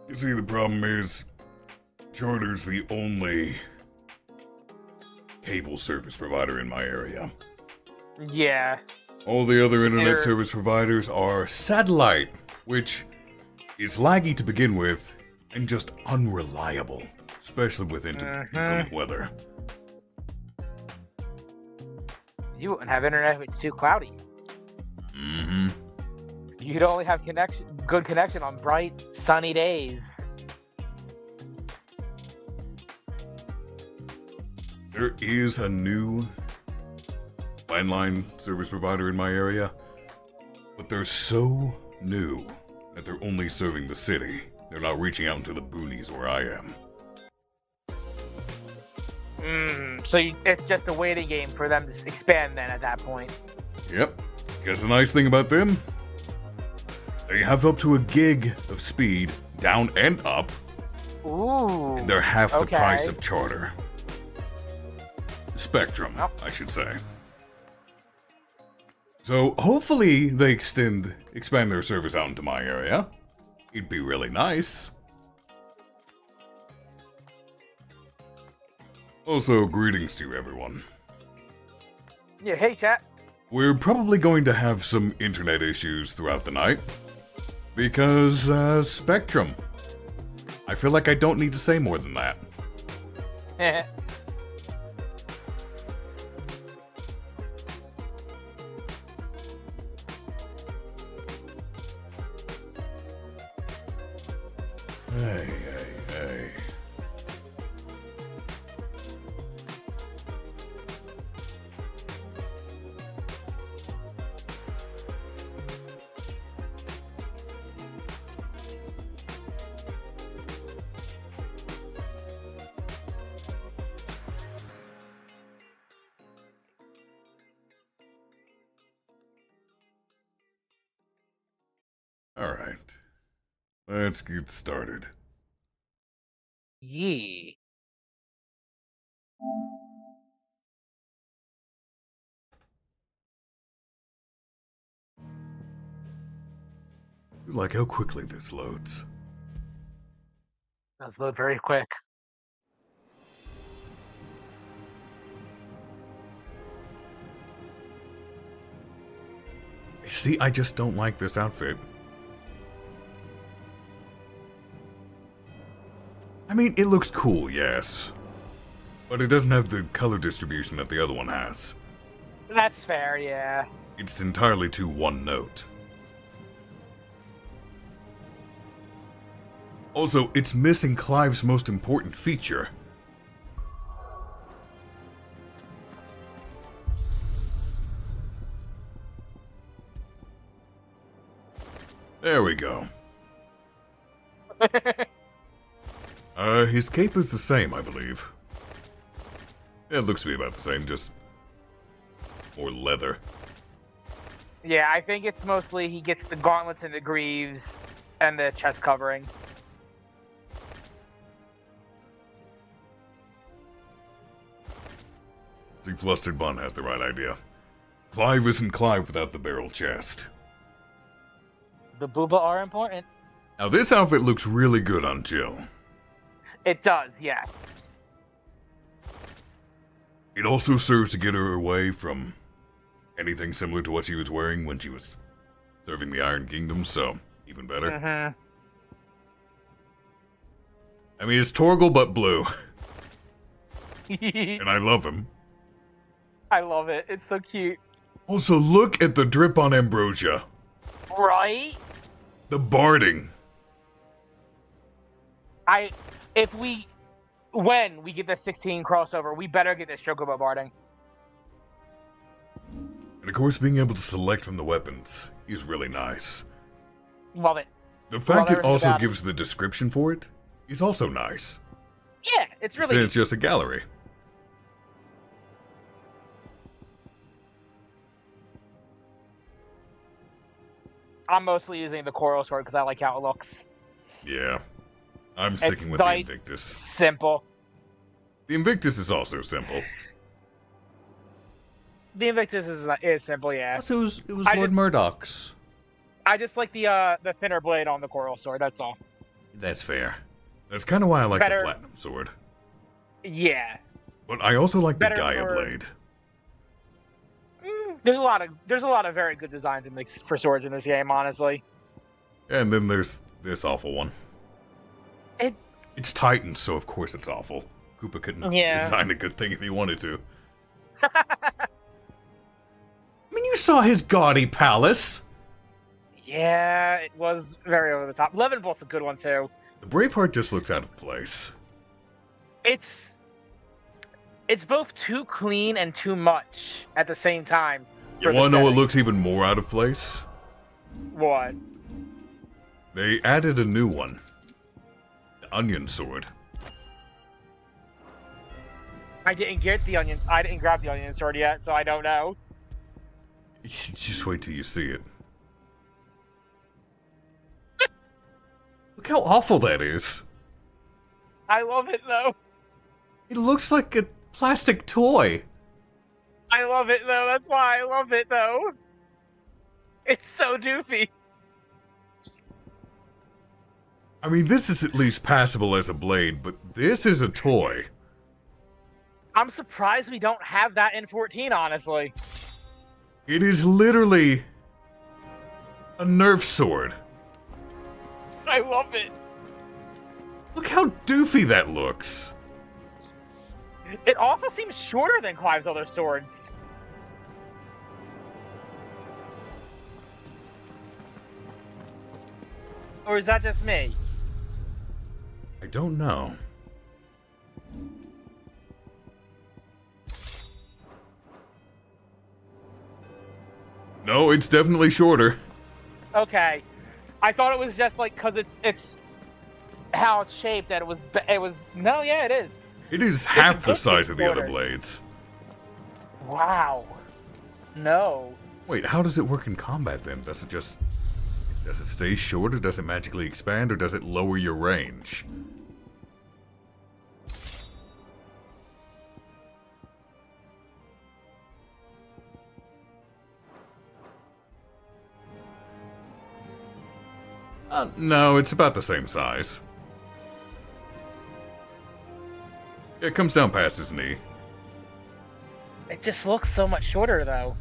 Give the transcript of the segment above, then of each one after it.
You see, the problem is, Charter's the only cable service provider in my area. Yeah. All the other internet service providers are satellite, which is laggy to begin with, and just unreliable, especially with inclement weather. You wouldn't have internet if it's too cloudy. Mm-hmm. You'd only have good connection on bright, sunny days. There is a new landline service provider in my area, but they're so new that they're only serving the city. They're not reaching out into the boonies where I am. So it's just a waiting game for them to expand then at that point. Yep. Guess the nice thing about them? They have up to a gig of speed, down and up. Ooh. And they're half the price of Charter. Spectrum, I should say. So hopefully they expand their service out into my area. It'd be really nice. Also, greetings to everyone. Yeah, hey chat. We're probably going to have some internet issues throughout the night. Because, Spectrum I feel like I don't need to say more than that. Hey, hey, hey. Alright. Let's get started. Yee. I like how quickly this loads. Does load very quick. See, I just don't like this outfit. I mean, it looks cool, yes. But it doesn't have the color distribution that the other one has. That's fair, yeah. It's entirely too one note. Also, it's missing Clive's most important feature. There we go. His cape is the same, I believe. It looks to be about the same, just more leather. Yeah, I think it's mostly he gets the gauntlets and the greaves and the chest covering. See, Flustered Bun has the right idea. Clive isn't Clive without the barrel chest. The booba are important. Now this outfit looks really good on Jill. It does, yes. It also serves to get her away from anything similar to what she was wearing when she was serving the Iron Kingdom, so even better. Mm-hmm. I mean, it's Torgal but blue. And I love him. I love it. It's so cute. Also, look at the drip on Ambrosia. Right? The barding. When we get the 16 crossover, we better get this Chocobo barding. And of course, being able to select from the weapons is really nice. Love it. The fact it also about gives the description for it is also nice. Yeah, it's really... Since it's just a gallery. I'm mostly using the Coral Sword because I like how it looks. Yeah. I'm sticking with the Invictus. Simple. The Invictus is also simple. The Invictus is simple, yeah. It was Lord Murdoch's. I just like the thinner blade on the Coral Sword, that's all. That's fair. That's kind of why I like Better- the Platinum Sword. Yeah. But I also like the Better Gaia for- Blade. There's a lot of very good designs for swords in this game, honestly. And then there's this awful one. It's Titan, so of course it's awful. Koopa couldn't design a good thing if he wanted to. I mean, you saw his gaudy palace. Yeah, it was very over the top. Leavenbolt's a good one too. The Braveheart just looks out of place. It's both too clean and too much at the same time. You want to know what looks even more out of place? What? They added a new one. The Onion Sword. I didn't grab the onion sword yet, so I don't know. Just wait till you see it. Look how awful that is. I love it though. It looks like a plastic toy. I love it though. That's why I love it though. It's so doofy. I mean, this is at least passable as a blade, but this is a toy. I'm surprised we don't have that in 14, honestly. It is literally a Nerf sword. I love it. Look how doofy that looks. It also seems shorter than Clive's other swords. Or is that just me? I don't know. No, it's definitely shorter. Okay. I thought it was just like because it's how it's shaped that it was no, yeah, it is. It is half the size of the other blades. Wow. No. Wait, how does it work in combat then? Does it stay short, or does it magically expand, or does it lower your range? No, it's about the same size. It comes down past his knee. It just looks so much shorter though.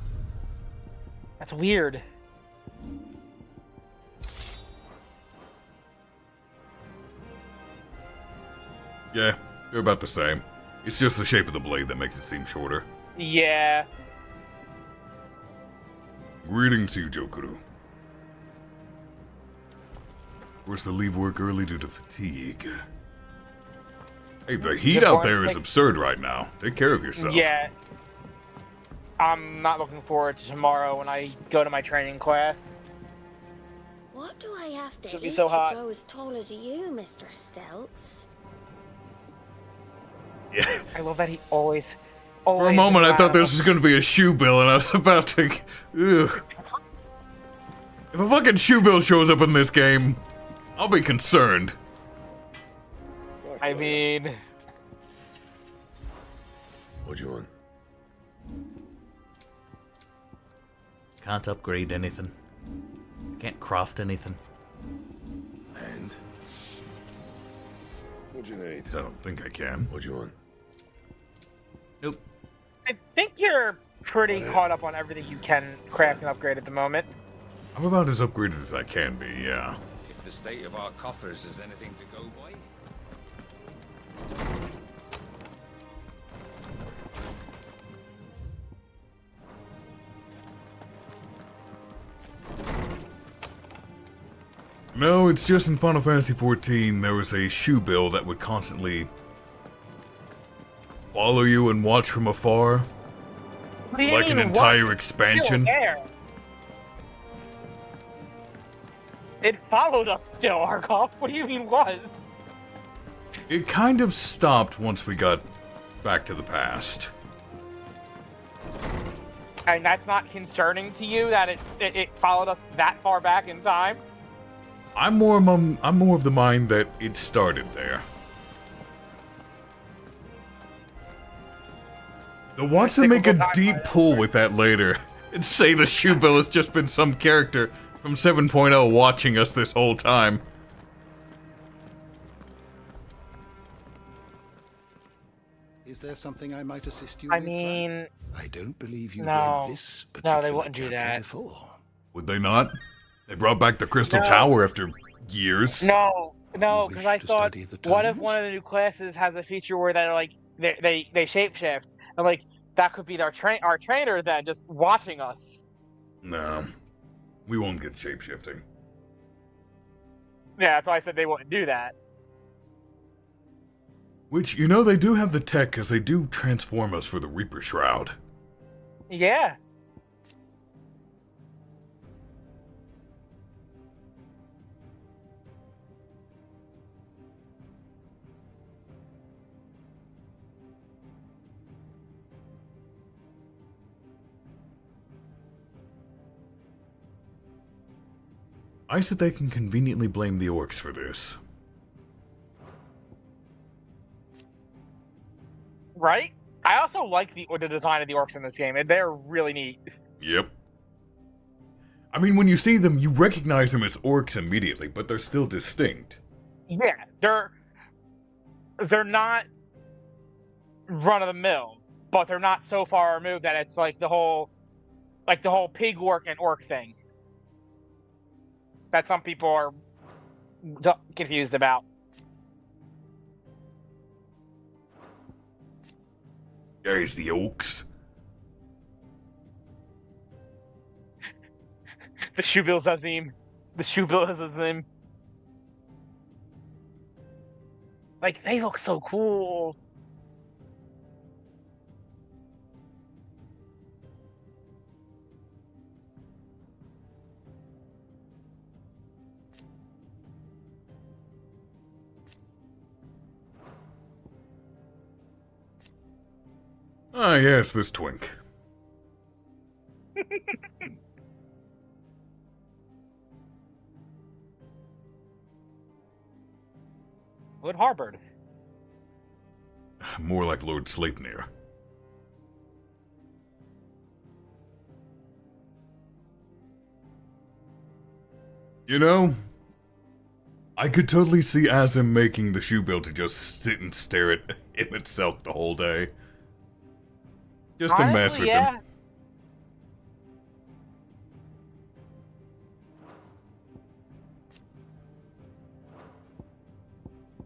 That's weird. Yeah, they're about the same. It's just the shape of the blade that makes it seem shorter. Yeah. Greetings to you, Jokuru. Forced to leave work early due to fatigue. Hey, the heat out there is absurd right now. Take care of yourself. Yeah. I'm not looking forward to tomorrow when I go to my training class. What do I have to Should eat be so hot. to grow as tall as you, Mr. Stelts? Yeah. I love that he always For a moment, I thought this was going to be a shoe bill, and I was about to... Ugh. If a fucking shoe bill shows up in this game, I'll be concerned. I mean... What do you want? Can't upgrade anything. Can't craft anything. And? What do you need? I don't think I can. What do you want? Nope. I think you're pretty caught up on everything you can craft and upgrade at the moment. I'm about as upgraded as I can be, yeah. If the state of our coffers is anything to go by. No, it's just in Final Fantasy XIV, there was a shoe bill that would constantly follow you and watch from afar. What do you Like an mean, entire what? expansion. Still there. It followed us still, Arcolf. What do you mean was? It kind of stopped once we got back to the past. And that's not concerning to you that it followed us that far back in time? I'm more of the mind that it started there. Now watch them make a deep pull with that later and say the shoe bill has just been some character from 7.0 watching us this whole time. Is there something I might assist you I with? mean, I don't believe you've no. read this No, particular they wouldn't do chapter that. before. Would they not? They brought back the Crystal No. Tower after years. no, You because wish I to thought, study the what if tomes? one of the new classes has a feature where they're like, they shapeshift? And like, that could be our trainer then, just watching us. No. We won't get shapeshifting. Yeah, that's why I said they wouldn't do that. Which, you know, they do have the tech, because they do transform us for the Reaper Shroud. Yeah. I said they can conveniently blame the orcs for this. Right? I also like the design of the orcs in this game. They're really neat. Yep. I mean, when you see them, you recognize them as orcs immediately, but they're still distinct. Yeah, they're not run of the mill, but they're not so far removed that it's like the whole pig orc and orc thing that some people are confused about. There's the Oaks. The Shubil Zazim. The Shubil Zazim. Like, they look so cool. Ah, yes, this twink. Wood Harbored. More like Lord Sleipnir. You know, I could totally see Azim making the Shubil to just sit and stare at him itself the whole day. Just to mess with him.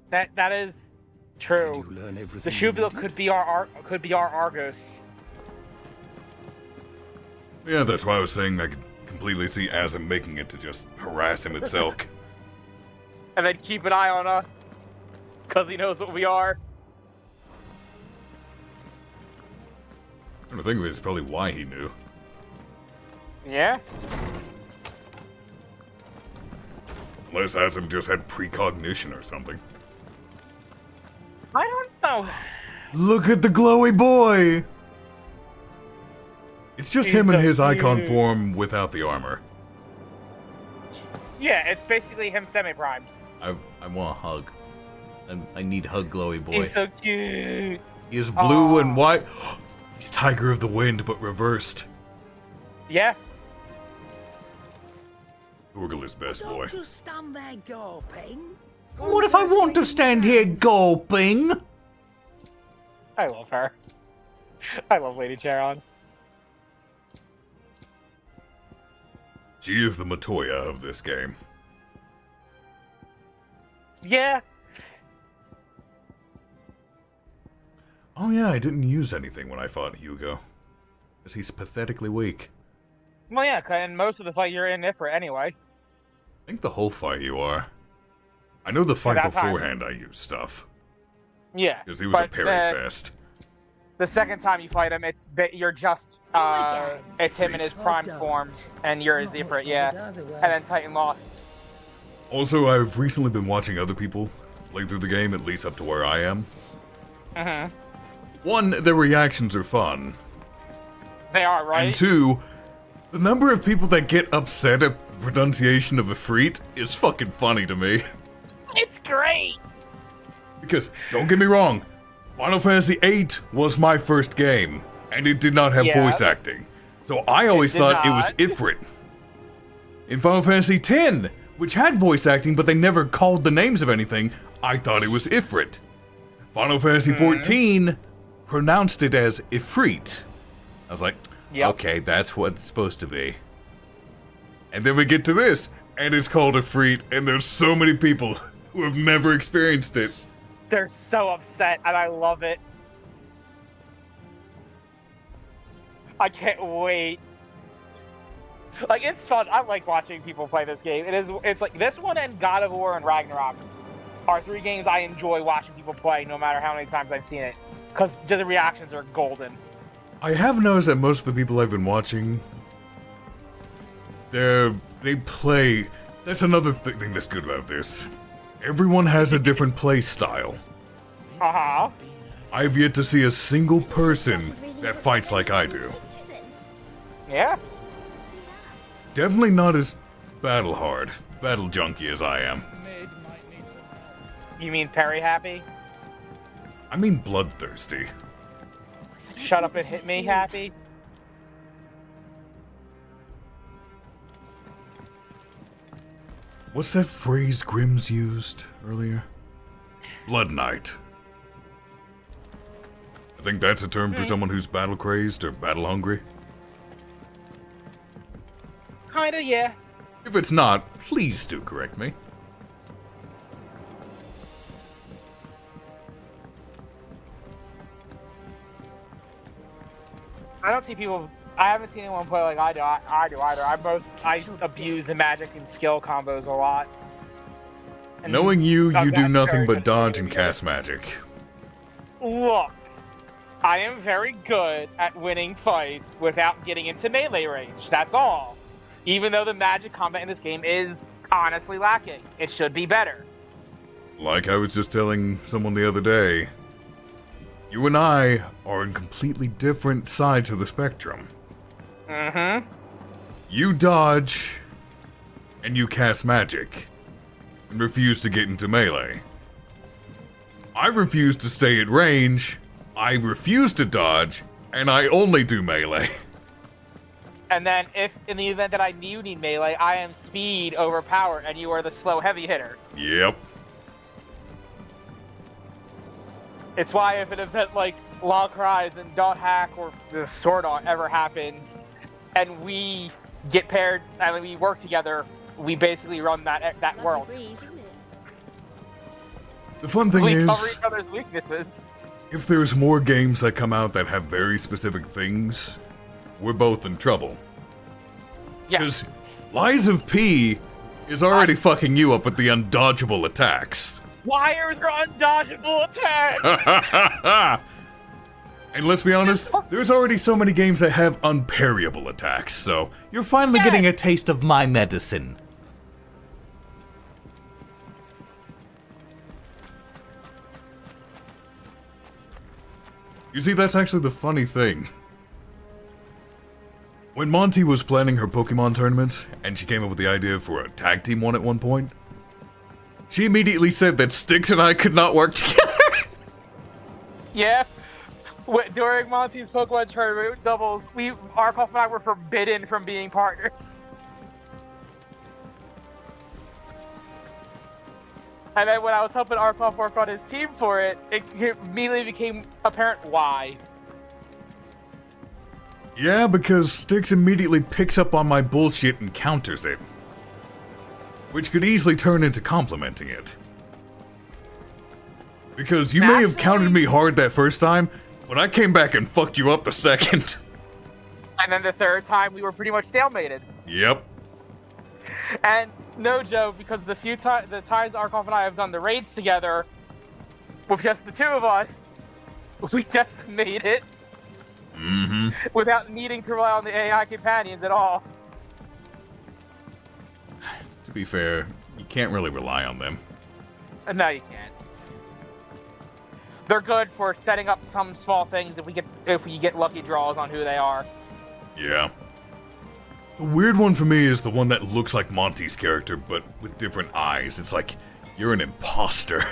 That is true. You learn The everything Shubil you could be our Argos. Yeah, that's why I was saying I could completely see Azim making it to just harass him itself. And then keep an eye on us. Because he knows what we are. I think that's probably why he knew. Yeah? Unless Azim just had precognition or something. I don't know. Look at the glowy boy! It's just He's him in so his icon cute. form without the armor. Yeah, it's basically him semi-primed. I want a hug. I need hug, glowy boy. He's so cute. He is blue Aw. and white. He's Tiger of the Wind, but reversed. Yeah. Urgal is best boy. Don't just stand there gawping. What if I want to stand here gulping? I love her. I love Lady Charon. She is the Matoya of this game. Yeah. Oh yeah, I didn't use anything when I fought Hugo. Because he's pathetically weak. Well, yeah, and most of the fight you're in Ifrit anyway. I think the whole fight you are. I know the fight that time. beforehand I used stuff. Yeah. Because he was a but, parry fest. The second time you fight him, you're just again. it's him in his prime form, and you're his Ifrit, yeah. And then Titan lost. Also, I've recently been watching other people play through the game, at least up to where I am. Mm-hmm. One, their reactions are fun. They are, right? And two, the number of people that get upset at the pronunciation of Ifrit is fucking funny to me. It's great! Because, don't get me wrong, Final Fantasy VIII was my first game, and it did not have Yeah. voice acting. So I always did thought it was not. Ifrit. In Final Fantasy X, which had voice acting but they never called the names of anything, I thought it was Ifrit. Final Fantasy XIV pronounced it as Ifrit. I was like, Yep. okay, that's what it's supposed to be. And then we get to this, and it's called Ifrit, and there's so many people who have never experienced it. They're so upset, and I love it. I can't wait. Like, it's fun. I like watching people play this game. It's like this one and God of War and Ragnarok are three games I enjoy watching people play no matter how many times I've seen it. Because the reactions are golden. I have noticed that most of the people I've been watching, they play. That's another thing that's good about this. Everyone has a different play style. Uh-huh. I've yet to see a single person that fights like I do. Yeah. Definitely not as battle junky as I am. You mean Perry happy? I mean bloodthirsty. Shut up and hit me happy? What's that phrase Grimm's used earlier? Blood Knight. I think that's a term for someone who's battle crazed or battle hungry. Kinda, yeah. If it's not, please do correct me. I don't see people. I haven't seen anyone play like I do. I do either. I abuse the magic and skill combos a lot. And Knowing you, I'm you do not nothing very but good at dodge doing and it. cast magic. Look, I am very good at winning fights without getting into melee range. That's all. Even though the magic combat in this game is honestly lacking, it should be better. Like I was just telling someone the other day, you and I are on completely different sides of the spectrum. Mm-hmm. You dodge, and you cast magic, and refuse to get into melee. I refuse to stay at range, I refuse to dodge, and I only do melee. And then, if in the event that you need melee, I am speed over power, and you are the slow heavy hitter. Yep. It's why if an event like Long Cries and Dot Hack or the Sword Art ever happens, and we get paired and we work together, we basically run that world. Breeze, isn't it? The fun thing We is, cover each other's weaknesses. if there's more games that come out that have very specific things, we're both in trouble. Yeah. Because Lies of P is already fucking you up with the undodgeable attacks. Why are there undodgeable attacks? And let's be honest, there's already so many games that have unparryable attacks, so You're finally getting a taste of my medicine. you see, that's actually the funny thing. When Monty was planning her Pokemon tournaments, and she came up with the idea for a tag team one at one point, she immediately said that Styx and I could not work together. Yeah. During Monty's Pokemon tournament doubles, Arcolf and I were forbidden from being partners. And then when I was helping Arcolf work on his team for it, it immediately became apparent why. Yeah, because Styx immediately picks up on my bullshit and counters it. Which could easily turn into complimenting it. Because you may have counted me hard that first time, but I came back and fucked you up the second. And then the third time, we were pretty much stalemated. Yep. And no joke, because the times Arcolf and I have done the raids together, with just the two of us, we decimated Mm-hmm. without needing to rely on the AI companions at all. To be fair, you can't really rely on them. No, you can't. They're good for setting up some small things if we get lucky draws on who they are. Yeah. The weird one for me is the one that looks like Monty's character, but with different eyes. It's like, you're an imposter.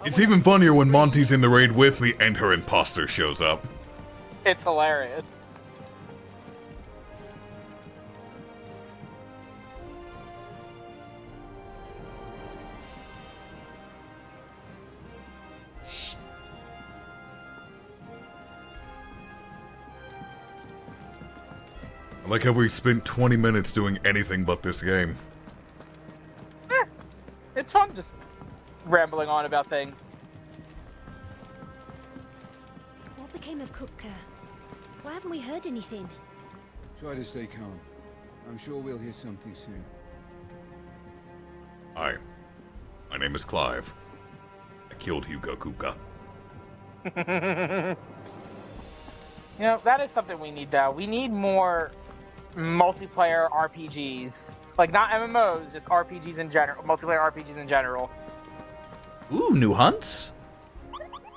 It's even funnier when Monty's in the raid with me and her imposter shows up. It's hilarious. I like how we spent 20 minutes doing anything but this game. It's fun just rambling on about things. What became of Kupka? Why haven't we heard anything? Try to stay calm. I'm sure we'll hear something soon. Hi. My name is Clive. I killed Hugo Kupka. You know, that is something we need though. We need more multiplayer RPGs. Like, not MMOs, just RPGs in general. Multiplayer RPGs in general. Ooh, new hunts?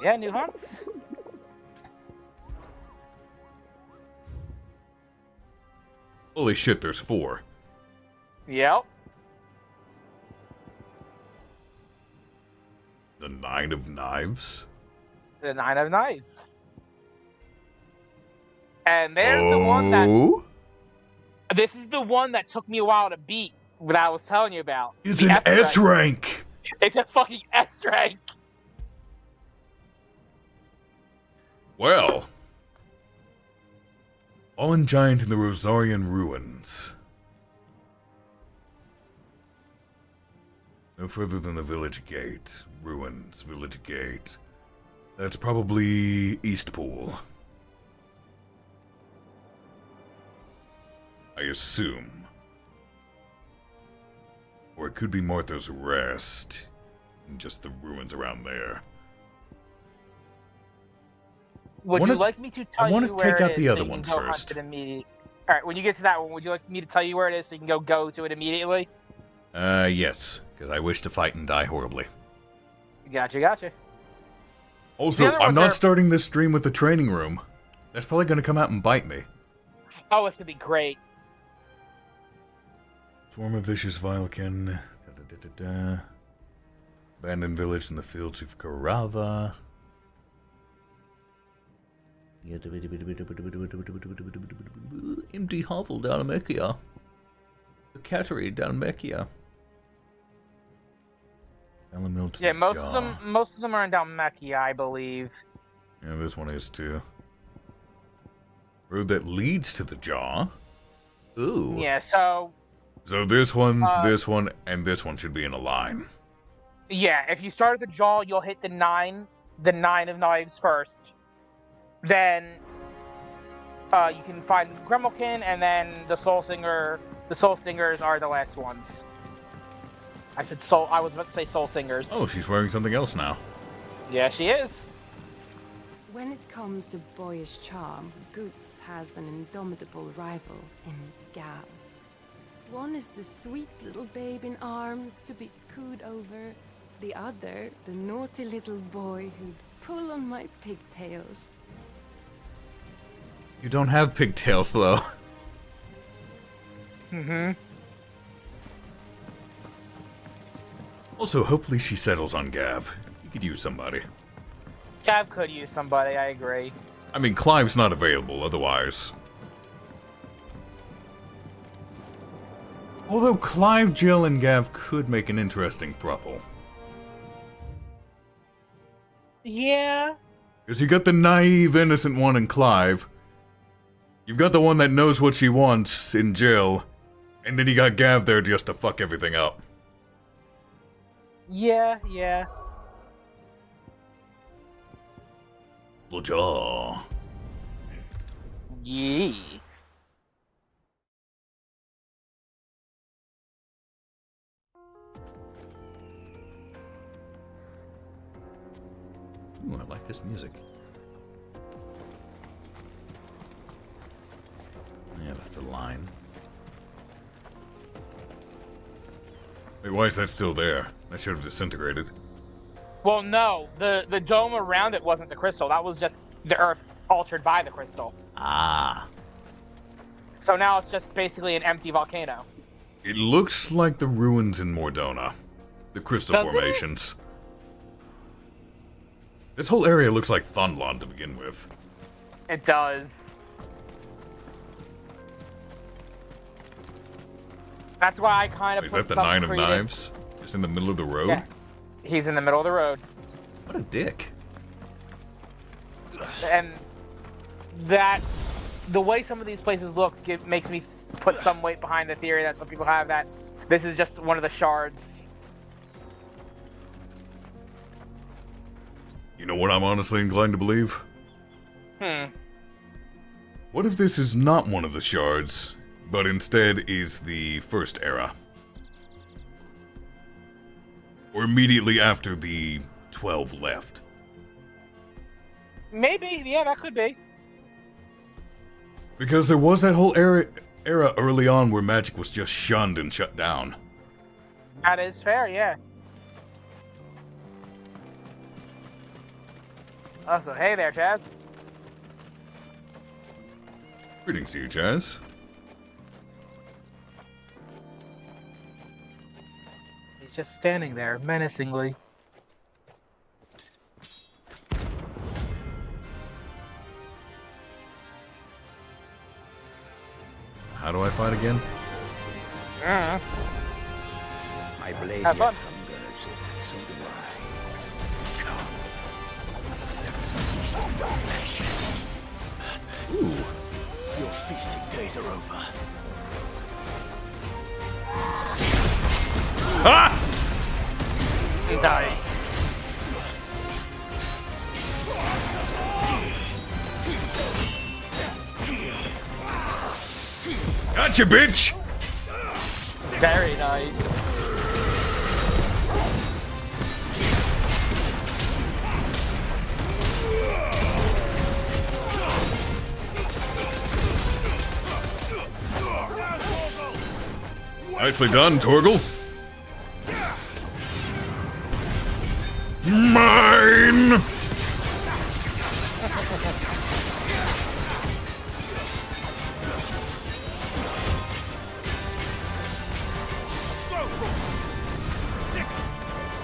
Yeah, new hunts. Holy shit, there's 4. Yep. The 9 of Knives? The 9 of Knives. And there's the one that... Oh? This is the one that took me a while to beat, that I was telling you about. It's The an S rank! It's a fucking S rank! Well. Fallen Giant in the Rosarian Ruins. No further than the village gate. Ruins, village gate. That's probably Eastpool. I assume. Or it could be Martha's Rest. And just the ruins around there. Would you like me to tell you where it is? I want to take out the so other you can ones go hunt first. it Alright, when you get to that one, would you like me to tell you where it is so you can go to it immediately? Yes. Because I wish to fight and die horribly. Gotcha. Also, The other I'm ones not are- starting this stream with the training room. That's probably going to come out and bite me. Oh, it's gonna be great. Swarm of vicious Vileken. Abandoned village in the fields of Karava. Empty hovel down in Mekia. The cattery down in Mekia. Yeah, most of them are in Dalmekia, I believe. Yeah, this one is too. Road that leads to the jaw. Ooh. Yeah, so this one, and this one should be in a line. yeah, if you start at the jaw, you'll hit the nine of knives first. Then you can find Gremmelkin, and then the Soul Singer. The Soul Stingers are the last ones. I said soul. I was about to say Soul Singers. Oh, she's wearing something else now. Yeah, she is. When it comes to boyish charm, Goops has an indomitable rival in Gav. One is the sweet little babe in arms to be cooed over. The other, the naughty little boy who'd pull on my pigtails. You don't have pigtails, though. Mm-hmm. Also, hopefully she settles on Gav. You could use somebody. Gav could use somebody, I agree. I mean, Clive's not available, otherwise. Although Clive, Jill, and Gav could make an interesting throuple. Yeah. Because you got the naive, innocent one in Clive. You've got the one that knows what she wants in Jill. And then you got Gav there just to fuck everything up. Yeah. The jaw. Yeah. Ooh, I like this music. Yeah, that's a line. Wait, why is that still there? That should have disintegrated. Well, no. The dome around it wasn't the crystal. That was just the earth altered by the crystal. Ah. So now it's just basically an empty volcano. It looks like the ruins in Mordona. The crystal Does it? formations. This whole area looks like Thunlon to begin with. It does. That's why I kind of Is put that the some Nine of creative- Knives? Just in the middle of the road? Yeah. He's in the middle of the road. What a dick. And that, the way some of these places look makes me put some weight behind the theory that some people have that this is just one of the shards. You know what I'm honestly inclined to believe? What if this is not one of the shards, but instead is the first era? Or immediately after the 12 left? Maybe, yeah, that could be. Because there was that whole era early on where magic was just shunned and shut down. That is fair, yeah. Oh, so hey there, Chaz. Greetings to you, Chaz. He's just standing there, menacingly. How do I fight again? My blade Have yet fun. hungers, and so do I. Come. Let us feast on your flesh. Ooh. Your feasting days are over. Ah! Die. Gotcha, bitch! Very nice. Nicely done, Torgal. Mine!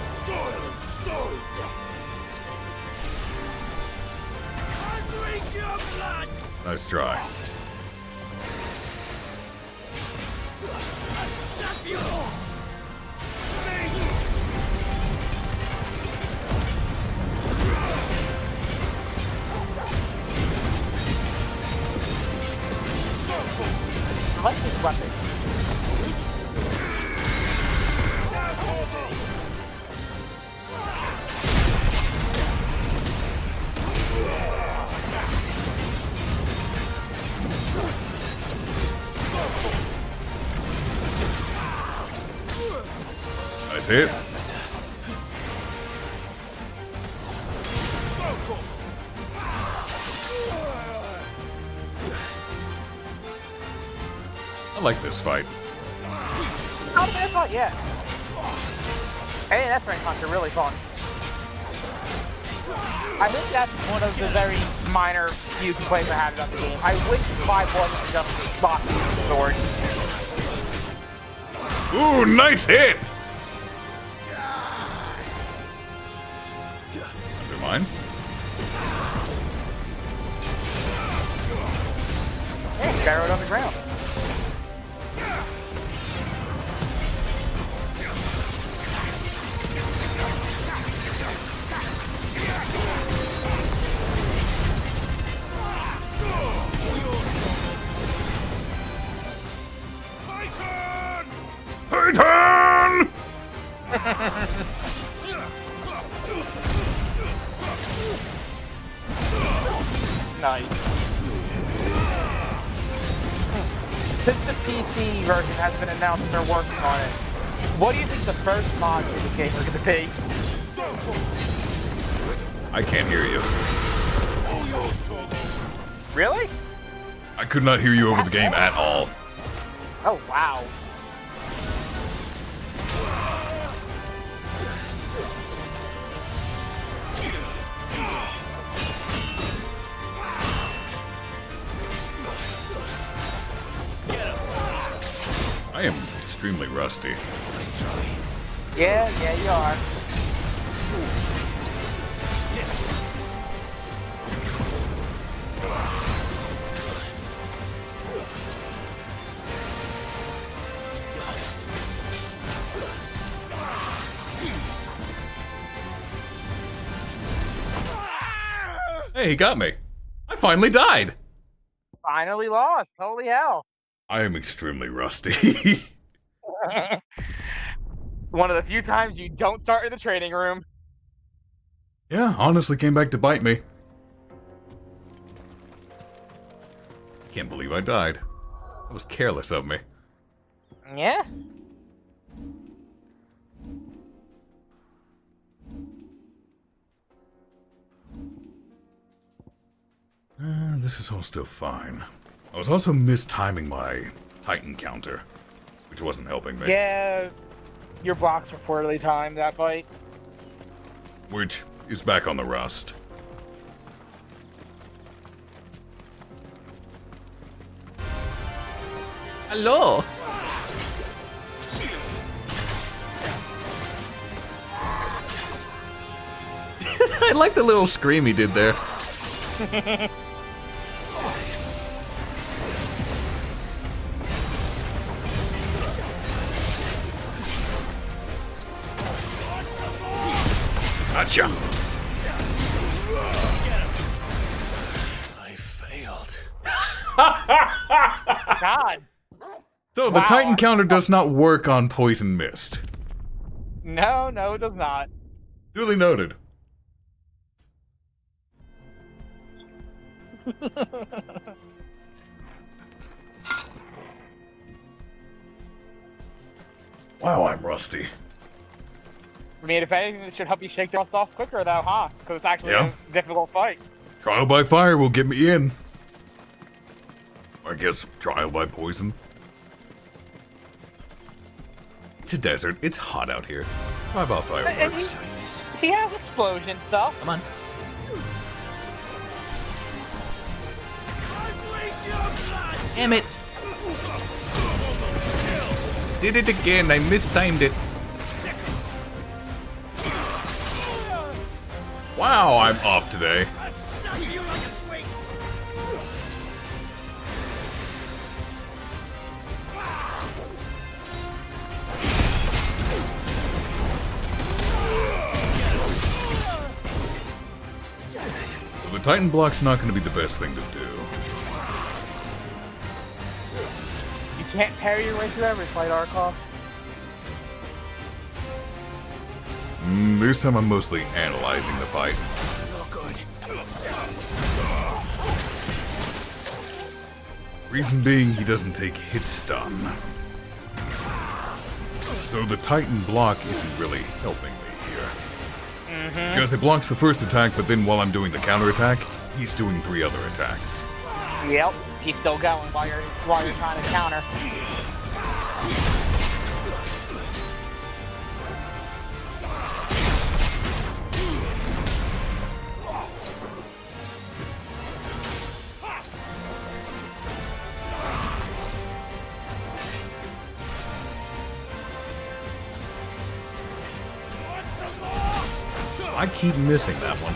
Soil and stone! I drink your blood! Nice try. I snap you off! I like this weapon. That's it. I like this fight. It's not a bad fight, yeah. Hey, that's rank hunter, really fun. I think that's one of the very minor few complaints I had about the game. I wish 5 wasn't just boxing sword. Ooh, nice hit! Under mine. Hey, barreled on the ground. Titan! Nice. Since the PC version has been announced and they're working on it, what do you think the first mods for this game are going to be? I can't hear you. Really? I could not hear you over the game at all. Oh, wow. I am extremely rusty. Yeah, you are. Hey, he got me. I finally died. Finally lost. Holy hell. I am extremely rusty. One of the few times you don't start in the training room. Yeah, honestly came back to bite me. Can't believe I died. That was careless of me. Yeah. This is all still fine. I was also mistiming my Titan counter, which wasn't helping me. Yeah, your blocks were poorly timed that fight. Which is back on the rust. Hello. I like the little scream he did there. Gotcha. I failed. God. So the Wow. Titan counter does not work on poison mist. No, it does not. Duly noted. Wow, I'm rusty. I mean, if anything, this should help you shake the rust off quicker, though, huh? Because it's actually Yeah. a difficult fight. Trial by fire will get me in. Or I guess trial by poison. It's a desert. It's hot out here. Trial by fire And works. he has explosion stuff. Come on. Damn it! Did it again. I mistimed it. Wow, I'm off today. So the Titan block's not going to be the best thing to do. You can't parry your way through every fight, Arcolf. This time I'm mostly analyzing the fight. Not good. Reason being, he doesn't take hit stun. So the Titan block isn't really helping me here. Because it blocks the first attack, but then while I'm doing the counterattack, he's doing 3 other attacks. Yep, he's still going while you're trying to counter. I keep missing that one.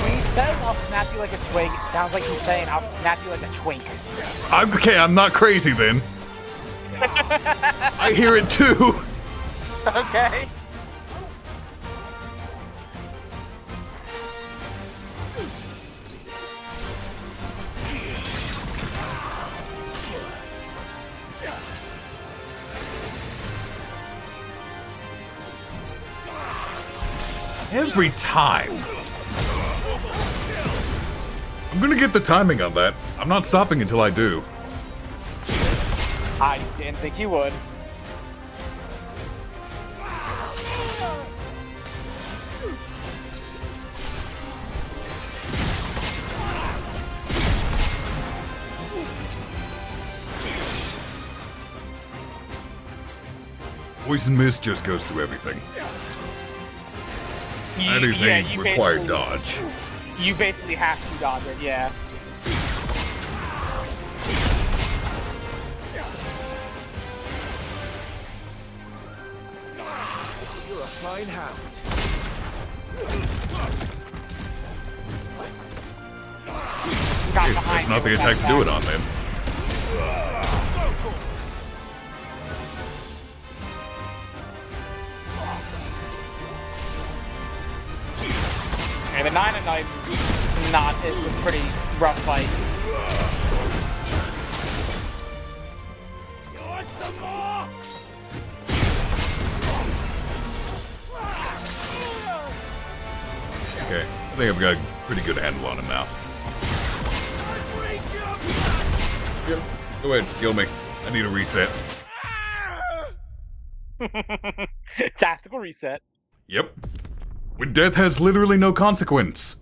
When he says, I'll snap you like a twig, it sounds like he's saying, I'll snap you like a twink. I'm not crazy then. I hear it too. Okay. Every time. I'm gonna get the timing on that. I'm not stopping until I do. I didn't think you would. Poison Mist just goes through everything. That is Yeah, a you required basically- dodge. You basically have to dodge it, yeah. You're a fine hound. Got Hey, behind that's you not the with attack that to do it on then. And the 9 at night is not, it's a pretty rough fight. You want some more? Okay, I think I've got a pretty good handle on him now. Yep. Go ahead, kill me. I need a reset. Tactical reset. Yep. When death has literally no consequence.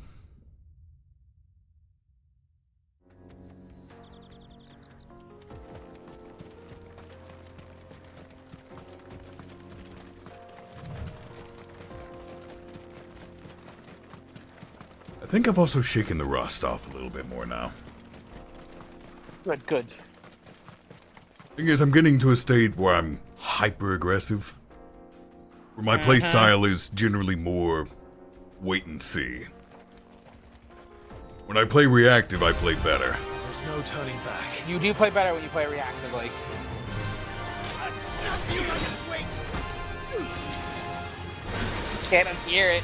I think I've also shaken the rust off a little bit more now. Good, good. Thing is, I'm getting to a state where I'm hyper-aggressive. Where my playstyle is generally more wait and see. When I play reactive, I play better. There's no turning back. You do play better when you play reactively. I'd snap you like a twig. Can't unhear it.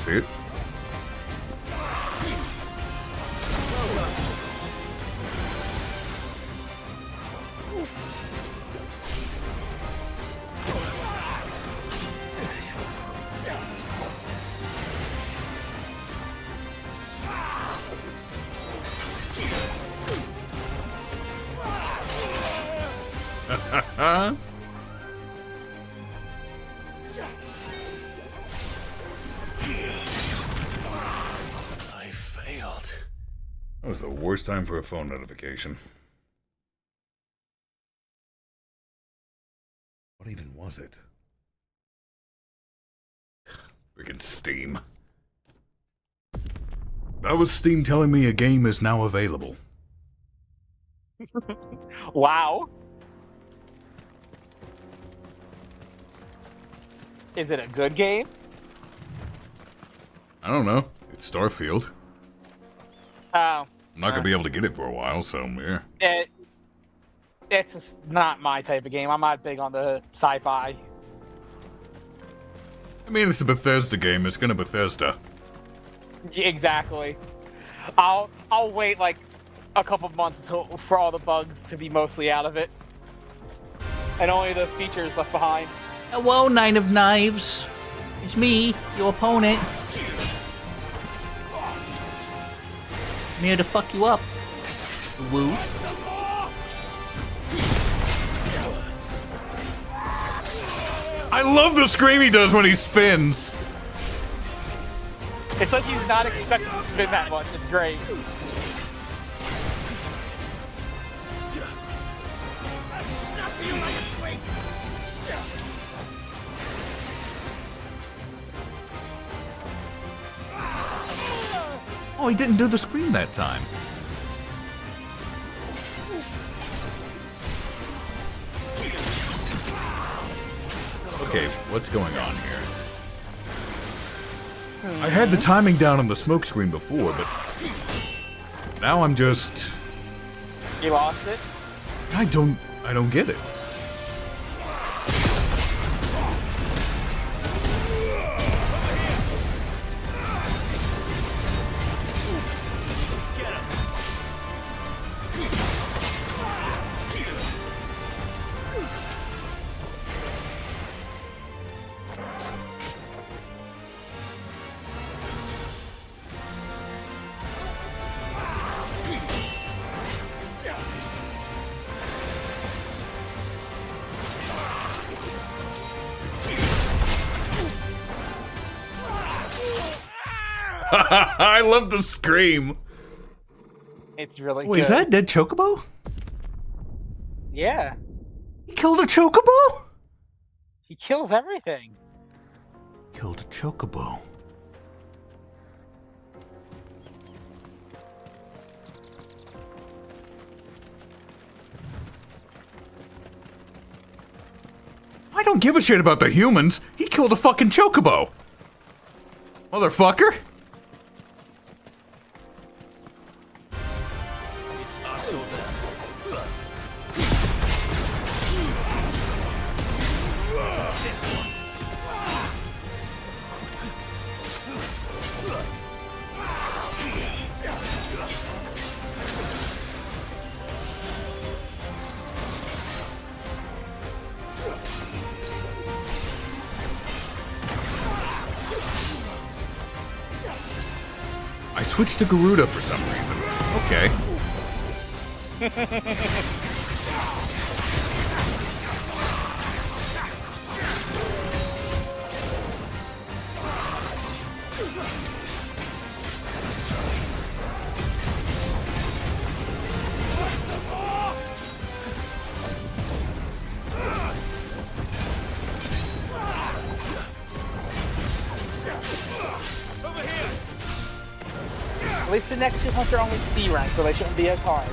see it. I failed. That was the worst time for a phone notification. What even was it? Freaking Steam. That was Steam telling me a game is now available. Wow. Is it a good game? I don't know. It's Starfield. Oh. I'm not gonna be able to get it for a while, so yeah. It's just not my type of game. I'm not big on the sci-fi. I mean, it's a Bethesda game. It's gonna Bethesda. Exactly. I'll wait like a couple months for all the bugs to be mostly out of it, and only the features left behind. Hello, Nine of Knives. It's me, your opponent. I'm here to fuck you up. Woo. I love the scream he does when he spins. It's like he's not expecting to spin that much. It's great. Oh, he didn't do the scream that time. Okay, what's going on here? I had the timing down on the smoke screen before, but now I'm just... You lost it? I don't get it. I love the scream. It's really Wait, good. is that a dead chocobo? Yeah. He killed a chocobo? He kills everything. Killed a chocobo. I don't give a shit about the humans. He killed a fucking chocobo. Motherfucker. It's us or them. This one. I switched to Garuda for some reason. Okay. At least the next two hunts are only C rank, so they shouldn't be as hard.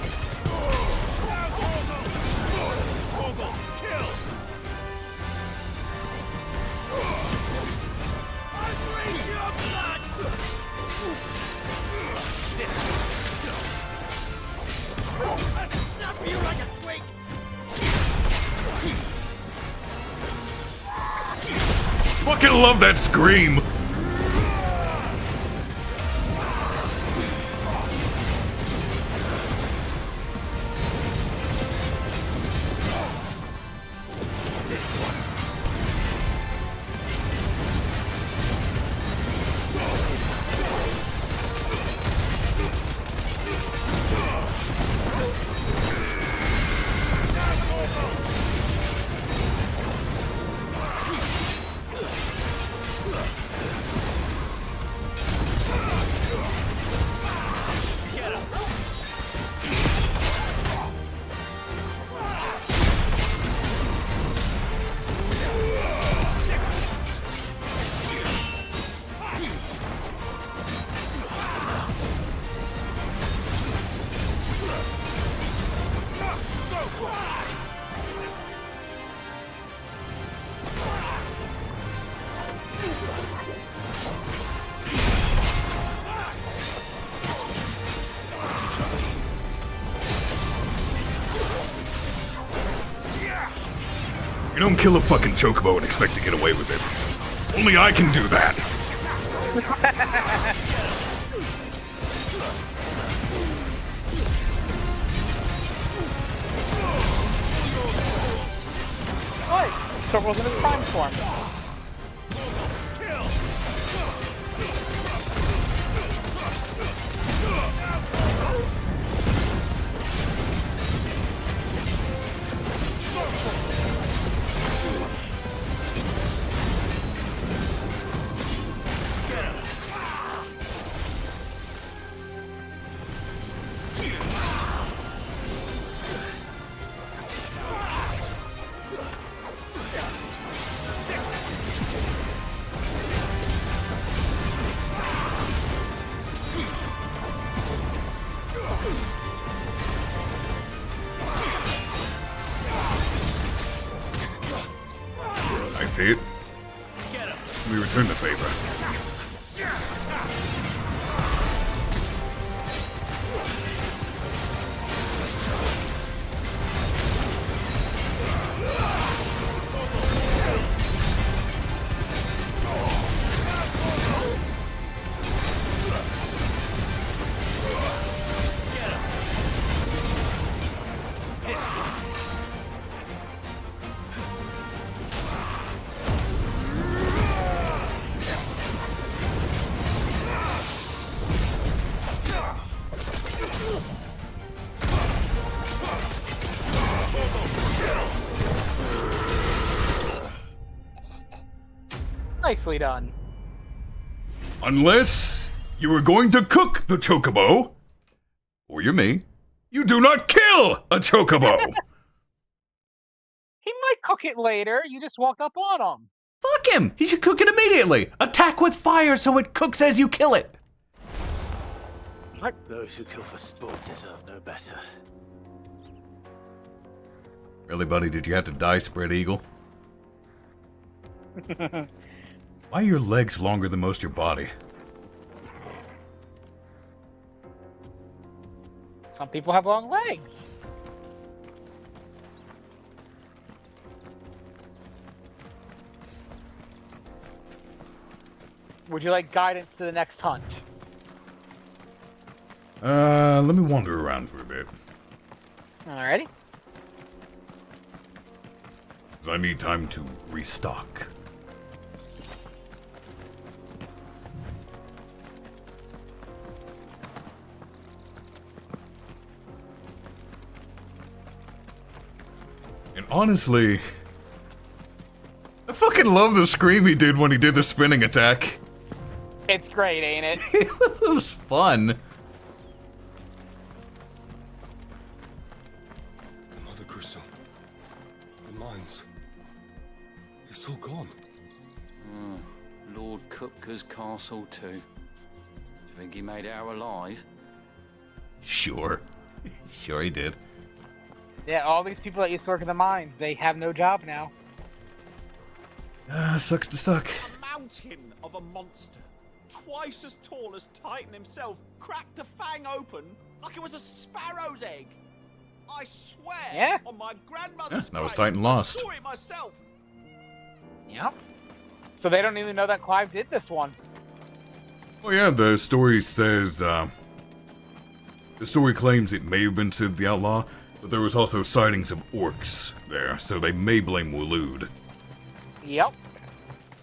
Fucking love that scream. You don't kill a fucking chocobo and expect to get away with it. Only I can do that. What? Chocobo's in his prime form. I see it. We return the favor. Nicely done. Unless you were going to cook the chocobo, or you're me, you do not kill a chocobo. He might cook it later. You just walked up on him. Fuck him! He should cook it immediately! Attack with fire so it cooks as you kill it! Those who kill for sport deserve no better. Really, buddy, did you have to die, Spread Eagle? Why are your legs longer than most of your body? Some people have long legs. Would you like guidance to the next hunt? Let me wander around for a bit. Alrighty. 'Cause I need time to restock. And honestly, I fucking love the scream he did when he did the spinning attack. It's great, ain't it? It was fun. Mother Crystal. The mines. It's all gone. Lord Kupka's castle too. Do you think he made it out alive? Sure. Sure he did. Yeah, all these people that used to work in the mines, they have no job now. Sucks to suck. A mountain of a monster, twice as tall as Titan himself, cracked the fang open like it was a sparrow's egg. I swear, Yeah. on my grandmother's that was grave, Titan lost. I saw it myself. Yep. So they don't even know that Clive did this one. Oh yeah, the story says, the story claims it may have been Sid the Outlaw, but there was also sightings of orcs there, so they may blame Waloed. Yep.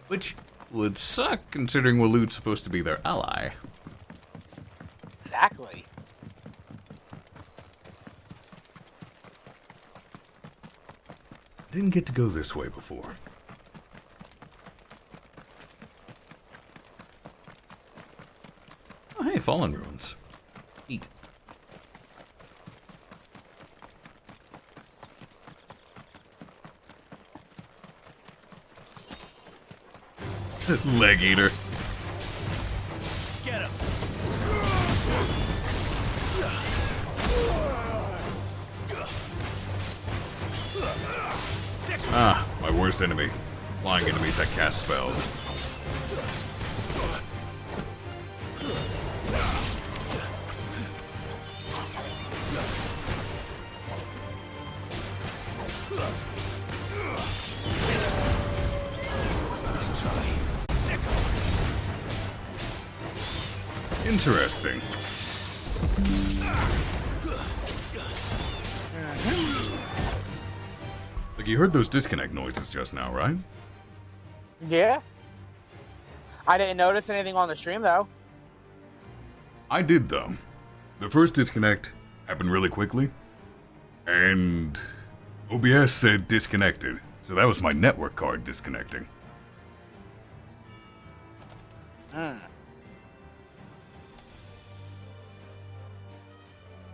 Which would suck, considering Waloed's supposed to be their ally. Exactly. Didn't get to go this way before. Oh hey, Fallen Ruins. Neat. Leg eater. Get him. worst enemy. Flying enemies that cast spells. Interesting. Like, you heard those disconnect noises just now, right? Yeah. I didn't notice anything on the stream, though. I did, though. The first disconnect happened really quickly, and OBS said disconnected, so that was my network card disconnecting.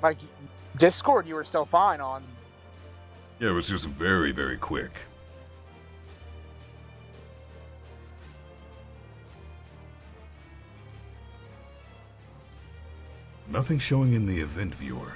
Like, Discord, you were still fine on. Yeah, it was just very, very quick. Nothing showing in the event viewer.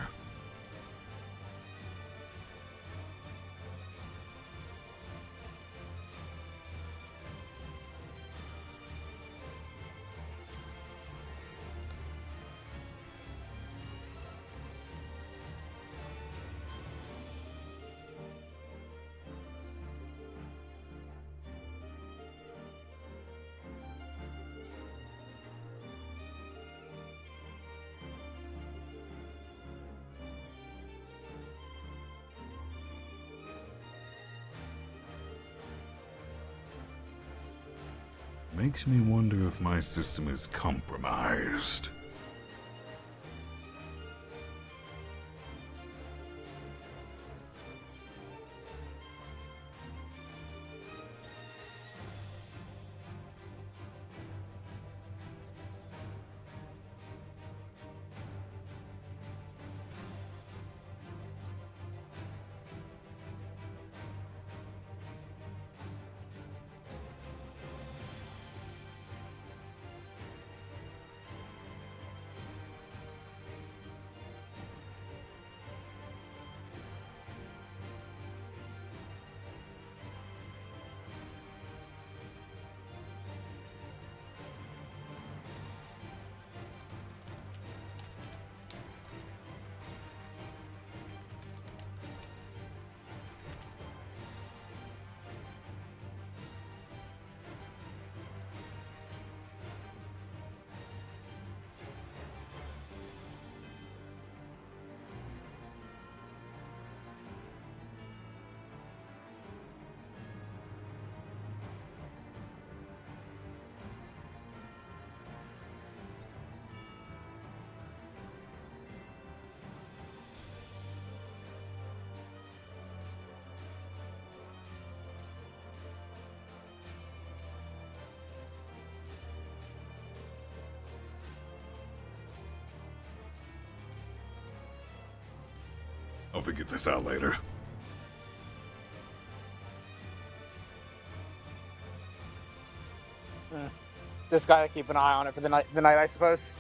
Makes me wonder if my system is compromised. I'll figure this out later. Just gotta keep an eye on it for the night, I suppose.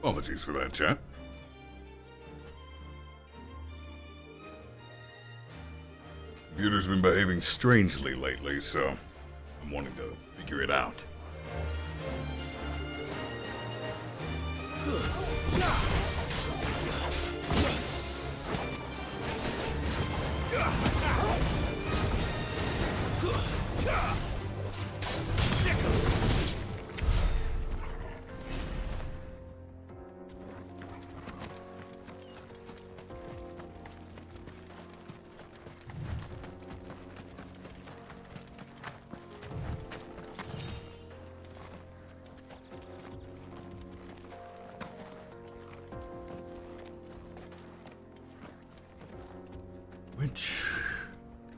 Apologies for that, chat. Computer's been behaving strangely lately, so I'm wanting to figure it out. Which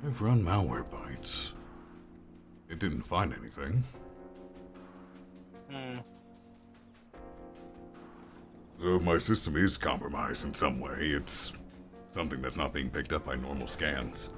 I've run malware bites. It didn't find anything. So if my system is compromised in some way, it's Something that's not being picked up by normal scans.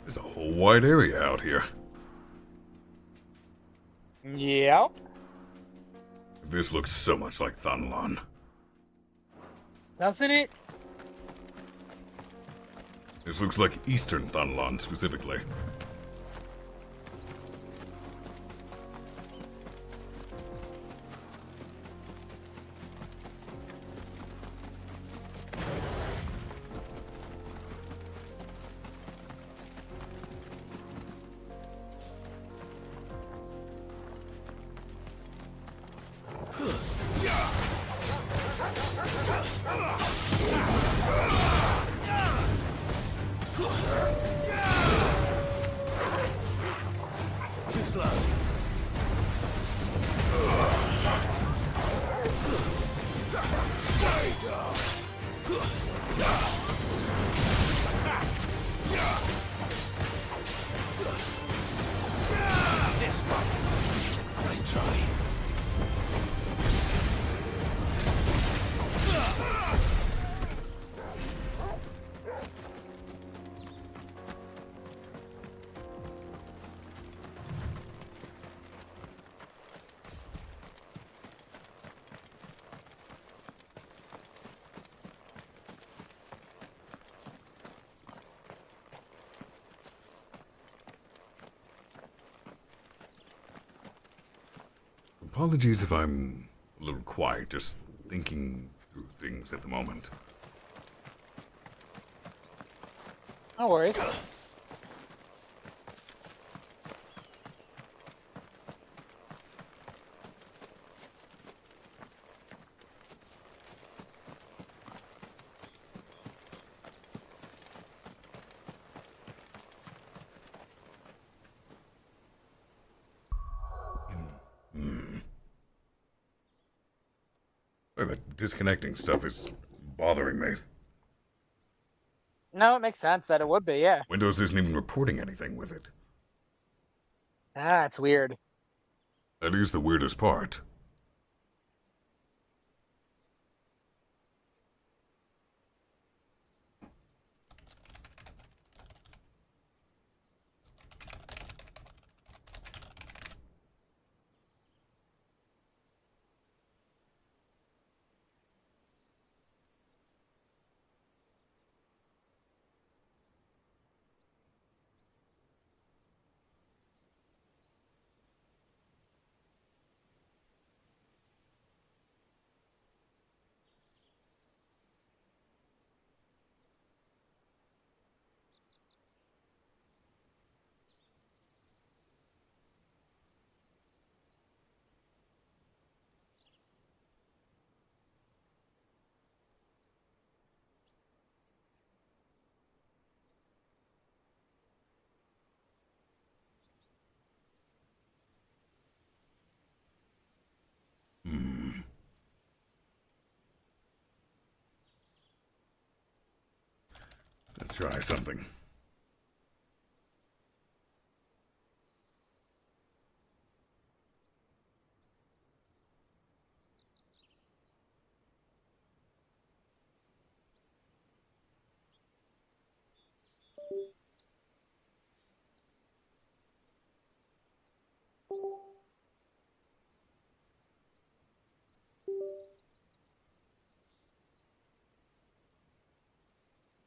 There's a whole wide area out here. Yep. This looks so much like Thunlon. Doesn't it? This looks like Eastern Thunlon specifically. Too slow. This one. Nice try. Apologies if I'm a little quiet, just thinking through things at the moment. No worries. The disconnecting stuff is bothering me. No, it makes sense that it would be, yeah. Windows isn't even reporting anything with it. Ah, it's weird. That is the weirdest part. Try something.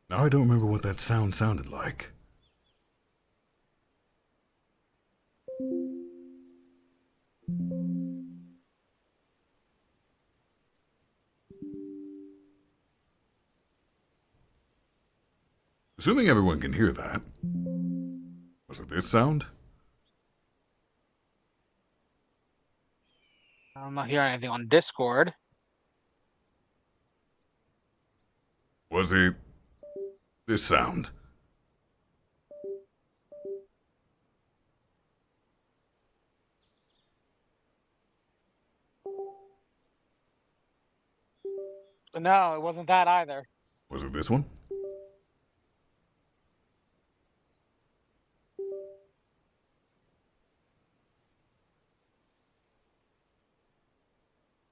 Now I don't remember what that sound sounded like. Assuming everyone can hear that. Was it this sound? I'm not hearing anything on Discord. Was it this sound? No, it wasn't that either. Was it this one?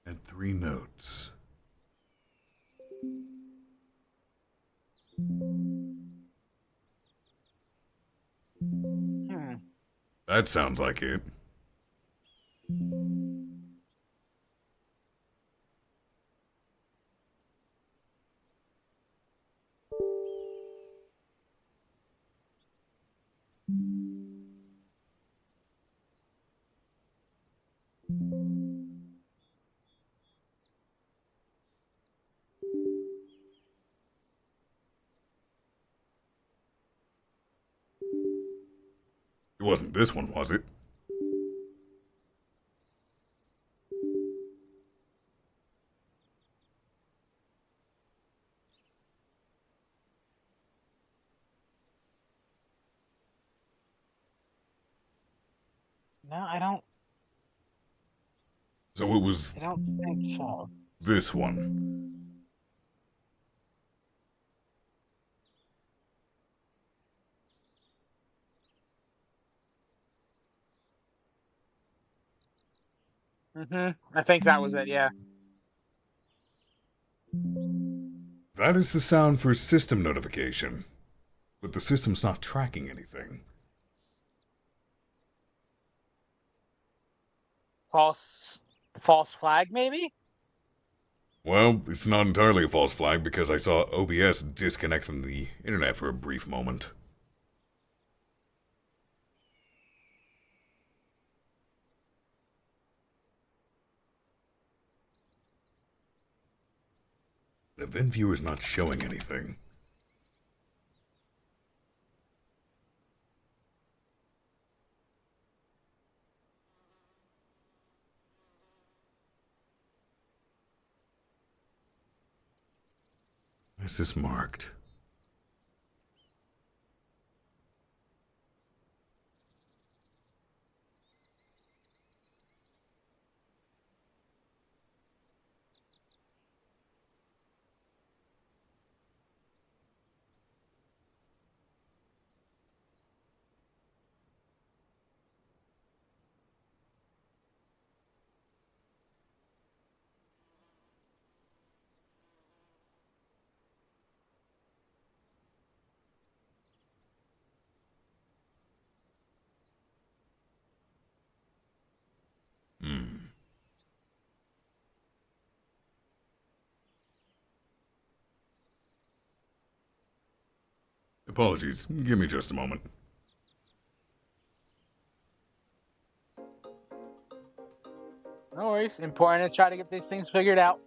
And 3 notes. That sounds like it. It wasn't this one, was it? No, I don't. So it was I don't think so. this one. I think that was it. Yeah. That is the sound for system notification. But the system's not tracking anything. False flag, maybe? Well, it's not entirely a false flag because I saw OBS disconnect from the internet for a brief moment. The event viewer's not showing anything. Is this marked? Apologies. Give me just a moment. No worries. Important to try to get these things figured out.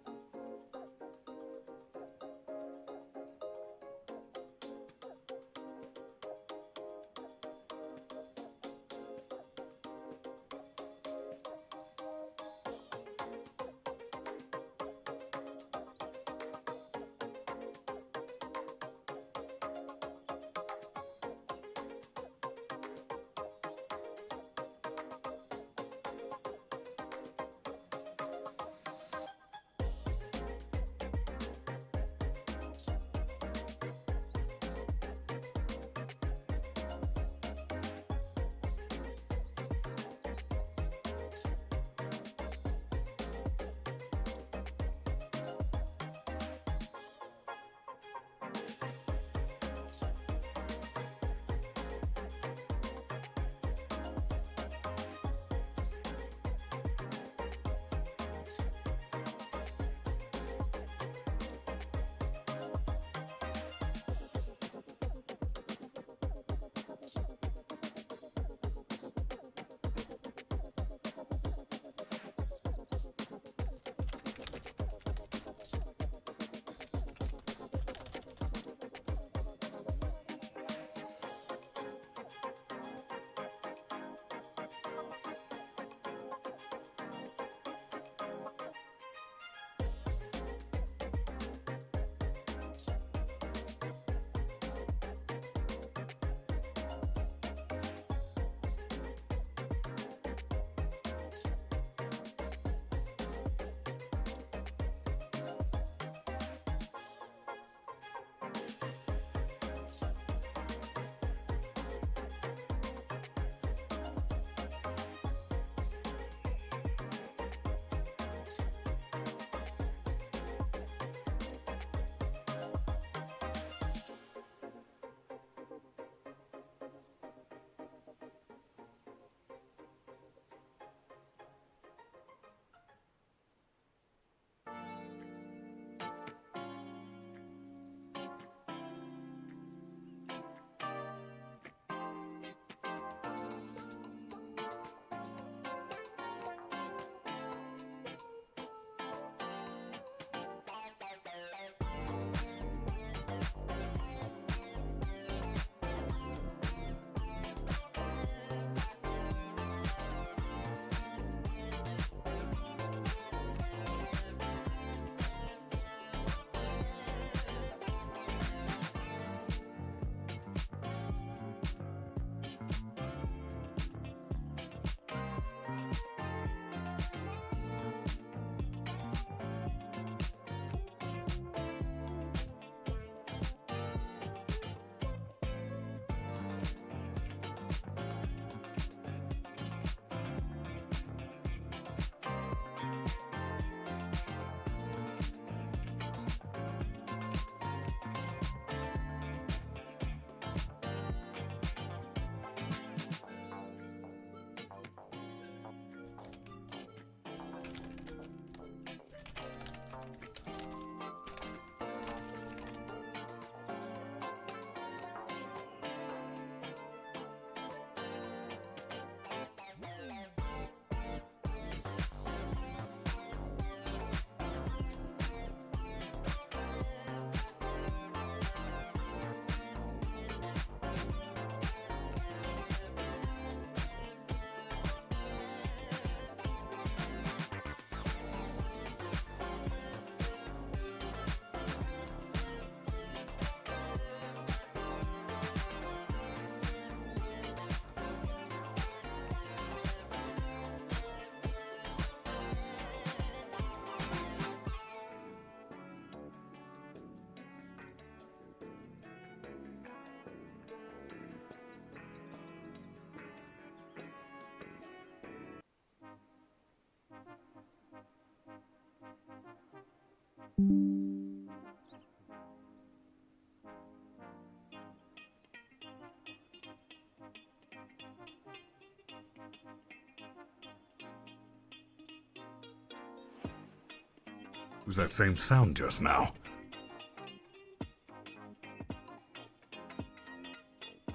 was that same sound just now?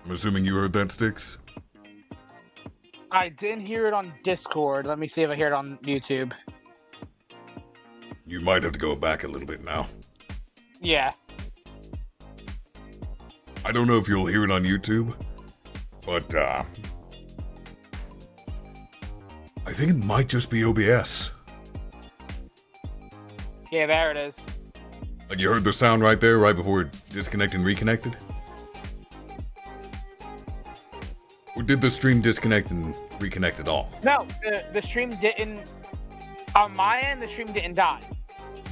I'm assuming you heard that, Styx? I didn't hear it on Discord. Let me see if I hear it on YouTube. You might have to go back a little bit now. Yeah. I don't know if you'll hear it on YouTube, but, I think it might just be OBS. Yeah, there it is. Like, you heard the sound right there, right before it disconnected and reconnected? Or did the stream disconnect and reconnect at all? No, the stream didn't... On my end, the stream didn't die.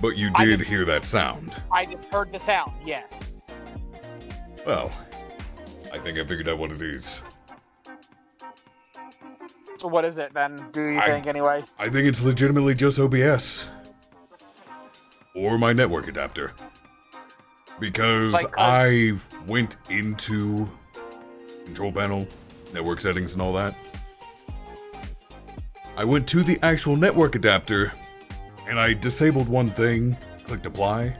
But you did hear that sound. I just heard the sound, yeah. Well, I think I figured out what it is. So what is it then, do you think, anyway? I think it's legitimately just OBS. Or my network adapter. Because I went into control panel, network settings and all that. I went to the actual network adapter, and I disabled one thing, clicked apply,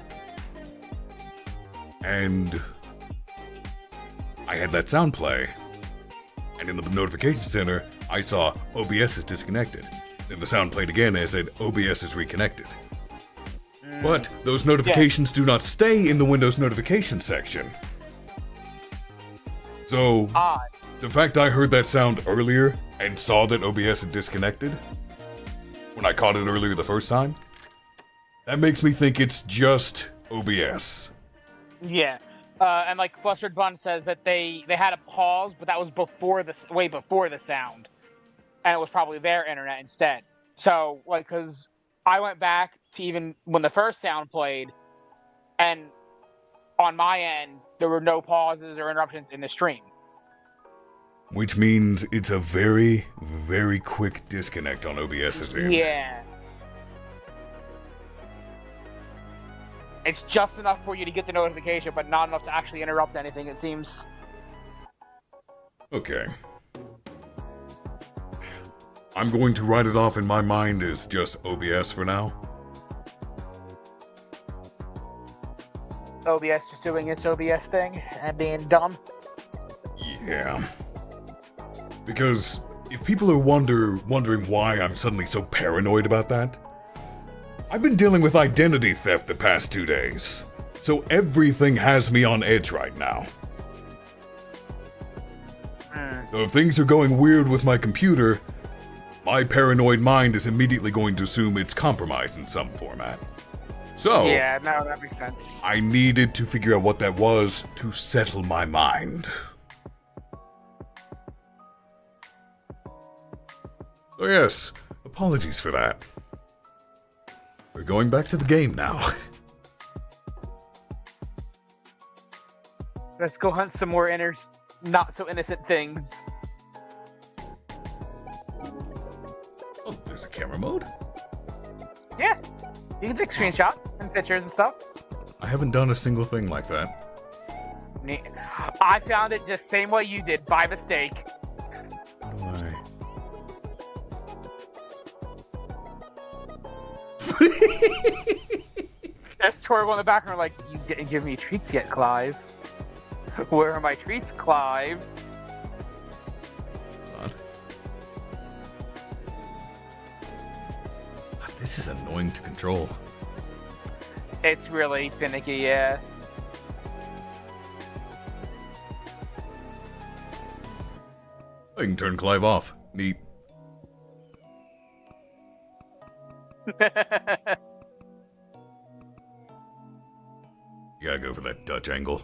and I had that sound play. And in the notification center, I saw OBS is disconnected. Then the sound played again and it said OBS is reconnected. But those notifications do not stay in the Windows notification section. So, the fact I heard that sound earlier and saw that OBS had disconnected, when I caught it earlier the first time, that makes me think it's just OBS. Yeah. And like Flustered Bun says that they had a pause, but that was way before the sound. And it was probably their internet instead. So, like, because I went back to even when the first sound played, and on my end, there were no pauses or interruptions in the stream. Which means it's a very, very quick disconnect on OBS's end. Yeah. It's just enough for you to get the notification, but not enough to actually interrupt anything, it seems. Okay. I'm going to write it off in my mind as just OBS for now. OBS just doing its OBS thing and being dumb? Yeah. Because if people are wondering why I'm suddenly so paranoid about that, I've been dealing with identity theft the past 2 days, so everything has me on edge right now. So if things are going weird with my computer, my paranoid mind is immediately going to assume it's compromised in some format. So, yeah, no, that makes sense. I needed to figure out what that was to settle my mind. So yes, apologies for that. We're going back to the game now. Let's go hunt some more not so innocent things. Oh, there's a camera mode? Yeah, you can take screenshots and pictures and stuff. I haven't done a single thing like that. I found it the same way you did, by mistake. How do I... There's Torgo in the background like, you didn't give me treats yet, Clive. Where are my treats, Clive? This is annoying to control. It's really finicky, yeah. I can turn Clive off. Neat. You gotta go for that Dutch angle.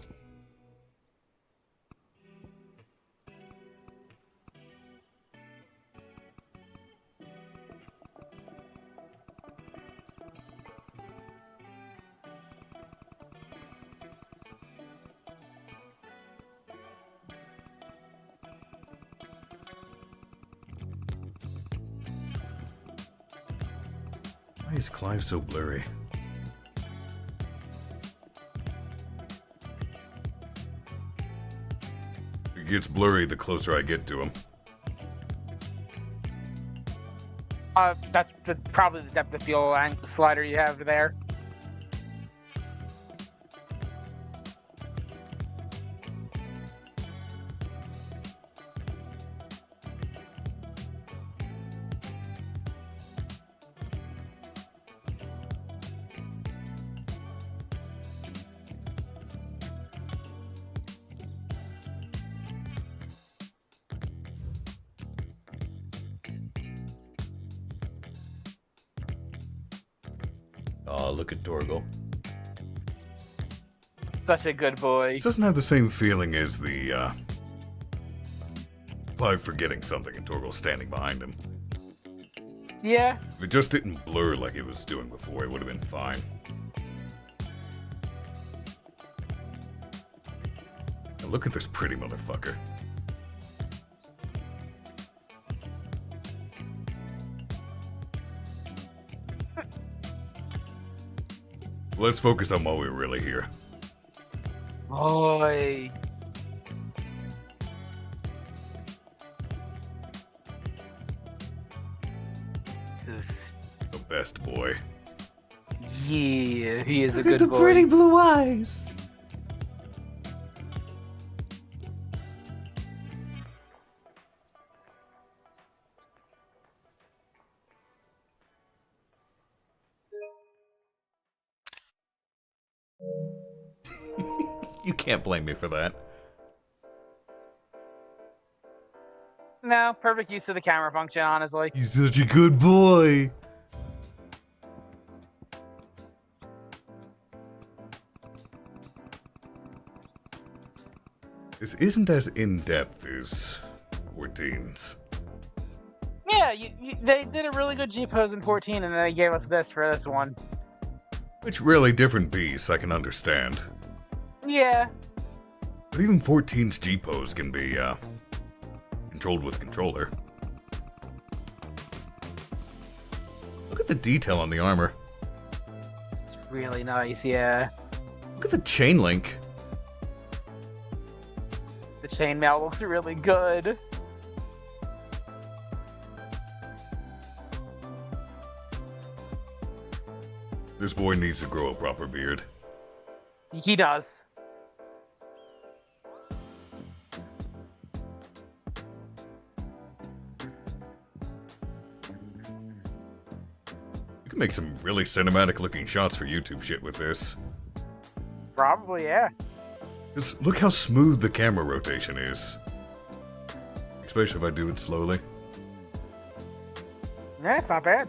Why is Clive so blurry? It gets blurry the closer I get to him. That's probably the depth of field slider you have there. Oh, look at Torgal. Such a good boy. It doesn't have the same feeling as the, Clive forgetting something and Torgal standing behind him. Yeah. If it just didn't blur like it was doing before, it would have been fine. Now look at this pretty motherfucker. Let's focus on why we're really here. Boy. The best boy. Yeah, he is a Look good at the boy. pretty blue eyes. You can't blame me for that. No, perfect use of the camera function, honestly. He's such a good boy. This isn't as in-depth as 14's. Yeah, they did a really good G-pose in 14, and then they gave us this for this one. Which really different beasts, I can understand. Yeah. But even 14's G-pose can be, controlled with a controller. Look at the detail on the armor. It's really nice, yeah. Look at the chain link. The chainmail looks really good. This boy needs to grow a proper beard. He does. You can make some really cinematic looking shots for YouTube shit with this. Probably, yeah. Just look how smooth the camera rotation is. Especially if I do it slowly. Yeah, it's not bad.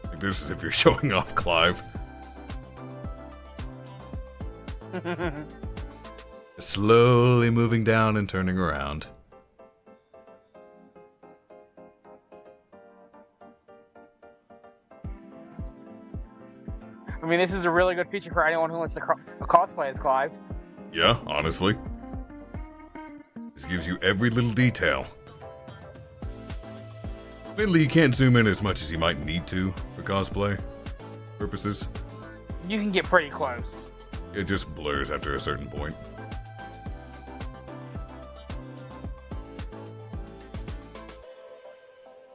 Like this is if you're showing off Clive. Slowly moving down and turning around. I mean, this is a really good feature for anyone who wants to cosplay as Clive. Yeah, honestly. This gives you every little detail. Admittedly, you can't zoom in as much as you might need to for cosplay purposes. You can get pretty close. It just blurs after a certain point.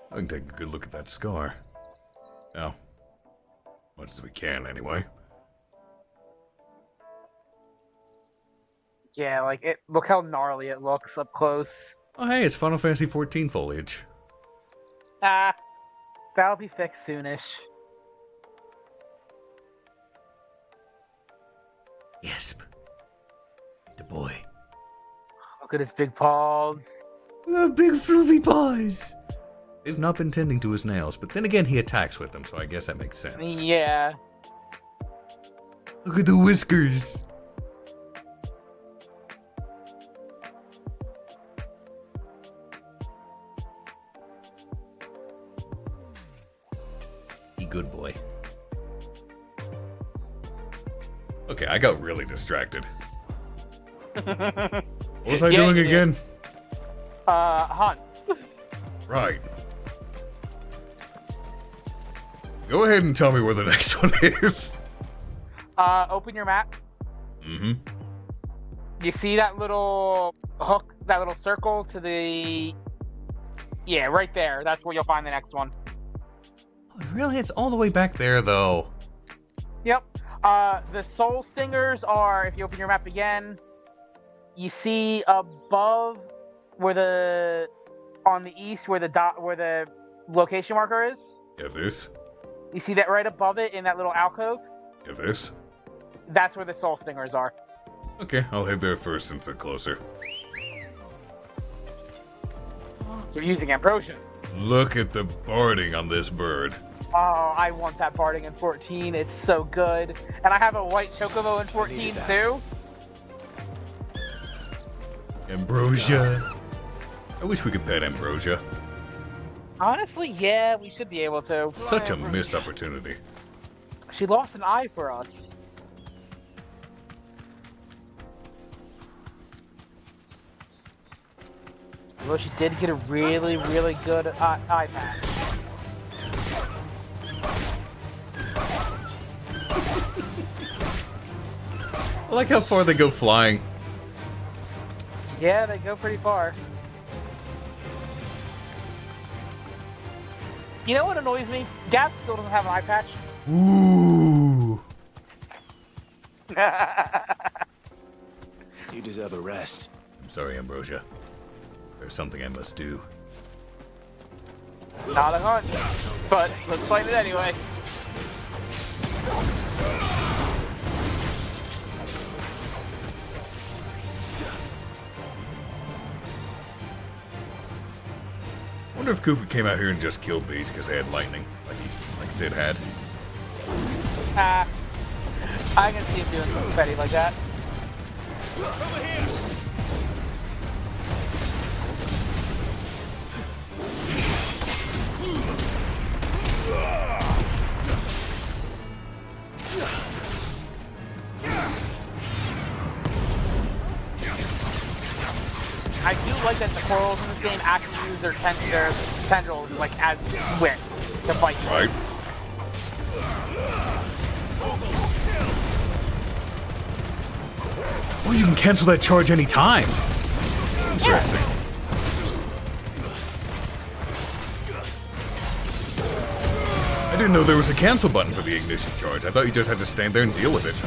I can take a good look at that scar. Now, much as we can, anyway. Yeah, like it. Look how gnarly it looks up close. Oh, hey, it's Final Fantasy XIV foliage. Ah, that'll be fixed soonish. Yesp. The boy. Look at his big paws. Big floofy paws. They've not been tending to his nails, but then again, he attacks with them, so I guess that makes sense. Yeah. Look at the whiskers. He good boy. Okay, I got really distracted. What was I doing again? Hunts. Right. Go ahead and tell me where the next one is. Open your map. Mm-hmm. You see that little hook, that little circle to the... Yeah, right there. That's where you'll find the next one. Oh, really? It's all the way back there, though. Yep. The soul stingers are, if you open your map again, you see above where the... On the east, where the location marker is. Yeah, this? You see that right above it in that little alcove? Yeah, this? That's where the soul stingers are. Okay, I'll head there first since they're closer. You're using ambrosia. Look at the barding on this bird. Oh, I want that barding in 14. It's so good. And I have a white chocobo in 14 too. Ambrosia. I wish we could pet Ambrosia. Honestly, yeah, we should be able to. Such a missed opportunity. She lost an eye for us. Well, she did get a really, really good eye patch. I like how far they go flying. Yeah, they go pretty far. You know what annoys me? Gav still doesn't have an eye patch. Ooh. You deserve a rest. I'm sorry, Ambrosia. There's something I must do. Not a hunch, but let's fight it anyway. I wonder if Cooper came out here and just killed these because they had lightning, like Sid had. I can see him doing something petty like that. Over here! I do like that the corals in this game actually use their tendrils like as wits to fight you. Right. Oh, you can cancel that charge anytime. Interesting. I didn't know there was a cancel button for the ignition charge. I thought you just had to stand there and deal with it.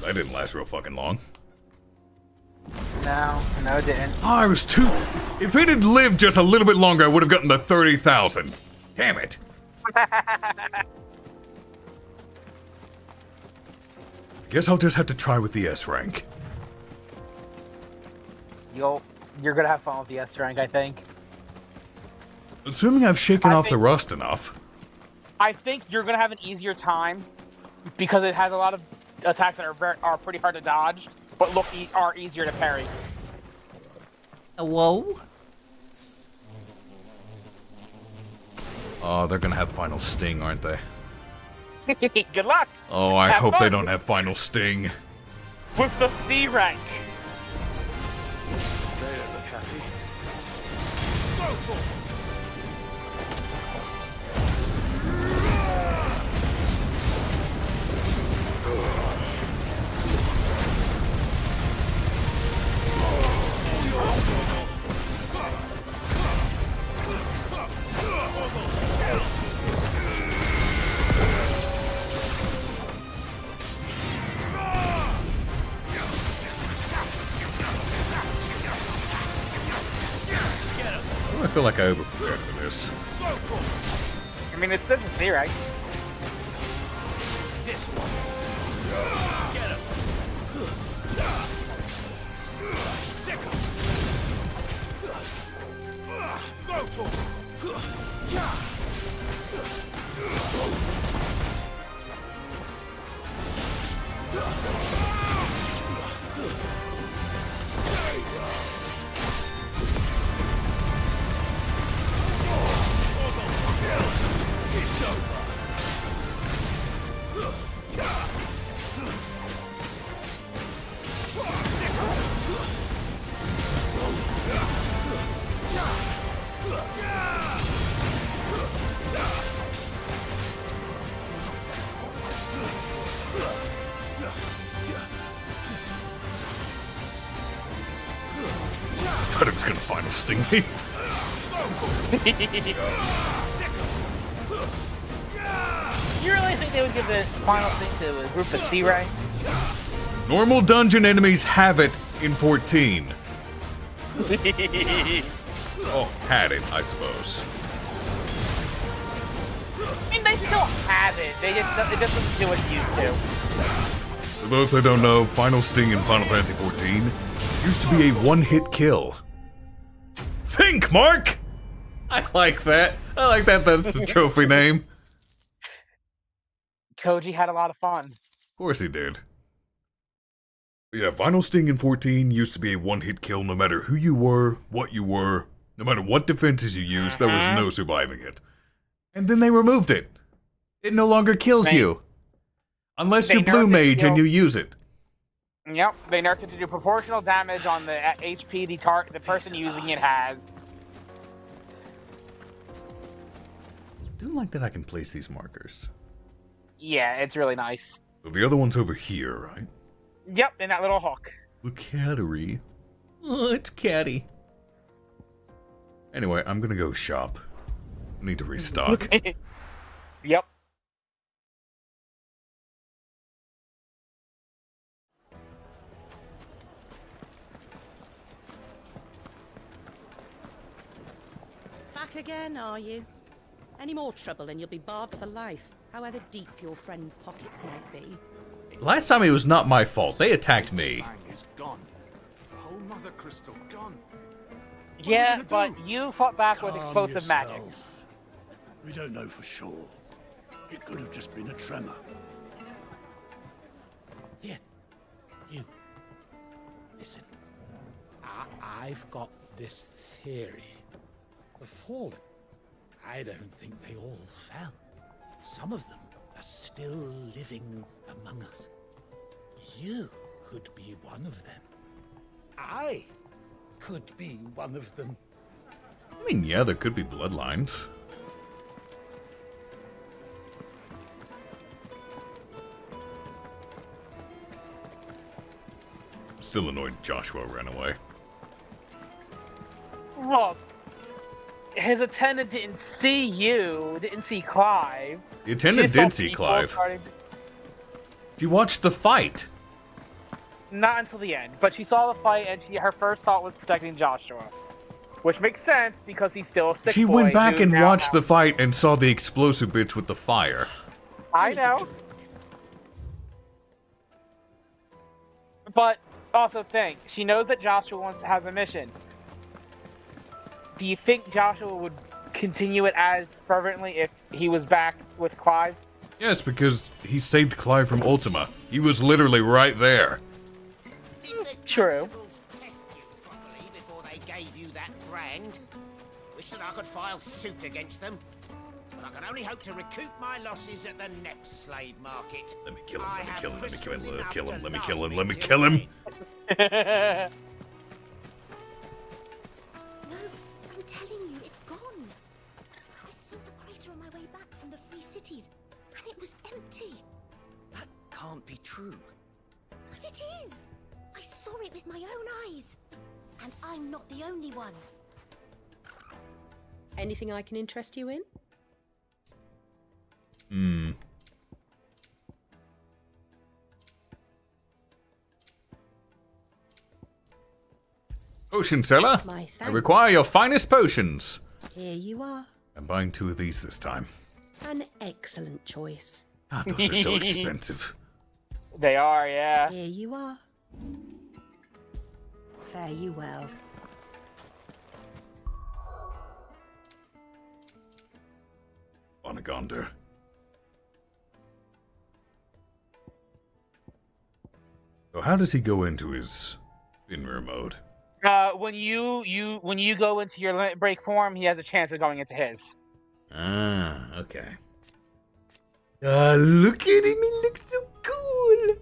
That didn't last real fucking long. No, it didn't. Oh, I was too... If it had lived just a little bit longer, I would have gotten the 30,000. Damn it. Guess I'll just have to try with the S rank. You're gonna have fun with the S rank, I think. Assuming I've shaken off the rust enough. I think you're gonna have an easier time because it has a lot of attacks that are pretty hard to dodge, but are easier to parry. Whoa. Oh, they're gonna have final sting, aren't they? Good luck! Oh, I Have hope fun. they don't have final sting. With the C rank! They don't look happy. I feel like I overprepared for this. I mean, it's such a C rank. This one. Get him. Sick him. Go to him. It's over. gonna final sting me. You really think they would give the final thing to a group of sea ray? Normal dungeon enemies have it in 14. Oh, had it, I suppose. I mean, they still have it. It just doesn't do what it used to. For those that don't know, Final Sting in Final Fantasy XIV used to be a one-hit kill. Think, Mark! I like that. I like that that's the trophy name. Koji had a lot of fun. Of course he did. But yeah, Final Sting in 14 used to be a one-hit kill no matter who you were, what you were, no matter what defenses you used, there was no surviving it. And then they removed it. It no longer kills you. Unless you're Blue Mage and you use it. Yep, they nerfed it to do proportional damage on the HP the person using it has. I do like that I can place these markers. Yeah, it's really nice. So the other one's over here, right? Yep, in that little hook. The cattery. Oh, it's catty. Anyway, I'm gonna go shop. I need to restock. Yep. Back again, are you? Any more trouble and you'll be barred for life, however deep your friends' pockets might be. Last time it was not my fault. They attacked me. Gone. The whole mother crystal gone. Yeah, but you fought back with explosive magic. We don't know for sure. It could have just been a tremor. Here, you. Listen. I've got this theory. The fallen. I don't think they all fell. Some of them are still living among us. You could be one of them. I could be one of them. I mean, yeah, there could be bloodlines. I'm still annoyed Joshua ran away. Well, his attendant didn't see you, didn't see Clive. The attendant did see Clive. She watched the fight. Not until the end, but she saw the fight and her first thought was protecting Joshua. Which makes sense because he's still a sick boy. She went back and watched the fight and saw the explosive bitch with the fire. I know. But also think, she knows that Joshua has a mission. Do you think Joshua would continue it as fervently if he was back with Clive? Yes, because he saved Clive from Ultima. He was literally right there. True. Test you properly before they gave you that brand. Wish that I could file suit against them. But I can only hope to recoup my losses at the next slave market. Let me kill him, let me kill him, let me kill him, let me kill him, let me kill him, let me kill him. No, I'm telling you, it's gone. I saw the crater on my way back from the Free Cities, and it was empty. That can't be true. But it is. I saw it with my own eyes. And I'm not the only one. Anything I can interest you in? Potion seller, My I thanks. require your finest potions. Here you are. I'm buying 2 of these this time. An excellent choice. God, those are so expensive. They are, yeah. Here you are. Fare you well. Onagonder. So how does he go into his Finrir mode? When you go into your limit break form, he has a chance of going into his. Ah, okay. Look at him, he looks so cool.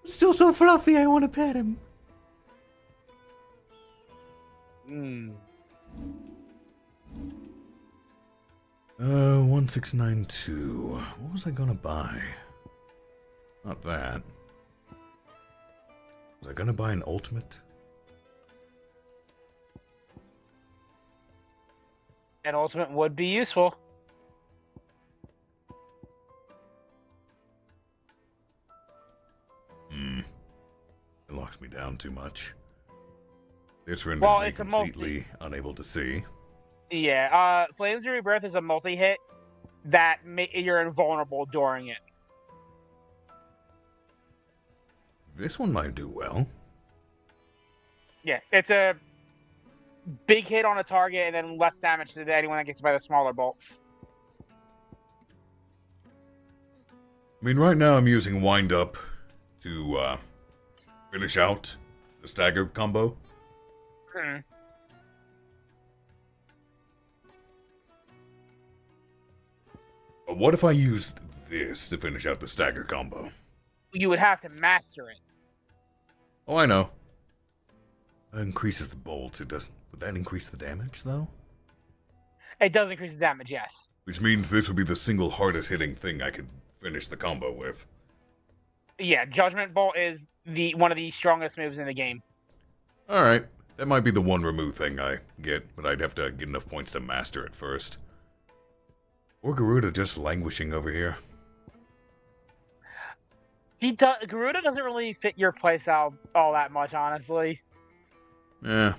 Still so fluffy, I want to pet him. 1692. What was I gonna buy? Not that. Was I gonna buy an ultimate? An ultimate would be useful. It locks me down too much. This renders Well, me it's a completely unable to see. Yeah, Flames of Rebirth is a multi-hit that you're invulnerable during it. This one might do well. Yeah, it's a big hit on a target and then less damage to anyone that gets by the smaller bolts. I mean, right now I'm using Wind Up to finish out the stagger combo. But what if I used this to finish out the stagger combo? You would have to master it. Oh, I know. It increases the bolts. It doesn't. Would that increase the damage, though? It does increase the damage, yes. Which means this would be the single hardest hitting thing I could finish the combo with. Yeah, Judgment Bolt is one of the strongest moves in the game. Alright. That might be the one remove thing I get, but I'd have to get enough points to master it first. Or Garuda just languishing over here. Garuda doesn't really fit your playstyle all that much, honestly. Yeah.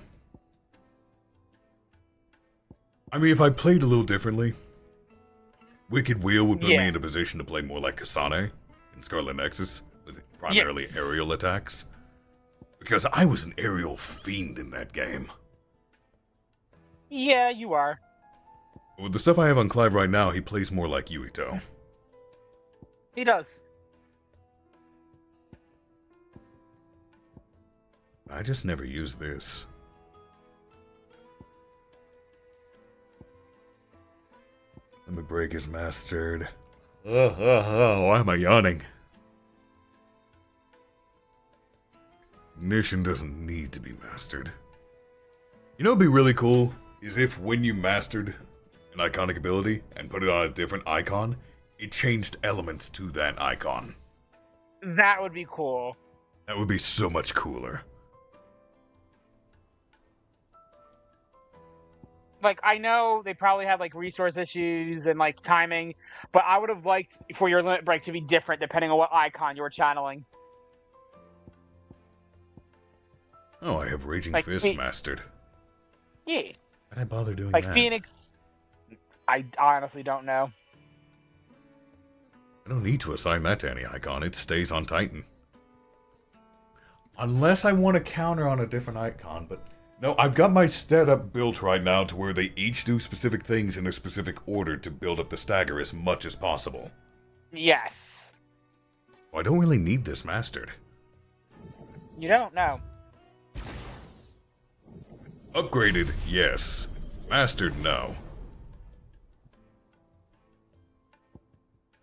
I mean, if I played a little differently, Wicked Wheel would put me in a position to play more like Kasane in Scarlet Nexus, with primarily aerial attacks. Because I was an aerial fiend in that game. Yeah, you are. With the stuff I have on Clive right now, he plays more like Yuito. He does. I just never use this. Limit Break is mastered. Why am I yawning? Ignition doesn't need to be mastered. You know what'd be really cool? Is if when you mastered an iconic ability and put it on a different icon, it changed elements to that icon. That would be cool. That would be so much cooler. Like, I know they probably have, like, resource issues and, like, timing, but I would have liked for your limit break to be different depending on what icon you were channeling. Oh, I have Raging Like, Fist mastered. Yeah. Why'd I bother doing Like, that? Phoenix, I honestly don't know. I don't need to assign that to any icon. It stays on Titan. Unless I want to counter on a different icon, but... No, I've got my setup built right now to where they each do specific things in a specific order to build up the stagger as much as possible. Yes. Well, I don't really need this mastered. You don't know. Upgraded, yes. Mastered, no.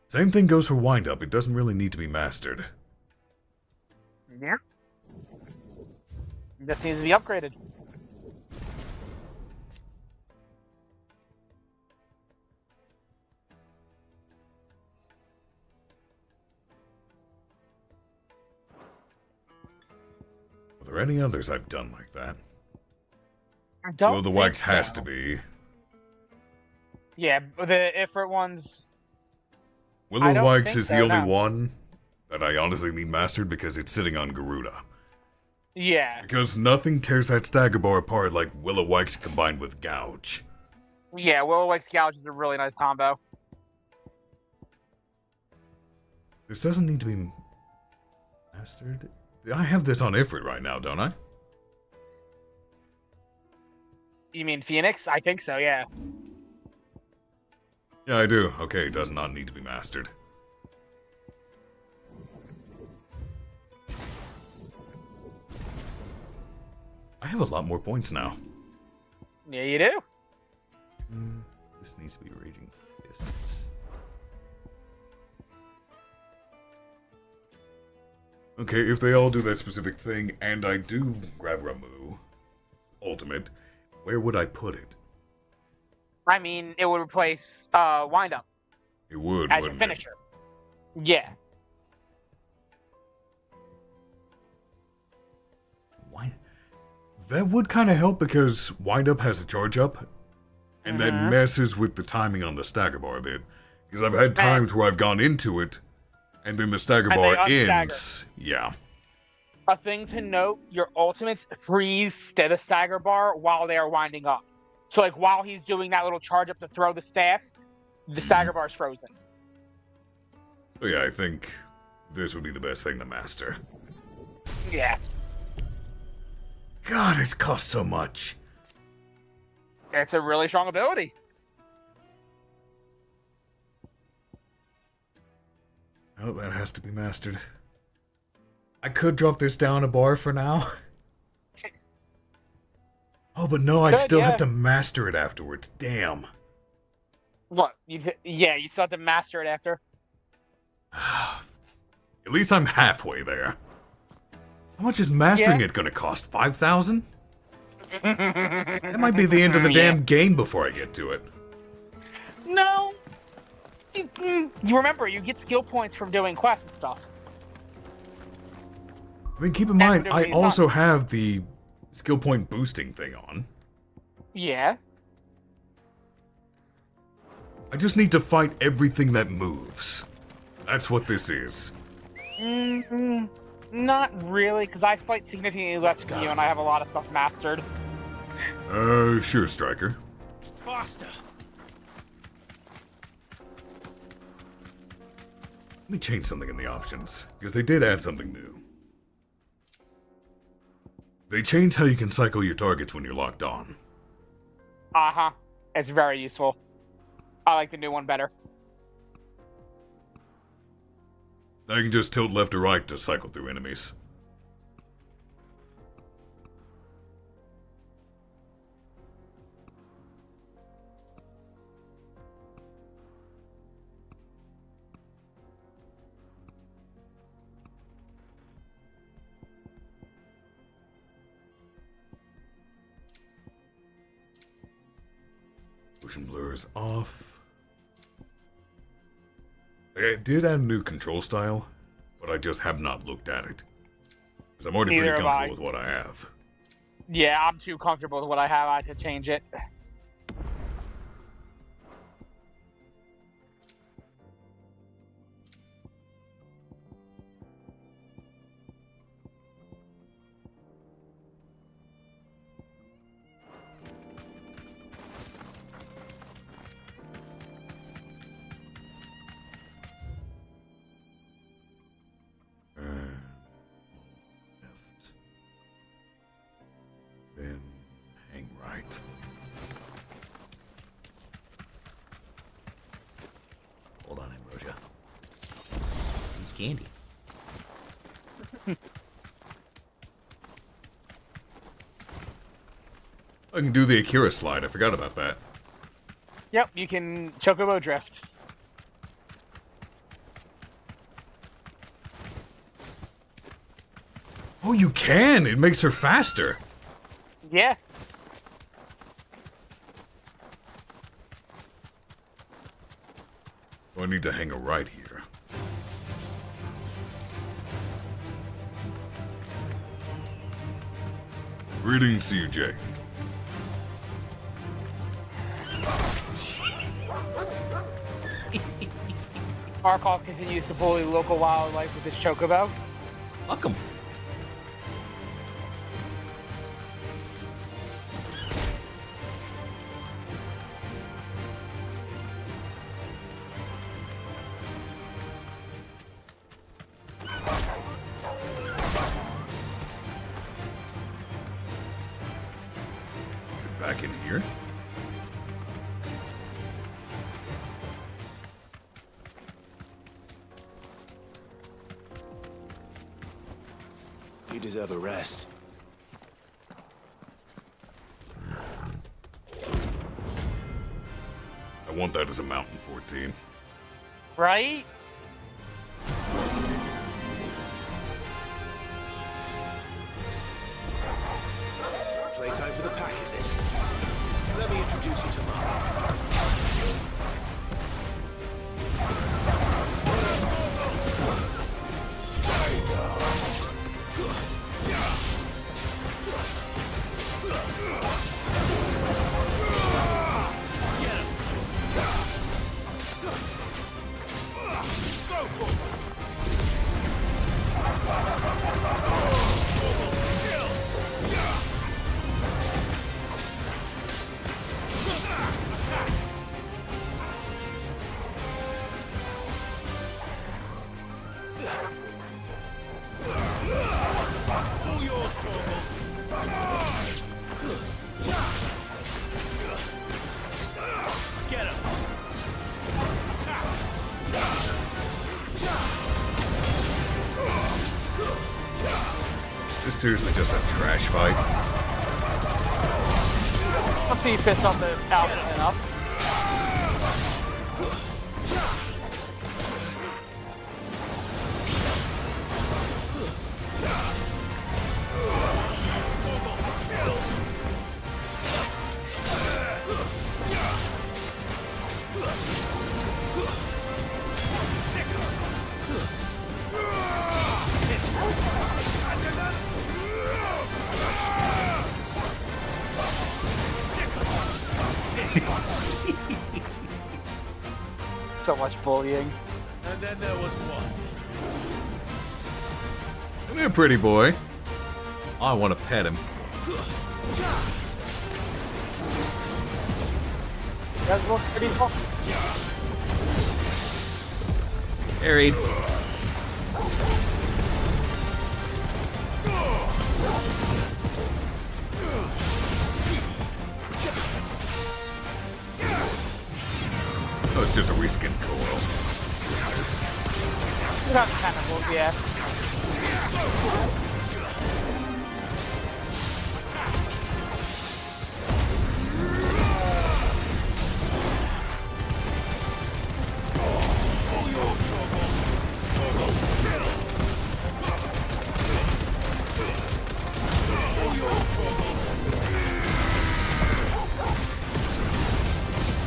Same thing goes for Wind Up. It doesn't really need to be mastered. Yeah. It just needs to be upgraded. Are there any others I've done like that? I don't Well, the think wax so. has to be. Yeah, the Ifrit ones... Willow Wax is the only no. one that I honestly need mastered because it's sitting on Garuda. Yeah. Because nothing tears that stagger bar apart like Willow Wax combined with Gouge. Yeah, Willow Wax Gouge is a really nice combo. This doesn't need to be mastered. I have this on Ifrit right now, don't I? You mean Phoenix? I think so, yeah. Yeah, I do. Okay, it does not need to be mastered. I have a lot more points now. Yeah, you do. This needs to be Raging Fists. Okay, if they all do that specific thing, and I do grab Ramu, Ultimate, where would I put it? I mean, it would replace Wind Up It would, as your wouldn't it? finisher. Yeah. Why? That would kind of help because Wind Up has a charge up, And that messes with the timing on the stagger bar a bit. Because I've had times where I've gone into it, and then the stagger bar ends. Yeah. A thing to note, your ultimates freeze the stagger bar while they are winding up. So, like, while he's doing that little charge up to throw the staff, the stagger bar is frozen. So yeah, I think this would be the best thing to master. Yeah. God, it costs so much. It's a really strong ability. Oh, that has to be mastered. I could drop this down a bar for now. Oh, but no, I'd still have to master it afterwards. Damn. What? You still have to master it after. At least I'm halfway there. How much is mastering it gonna cost? 5,000? That might be the end of the damn game before I get to it. No. You remember, you get skill points from doing quests and stuff. I mean, keep in mind, I also have the skill point boosting thing on. Yeah. I just need to fight everything that moves. That's what this is. Not really, because I fight significantly less than you, and I have a lot of stuff mastered. Sure, Striker. Faster. Let me change something in the options, because they did add something new. They changed how you can cycle your targets when you're locked on. Uh-huh. It's very useful. I like the new one better. Now you can just tilt left or right to cycle through enemies. Motion blur is off. I did add a new control style, but I just have not looked at it. Because I'm already pretty comfortable with what I have. Yeah, I'm too comfortable with what I have. I had to change it. Then hang right. Hold on, Ambrosia. Use candy. I can do the Akira slide. I forgot about that. Yep, you can Chocobo Drift. Oh, you can! It makes her faster. Yeah. Oh, I need to hang a right here. Greetings to you, Jake. Arcolf continues to bully local wildlife with his Chocobo. Fuck him. Is it back in here? You deserve a rest. I want that as a Mountain 14. Right? Playtime for the pack, is it? Let me introduce you to Mark. All yours, Torgal. Get him. This is seriously just a trash fight. Let's see you piss off the outfit enough. So much bullying. And then there was one. Come here, pretty boy. I want to pet him. That's what pretty fun. Buried. Oh, it's just a reskin coil. You got tentacles, yeah.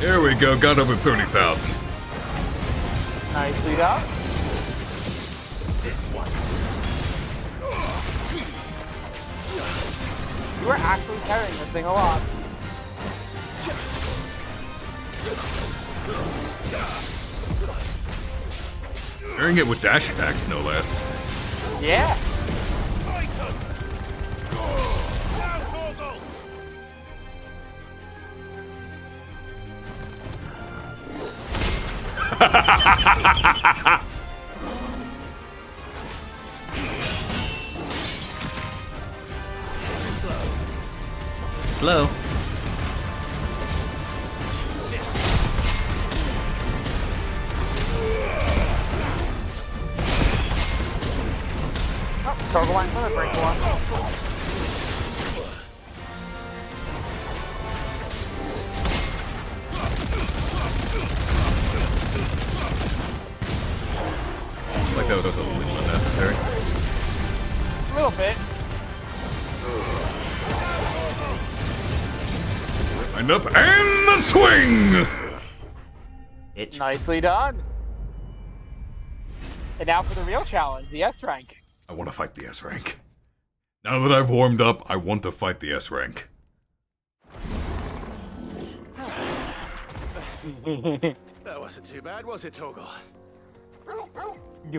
There we go, got over 30,000. Nicely done. You were actually carrying this thing a lot. Carrying it with dash attacks, no less. Yeah. Slow. Oh, Torgal went for the break one. Like that was a little unnecessary. A little bit. Wind up and the swing! Nicely done. And now for the real challenge, the S rank. I want to fight the S rank. Now that I've warmed up, I want to fight the S rank. That wasn't too bad, was it, Torgal?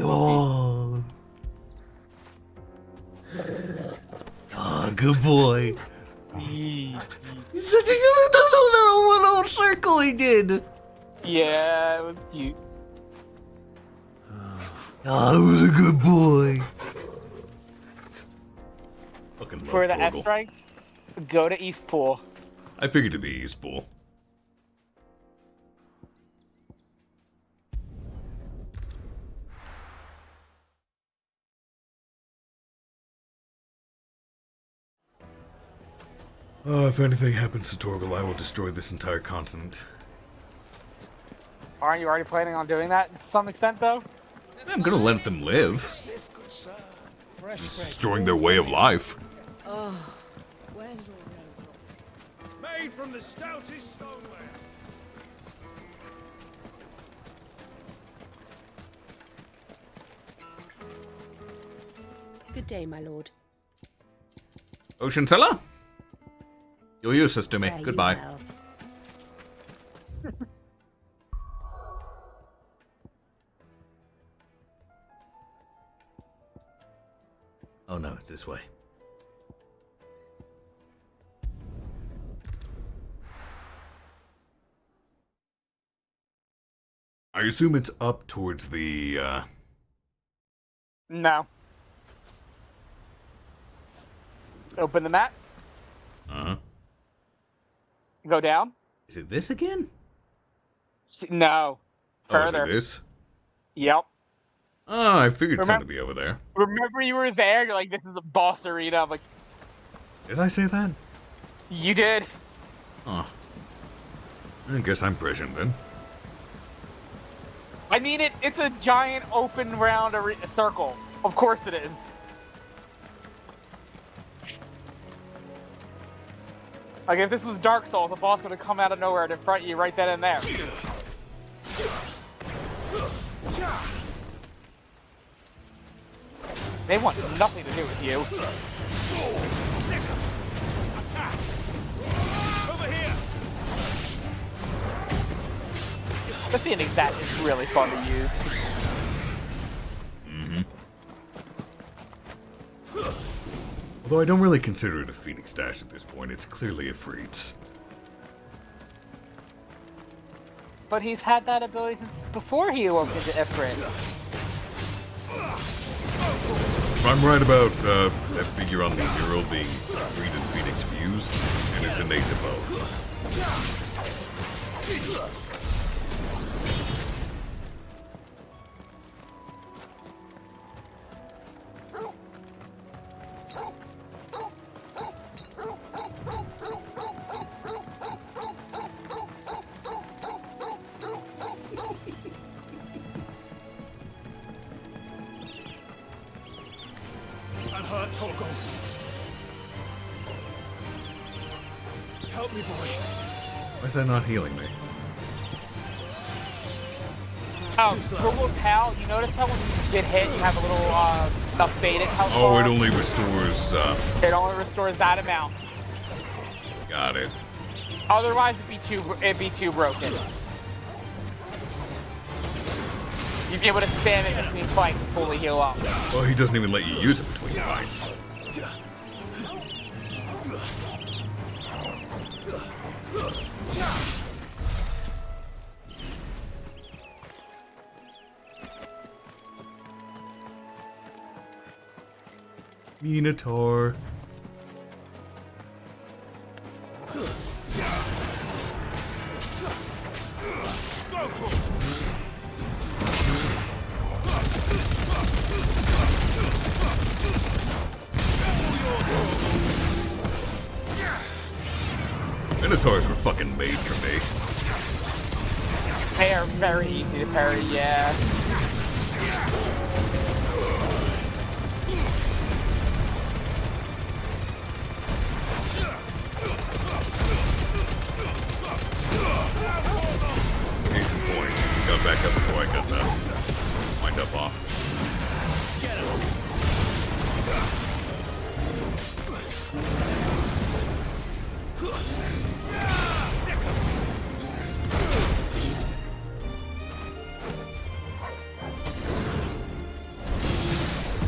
Oh. Oh, good boy. Such a little circle he did. Yeah, it was cute. Oh, he was a good boy. Fucking love For the Torgal. S rank, go to Eastpool. I figured it'd be Eastpool. Oh, if anything happens to Torgal, I will destroy this entire continent. Aren't you already planning on doing that to some extent, though? I'm gonna let them live. Destroying their way of life. Oh, well, Made from the stoutest stoneware. good day, my lord. Ocean Cellar? You're useless to me. Fare you Goodbye. well. Oh no, it's this way. I assume it's up towards the No. Open the map. Uh-huh. Go down. Is it this again? No. Further. Oh, is it this? Yep. Oh, I figured something to be over there. Remember you were there? You're like, this is a boss arena. I'm like, Did I say that? you did. Oh. I guess I'm prescient then. I mean, it's a giant open round circle. Of course it is. Like, if this was Dark Souls, the boss would have come out of nowhere and confront you right then and there. They want nothing to do with you. Over here. The Phoenix Dash is really fun to use. Although I don't really consider it a Phoenix Dash at this point, it's clearly a Freeze. But he's had that ability since before he awoke into Ifrit. If I'm right about that figure on the mural being Green and Phoenix fused, and it's innate to both. I'm hurt, Torgal. Help me, boy. Why is that not healing me? Oh, Torgal's Hell, you notice how when you get hit, you have a little, faded health Oh, bar? it only restores, It only restores that amount. Got it. Otherwise, it'd be too broken. You'd be able to spam it between fights and fully heal up. Well, he doesn't even let you use it between fights. Minotaur. Minotaurs were fucking made for me. They are very easy to parry, yeah. Case in point, got back up before I got the wind up off. Get him.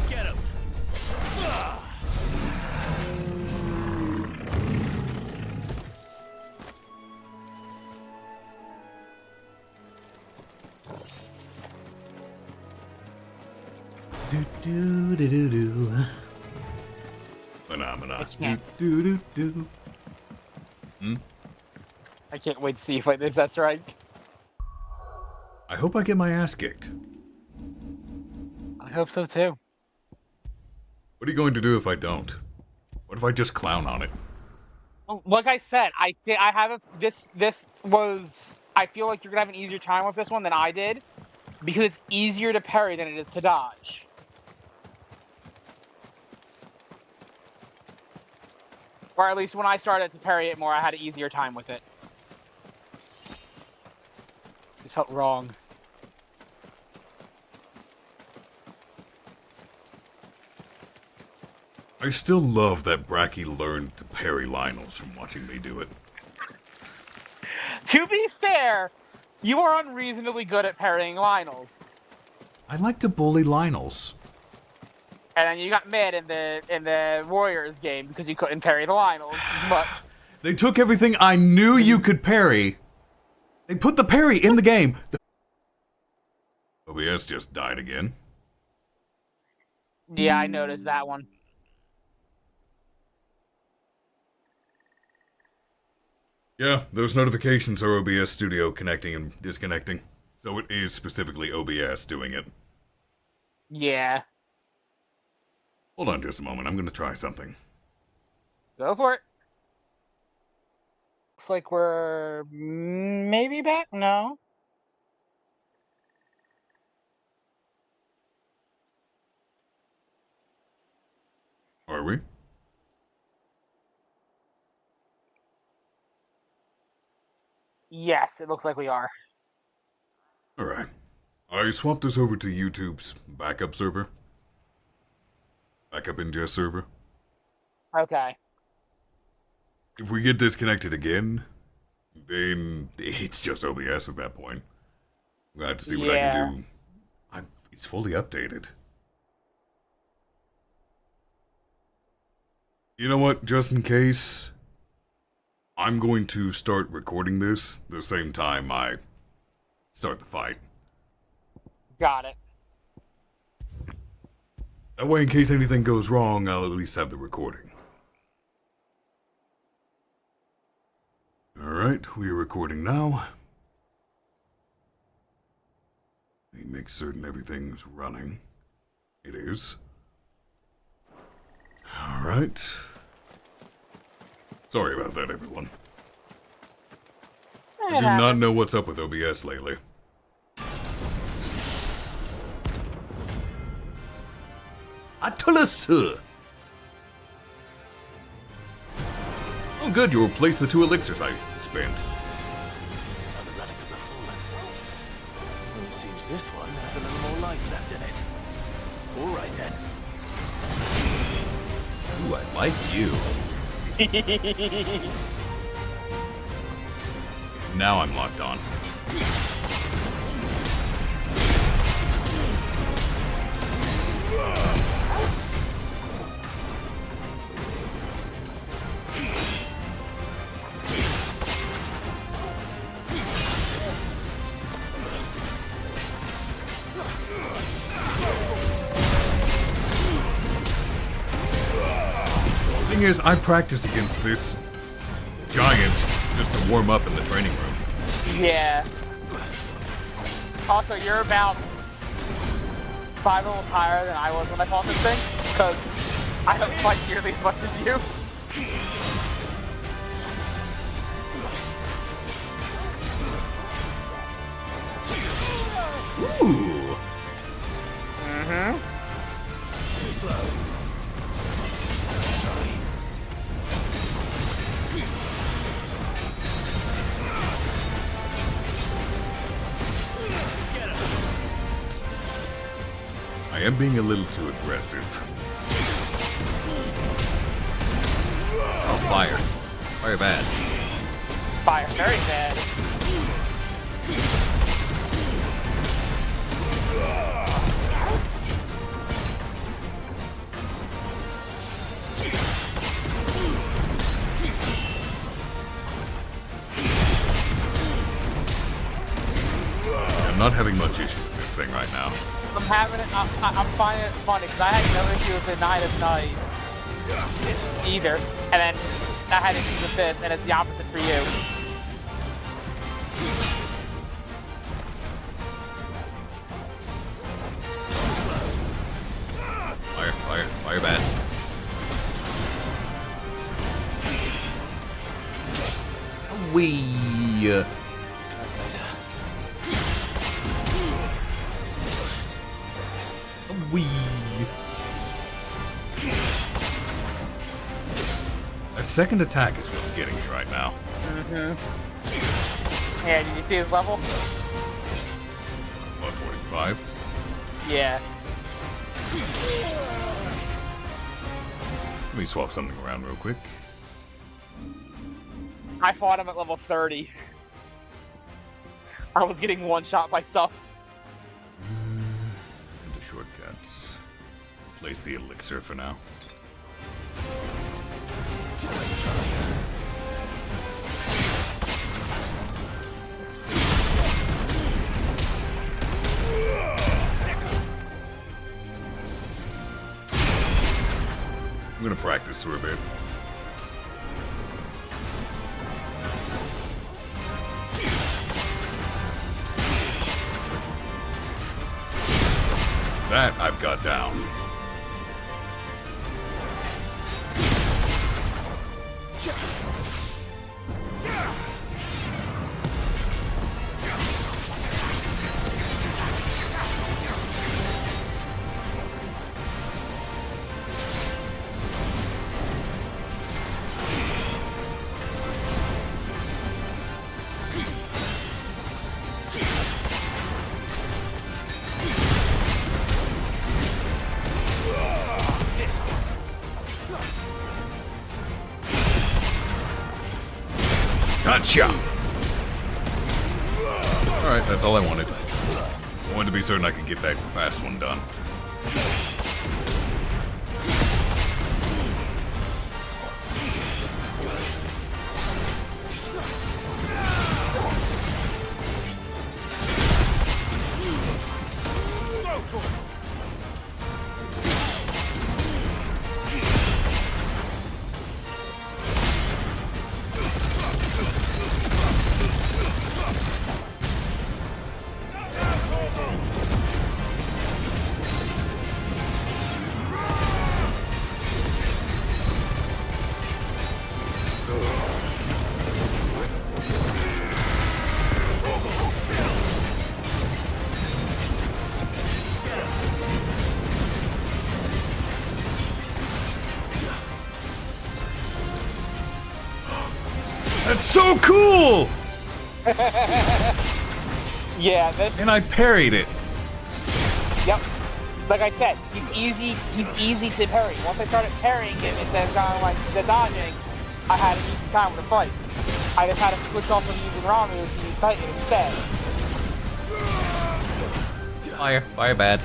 Get him. Do do do do do. Phenomena. Do do do do. Hmm? I can't wait to see if I this. That's right. I hope I get my ass kicked. I hope so too. What are you going to do if I don't? What if I just clown on it? Like I said, I have a this was. I feel like you're gonna have an easier time with this one than I did, because it's easier to parry than it is to dodge. Or at least when I started to parry it more, I had an easier time with it. It felt wrong. I still love that Bracky learned to parry Lionels from watching me do it. To be fair, you are unreasonably good at parrying Lionels. I like to bully Lionels. And then you got mad in the Warriors game because you couldn't parry the Lionels as much. They took everything I knew you could parry. They put the parry in the game. OBS just died again. Yeah, I noticed that one. Yeah, those notifications are OBS Studio connecting and disconnecting. So it is specifically OBS doing it. Yeah. Hold on just a moment, I'm gonna try something. Go for it. Looks like we're maybe back? No. Are we? Yes, it looks like we are. Alright. I swapped this over to YouTube's backup server. Backup ingest server. Okay. If we get disconnected again, then it's just OBS at that point. I'm gonna have to see what I can do. It's fully updated. You know what, just in case, I'm going to start recording this the same time I start the fight. Got it. That way, in case anything goes wrong, I'll at least have the recording. Alright, we are recording now. Let me make certain everything's running. It is. Alright. Sorry about that, everyone. I do not know what's up with OBS lately. Atulus! Oh good, you replaced the 2 elixirs I spent. Another relic of the fallen. Well, it seems this one has a little more life left in it. Alright then. Ooh, I like you. Now I'm locked on. Thing is, I practice against this giant just to warm up in the training room. Yeah. Also, you're about 5 levels higher than I was when I fought this thing, because I don't fight nearly as much as you. Ooh. Mm-hmm. Too slow. I am being a little too aggressive. Oh, fire. Fire bad. Fire very bad. I'm not having much issue with this thing right now. I'm having it. I'm finding it funny because I had no issue with the Knight of Night either, and then I had issues with this, and it's the opposite for you. Fire, fire, fire bad. Wee. That's better. Wee. That second attack is what's getting me right now. Mm-hmm. Yeah, did you see his level? What, 45? Yeah. Let me swap something around real quick. I fought him at level 30. I was getting one shot by stuff. Into shortcuts. Place the elixir for now. Let's try. I'm gonna practice for a bit. That I've got down. Gotcha! Alright, that's all I wanted. I wanted to be certain I could get that fast one done. That's so cool! Yeah, and I parried it. Yep. Like I said, he's easy to parry. Once I started parrying him instead of kind of like the dodging, I had an easy time with the fight. I just had to switch off from using raw moves to use Titan instead. Fire bad.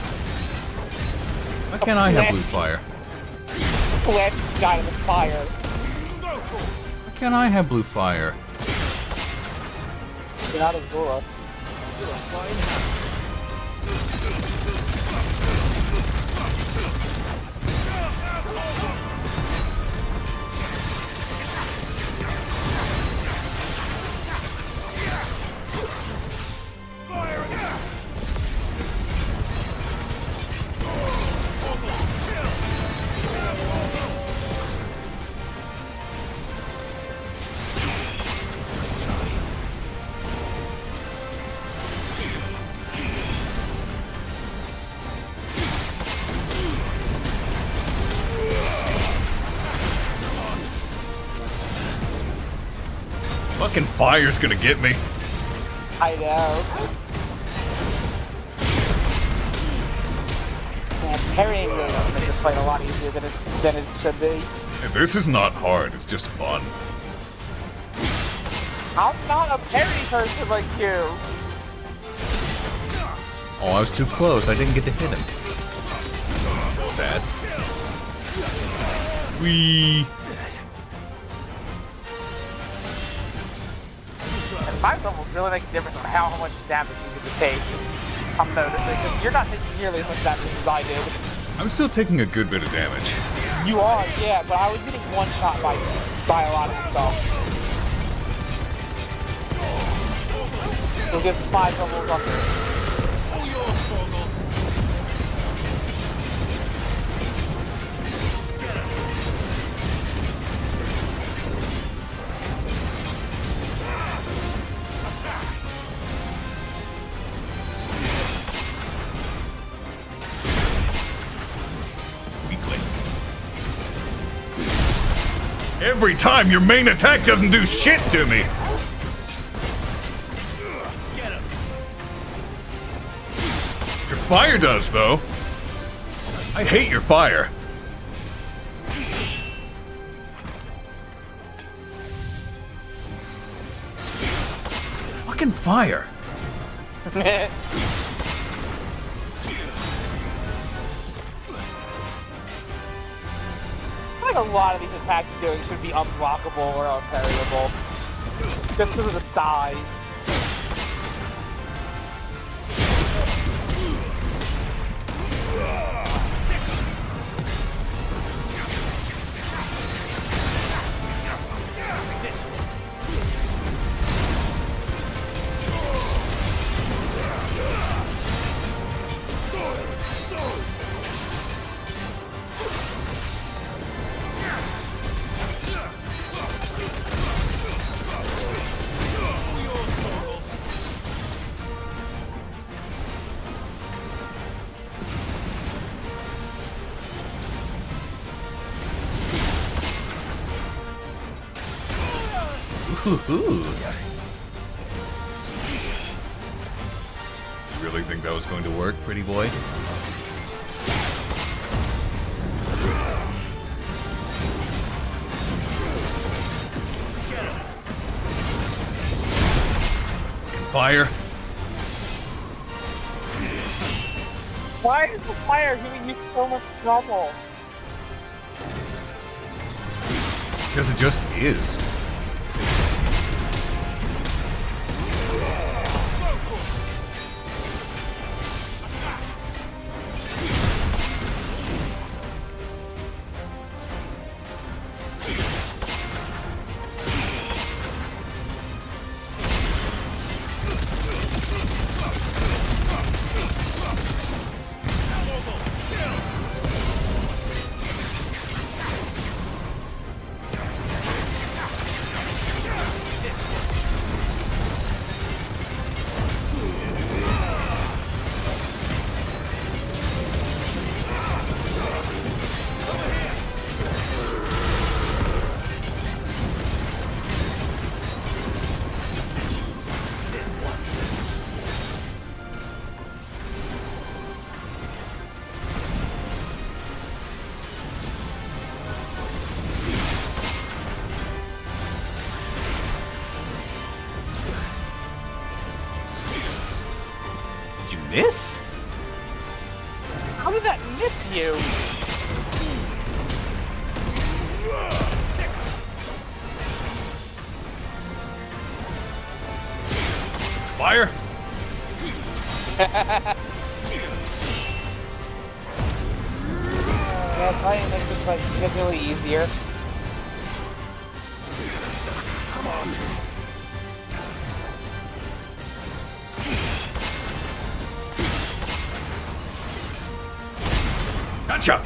Why can't I have blue fire? Last guy with fire. Why can't I have blue fire? You're not as cool. Fucking fire's gonna get me. I know. Man, parrying really does make this fight a lot easier than it should be. Hey, this is not hard, it's just fun. I'm not a parry person like you. Oh, I was too close. I didn't get to hit him. Sad. Wee. My levels really make a difference on how much damage you get to take. I'm noticing, because you're not taking nearly as much damage as I did. I'm still taking a good bit of damage. You are, yeah, but I was getting one shot by a lot of yourself. We'll get 5 levels up there. Every time your main attack doesn't do shit to me. Your fire does, though. I hate your fire. Fucking fire. I think a lot of these attacks you're doing should be unblockable or unparryable. Just because of the size. You really think that was going to work, pretty boy? Fire. Why is the fire giving me so much trouble? Because it just is. Miss? How did that miss you? Fire! Yeah, Titan makes this fight significantly easier. Come on. Gotcha!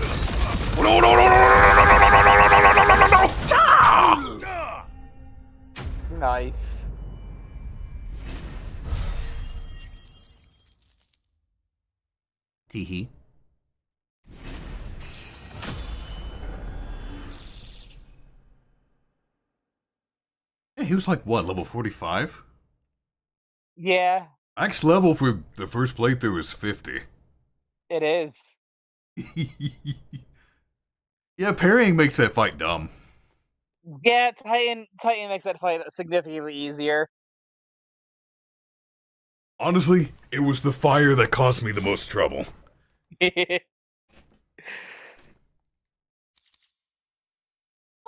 Oh, no, no, no, no, no, no, no, no, no, no, no, no, no, no, no, ah! Nice. Teehee. Yeah, he was like, what, level 45? Yeah, Max level for the first playthrough is 50. it is. Yeah, parrying makes that fight dumb. Yeah, Titan makes that fight significantly easier. Honestly, it was the fire that caused me the most trouble.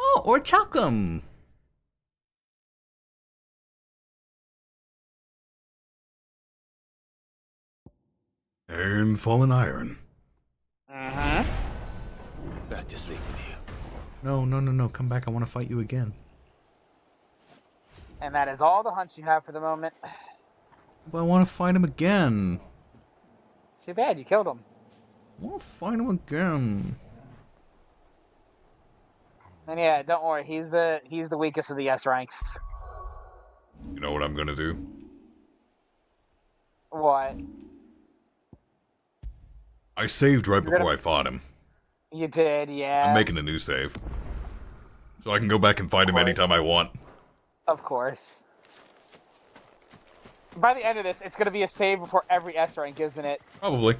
Oh, or Chalcum. And Fallen Iron. Uh-huh. Back to sleep with you. No, no, no, no. Come back. I want to fight you again. And that is all the hunts you have for the moment. But I want to fight him again. Too bad, you killed him. I want to fight him again. And yeah, don't worry, he's the weakest of the S ranks. You know what I'm gonna do? What? I saved right before I fought him. You did, yeah. I'm making a new save. So I can go back and fight him anytime I want. Of course. By the end of this, it's gonna be a save before every S rank, isn't it? Probably.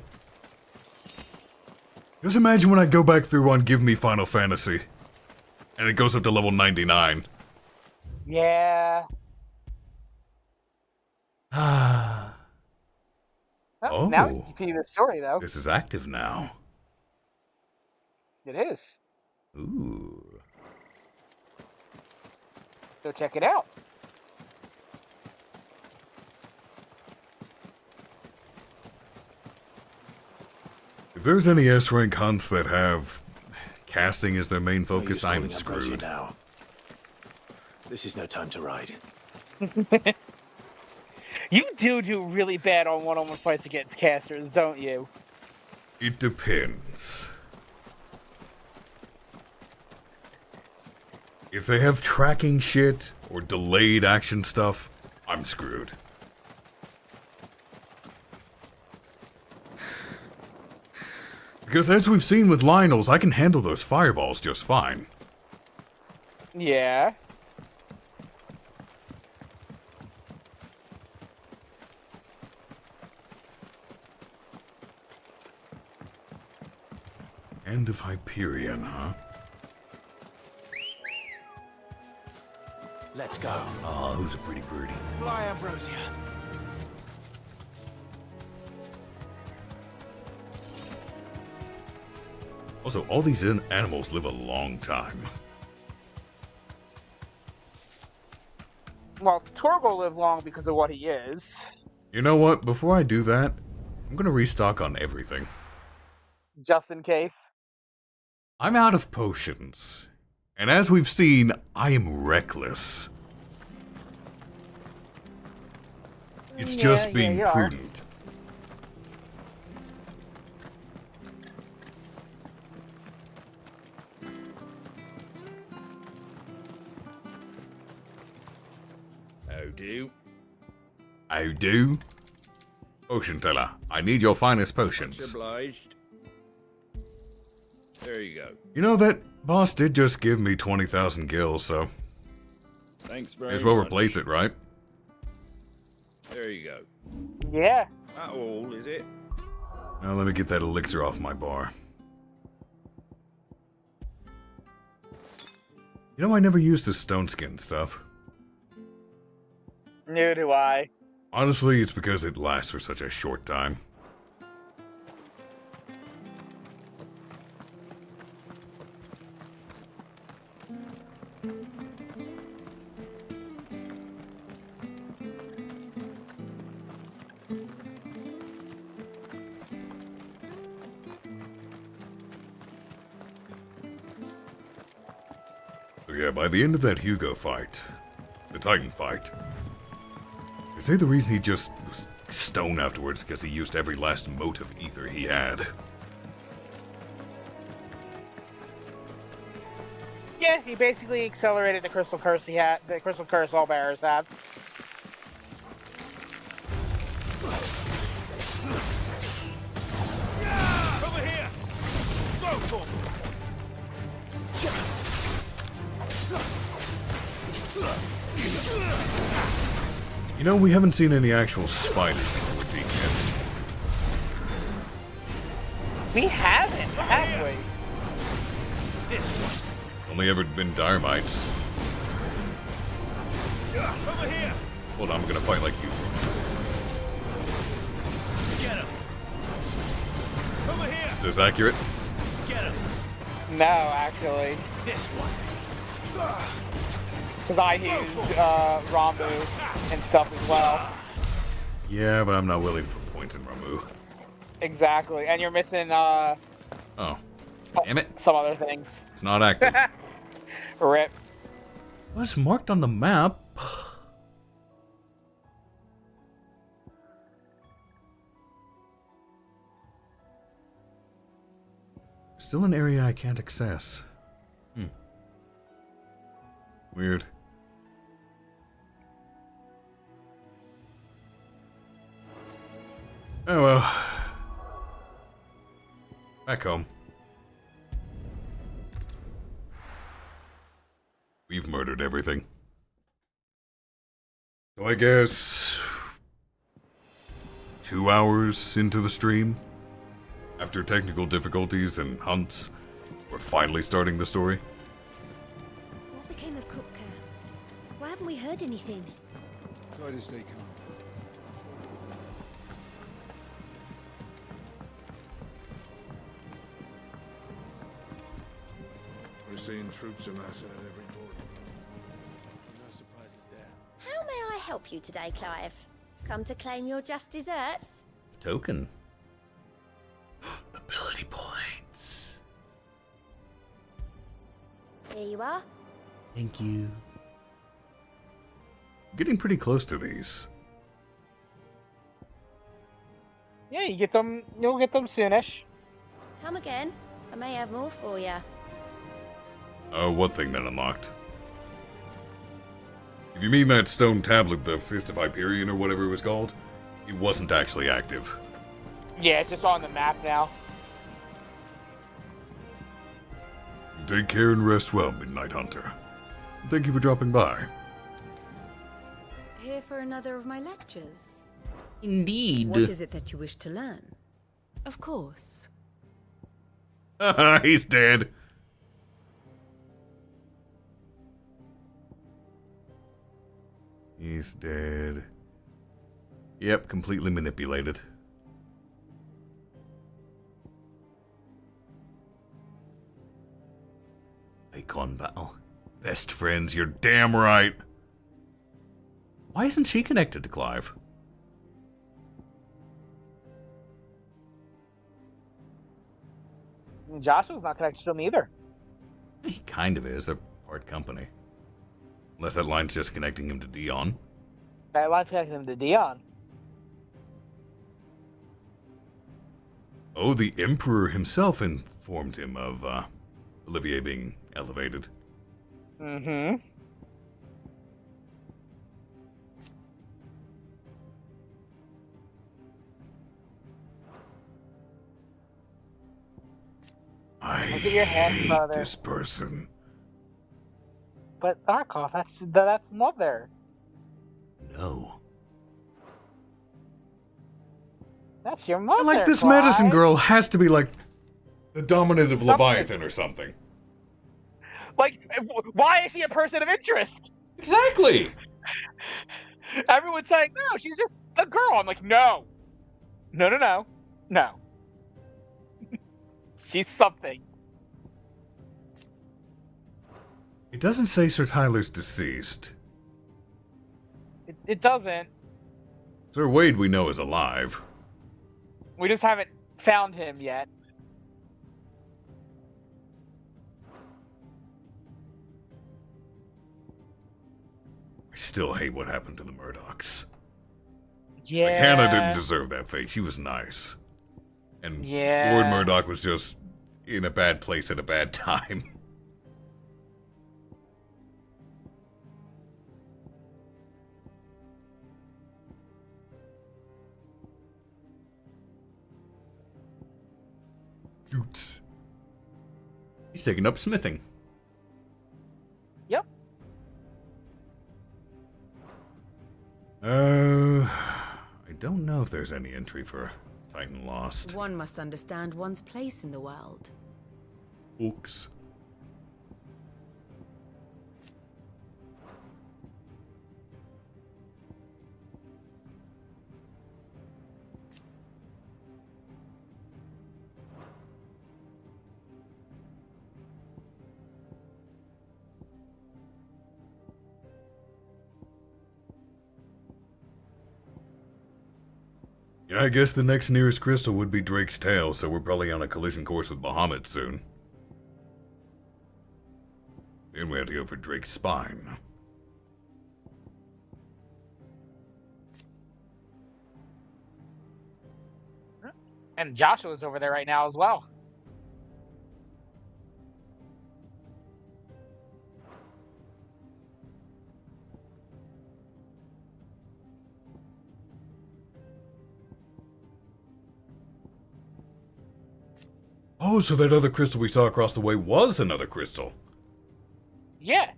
Just imagine when I go back through on Give Me Final Fantasy. And it goes up to level 99. Yeah. Ah. Oh, now you continue the story, though. This is active now. It is. Ooh. Go check it out. If there's any S-rank hunts that have casting as their main focus, No use I'm calling up Rosie screwed. now. This is no time to ride. You do really bad on one-on-one fights against casters, don't you? It depends. If they have tracking shit or delayed action stuff, I'm screwed. Because as we've seen with Lionel's, I can handle those fireballs just fine. Yeah. End of Hyperion, huh? Let's go. Oh, who's a pretty birdie? Fly, Ambrosia. Also, all these animals live a long time. Well, Torgo lived long because of what he is. You know what? Before I do that, I'm gonna restock on everything. Just in case. I'm out of potions. And as we've seen, I am reckless. It's just being prudent. How do? How do? Potion teller, I need your finest potions. Much obliged. There you go. You know, that boss did just give me 20,000 gills, so... Thanks very May much. as well replace it, right? There you go. Yeah. That all, is it? Now let me get that elixir off my bar. You know, I never used the stone skin stuff. Neither do I. Honestly, it's because it lasts for such a short time. So yeah, by the end of that Hugo fight, the Titan fight, I'd say the reason he just was stone afterwards because he used every last mote of ether he had. Yeah, he basically accelerated the crystal curse he had. The crystal curse all bearers have. Over here! Go, Thor! You know, we haven't seen any actual spiders in the routine yet. We haven't, have we? This one. Only ever been dire mites. Over here! Hold on, I'm gonna fight like you. Get him! Over here! Is this accurate? Get him! No, actually. This one. Because I used Rambu and stuff as well. Yeah, but I'm not willing to put points in Ramu. Exactly. And you're missing, Oh. Damn it. some other things. It's not active. Rip. What's marked on the map? Still an area I can't access. Weird. Oh well. Back home. We've murdered everything. So I guess 2 hours into the stream, after technical difficulties and hunts, we're finally starting the story. What became of Kupka? Why haven't we heard anything? Try to stay calm. We're seeing troops amassing at every border. No surprises there. How may I help you today, Clive? Come to claim your just desserts? Token. Ability points. Here you are. Thank you. Getting pretty close to these. Yeah, you get them. You'll get them soonish. Come again. I may have more for you. What thing that unlocked? If you mean that stone tablet, the Fist of Hyperion or whatever it was called, it wasn't actually active. Yeah, it's just on the map now. Take care and rest well, Midnight Hunter. Thank you for dropping by. Here for another of my lectures? Indeed. What is it that you wish to learn? Of course. He's dead. He's dead. Yep, completely manipulated. Icon battle. Best friends, you're damn right. Why isn't she connected to Clive? Joshua's not connected to him either. He kind of is. They're part company. Unless that line's just connecting him to Dion. That line's connecting him to Dion. Oh, the Emperor himself informed him of Olivier being elevated. Mm-hmm. I Look at your hand, brother. this person. But Arcolf, that's Mother. No. That's your mother. Like this Clive. medicine girl has to be like the dominant of Something. Leviathan or something. Like, why is she a person of interest? Exactly. Everyone's saying, no, she's just a girl. I'm like, no. No. She's something. It doesn't say Sir Tyler's deceased. It doesn't. Sir Wade we know is alive. We just haven't found him yet. I still hate what happened to the Murdochs. Yeah. Like, Hannah didn't deserve that fate. She was nice. And Yeah. Lord Murdoch was just in a bad place at a bad time. Oops. He's taking up smithing. Yep. I don't know if there's any entry for Titan Lost. One must understand one's place in the world. Oops. Yeah, I guess the next nearest crystal would be Drake's tail, so we're probably on a collision course with Bahamut soon. Then we have to go for Drake's spine. And Joshua's over there right now as well. Oh, so that other crystal we saw across the way was another crystal. Yeah.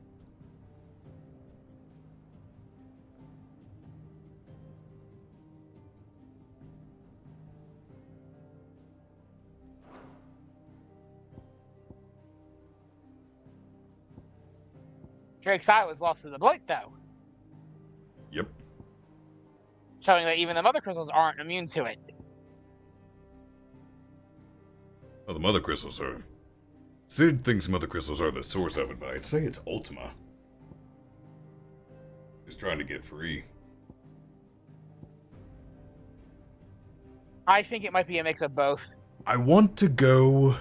Drake's eye was lost to the blight, though. Yep. Showing that even the mother crystals aren't immune to it. Well, the mother crystals are... Sid thinks mother crystals are the source of it, but I'd say it's Ultima. Just trying to get free. I think it might be a mix of both. I want to go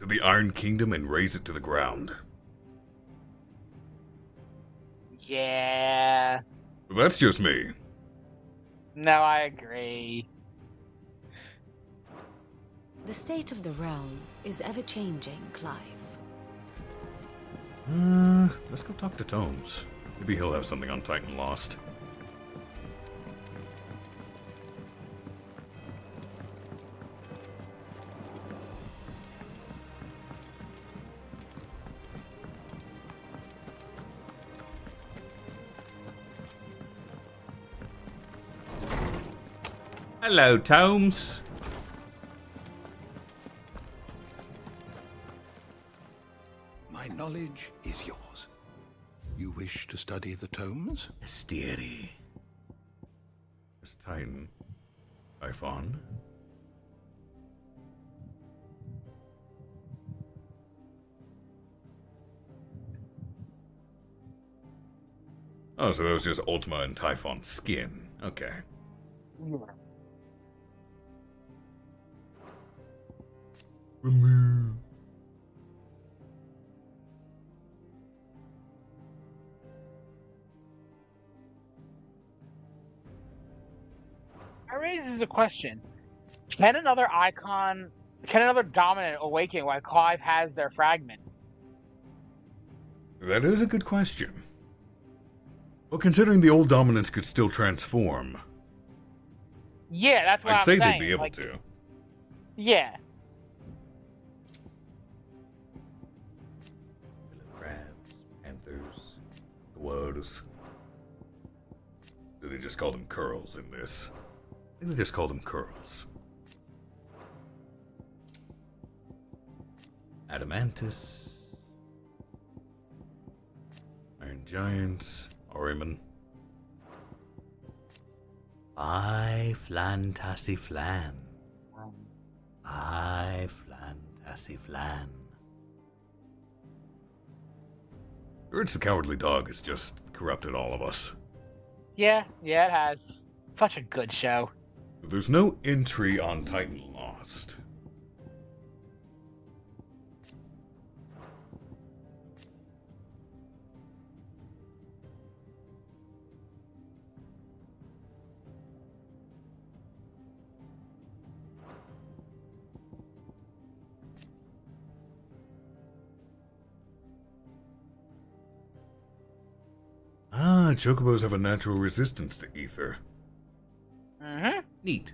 to the Iron Kingdom and raze it to the ground. Yeah. But that's just me. No, I agree. The state of the realm is ever-changing, Clive. Let's go talk to Tomes. Maybe he'll have something on Titan Lost. Hello, Tomes. My knowledge is yours. You wish to study the tomes? Mystery. There's Titan. Typhon. Oh, so that was just Ultima and Typhon skin. Okay. Remove. That raises a question. Can another dominant awaken while Clive has their fragment? That is a good question. Well, considering the old dominants could still transform, Yeah, that's what I'd I'm say saying. they'd be able like, to. Yeah. Crabs, panthers, dwarves. Do they just call them curls in this? I think they just call them curls. Adamantus. Iron Giants. Oriman. Flantassi Flan. Flantassi Flan. Urge the Cowardly Dog has just corrupted all of us. Yeah, it has. Such a good show. There's no entry on Titan Lost. Ah, chocobos have a natural resistance to ether. Mm-hmm. Neat.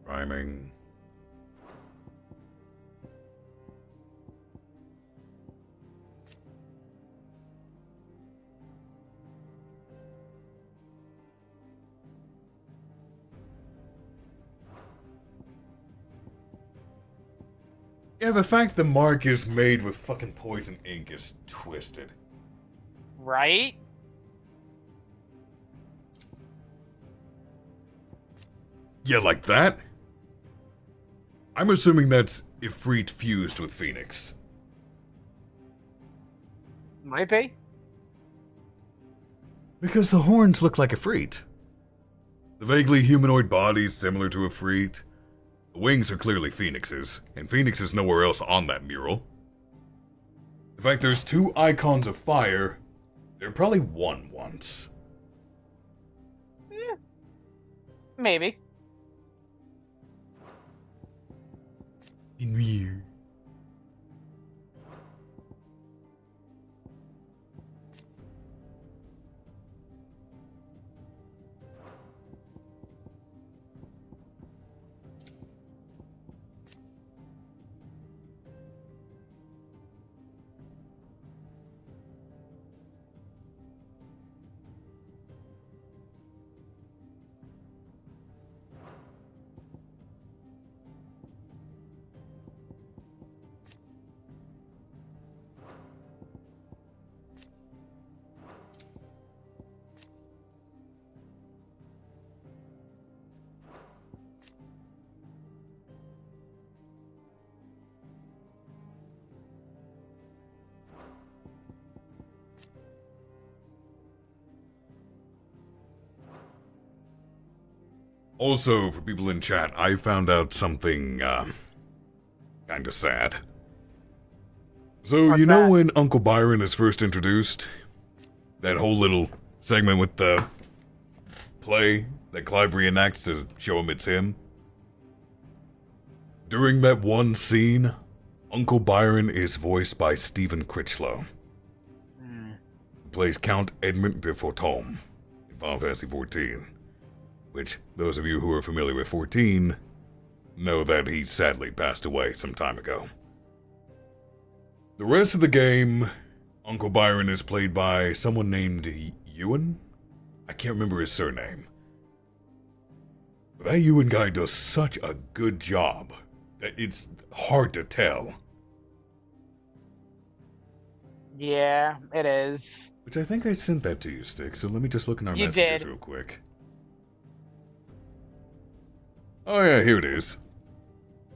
Rhyming. Yeah, the fact the mark is made with fucking poison ink is twisted. Right? Yeah, like that? I'm assuming that's Ifrit fused with Phoenix. Might be. Because the horns look like Ifrit. The vaguely humanoid body's similar to Ifrit. The wings are clearly Phoenix's, and Phoenix is nowhere else on that mural. In fact, there's two icons of fire. They're probably one once. Yeah. Maybe. Weird. Also, for people in chat, I found out something, kinda sad. So, What's you know that? when Uncle Byron is first introduced? That whole little segment with the play that Clive reenacts to show him it's him? During that one scene, Uncle Byron is voiced by Stephen Critchlow, who plays Count Edmund de Fortome in Final Fantasy XIV. Which, those of you who are familiar with 14 know that he sadly passed away some time ago. The rest of the game, Uncle Byron is played by someone named Ewan? I can't remember his surname. But that Ewan guy does such a good job It's hard to tell. Yeah, it is. Which I think I sent that to you, Stick, so let me just look in our You messages did. real quick. Oh yeah, here it is.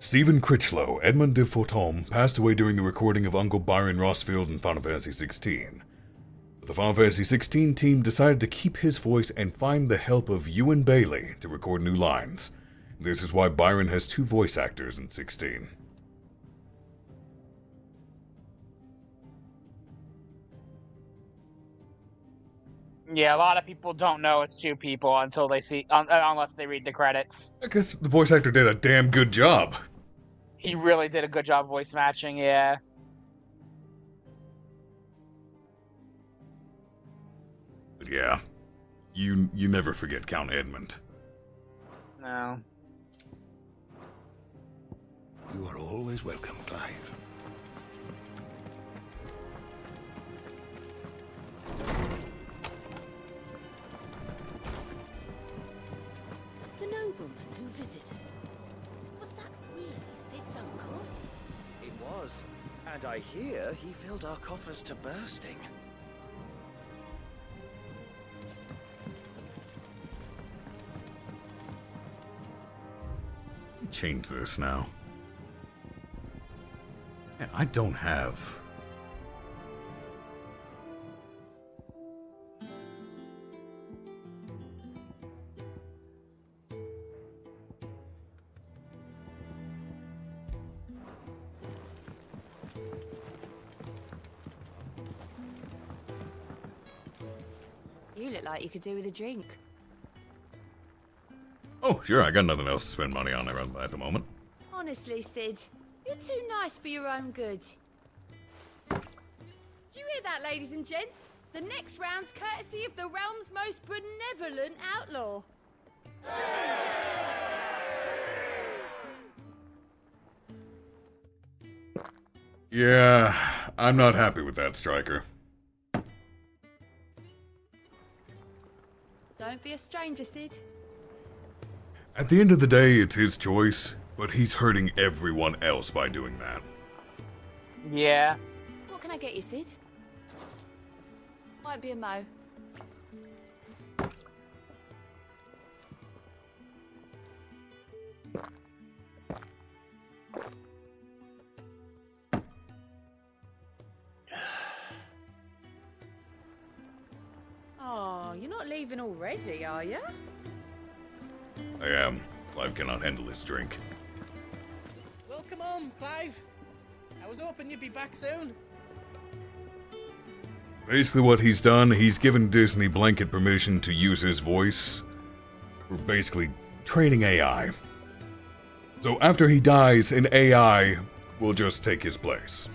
Stephen Critchlow, Edmund de Forton, passed away during the recording of Uncle Byron Rossfield in Final Fantasy XVI. But the Final Fantasy XVI team decided to keep his voice and find the help of Ewan Bailey to record new lines. This is why Byron has 2 voice actors in 16. Yeah, a lot of people don't know it's 2 people until they see, unless they read the credits. I guess the voice actor did a damn good job. He really did a good job voice matching, yeah. But yeah, you never forget Count Edmund. No. You are always welcome, Clive. The nobleman who visited. Was that really Sid's uncle? It was. And I hear he filled our coffers to bursting. Change this now. Man, I don't have... You look like you could do with a drink. Oh, sure, I got nothing else to spend money on at the moment. Honestly, Sid, you're too nice for your own good. Do you hear that, ladies and gents? The next round's courtesy of the realm's most benevolent outlaw. Yeah, I'm not happy with that, Striker. Don't be a stranger, Sid. At the end of the day, it's his choice, but he's hurting everyone else by doing that. Yeah. What can I get you, Sid? Might be a mo. Oh, you're not leaving already, are you? I am. Clive cannot handle his drink. Welcome home, Clive. I was hoping you'd be back soon. Basically what he's done, he's given Disney blanket permission to use his voice. We're basically training AI. So after he dies, an AI will just take his place.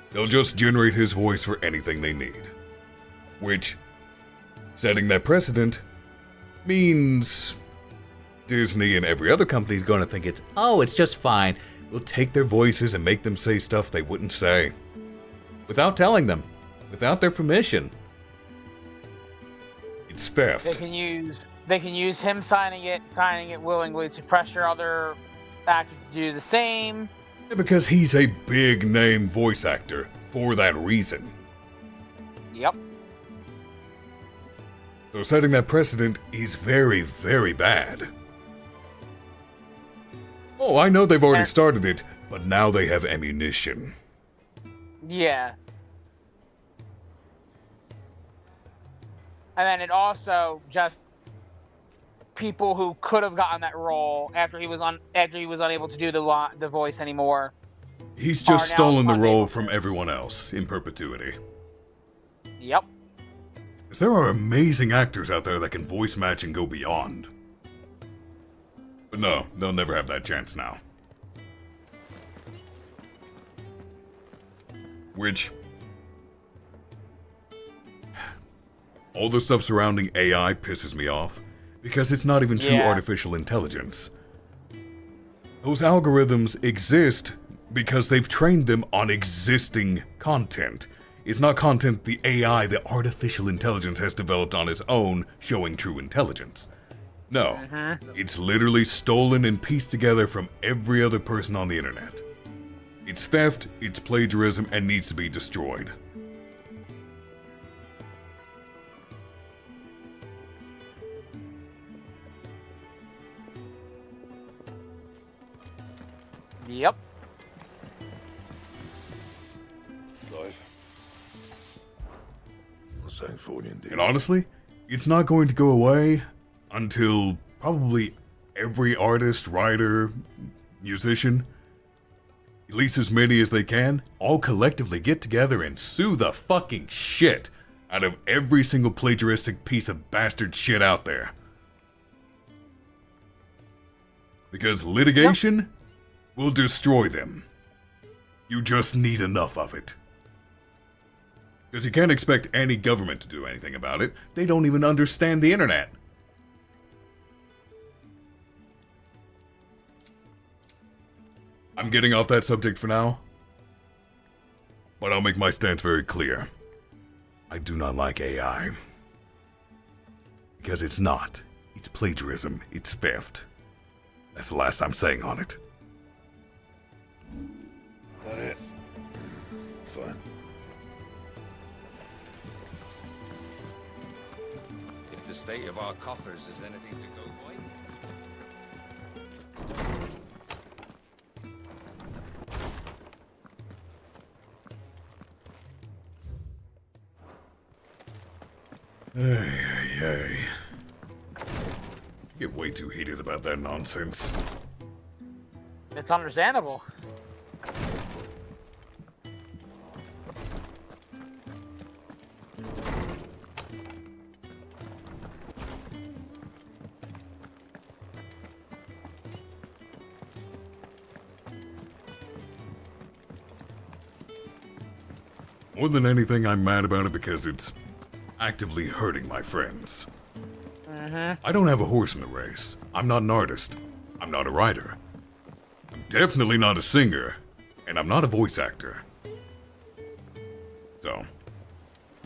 They'll just generate his voice for anything they need. Which, setting that precedent, means Disney and every other company is going to think it's just fine. We'll take their voices and make them say stuff they wouldn't say. Without telling them. Without their permission. It's theft. They can use him signing it willingly to pressure other actors to do the same. Because he's a big name voice actor for that reason. Yep. So setting that precedent is very, very bad. Oh, I know they've already started it, but now they have ammunition. Yeah. And then it also just people who could have gotten that role after he was unable to do the voice anymore. He's just stolen the role from everyone else in perpetuity. Yep. Because there are amazing actors out there that can voice match and go beyond. But no, they'll never have that chance now. Which... all the stuff surrounding AI pisses me off, because it's not even true artificial intelligence. Those algorithms exist because they've trained them on existing content. It's not content the AI, the artificial intelligence, has developed on its own, showing true intelligence. No, it's literally stolen and pieced together from every other person on the internet. It's theft, it's plagiarism, and needs to be destroyed. Yep. Clive. What's that for you, indeed? And honestly, it's not going to go away until probably every artist, writer, musician, at least as many as they can, all collectively get together and sue the fucking shit out of every single plagiaristic piece of bastard shit out there. Because litigation will destroy them. You just need enough of it. Because you can't expect any government to do anything about it. They don't even understand the internet. I'm getting off that subject for now. But I'll make my stance very clear. I do not like AI. Because it's not. It's plagiarism. It's theft. That's the last I'm saying on it. That it? Fine. If the state of our coffers is anything to go by. Hey. Get way too heated about that nonsense. It's understandable. More than anything, I'm mad about it because it's actively hurting my friends. I don't have a horse in the race. I'm not an artist. I'm not a writer. I'm definitely not a singer. And I'm not a voice actor. So.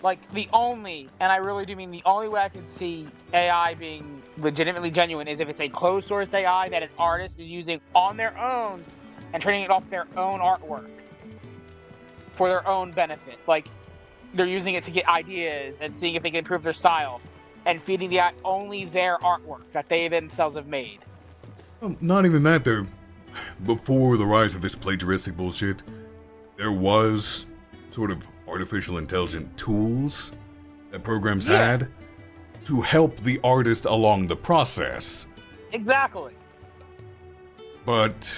Like, the only, and I really do mean the only way I can see AI being legitimately genuine is if it's a closed source AI that an artist is using on their own and turning it off their own artwork for their own benefit. Like, they're using it to get ideas and seeing if they can improve their style and feeding the AI only their artwork that they themselves have made. Well, not even that. Before the rise of this plagiaristic bullshit, there was sort of artificial intelligent tools that programs had to help the artist along the process. Exactly. But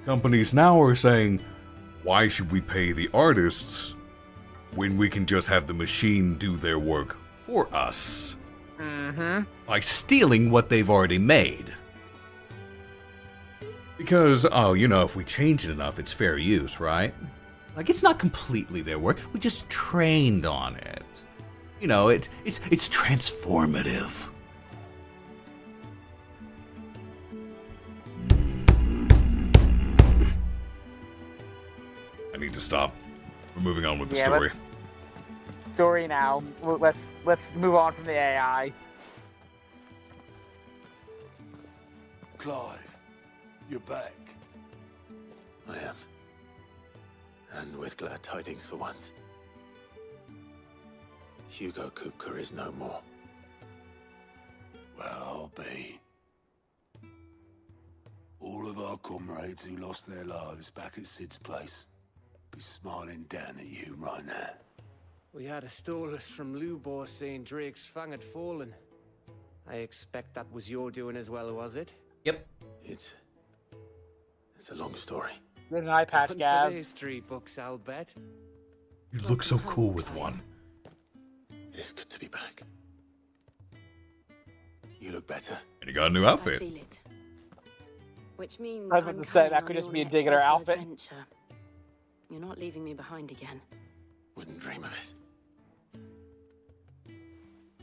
companies now are saying, why should we pay the artists when we can just have the machine do their work for us? By stealing what they've already made. Because, if we change it enough, it's fair use, right? Like, it's not completely their work. We just trained on it. It's transformative. I need to stop. We're moving on with the story. Story now. Let's move on from the AI. Clive, you're back. I am. And with glad tidings for once. Hugo Kupka is no more. Well, I'll be. All of our comrades who lost their lives back at Sid's place be smiling down at you right now. We had a stolus from Lubor saying Drake's fang had fallen. I expect that was your doing as well, was it? Yep. It's a long story. Good eye patch, One Gab. for the history books, I'll bet. You look so cool with one. It's good to be back. You look better. And you got a new outfit. I feel it. Which means I was about to say, that could just be a dig at her outfit. Adventure. You're not leaving me behind again. Wouldn't dream of it.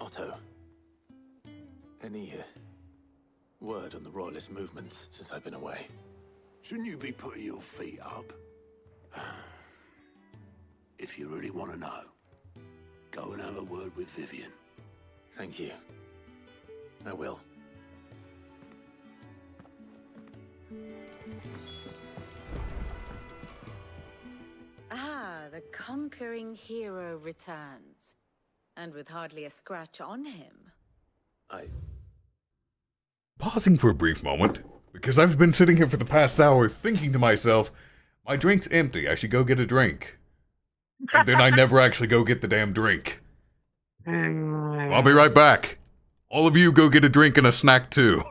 Otto, any word on the royalist movements since I've been away? Shouldn't you be putting your feet up? If you really want to know, go and have a word with Vivian. Thank you. I will. Ah, the conquering hero returns. And with hardly a scratch on him. Pausing for a brief moment, because I've been sitting here for the past hour thinking to myself, my drink's empty, I should go get a drink. And then I never actually go get the damn drink. I'll be right back. All of you go get a drink and a snack too.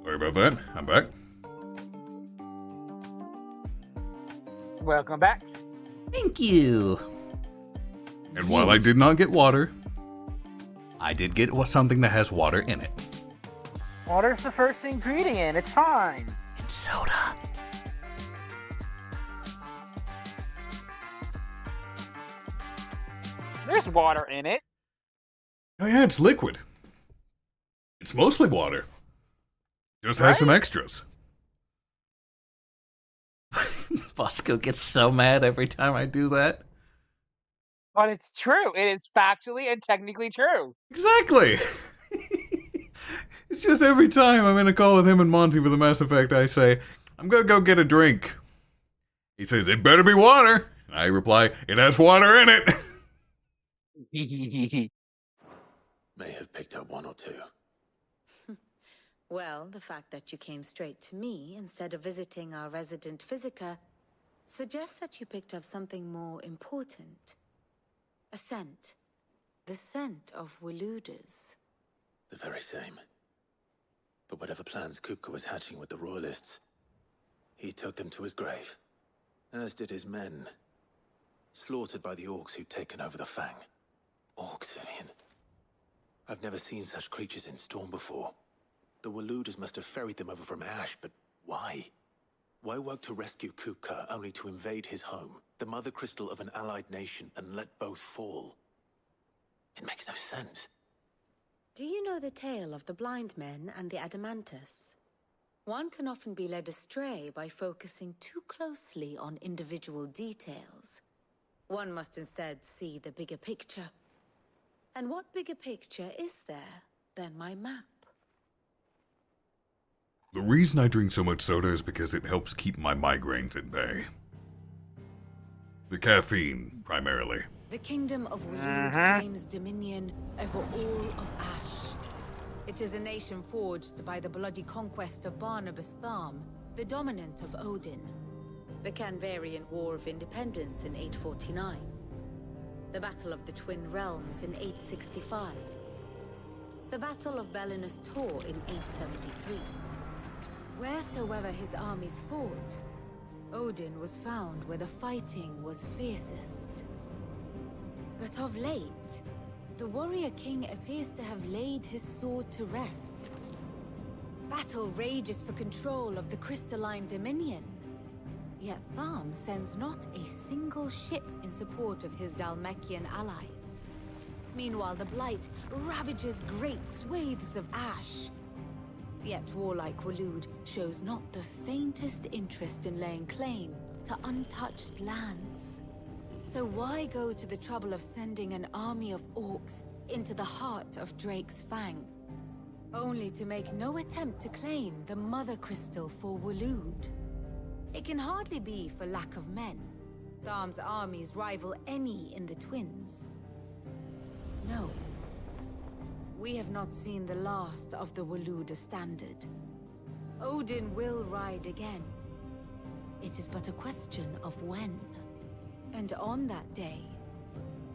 Sorry about that. I'm back. Welcome back. Thank you. And while I did not get water, I did get something that has water in it. Water's the first ingredient. It's fine. It's soda. There's water in it. oh yeah, it's liquid. It's mostly water. Just has some extras. Bosco gets so mad every time I do that. But it's true. It is factually and technically true. Exactly. It's just every time I'm in a call with him and Monty for the Mass Effect, I say, I'm gonna go get a drink. He says, it better be water. I reply, it has water in it. May have picked up one or two. Well, the fact that you came straight to me instead of visiting our resident physiker suggests that you picked up something more important. A scent. The scent of Waludas. The very same. But whatever plans Kupka was hatching with the Royalists, he took them to his grave. as did his men. Slaughtered by the orcs who'd taken over the Fang. Orcs, Vivian. I've never seen such creatures in Storm before. The Waluders must have ferried them over from Ash, but why? Why work to rescue Kupka only to invade his home, the mother crystal of an allied nation, and let both fall? It makes no sense. Do you know the tale of the blind men and the Adamantus? One can often be led astray by focusing too closely on individual details. One must instead see the bigger picture. And what bigger picture is there than my map? The reason I drink so much soda is because it helps keep my migraines at bay. The caffeine, primarily. The kingdom of Waloed claims dominion over all of Ash. It is a nation forged by the bloody conquest of Barnabas Tharm, the dominant of Odin. The Canvarian War of Independence in 849. The Battle of the Twin Realms in 865. The Battle of Belinus Tor in 873. Wheresoever his armies fought, Odin was found where the fighting was fiercest. But of late, the warrior king appears to have laid his sword to rest. Battle rages for control of the crystalline dominion. Yet Tharm sends not a single ship in support of his Dhalmekian allies. Meanwhile, the Blight ravages great swathes of Ash. Yet warlike Waloed shows not the faintest interest in laying claim to untouched lands. So why go to the trouble of sending an army of orcs into the heart of Drake's Fang, only to make no attempt to claim the Mother Crystal for Waloed? It can hardly be for lack of men. Tharm's armies rival any in the Twins. No. We have not seen the last of the Walooder standard. Odin will ride again. It is but a question of when. And on that day,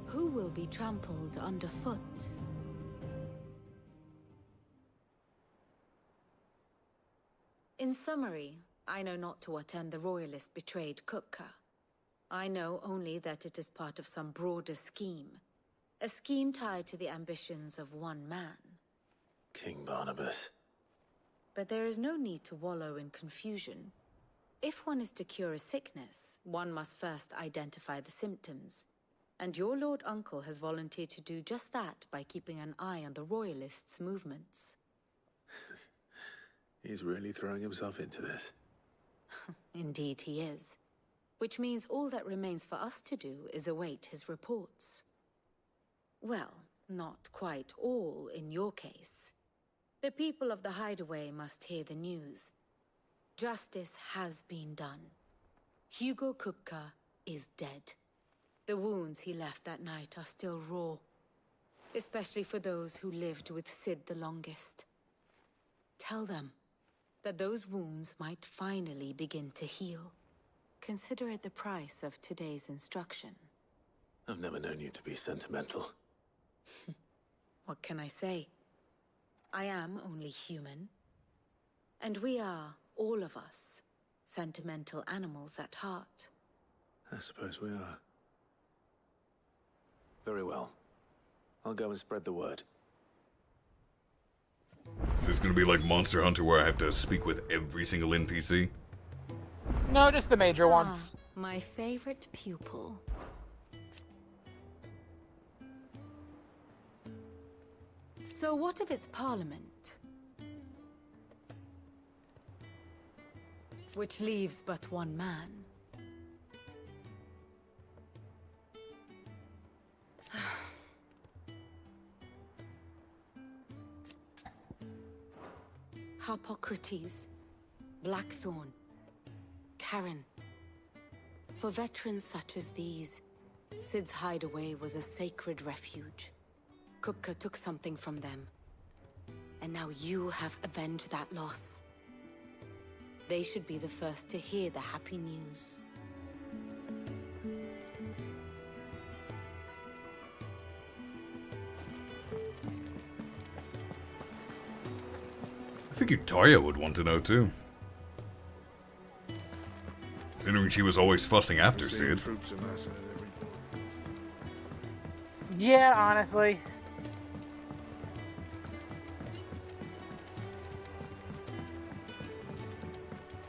who will be trampled underfoot? In summary, I know not to what end the Royalists betrayed Kupka. I know only that it is part of some broader scheme. A scheme tied to the ambitions of one man. King Barnabas. But there is no need to wallow in confusion. If one is to cure a sickness, one must first identify the symptoms. And your Lord Uncle has volunteered to do just that by keeping an eye on the Royalists' movements. He's really throwing himself into this. Indeed he is. Which means all that remains for us to do is await his reports. Well, not quite all in your case. The people of the Hideaway must hear the news. Justice has been done. Hugo Kupka is dead. The wounds he left that night are still raw, especially for those who lived with Sid the longest. Tell them that those wounds might finally begin to heal. Consider it the price of today's instruction. I've never known you to be sentimental. What can I say? I am only human. And we are, all of us, sentimental animals at heart. I suppose we are. Very well. I'll go and spread the word. Is this gonna be like Monster Hunter where I have to speak with every single NPC? No, just the major ones. My favorite pupil. So what of its parliament? Which leaves but one man. Harpocrates, Blackthorn, Karen. For veterans such as these, Sid's hideaway was a sacred refuge. Kupka took something from them, and now you have avenged that loss. They should be the first to hear the happy news. I figured Toya would want to know too. considering she was always fussing after I've seen Sid. troops amassing at every port. Yeah, honestly.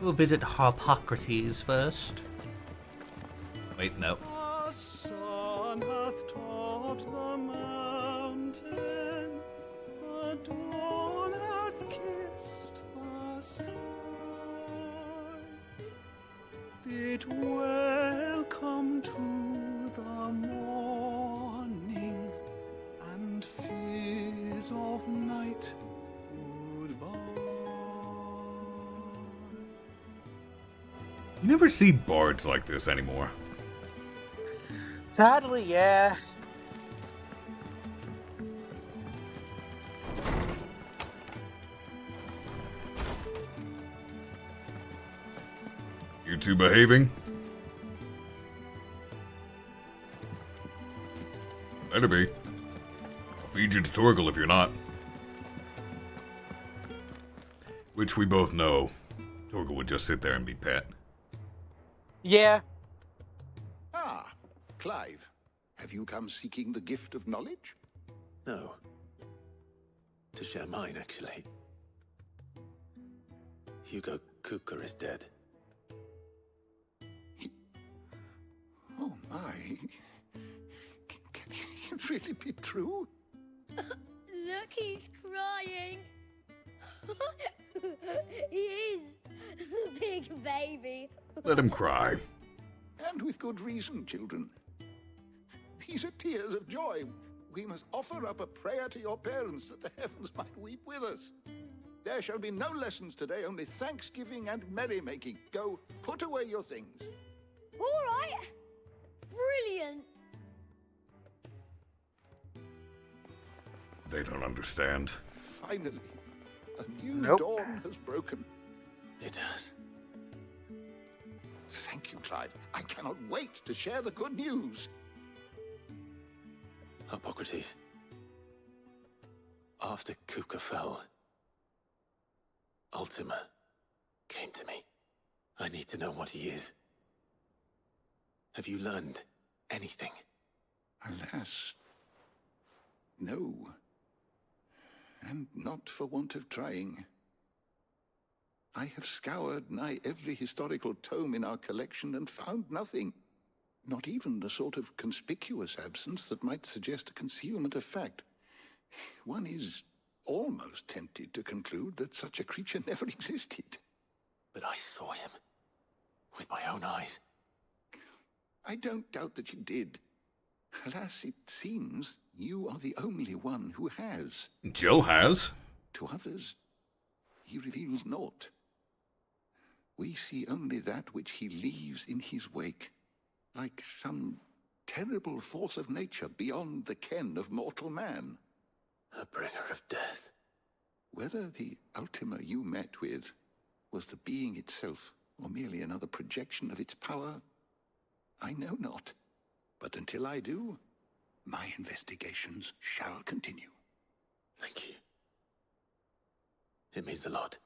We'll visit Harpocrates first. Wait, no. The sun hath taught the mountain, the dawn hath kissed the sky. Bid welcome to the morning, and fears of night goodbye. You never see bards like this anymore. Sadly, yeah. You two behaving? Better be. I'll feed you to Torgal if you're not. Which we both know, Torgal would just sit there and be pet. Yeah. Ah, Clive. Have you come seeking the gift of knowledge? No. To share mine, actually. Hugo Kupka is dead. Oh my. Can it really be true? Look, he's crying. He is. The big baby. Let him cry. And with good reason, children. These are tears of joy. We must offer up a prayer to your parents that the heavens might weep with us. There shall be no lessons today, only thanksgiving and merrymaking. Go, put away your things. All right. Brilliant. They don't understand. Finally, a new Nope. dawn has broken. It has. Thank you, Clive. I cannot wait to share the good news. Hippocrates. After Kupka fell, Ultima came to me. I need to know what he is. Have you learned anything? Alas, no. And not for want of trying. I have scoured nigh every historical tome in our collection and found nothing. Not even the sort of conspicuous absence that might suggest a concealment of fact. One is almost tempted to conclude that such a creature never existed. But I saw him. With my own eyes. I don't doubt that you did. Alas, it seems you are the only one who has. Jill has. To others, he reveals naught. We see only that which he leaves in his wake, like some terrible force of nature beyond the ken of mortal man. A bringer of death. Whether the Ultima you met with was the being itself, or merely another projection of its power, I know not. But until I do, my investigations shall continue. Thank you. It means a lot.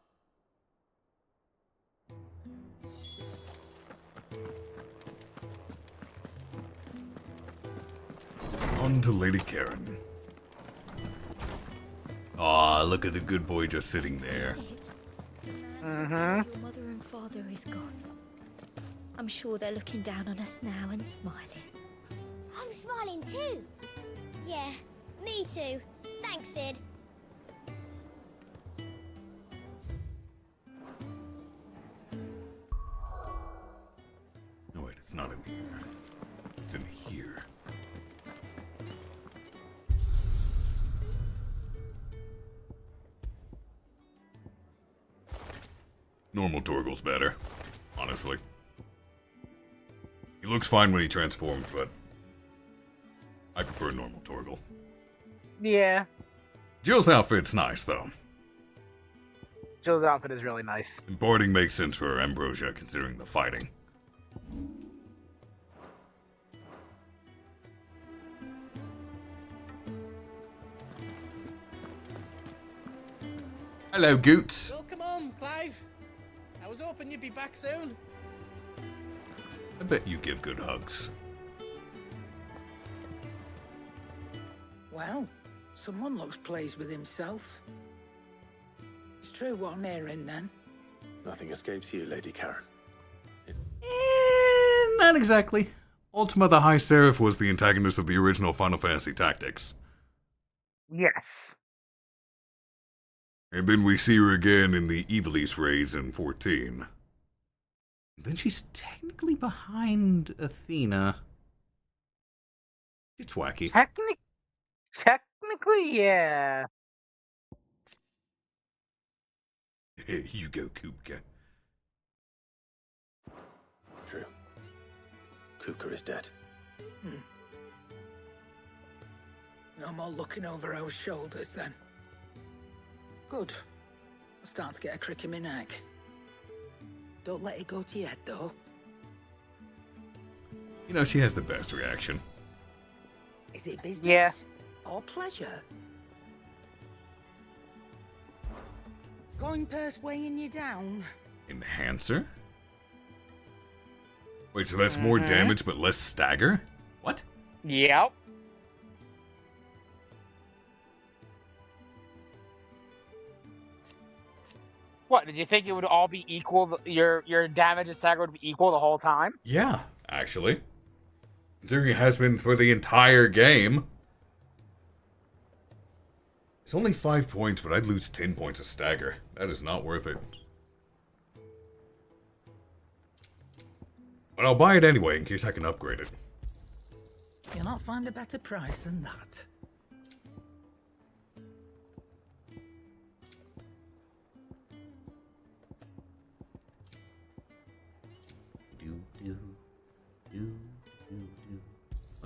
On to Lady Karen. Aw, look at the good boy just sitting there. Your mother and father is gone. I'm sure they're looking down on us now and smiling. I'm smiling too. Yeah, me too. Thanks, Sid. No, wait, it's not in here. It's in here. Normal Torgal's better, honestly. He looks fine when he transforms, but I prefer normal Torgal. Yeah. Jill's outfit's nice, though. Jill's outfit is really nice. And boarding makes sense for Ambrosia, considering the fighting. Hello, Goots. Well, come on, Clive. I was hoping you'd be back soon. I bet you give good hugs. Well, someone looks pleased with himself. It's true what I'm hearing, then. Nothing escapes you, Lady Karen. Not exactly. Ultima the High Seraph was the antagonist of the original Final Fantasy Tactics. Yes. And then we see her again in the Ivalice raids in 14. Then she's technically behind Athena. It's wacky. Technically, yeah. You go, Kupka. True. Kupka is dead. No more looking over our shoulders, then. Good. I'm starting to get a crick in my neck. Don't let it go to your head, though. You know, she has the best reaction. Is it business? Yeah. Or pleasure? Going purse weighing you down? Enhancer? Wait, so that's more damage but less stagger? What? Yep. What, did you think it would all be equal? Your damage and stagger would be equal the whole time? Yeah, actually. Considering it has been for the entire game. It's only 5 points, but I'd lose 10 points of stagger. That is not worth it. But I'll buy it anyway in case I can upgrade it. You'll not find a better price than that.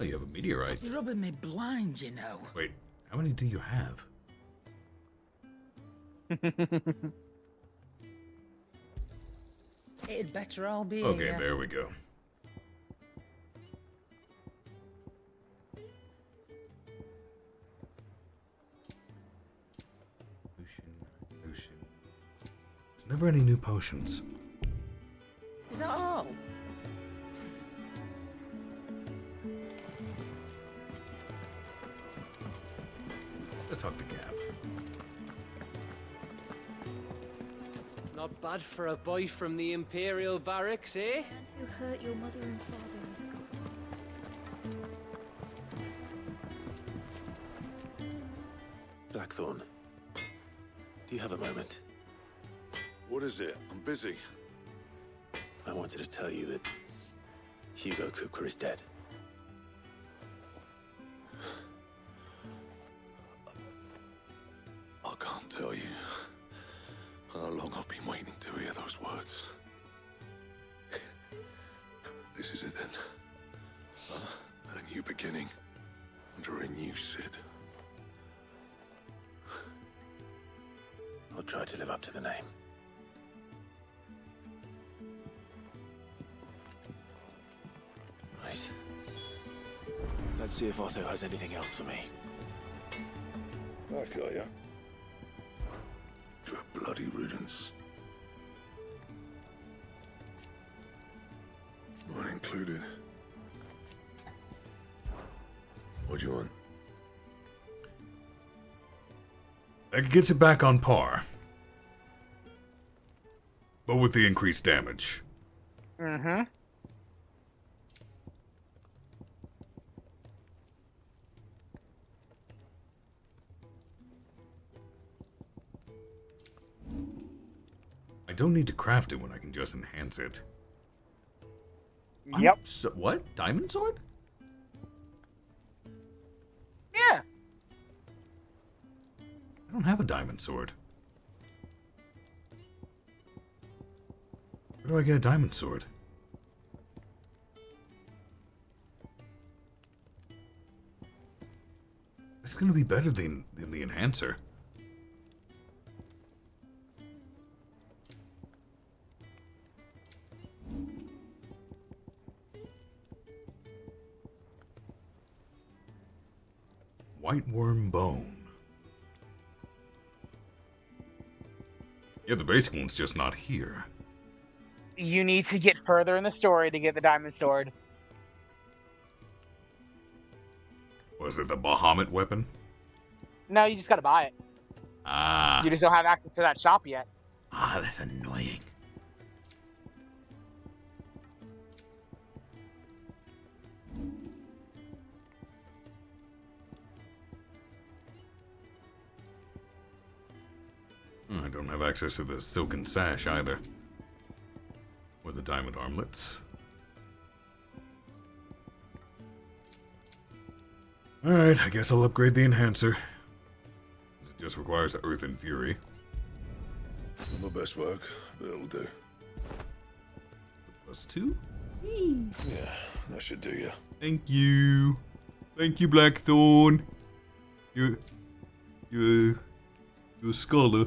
Oh, you have a meteorite. You're rubbing me blind, you know. Wait, how many do you have? It'd better all be Okay, here. there we go. Potion. There's never any new potions. Is that all? Let's talk to Gav. Not bad for a boy from the Imperial Barracks, eh? Who hurt your mother and father is gone. Blackthorn, do you have a moment? What is it? I'm busy. I wanted to tell you that Hugo Kupka is dead. I can't tell you how long I've been waiting to hear those words. This is it then. A new beginning under a new Cid. I'll try to live up to the name. Right. Let's see if Otto has anything else for me. I got ya. To a bloody riddance. Mine included. What do you want? That gets it back on par. But with the increased damage. Mm-hmm. I don't need to craft it when I can just enhance it. Yep. So, what? Diamond sword? Yeah. I don't have a diamond sword. Where do I get a diamond sword? It's gonna be better than the enhancer. White worm bone. Yeah, the basic one's just not here. You need to get further in the story to get the diamond sword. Was it the Bahamut weapon? No, you just gotta buy it. Ah. You just don't have access to that shop yet. Ah, that's annoying. I don't have access to the silken sash either. Or the diamond armlets. Alright, I guess I'll upgrade the enhancer. It just requires the Earth and Fury. Not my best work, but it'll do. +2? Yeah, that should do you. Thank you. Thank you, Blackthorn. You're a scholar.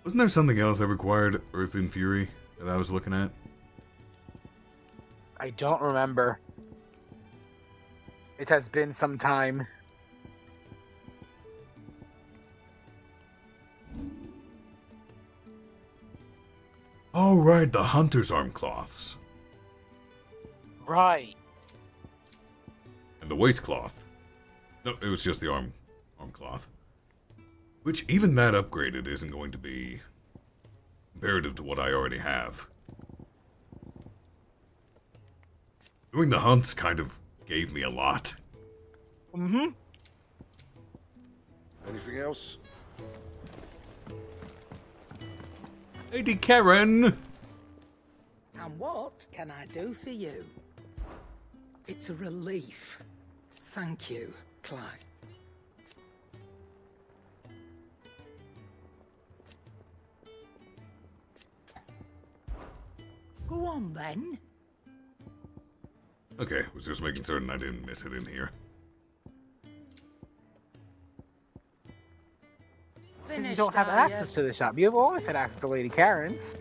Wasn't there something else that required Earth and Fury that I was looking at? I don't remember. It has been some time. Oh, right, the Hunter's Arm Cloths. Right. And the waist cloth. No, it was just the arm cloth. Which, even that upgraded isn't going to be comparative to what I already have. Doing the hunts kind of gave me a lot. Mm-hmm. Anything else? Lady Karen! And what can I do for you? It's a relief. Thank you, Clyde. Go on, then. Okay, was just making certain I didn't miss it in here. You don't have access to the shop. You've always had access to Lady Karen's.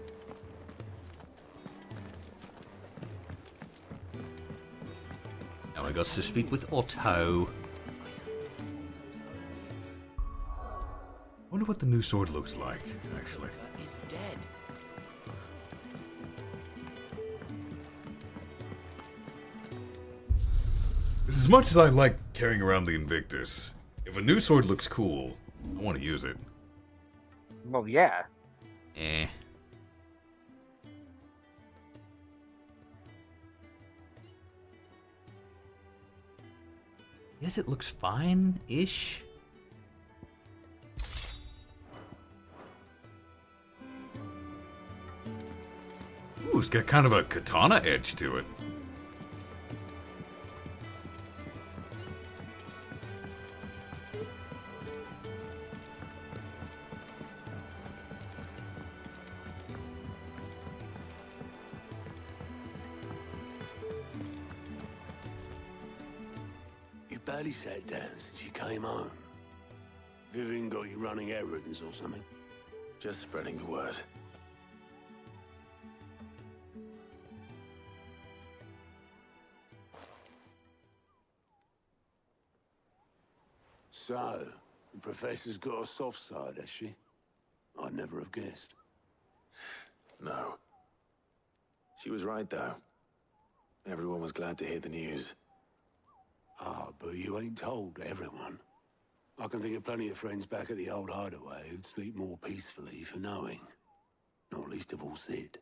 Now I got to speak with Otto. I wonder what the new sword looks like, actually. Is dead. As much as I like carrying around the Invictus, if a new sword looks cool, I want to use it. Well, yeah. Eh. Yes, it looks fine-ish. Ooh, it's got kind of a katana edge to it. You barely sat down since you came home. Vivian got you running errands or something? Just spreading the word. So, the Professor's got a soft side, has she? I'd never have guessed. No. She was right, though. Everyone was glad to hear the news. Ah, but you ain't told everyone. I can think of plenty of friends back at the old hideaway who'd sleep more peacefully for knowing. Not least of all Sid.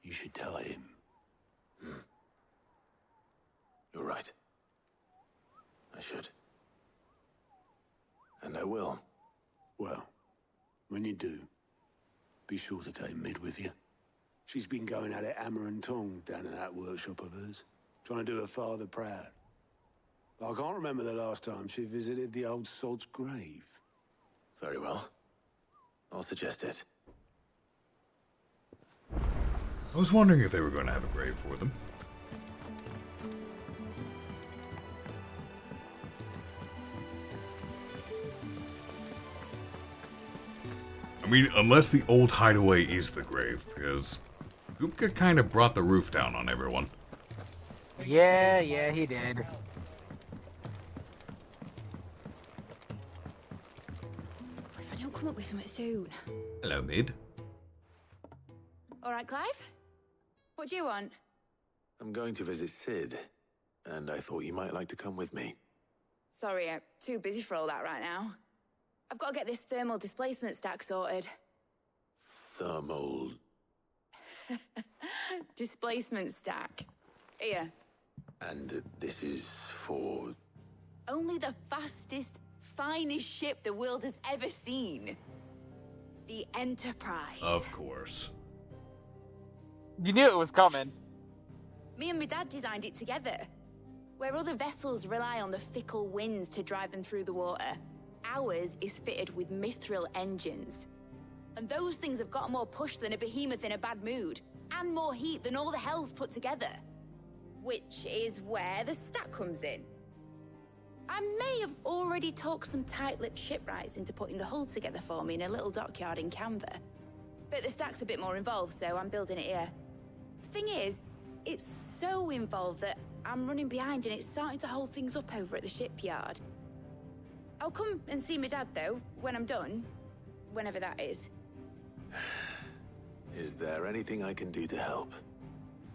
You should tell him. You're right. I should. And I will. Well, when you do, be sure to take Mid with you. She's been going at it hammer and tongs down in that workshop of hers, trying to do her father proud. I can't remember the last time she visited the old sod's grave. Very well. I'll suggest it. I was wondering if they were going to have a grave for them. I mean, unless the old hideaway is the grave, because Gupka kind of brought the roof down on everyone. Yeah, he did. If I don't come up with something soon. Hello, Mid. All right, Clive? What do you want? I'm going to visit Sid, and I thought you might like to come with me. Sorry, I'm too busy for all that right now. I've got to get this thermal displacement stack sorted. Thermal... Displacement stack. Here. And this is for... Only the fastest, finest ship the world has ever seen. The Enterprise. Of course. You knew it was coming. Me and my dad designed it together. Where other vessels rely on the fickle winds to drive them through the water, ours is fitted with mithril engines. And those things have got more push than a behemoth in a bad mood, and more heat than all the hells put together. Which is where the stack comes in. I may have already talked some tight-lipped shipwrights into putting the hull together for me in a little dockyard in Canva. But the stack's a bit more involved, so I'm building it here. Thing is, it's so involved that I'm running behind and it's starting to hold things up over at the shipyard. I'll come and see my dad, though, when I'm done. Whenever that is. Is there anything I can do to help?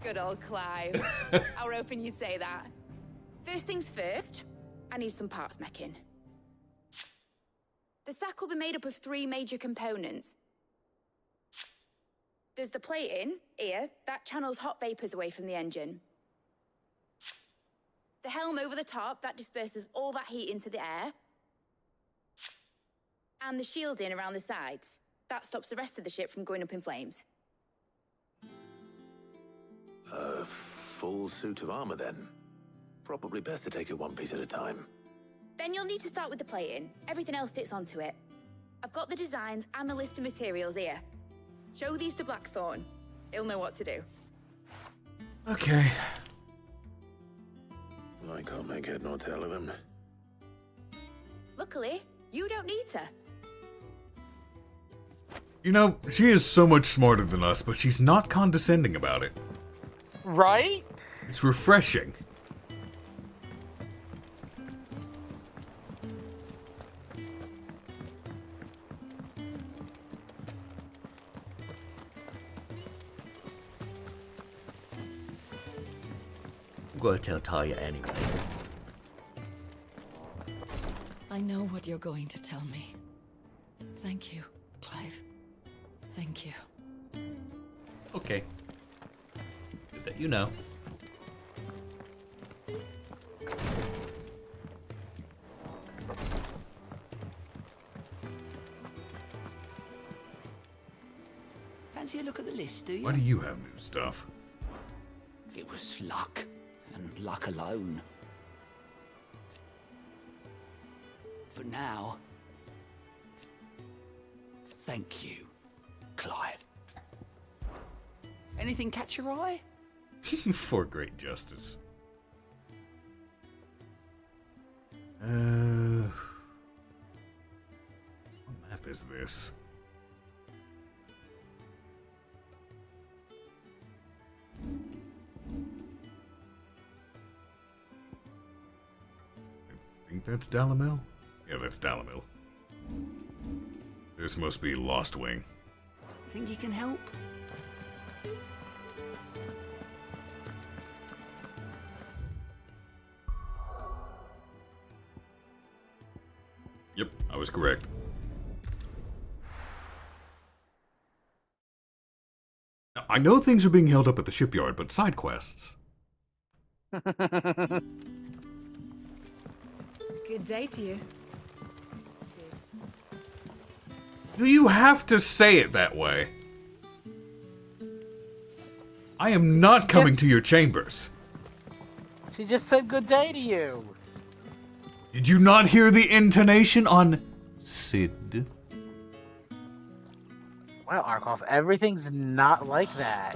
Good old Clive. I was hoping you'd say that. First things first, I need some parts meching. The stack will be made up of 3 major components. There's the plating, here, that channels hot vapors away from the engine. The helm over the top, that disperses all that heat into the air. And the shielding around the sides. That stops the rest of the ship from going up in flames. A full suit of armor, then. Probably best to take it one piece at a time. Then you'll need to start with the plating. Everything else fits onto it. I've got the designs and the list of materials here. Show these to Blackthorn. He'll know what to do. Okay. I can't make head nor tail of them. Luckily, you don't need to. You know, she is so much smarter than us, but she's not condescending about it. Right? It's refreshing. I'm going to tell Talia anyway. I know what you're going to tell me. Thank you, Clive. Thank you. Okay. Good that you know. Fancy a look at the list, do you? Why do you have new stuff? It was luck, and luck alone. But now, thank you, Clive. Anything catch your eye? For great justice. What map is this? I think that's Dalamil? Yeah, that's Dalamil. This must be Lost Wing. Think you can help? Yep, I was correct. Now, I know things are being held up at the shipyard, but side quests. Good day to you. Do you have to say it that way? I am not coming to your chambers. She just said good day to you. Did you not hear the intonation on Sid? Well, Arcolf, everything's not like that.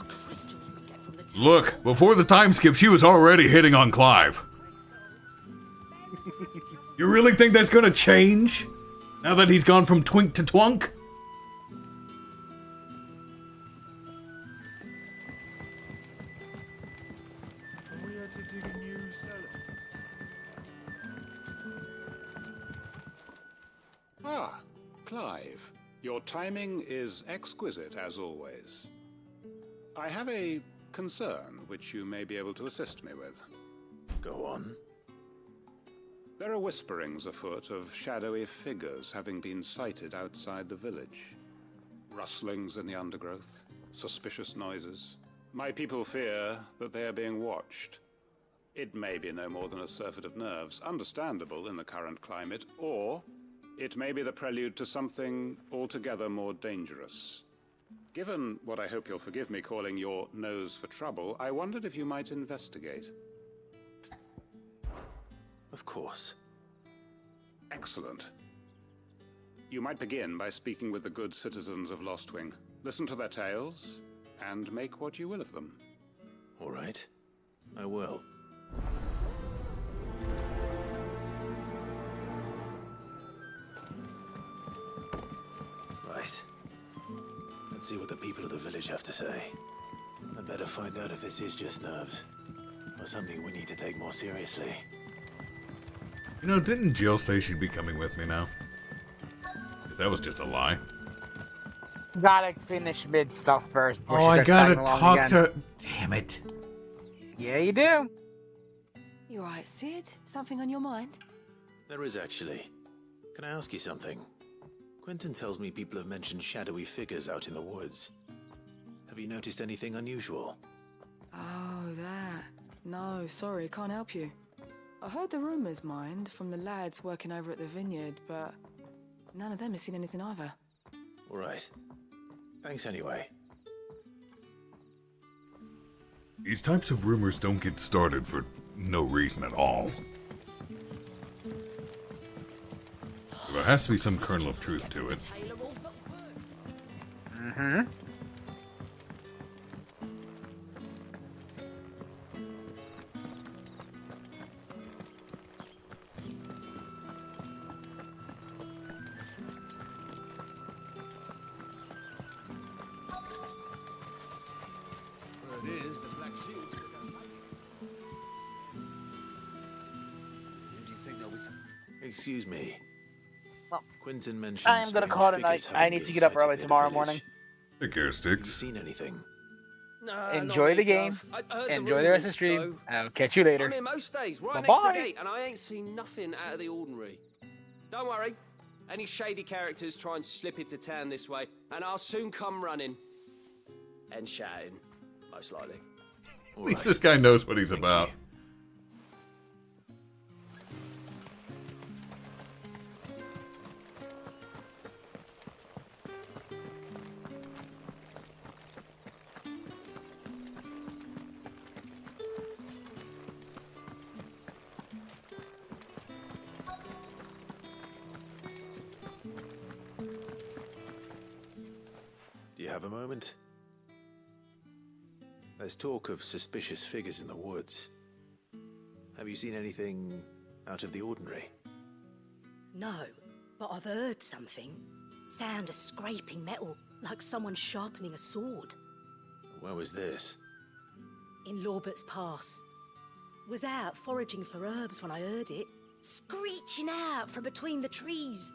Look, before the time skip, she was already hitting on Clive. You really think that's gonna change? Now that he's gone from twink to twunk? Clive. Your timing is exquisite, as always. I have a concern which you may be able to assist me with. Go on. There are whisperings afoot of shadowy figures having been sighted outside the village. Rustlings in the undergrowth, suspicious noises. My people fear that they are being watched. It may be no more than a surfeit of nerves, understandable in the current climate, or it may be the prelude to something altogether more dangerous. Given what I hope you'll forgive me calling your nose for trouble, I wondered if you might investigate. Of course. Excellent. You might begin by speaking with the good citizens of Lostwing. Listen to their tales, and make what you will of them. All right. I will. Right. Let's see what the people of the village have to say. I'd better find out if this is just nerves, or something we need to take more seriously. You know, didn't Jill say she'd be coming with me now? Because that was just a lie. Gotta finish mid stuff first. Oh, I gotta talk to... Damn it. Yeah, you do. You alright, Sid? Something on your mind? There is, actually. Can I ask you something? Quentin tells me people have mentioned shadowy figures out in the woods. Have you noticed anything unusual? Oh, that. No, sorry, can't help you. I heard the rumours, mind, from the lads working over at the vineyard, but none of them has seen anything either. All right. Thanks anyway. These types of rumors don't get started for no reason at all. There has to be some kernel of truth to it. Mm-hmm. It is the Black Shields. Who do you think they'll be? Excuse me. Well, Quentin mentioned I am gonna call tonight. I need to get up early tomorrow morning. Hey, care sticks. Seen anything? No, Enjoy the game. Enjoy the rest of the stream. I'll catch you later. I'm here most days, right Bye-bye. next to the gate, and I ain't seen nothing out of the ordinary. Don't worry. Any shady characters try and slip into town this way, and I'll soon come running. And shouting, most likely. At least this guy knows what he's about. Do you have a moment? There's talk of suspicious figures in the woods. Have you seen anything out of the ordinary? No, but I've heard something. Sound of scraping metal, like someone sharpening a sword. Where was this? In Lorbert's Pass. Was out foraging for herbs when I heard it, screeching out from between the trees.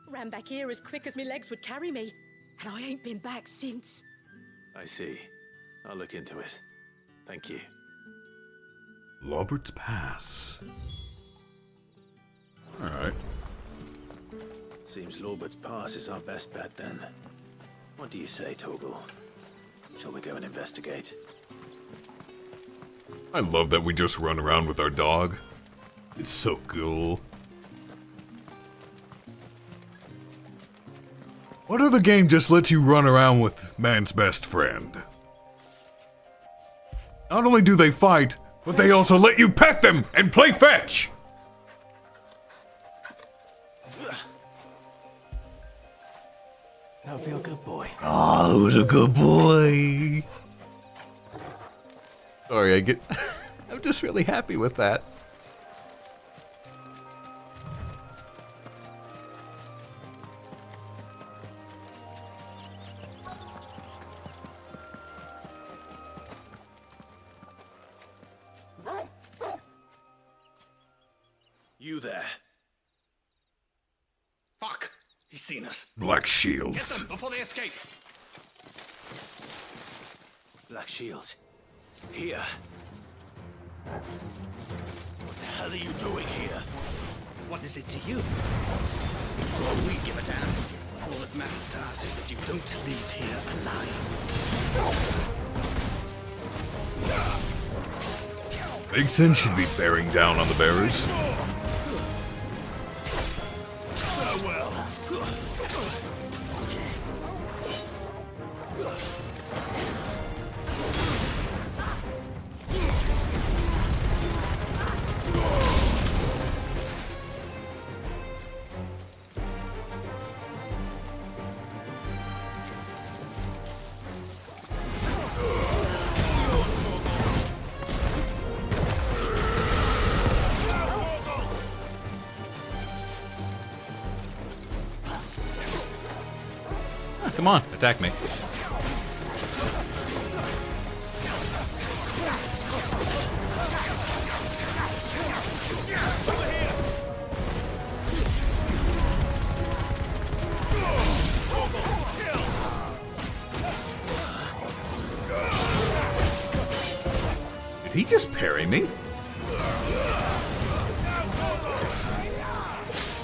Ran back here as quick as my legs would carry me, and I ain't been back since. I see. I'll look into it. Thank you. Robert's Pass. Alright. Seems Lorbert's Pass is our best bet then. What do you say, Torgal? Shall we go and investigate? I love that we just run around with our dog. It's so cool. What other game just lets you run around with man's best friend? Not only do they fight, but they also let you pet them and play fetch! Now feel good, boy. Oh, who's a good boy? Sorry, I'm just really happy with that. You there. Fuck! He's seen us. Black Get Shields. them before they escape. Black Shields. Here. What the hell are you doing here? What is it to you? Well, we give a damn. All that matters to us is that you don't leave here alive. Big Sin should be bearing down on the bearers. Come on, attack me. Did he just parry me?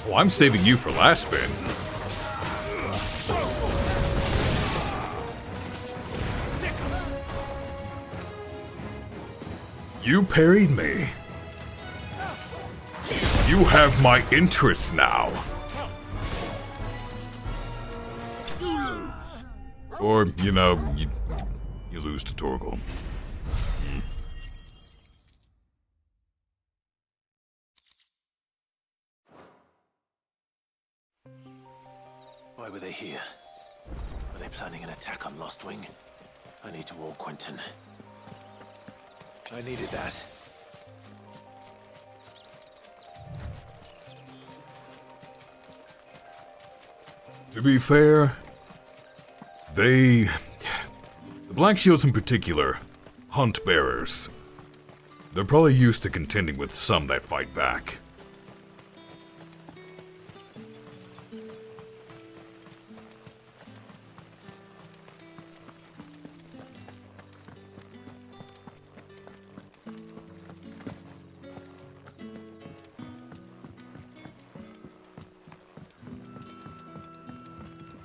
Oh, I'm saving you for last spin. You parried me. You have my interest now. Or, you know, you lose to Torgal. Why were they here? Were they planning an attack on Lostwing? I need to warn Quentin. I needed that. To be fair, the Black Shields in particular, hunt bearers. They're probably used to contending with some that fight back.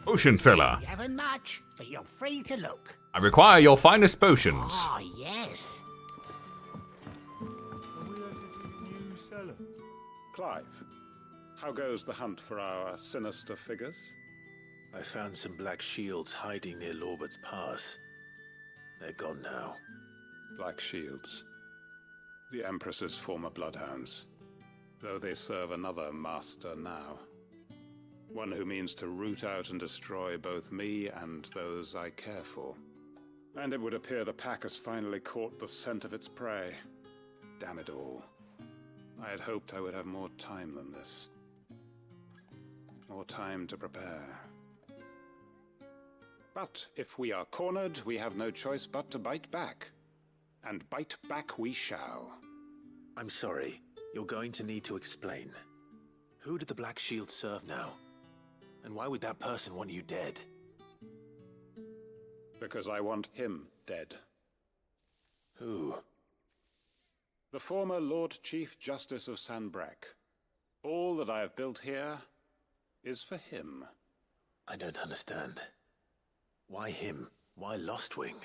Potion seller. You haven't much, but you're free to look. I require your finest potions. Ah, yes. New seller. Clive, how goes the hunt for our sinister figures? I found some Black Shields hiding near Lorbert's Pass. They're gone now. Black Shields. The Empress's former bloodhounds. Though they serve another master now. One who means to root out and destroy both me and those I care for. And it would appear the pack has finally caught the scent of its prey. Damn it all. I had hoped I would have more time than this. More time to prepare. But if we are cornered, we have no choice but to bite back. And bite back we shall. I'm sorry. You're going to need to explain. Who did the Black Shield serve now? And why would that person want you dead? Because I want him dead. Who? The former Lord Chief Justice of Sanbreque. All that I have built here is for him. I don't understand. Why him? Why Lostwing?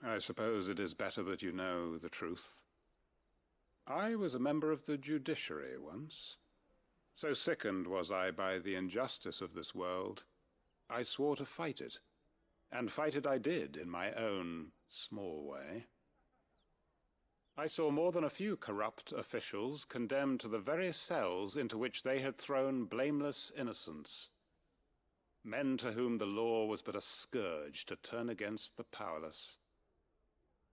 I suppose it is better that you know the truth. I was a member of the judiciary once. So sickened was I by the injustice of this world, I swore to fight it. And fight it I did in my own small way. I saw more than a few corrupt officials condemned to the very cells into which they had thrown blameless innocents. Men to whom the law was but a scourge to turn against the powerless.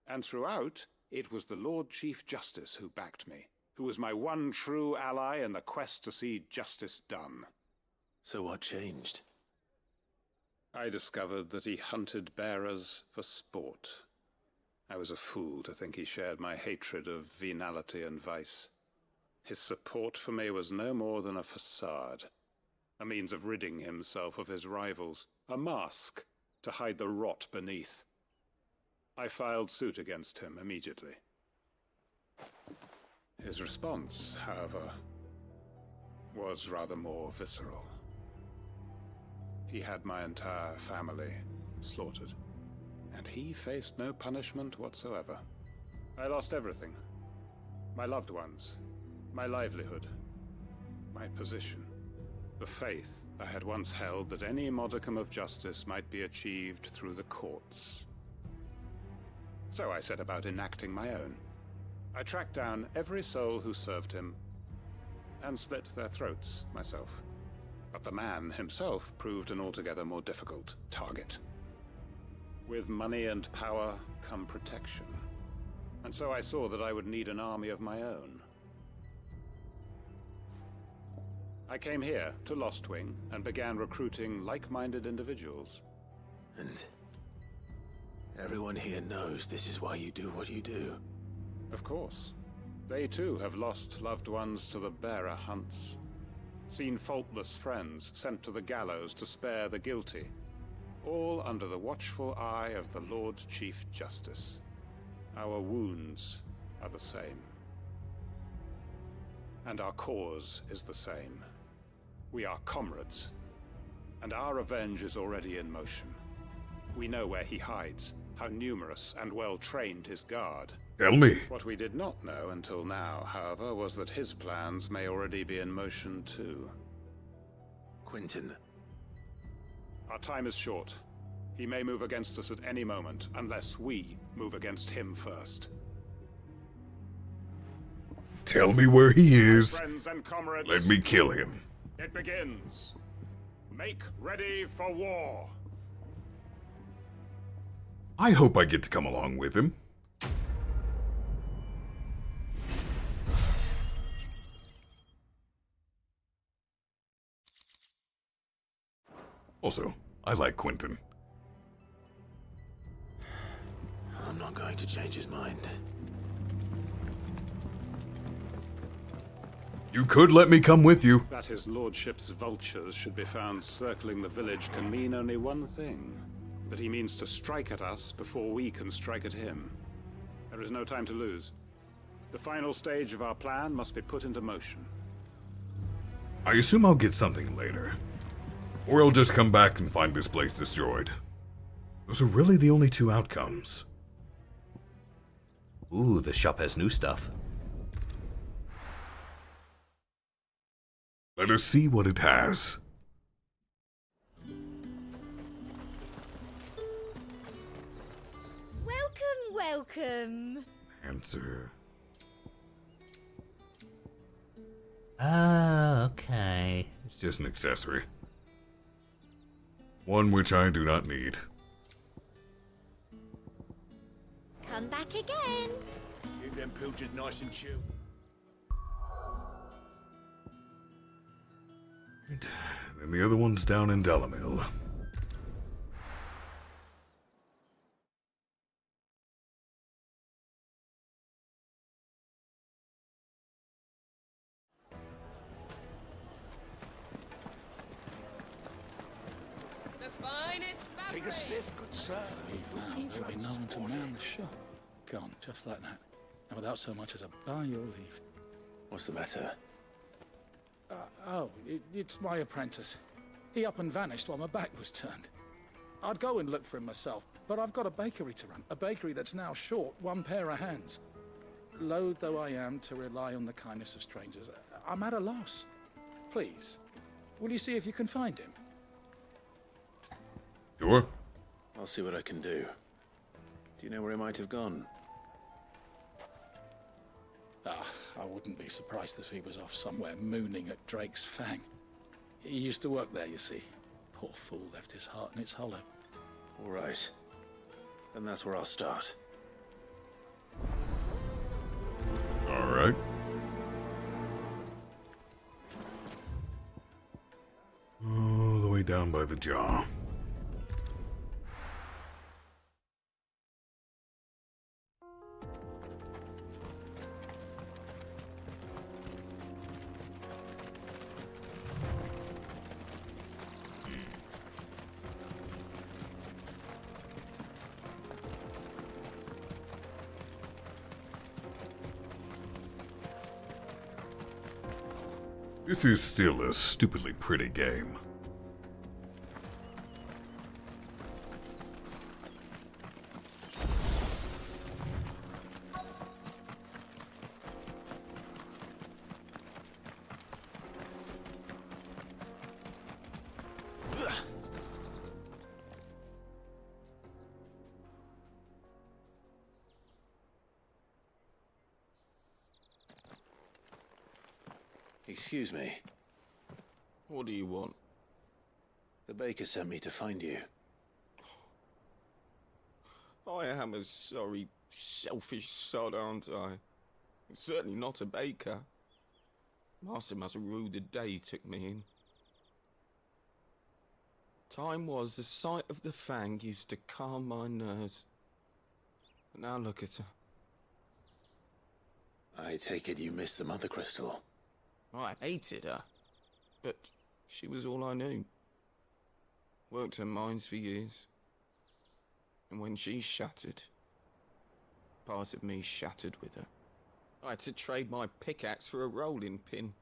And throughout, it was the Lord Chief Justice who backed me, who was my one true ally in the quest to see justice done. So what changed? I discovered that he hunted bearers for sport. I was a fool to think he shared my hatred of venality and vice. His support for me was no more than a facade, a means of ridding himself of his rivals, a mask to hide the rot beneath. I filed suit against him immediately. His response, however, was rather more visceral. He had my entire family slaughtered, and he faced no punishment whatsoever. I lost everything. My loved ones, my livelihood, my position, the faith I had once held that any modicum of justice might be achieved through the courts. So I set about enacting my own. I tracked down every soul who served him and slit their throats myself. But the man himself proved an altogether more difficult target. With money and power come protection. And so I saw that I would need an army of my own. I came here to Lostwing and began recruiting like-minded individuals. And everyone here knows this is why you do what you do. Of course. They too have lost loved ones to the bearer hunts. Seen faultless friends sent to the gallows to spare the guilty. All under the watchful eye of the Lord Chief Justice. Our wounds are the same. And our cause is the same. We are comrades. And our revenge is already in motion. We know where he hides, how numerous and well-trained his guard. Tell me. What we did not know until now, however, was that his plans may already be in motion too. Quentin. Our time is short. He may move against us at any moment, unless we move against him first. Tell me where he is. Friends and comrades, Let me kill him. It begins. Make ready for war. I hope I get to come along with him. Also, I like Quentin. I'm not going to change his mind. You could let me come with you. That his lordship's vultures should be found circling the village can mean only one thing. That he means to strike at us before we can strike at him. There is no time to lose. The final stage of our plan must be put into motion. I assume I'll get something later. Or I'll just come back and find this place destroyed. Those are really the only two outcomes. Ooh, the shop has new stuff. Let us see what it has. Welcome. Answer. Ah, okay. It's just an accessory. One which I do not need. Come back again. Keep them pilgers nice and chill. Right. And the other one's down in Delamil. The finest Take a sniff, good sir. Now there'll be no one to man the shop. Gone, just like that. And without so much as a by your leave. What's the matter? It's my apprentice. He up and vanished while my back was turned. I'd go and look for him myself, but I've got a bakery to run. A bakery that's now short one pair of hands. Loath though I am to rely on the kindness of strangers, I'm at a loss. Please, will you see if you can find him? Sure. I'll see what I can do. Do you know where he might have gone? I wouldn't be surprised if he was off somewhere mooning at Drake's Fang. He used to work there, you see. Poor fool left his heart in its hollow. All right. Then that's where I'll start. All right. All the way down by the jaw. This is still a stupidly pretty game. Excuse me. What do you want? The baker sent me to find you. I am a sorry, selfish sod, aren't I? Certainly not a baker. Master must have ruled the day he took me in. Time was the sight of the fang used to calm my nerves. But now look at her. I take it you missed the Mother Crystal. I hated her, but she was all I knew. Worked her mines for years. And when she shattered, part of me shattered with her. I had to trade my pickaxe for a rolling pin,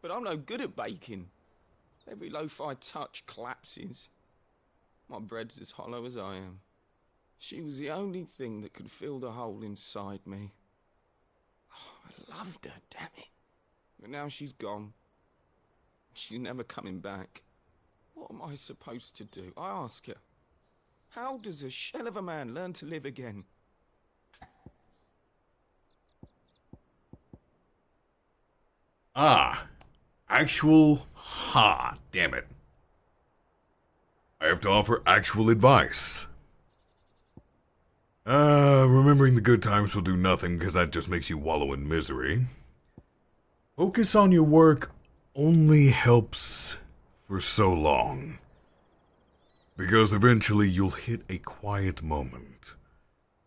but I'm no good at baking. Every loaf I touch collapses. My bread's as hollow as I am. She was the only thing that could fill the hole inside me. Oh, I loved her, damn it. But now she's gone. She's never coming back. What am I supposed to do? I ask her. How does a shell of a man learn to live again? Damn it. I have to offer actual advice. Remembering the good times will do nothing because that just makes you wallow in misery. Focus on your work only helps for so long. Because eventually you'll hit a quiet moment.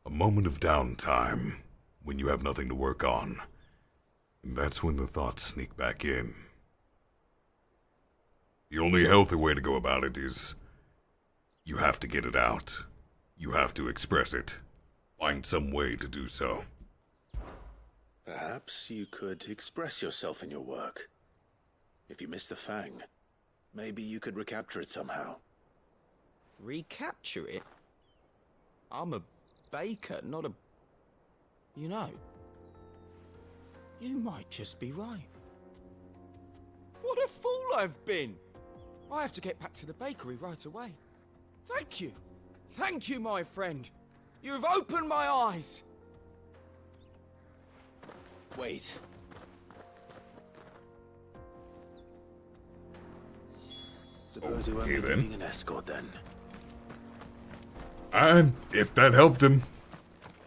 A moment of downtime when you have nothing to work on. And that's when the thoughts sneak back in. The only healthy way to go about it is you have to get it out. You have to express it. Find some way to do so. Perhaps you could express yourself in your work. If you miss the fang, maybe you could recapture it somehow. Recapture it? I'm a baker, not a... You know, you might just be right. What a fool I've been! I have to get back to the bakery right away. Thank you. Thank you, my friend. You've opened my eyes. Wait. Suppose you won't be needing an escort then. And if that helped him,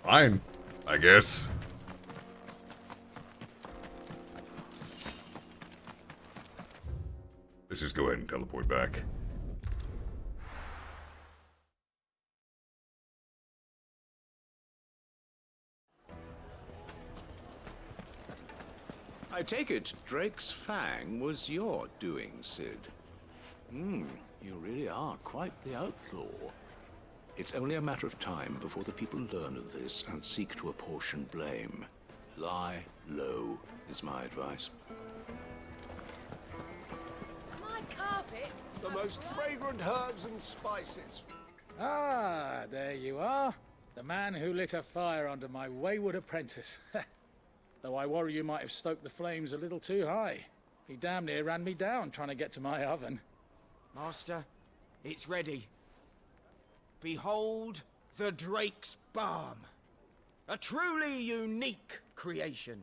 fine, I guess. Let's just go ahead and teleport back. I take it Drake's fang was your doing, Sid. You really are quite the outlaw. It's only a matter of time before the people learn of this and seek to apportion blame. Lie low is my advice. My carpets. The most fragrant herbs and spices. Ah, there you are. The man who lit a fire under my wayward apprentice. Though I worry you might have stoked the flames a little too high. He damn near ran me down trying to get to my oven. Master, it's ready. Behold the Drake's Balm. A truly unique creation.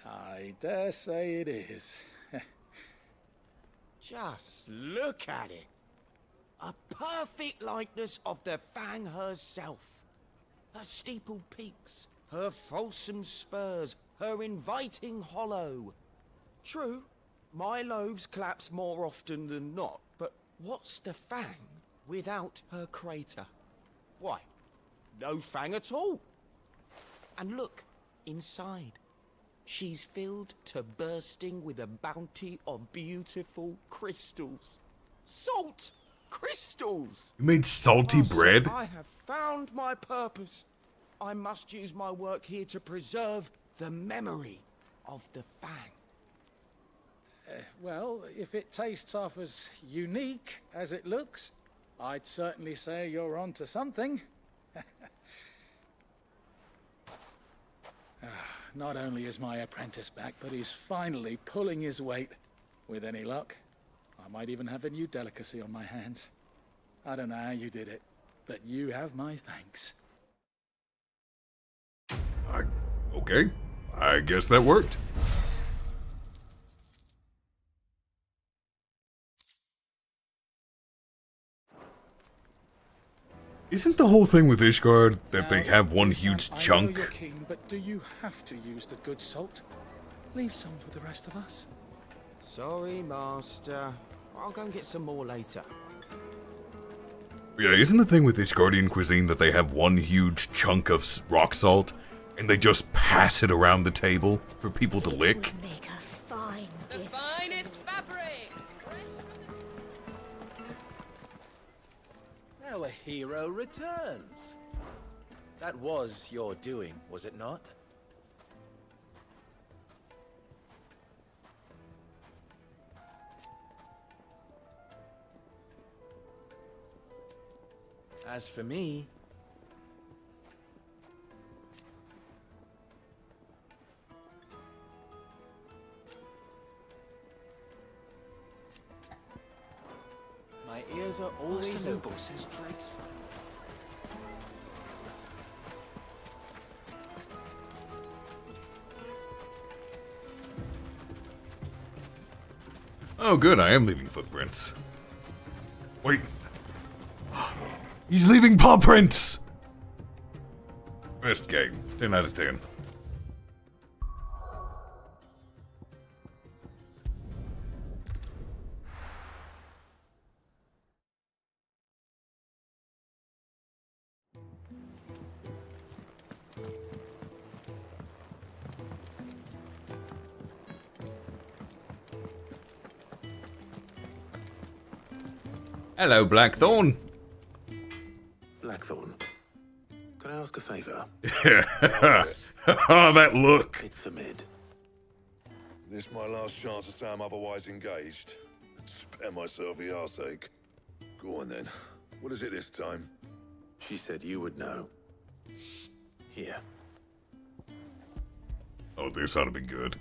I dare say it is. Just look at it. A perfect likeness of the Fang herself. Her steepled peaks, her fulsome spurs, her inviting hollow. True, my loaves collapse more often than not, but what's the Fang without her crater? Why, no Fang at all. And look, inside. She's filled to bursting with a bounty of beautiful crystals. Salt crystals! You made salty bread? I have found my purpose. I must use my work here to preserve the memory of the Fang. Well, if it tastes half as unique as it looks, I'd certainly say you're onto something. Not only is my apprentice back, but he's finally pulling his weight. With any luck, I might even have a new delicacy on my hands. I don't know how you did it, but you have my thanks. Okay, I guess that worked. Isn't the whole thing with Ishgard that they have one huge I know chunk? you're keen, but do you have to use the good salt? Leave some for the rest of us. Sorry, Master. I'll go and get some more later. Yeah, isn't the thing with Ishgardian cuisine that they have one huge chunk of rock salt, and they just pass it around the table for people to lick? The finest fabrics! Now a hero returns. That was your doing, was it not? As for me, my ears are always open. Says Drake's Oh good, I am leaving footprints. Wait. He's leaving paw prints! Best game. 10 out of 10. Hello, Blackthorn. Blackthorn, can I ask a favour? Oh, that look. It's the mid. This my last chance to say I'm otherwise engaged. Spare myself the arseache. Go on then. What is it this time? She said you would know. Here. Oh, this ought to be good.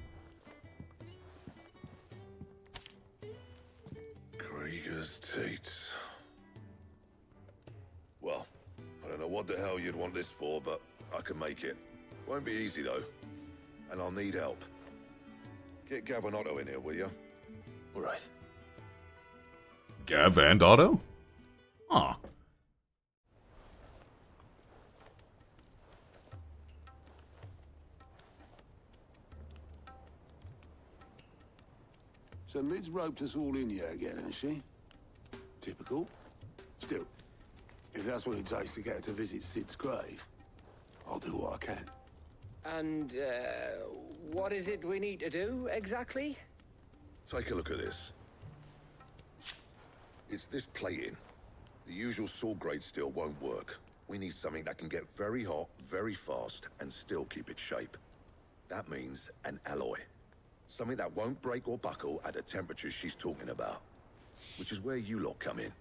Krieger's teats. Well, I don't know what the hell you'd want this for, but I can make it. Won't be easy though, and I'll need help. Get Gav and Otto in here, will you? All right. Gav and Otto? Aw. So Mid's roped us all in here again, hasn't she? Typical. Still, if that's what it takes to get her to visit Sid's grave, I'll do what I can. And, what is it we need to do, exactly? Take a look at this. It's this plating. The usual sword grade steel won't work. We need something that can get very hot, very fast, and still keep its shape. That means an alloy. Something that won't break or buckle at the temperatures she's talking about. Which is where you lot come in.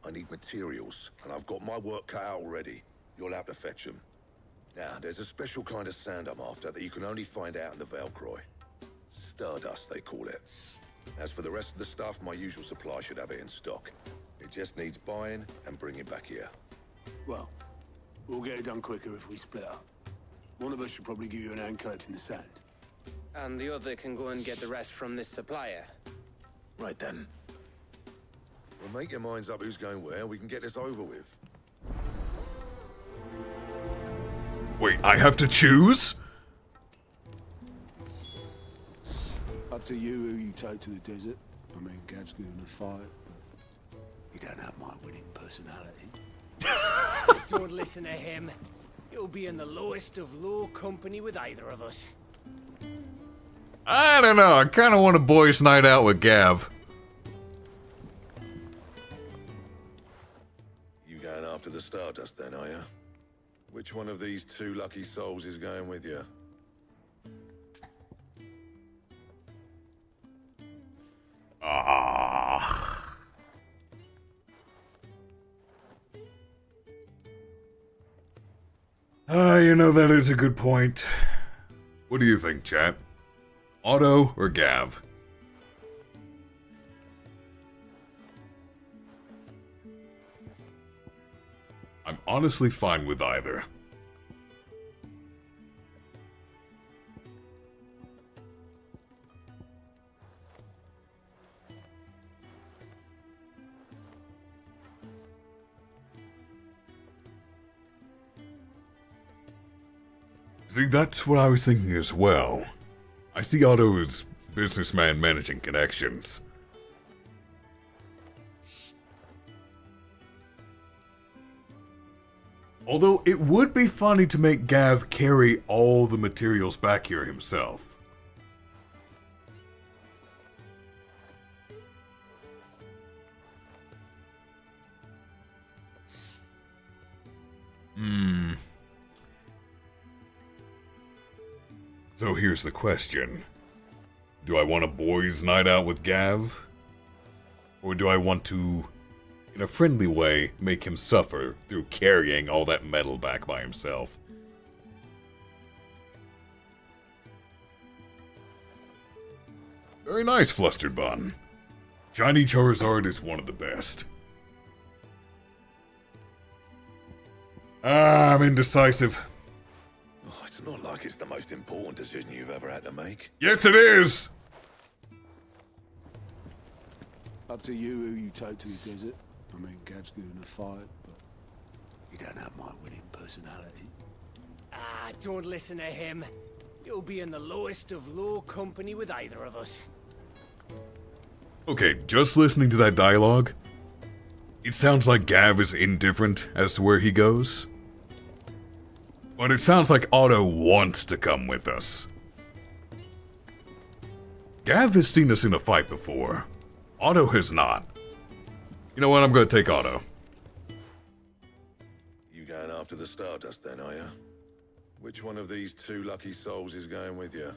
I need materials, and I've got my work cut out already. You'll have to fetch them. Now, there's a special kind of sand I'm after that you can only find out in the Valcroy. Stardust, they call it. As for the rest of the stuff, my usual supply should have it in stock. It just needs buying and bringing back here. Well, we'll get it done quicker if we split up. One of us should probably give you an hand collecting the sand. And the other can go and get the rest from this supplier. Right then. Well, make your minds up who's going where, and we can get this over with. Wait, I have to choose? Up to you who you take to the desert. I mean, Gav's good in a fight, but he don't have my winning personality. Don't listen to him. You'll be in the lowest of low company with either of us. I don't know, I kind of want a boys' night out with Gav. You going after the Stardust then, are you? Which one of these two lucky souls is going with you? Ah. You know, that is a good point. What do you think, chat? Otto or Gav? I'm honestly fine with either. See, that's what I was thinking as well. I see Otto as businessman managing connections. Although it would be funny to make Gav carry all the materials back here himself. So here's the question. Do I want a boys' night out with Gav? Or do I want to, in a friendly way, make him suffer through carrying all that metal back by himself? Very nice, Flustered Bun. Shiny Charizard is one of the best. I'm indecisive. Oh, it's not like it's the most important decision you've ever had to make. Yes, it is! Up to you who you take to the desert. I mean, Gav's good in a fight, but you don't have my winning personality. Ah, don't listen to him. You'll be in the lowest of low company with either of us. Okay, just listening to that dialogue, it sounds like Gav is indifferent as to where he goes. But it sounds like Otto wants to come with us. Gav has seen us in a fight before. Otto has not. You know what? I'm going to take Otto. You going after the Stardust then, are you? Which one of these two lucky souls is going with you?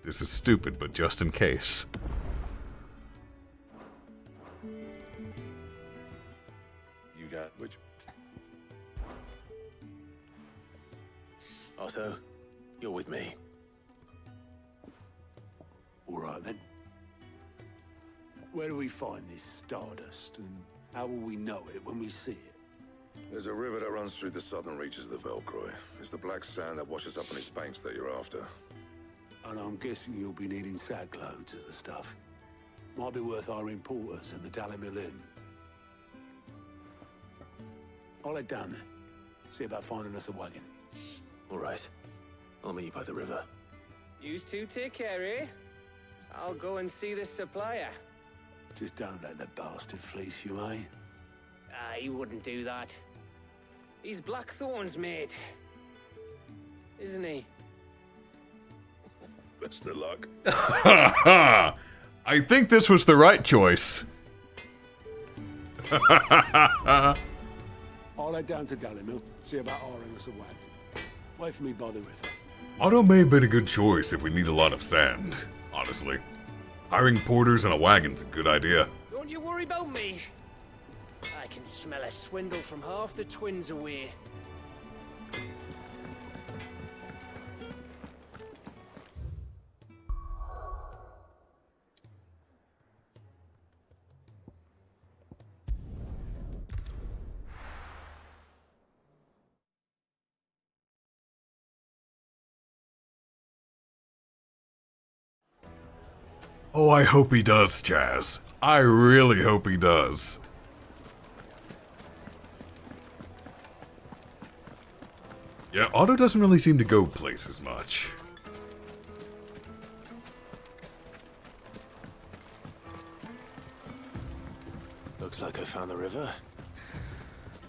This is stupid, but just in case. You got which? Otto, you're with me. All right, then. Where do we find this Stardust, and how will we know it when we see it? There's a river that runs through the southern reaches of the Velcroy. It's the black sand that washes up on its banks that you're after. And I'm guessing you'll be needing sack loads of the stuff. Might be worth hiring porters at the Dalimil Inn. I'll head down there. See about finding us a wagon. All right. I'll meet you by the river. Yous two take care, eh? I'll go and see this supplier. Just don't let the bastard fleece you, eh? Ah, he wouldn't do that. He's Blackthorn's mate. Isn't he? Best of luck. I think this was the right choice. I'll head down to Dalimil, see about hiring us a wagon. Wait for me by the river. Otto may have been a good choice if we need a lot of sand, honestly. Hiring porters and a wagon's a good idea. Don't you worry about me. I can smell a swindle from half the twins away. Oh, I hope he does, Chaz. I really hope he does. Yeah, Otto doesn't really seem to go places much. Looks like I found the river.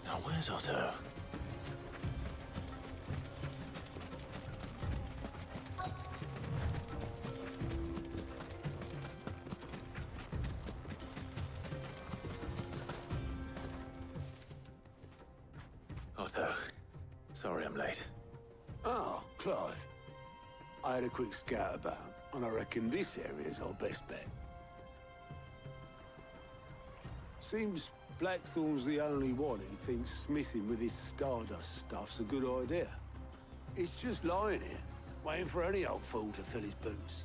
Now where's Otto? Otto, sorry I'm late. Ah, Clive. I had a quick scout about, and I reckon this area's our best bet. Seems Blackthorn's the only one who thinks smithing with this Stardust stuff's a good idea. It's just lying here, waiting for any old fool to fill his boots.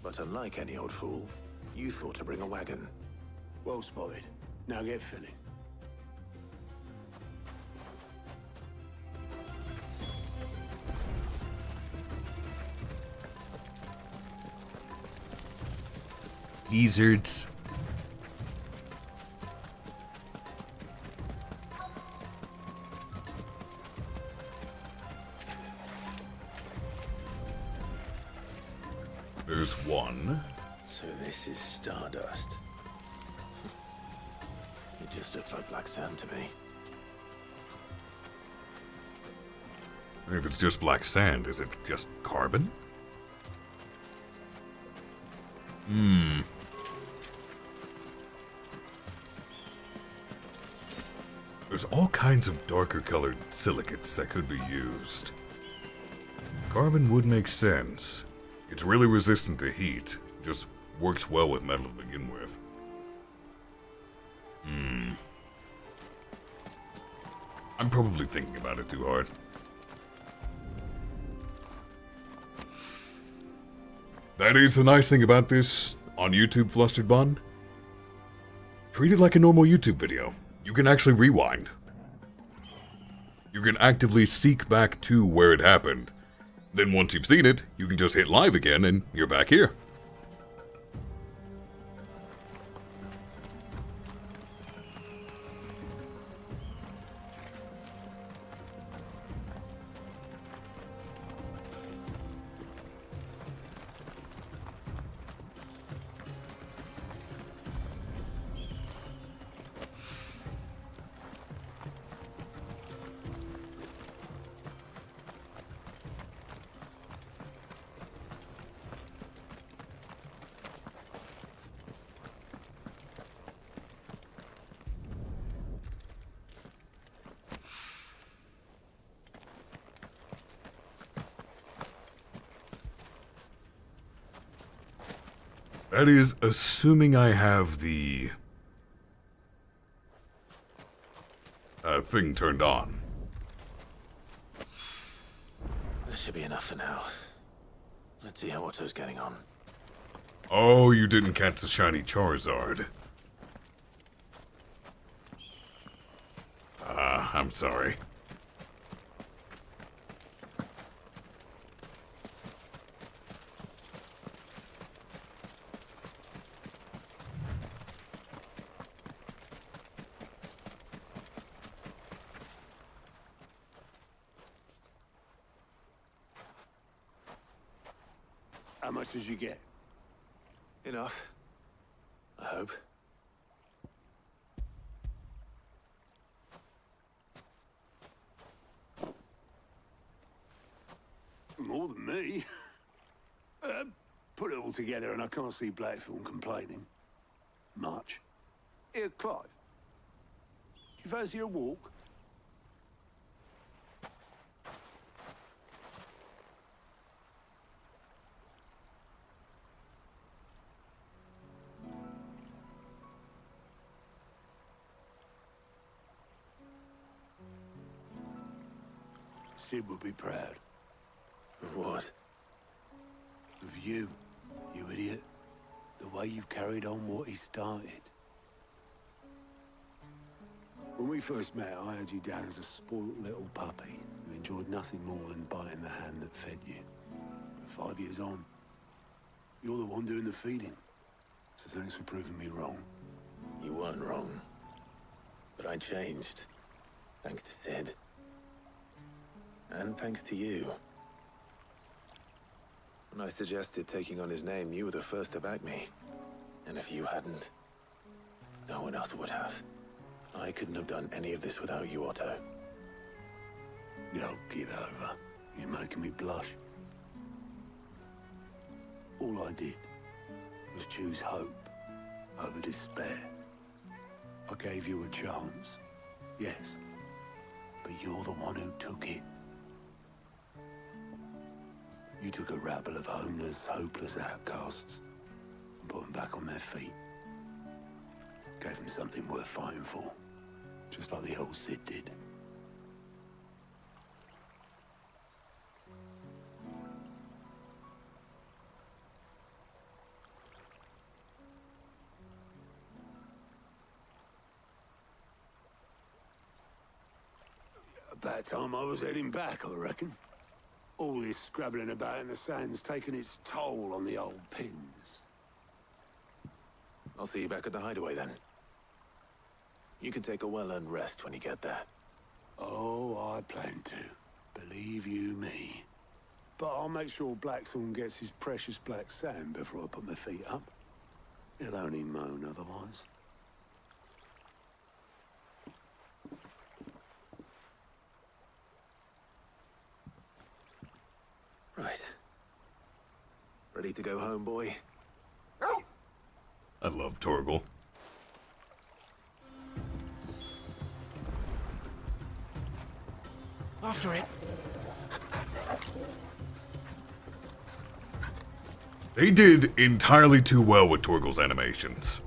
But unlike any old fool, you thought to bring a wagon. Well spotted. Now get filling. Lizards. There's one. So this is Stardust. It just looks like black sand to me. If it's just black sand, is it just carbon? Hmm. There's all kinds of darker colored silicates that could be used. Carbon would make sense. It's really resistant to heat. Just works well with metal to begin with. Hmm. I'm probably thinking about it too hard. That is the nice thing about this on YouTube, Flustered Bun. Treat it like a normal YouTube video. You can actually rewind. You can actively seek back to where it happened. Then once you've seen it, you can just hit live again and you're back here. That is assuming I have the thing turned on. That should be enough for now. Let's see how Otto's getting on. Oh, you didn't catch the shiny Charizard. I'm sorry. How much did you get? Enough. I hope. More than me. Put it all together and I can't see Blackthorn complaining. Much. Here, Clive. Do you fancy a walk? Sid would be proud. Of what? Of you, you idiot. The way you've carried on what he started. When we first met, I had you down as a spoilt little puppy who enjoyed nothing more than biting the hand that fed you. But 5 years on, you're the one doing the feeding. So thanks for proving me wrong. You weren't wrong. But I changed. Thanks to Sid. And thanks to you. When I suggested taking on his name, you were the first to back me. And if you hadn't, no one else would have. I couldn't have done any of this without you, Otto. Yo, give over. You're making me blush. All I did was choose hope over despair. I gave you a chance, Yes. But you're the one who took it. You took a rabble of homeless, hopeless outcasts and put them back on their feet. Gave them something worth fighting for. Just like the old Cid did. About time I was heading back, I reckon. All this scrabbling about in the sand's taken its toll on the old pins. I'll see you back at the hideaway then. You can take a well-earned rest when you get there. Oh, I plan to. Believe you me. But I'll make sure Blackthorn gets his precious black sand before I put my feet up. He'll only moan otherwise. Right. Ready to go home, boy? I love Torgal. After it. They did entirely too well with Torgal's animations.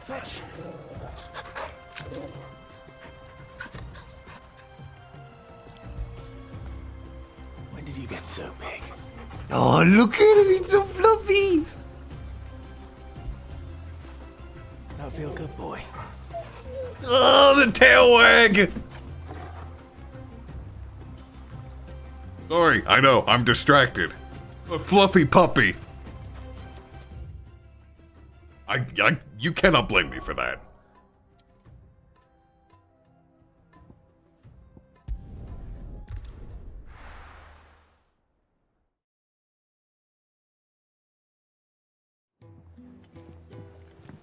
Fetch. When did you get so big? Oh, look at him, he's so fluffy! Now feel good, boy. Oh, the tail wag! Sorry, I know, I'm distracted. A fluffy puppy. You cannot blame me for that.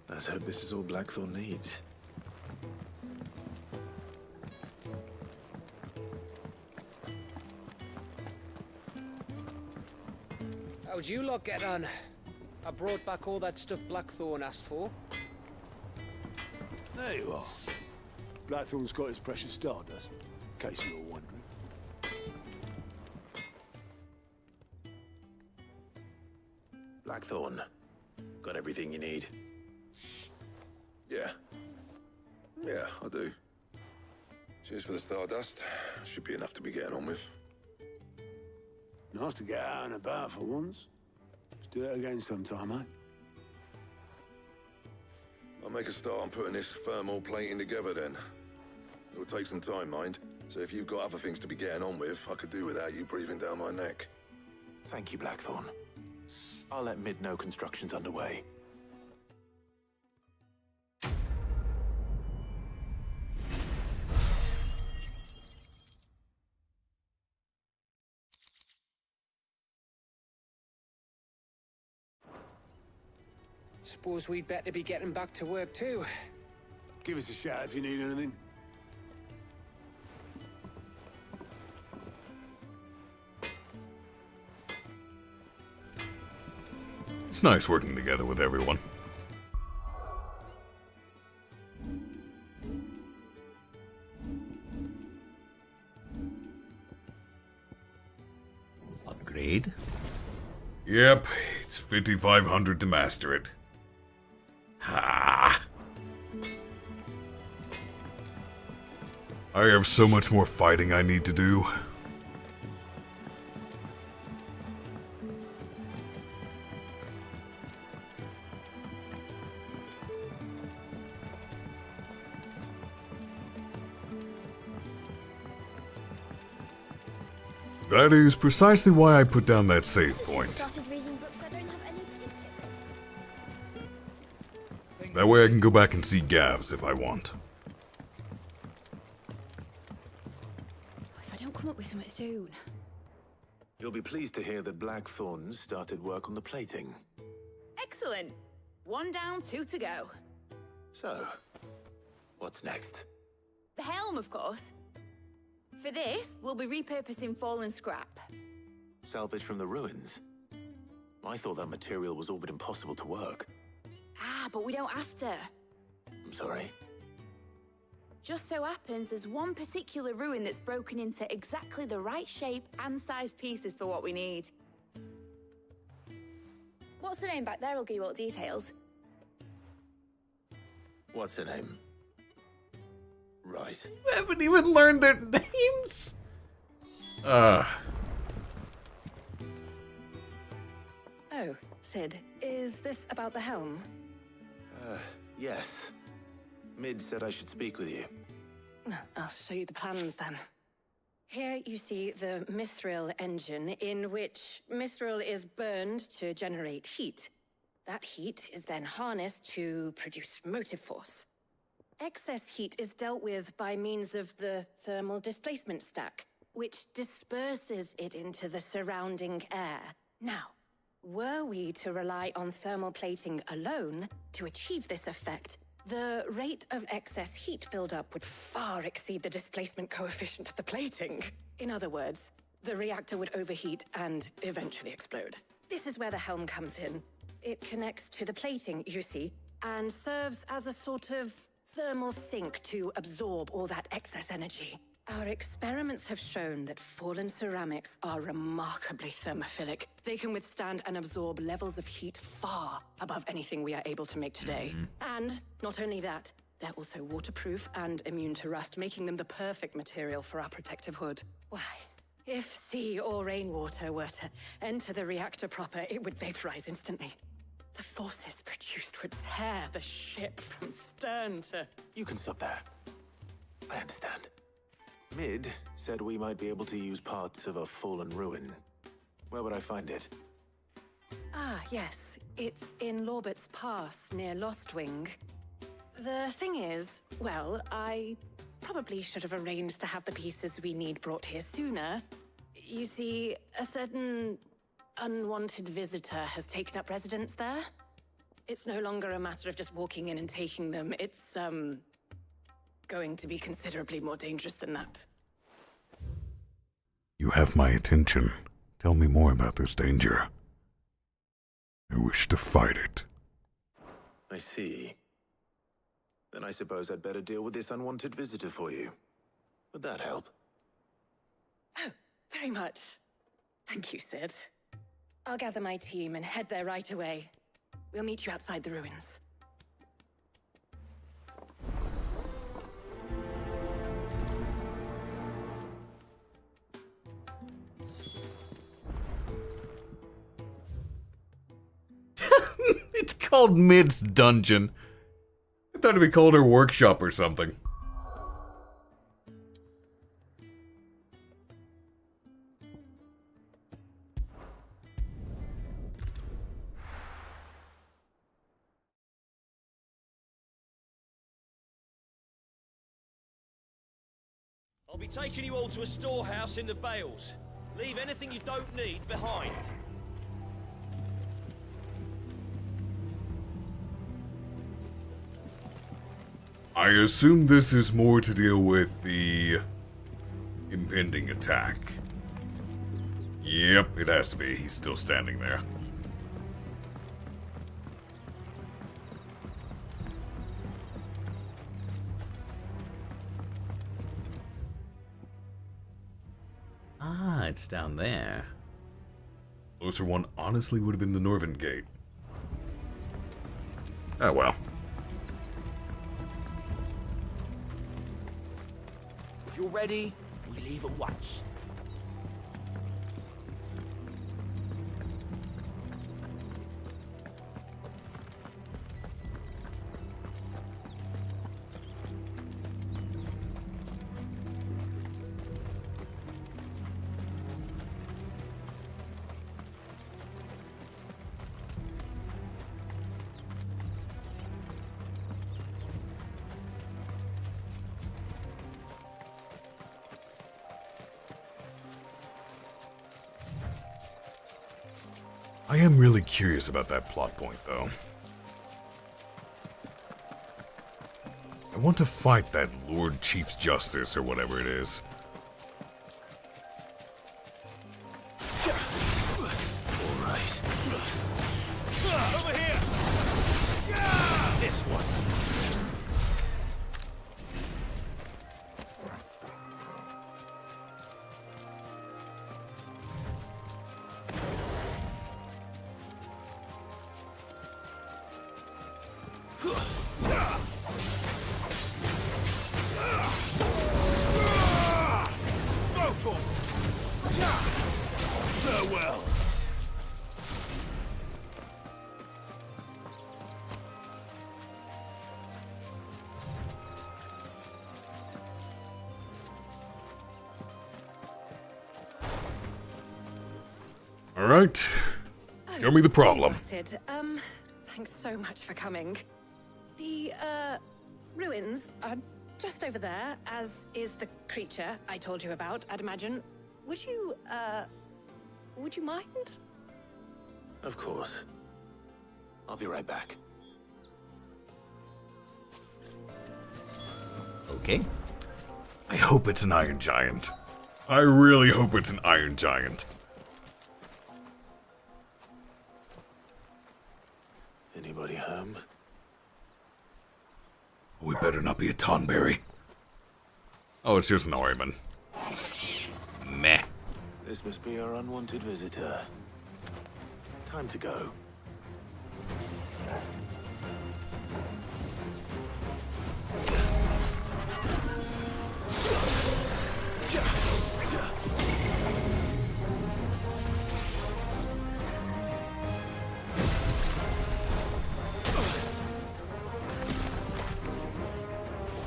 Let's hope this is all Blackthorn needs. How'd you lot get on? I brought back all that stuff Blackthorn asked for. There you are. Blackthorn's got his precious stardust, in case you were wondering. Blackthorn, got everything you need? Yeah. Yeah, I do. Cheers for the stardust. Should be enough to be getting on with. Nice to get out and about for once. Let's do it again sometime, eh? I'll make a start on putting this thermal plating together then. It'll take some time, mind. So if you've got other things to be getting on with, I could do without you breathing down my neck. Thank you, Blackthorn. I'll let Mid know construction's underway. Suppose we'd better be getting back to work too. Give us a shout if you need anything. It's nice working together with everyone. Upgrade? Yep, it's 5,500 to master it. Ha! I have so much more fighting I need to do. That is precisely why I put down that save point. Started reading books that don't have any pictures. That way I can go back and see Gavs if I want. If I don't come up with something soon. You'll be pleased to hear that Blackthorn started work on the plating. Excellent. 1 down, 2 to go. So, what's next? The helm, of course. For this, we'll be repurposing fallen scrap. Salvage from the ruins? I thought that material was all but impossible to work. Ah, but we don't have to. I'm sorry. Just so happens there's one particular ruin that's broken into exactly the right shape and size pieces for what we need. What's the name back there? I'll give you all the details. What's her name? Right. You haven't even learned their names? Oh, Sid, is this about the helm? Yes. Mid said I should speak with you. I'll show you the plans then. Here you see the mithril engine, in which mithril is burned to generate heat. That heat is then harnessed to produce motive force. Excess heat is dealt with by means of the thermal displacement stack, which disperses it into the surrounding air. Now, were we to rely on thermal plating alone to achieve this effect, the rate of excess heat buildup would far exceed the displacement coefficient of the plating. In other words, the reactor would overheat and eventually explode. This is where the helm comes in. It connects to the plating, you see, and serves as a sort of thermal sink to absorb all that excess energy. Our experiments have shown that fallen ceramics are remarkably thermophilic. They can withstand and absorb levels of heat far above anything we are able to make today. And not only that, they're also waterproof and immune to rust, making them the perfect material for our protective hood. Why, if sea or rainwater were to enter the reactor proper, it would vaporize instantly. The forces produced would tear the ship from stern to... You can stop there. I understand. Mid said we might be able to use parts of a fallen ruin. Where would I find it? Ah, yes. It's in Lorbert's Pass, near Lostwing. The thing is, well, I probably should have arranged to have the pieces we need brought here sooner. You see, a certain unwanted visitor has taken up residence there. It's no longer a matter of just walking in and taking them. It's, going to be considerably more dangerous than that. You have my attention. Tell me more about this danger. I wish to fight it. I see. Then I suppose I'd better deal with this unwanted visitor for you. Would that help? Oh, very much. Thank you, Sid. I'll gather my team and head there right away. We'll meet you outside the ruins. It's called Mid's Dungeon. I thought it'd be called her workshop or something. I'll be taking you all to a storehouse in the Bales. Leave anything you don't need behind. I assume this is more to deal with the impending attack. Yep, it has to be. He's still standing there. Ah, it's down there. Closer one honestly would have been the Northern Gate. Oh well. If you're ready, we leave at once. I am really curious about that plot point, though. I want to fight that Lord Chief Justice or whatever it is. this once. Farewell. All right. Show me the problem. Sid, thanks so much for coming. The, ruins are just over there, as is the creature I told you about, I'd imagine. Would you mind? Of course. I'll be right back. Okay. I hope it's an Iron Giant. I really hope it's an Iron Giant. Anybody home? We better not be a Tonberry. Oh, it's just an Oryman. Meh. This must be our unwanted visitor. Time to go.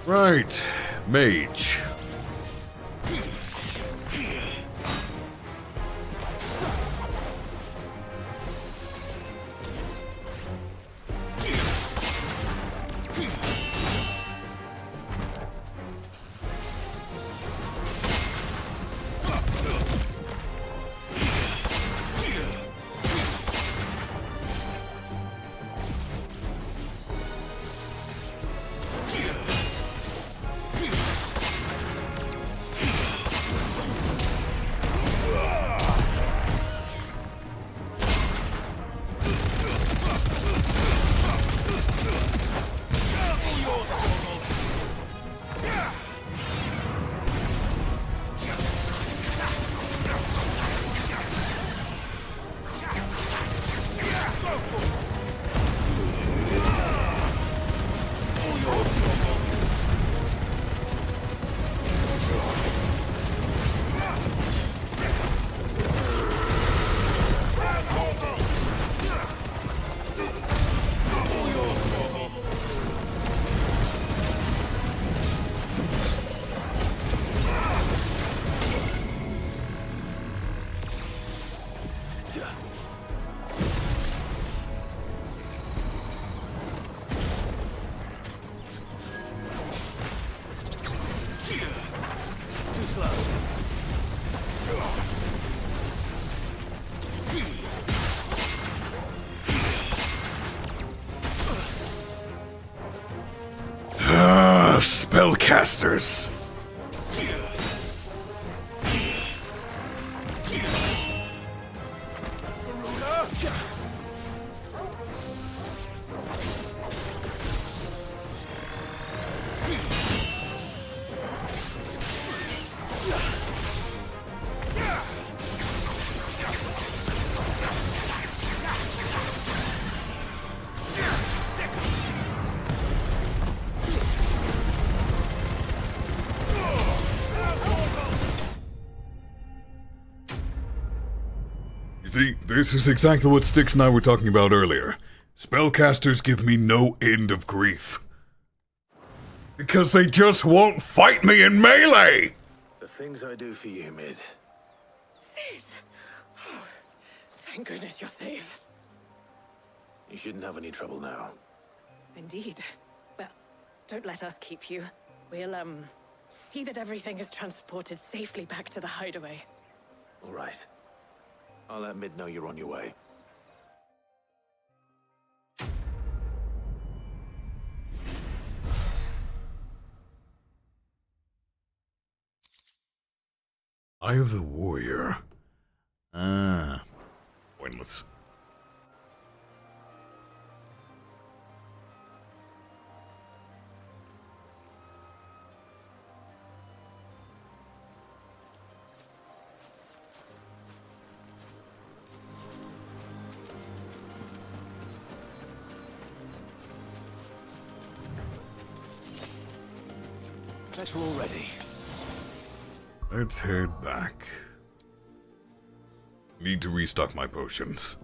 Right. Mage. Spellcasters. See, this is exactly what Styx and I were talking about earlier. Spellcasters give me no end of grief. Because they just won't fight me in melee! The things I do for you, Mid. Sid! Oh, thank goodness you're safe. You shouldn't have any trouble now. Indeed. Well, don't let us keep you. We'll, see that everything is transported safely back to the hideaway. All right. I'll let Mid know you're on your way. Eye of the Warrior. Ah. Pointless. Bet you're all ready. Let's head back. Need to restock my potions.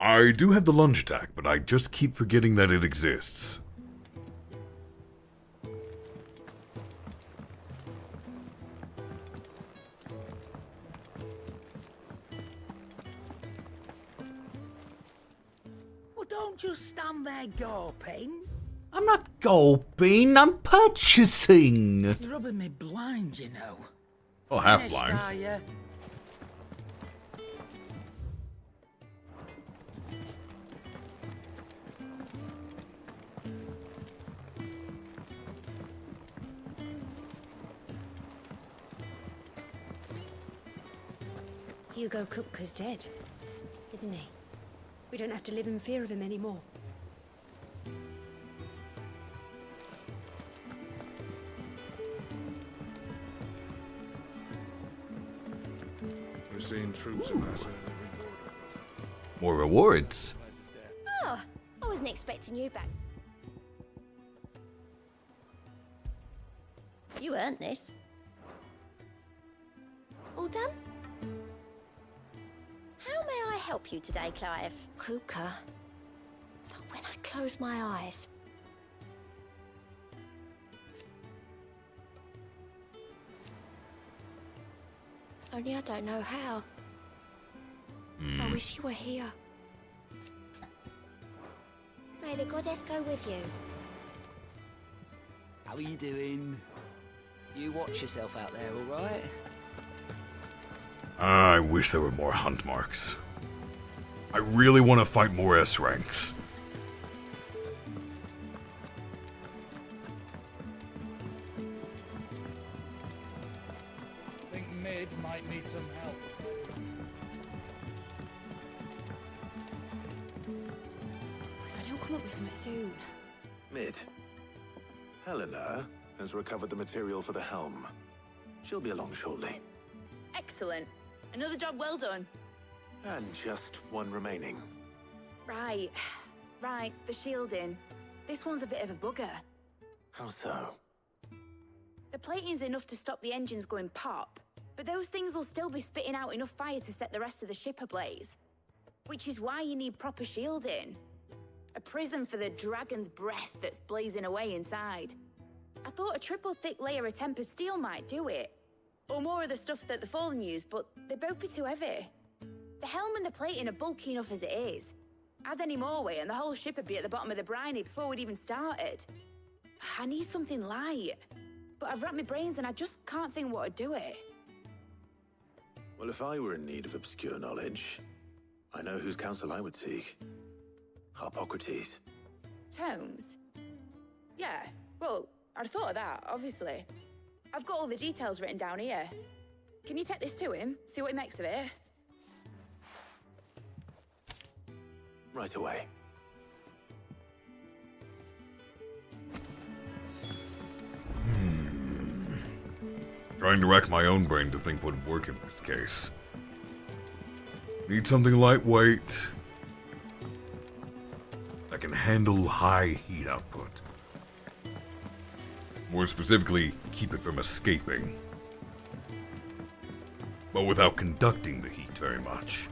I do have the lunge attack, but I just keep forgetting that it exists. Well, don't just stand there gawping. I'm not gulping, I'm purchasing. It's rubbing me blind, you know. Oh, half Finished, blind. are ya? Hugo Kupka's dead, isn't he? We don't have to live in fear of him anymore. We're seeing troops amassing at every border. More rewards. Oh, I wasn't expecting you back. You earned this. All done? How may I help you today, Clive? Kupka. But when I close my eyes, only I don't know how. I wish you were here. May the goddess go with you. How are you doing? You watch yourself out there, alright? I wish there were more hunt marks. I really want to fight more S ranks. I think Mid might need some help. If I don't come up with something soon. Mid. Helena has recovered the material for the helm. She'll be along shortly. Excellent. Another job well done. And just one remaining. Right. Right, the shielding. This one's a bit of a bugger. How so? The plating's enough to stop the engines going pop, but those things will still be spitting out enough fire to set the rest of the ship ablaze. Which is why you need proper shielding. A prism for the dragon's breath that's blazing away inside. I thought a triple thick layer of tempered steel might do it. Or more of the stuff that the Fallen use, but they'd both be too heavy. The helm and the plating are bulky enough as it is. Add any more weight and the whole ship would be at the bottom of the briny before we'd even started. I need something light. But I've racked my brains and I just can't think what would do it. Well, if I were in need of obscure knowledge, I know whose counsel I would seek. Harpocrates. Tomes? Yeah, well, I'd thought of that, obviously. I've got all the details written down here. Can you take this to him, see what he makes of it? Right away. Trying to rack my own brain to think what would work in this case. Need something lightweight that can handle high heat output. More specifically, keep it from escaping. But without conducting the heat very much.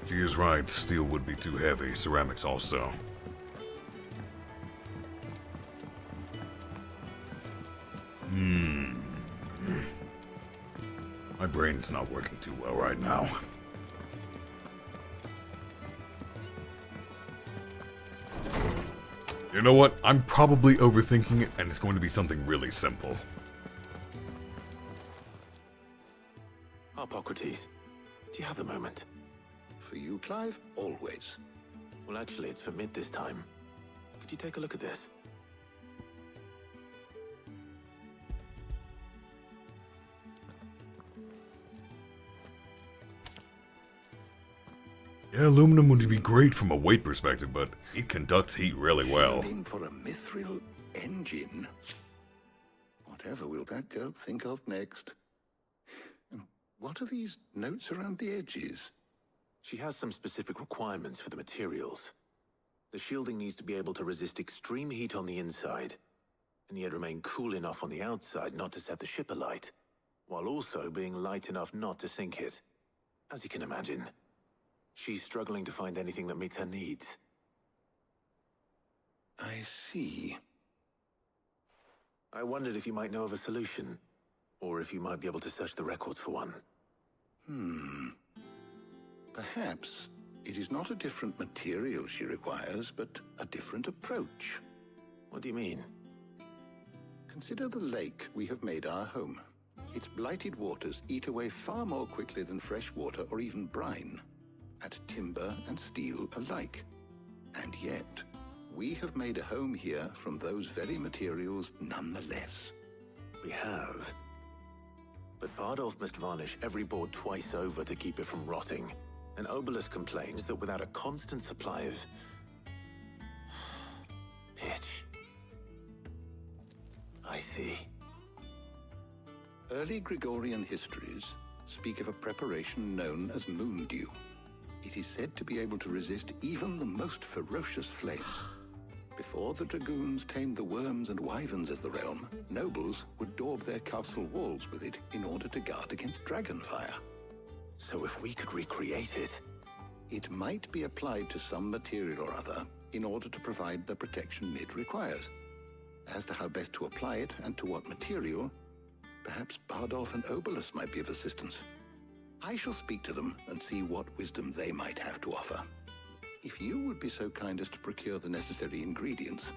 She is right, steel would be too heavy, ceramics also. My brain's not working too well right now. You know what? I'm probably overthinking it, and it's going to be something really simple. Harpocrates, do you have a moment? For you, Clive? Always. Well, actually, it's for Mid this time. Could you take a look at this? Yeah, aluminum would be great from a weight perspective, but it conducts heat really well. Shielding for a mithril engine. Whatever will that girl think of next? What are these notes around the edges? She has some specific requirements for the materials. The shielding needs to be able to resist extreme heat on the inside, and yet remain cool enough on the outside not to set the ship alight, while also being light enough not to sink it. As you can imagine, she's struggling to find anything that meets her needs. I see. I wondered if you might know of a solution, or if you might be able to search the records for one. Perhaps it is not a different material she requires, but a different approach. What do you mean? Consider the lake we have made our home. Its blighted waters eat away far more quickly than fresh water or even brine, at timber and steel alike. And yet, we have made a home here from those very materials nonetheless. We have. But Bardolph must varnish every board twice over to keep it from rotting. And Obelisk complains that without a constant supply of pitch. I see. Early Gregorian histories speak of a preparation known as moon dew. It is said to be able to resist even the most ferocious flames. Before the dragoons tamed the worms and wyverns of the realm, nobles would daub their castle walls with it in order to guard against dragonfire. So if we could recreate it... It might be applied to some material or other in order to provide the protection it requires. As to how best to apply it and to what material, perhaps Bardolph and Obelisk might be of assistance. I shall speak to them and see what wisdom they might have to offer. If you would be so kind as to procure the necessary ingredients,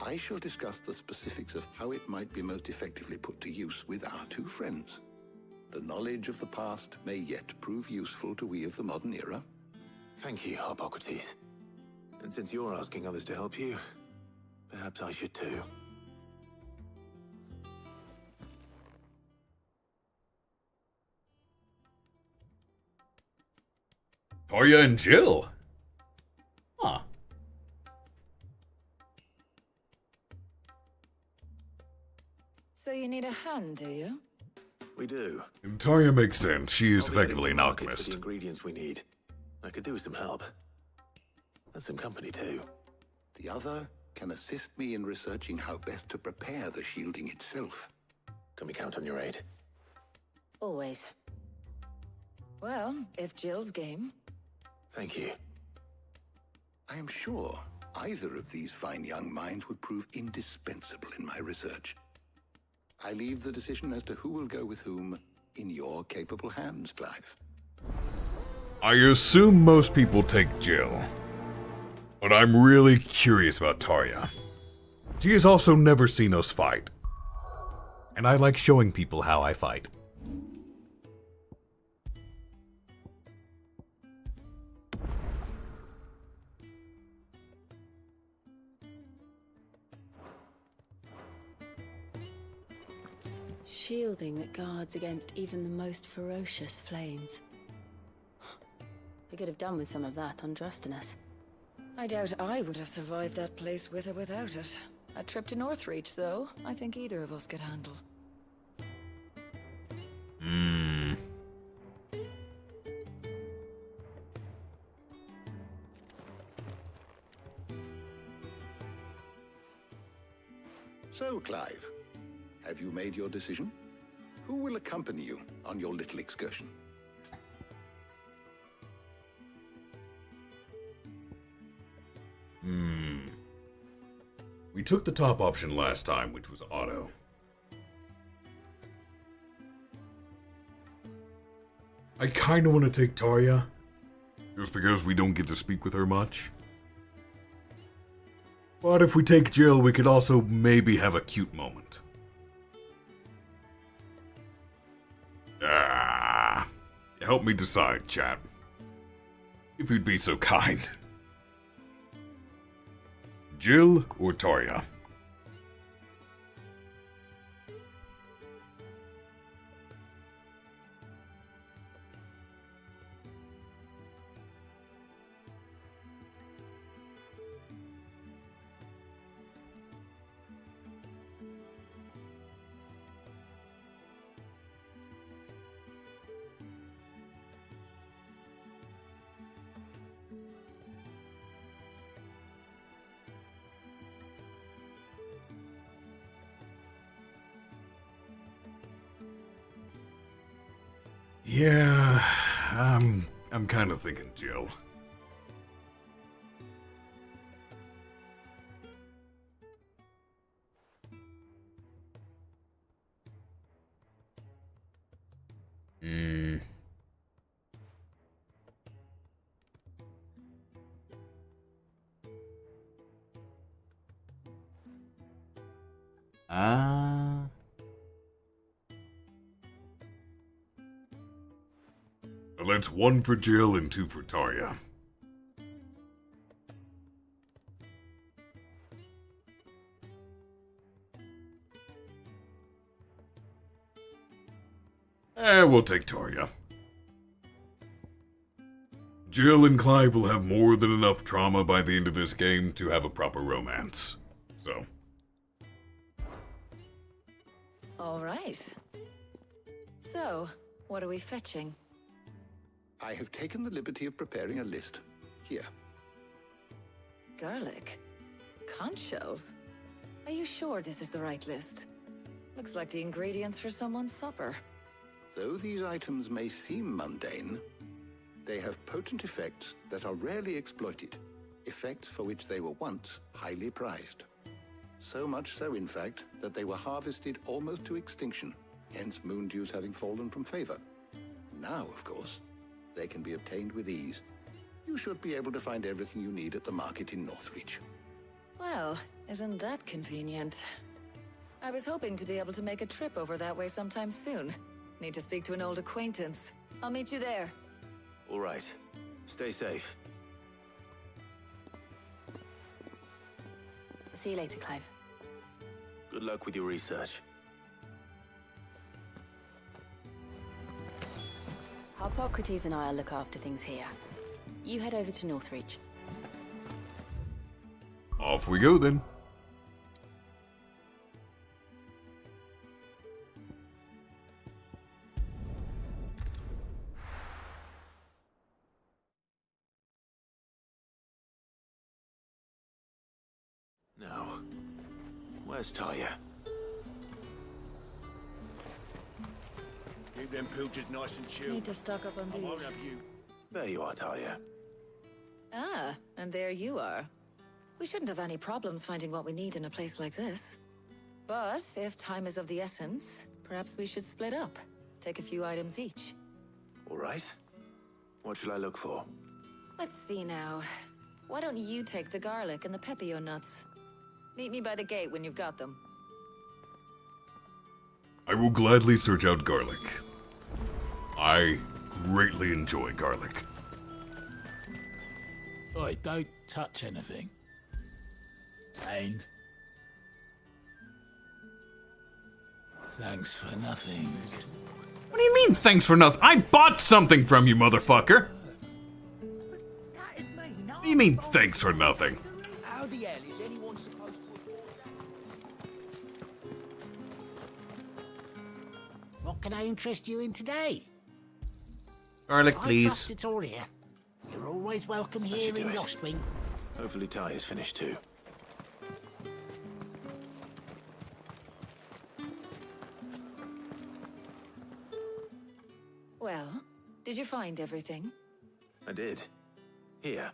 I shall discuss the specifics of how it might be most effectively put to use with our two friends. The knowledge of the past may yet prove useful to we of the modern era. Thank you, Hippocrates. And since you're asking others to help you, perhaps I should too. Arya and Jill. Huh. So you need a hand, do you? We do. Tarya makes sense. She is I'll be heading effectively to an market for alchemist. the ingredients we need. I could do with some help. And some company too. The other can assist me in researching how best to prepare the shielding itself. Can we count on your aid? Always. Well, if Jill's game. Thank you. I am sure either of these fine young minds would prove indispensable in my research. I leave the decision as to who will go with whom in your capable hands, Clive. I assume most people take Jill. But I'm really curious about Tarya. She has also never seen us fight. And I like showing people how I fight. Shielding that guards against even the most ferocious flames. We could have done with some of that on Drustinus. I doubt I would have survived that place with or without it. A trip to Northreach, though, I think either of us could handle. So, Clive, have you made your decision? Who will accompany you on your little excursion? We took the top option last time, which was Otto. I kinda want to take Tarya, just because we don't get to speak with her much. But if we take Jill, we could also maybe have a cute moment. Help me decide, chat. If you'd be so kind. Jill or Tarya? Yeah, I'm kind of thinking Jill. Hmm. Ah. That's 1 for Jill and 2 for Tarya. We'll take Tarya. Jill and Clive will have more than enough trauma by the end of this game to have a proper romance. So. All right. So, what are we fetching? I have taken the liberty of preparing a list. Here. Garlic? Conch shells? Are you sure this is the right list? Looks like the ingredients for someone's supper. Though these items may seem mundane, they have potent effects that are rarely exploited, effects for which they were once highly prized. So much so, in fact, that they were harvested almost to extinction, hence moon dews having fallen from favor. Now, of course, they can be obtained with ease. You should be able to find everything you need at the market in Northreach. Well, isn't that convenient? I was hoping to be able to make a trip over that way sometime soon. Need to speak to an old acquaintance. I'll meet you there. All right. Stay safe. See you later, Clive. Good luck with your research. Harpocrates and I'll look after things here. You head over to Northreach. Off we go then. Now, where's Tarya? Keep them pilchers nice and chill. Need to stock up on I won't these. have you. There you are, Tarya. Ah, and there you are. We shouldn't have any problems finding what we need in a place like this. But if time is of the essence, perhaps we should split up. Take a few items each. All right. What shall I look for? Let's see now. Why don't you take the garlic and the pepio nuts? Meet me by the gate when you've got them. I will gladly search out garlic. I greatly enjoy garlic. Oi, don't touch anything. And... thanks for nothing. What do you mean, thanks for nothing? I bought something from you, motherfucker! What do you mean, thanks for nothing? How the hell is anyone supposed to afford that? What can I interest you in today? Garlic, I please. trust it's all here. You're always welcome here in Lostwing. Hopefully Tarya's finished too. Well, did you find everything? I did. Here.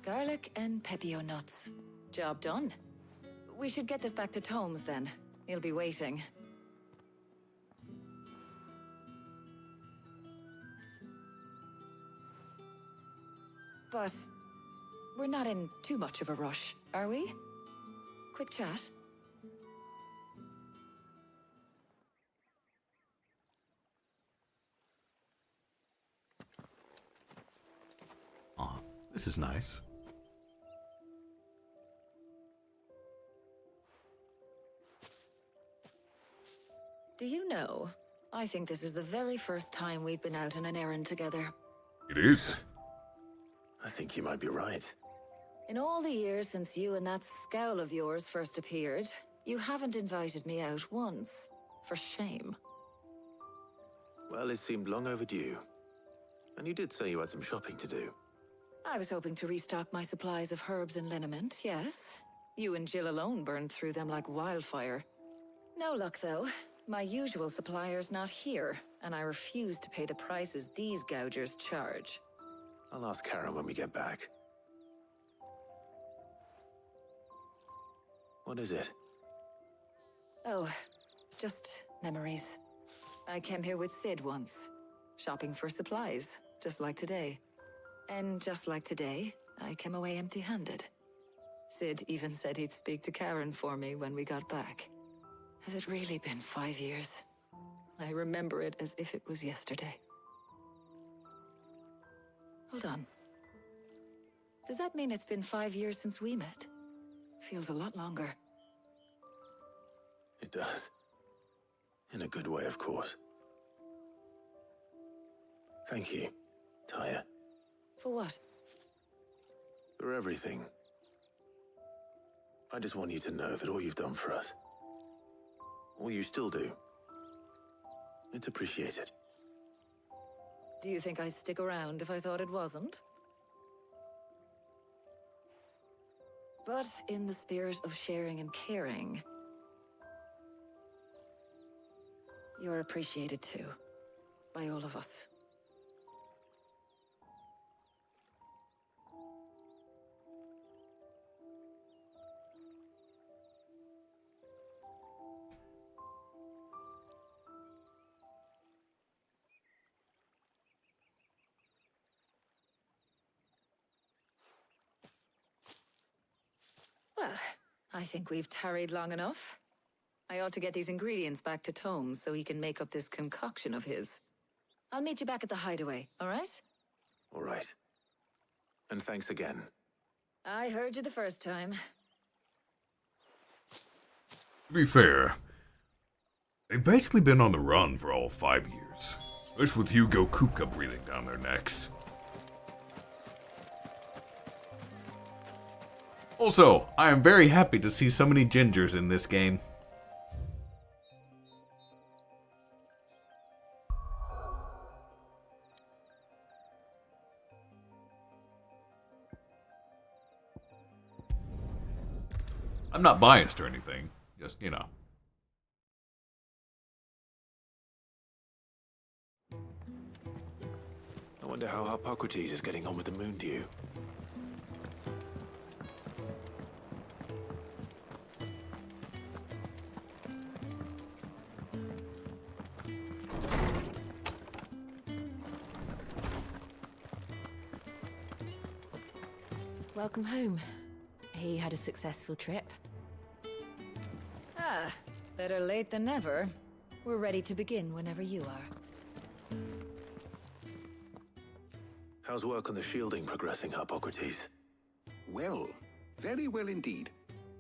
Garlic and pepio nuts. Job done. We should get this back to Tomes then. He'll be waiting. But we're not in too much of a rush, are we? Quick chat. Aw, this is nice. Do you know, I think this is the very first time we've been out on an errand together. It is. I think you might be right. In all the years since you and that scowl of yours first appeared, you haven't invited me out once. For shame. Well, it seemed long overdue. And you did say you had some shopping to do. I was hoping to restock my supplies of herbs and liniment, yes. You and Jill alone burned through them like wildfire. No luck, though. My usual supplier's not here, and I refuse to pay the prices these gougers charge. I'll ask Karen when we get back. What is it? Oh, just memories. I came here with Sid once, shopping for supplies, just like today. And just like today, I came away empty-handed. Sid even said he'd speak to Karen for me when we got back. Has it really been 5 years? I remember it as if it was yesterday. Hold on. Does that mean it's been 5 years since we met? Feels a lot longer. It does. In a good way, of course. Thank you, Tyre. For what? For everything. I just want you to know that all you've done for us, all you still do, it's appreciated. Do you think I'd stick around if I thought it wasn't? But in the spirit of sharing and caring, you're appreciated too, by all of us. Well, I think we've tarried long enough. I ought to get these ingredients back to Tomes so he can make up this concoction of his. I'll meet you back at the hideaway, all right? All right. And thanks again. I heard you the first time. To be fair, they've basically been on the run for all 5 years. Especially with Hugo Kupka breathing down their necks. Also, I am very happy to see so many gingers in this game. I'm not biased or anything, just, you know. I wonder how Hippocrates is getting on with the moon dew. Welcome home. He had a successful trip. Ah, better late than never. We're ready to begin whenever you are. How's work on the shielding progressing, Hippocrates? Well, very well indeed.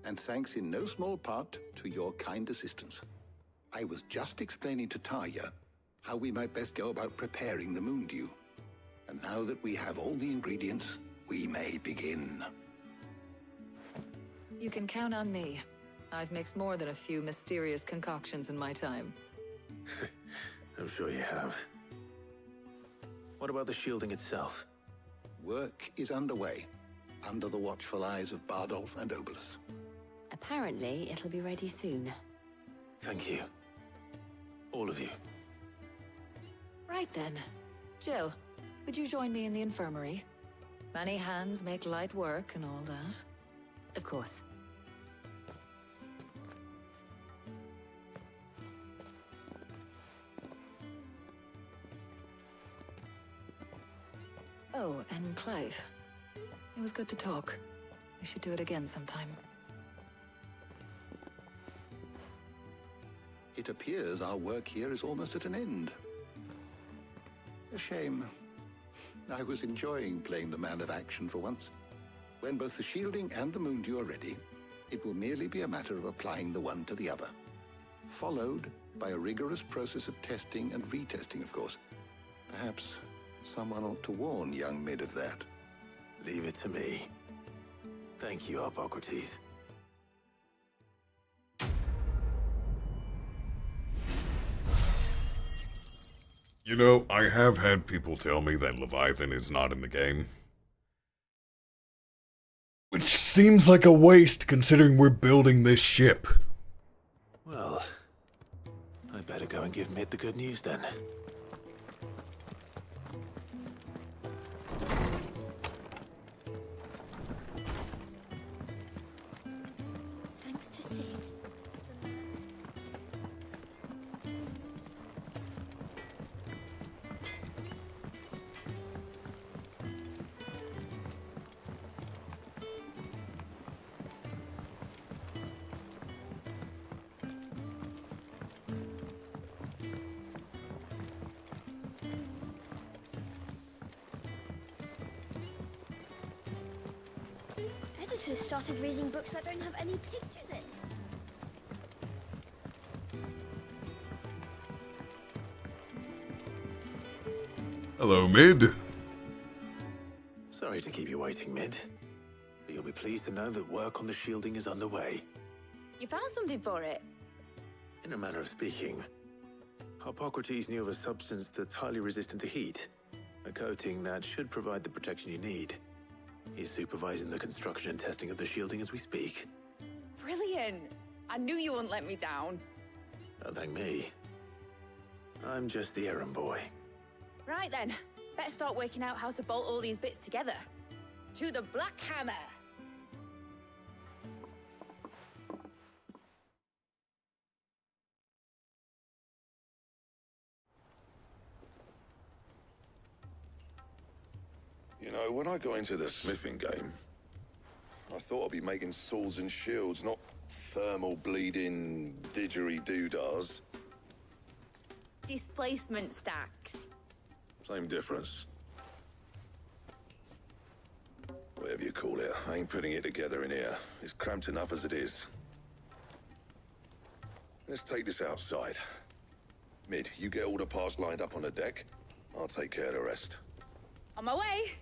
And thanks in no small part to your kind assistance. I was just explaining to Tarja how we might best go about preparing the moon dew. And now that we have all the ingredients, we may begin. You can count on me. I've mixed more than a few mysterious concoctions in my time. I'm sure you have. What about the shielding itself? Work is underway, under the watchful eyes of Bardolph and Obolus. Apparently, it'll be ready soon. Thank you. All of you. Right then. Jill, would you join me in the infirmary? Many hands make light work and all that. Of course. Oh, and Clive. It was good to talk. We should do it again sometime. It appears our work here is almost at an end. A shame. I was enjoying playing the man of action for once. When both the shielding and the moon dew are ready, it will merely be a matter of applying the one to the other. Followed by a rigorous process of testing and retesting, of course. Perhaps someone ought to warn young Mid of that. Leave it to me. Thank you, Hippocrates. You know, I have had people tell me that Leviathan is not in the game. seems like a waste considering we're building this ship. Well, I better go and give Mid the good news then. Thanks to Sid. Editors started reading books that don't have any pictures in. Hello, Mid. Sorry to keep you waiting, Mid. But you'll be pleased to know that work on the shielding is underway. You found something for it? In a manner of speaking, Hippocrates knew of a substance that's highly resistant to heat. A coating that should provide the protection you need. He's supervising the construction and testing of the shielding as we speak. Brilliant! I knew you wouldn't let me down. Don't thank me. I'm just the errand boy. Right then, better start working out how to bolt all these bits together. To the Black Hammer! You know, when I got into the smithing game, I thought I'd be making swords and shields, not thermal bleeding didgeridoo-dahs. Displacement stacks. Same difference. Whatever you call it, I ain't putting it together in here. It's cramped enough as it is. Let's take this outside. Mid, you get all the parts lined up on the deck. I'll take care of the rest. On my way!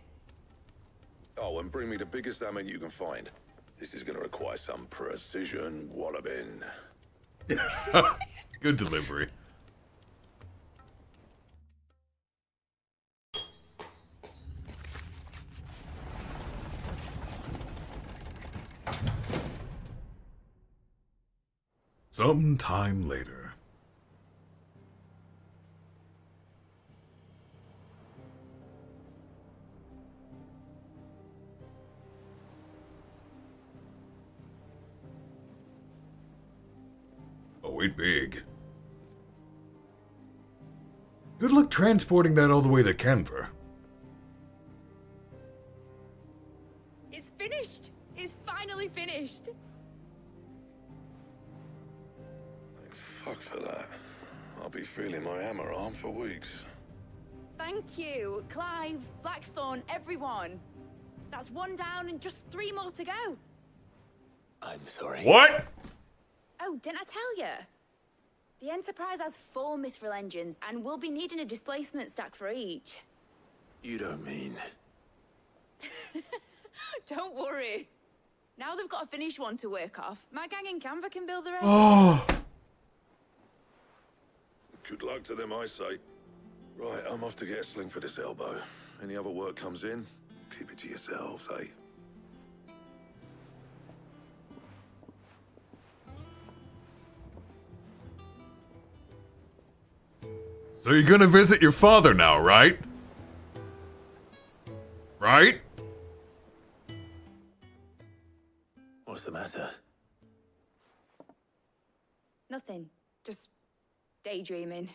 Oh, and bring me the biggest hammer you can find. This is gonna require some precision walloping. Good delivery. Sometime later. Oh, wait big. Good luck transporting that all the way to Canver. It's finished! It's finally finished! Thank fuck for that. I'll be feeling my hammer arm for weeks. Thank you, Clive, Blackthorn, everyone. That's one down and just 3 more to go. I'm sorry. What? Oh, didn't I tell you? The Enterprise has 4 mithril engines, and we'll be needing a displacement stack for each. You don't mean... Don't worry. Now they've got a finished one to work off, my gang in Canva can build the rest. Oh. Good luck to them, I say. Right, I'm off to get a sling for this elbow. Any other work comes in, keep it to yourselves, eh? So you're gonna visit your father now, right? Right? What's the matter? Nothing. Just daydreaming.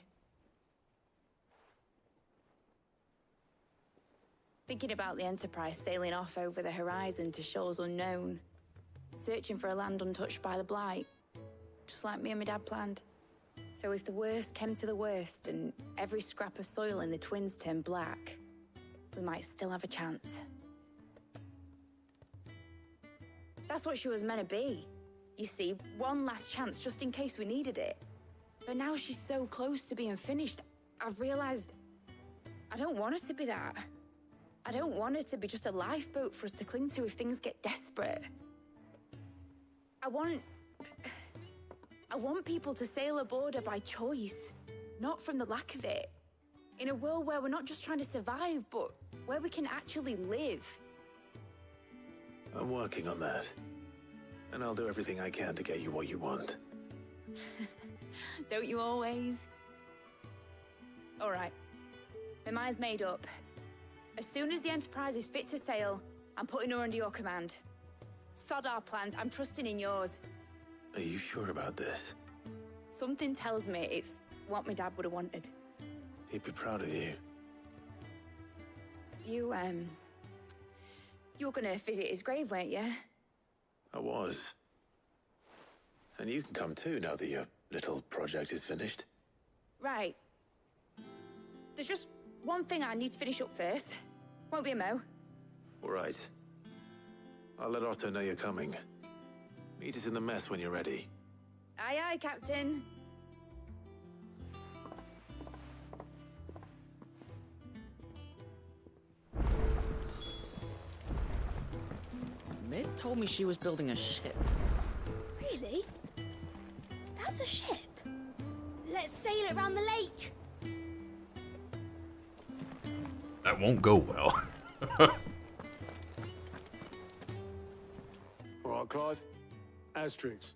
Thinking about the Enterprise sailing off over the horizon to shores unknown. Searching for a land untouched by the Blight. Just like me and my dad planned. So if the worst came to the worst and every scrap of soil in the Twins turned black, we might still have a chance. That's what she was meant to be. You see, one last chance just in case we needed it. But now she's so close to being finished, I've realized I don't want her to be that. I don't want her to be just a lifeboat for us to cling to if things get desperate. I want people to sail aboard her by choice, not from the lack of it. In a world where we're not just trying to survive, but where we can actually live. I'm working on that. And I'll do everything I can to get you what you want. Don't you always? All right. My mind's made up. As soon as the Enterprise is fit to sail, I'm putting her under your command. Sod our plans, I'm trusting in yours. Are you sure about this? Something tells me it's what my dad would have wanted. He'd be proud of you. You were gonna visit his grave, weren't you? I was. And you can come too now that your little project is finished. Right. There's just one thing I need to finish up first. Won't be a mo. All right. I'll let Otto know you're coming. Meet us in the mess when you're ready. Aye, aye, Captain. Mid told me she was building a ship. Really? That's a ship. Let's sail it around the lake. That won't go well. All right, Clive. Asterix.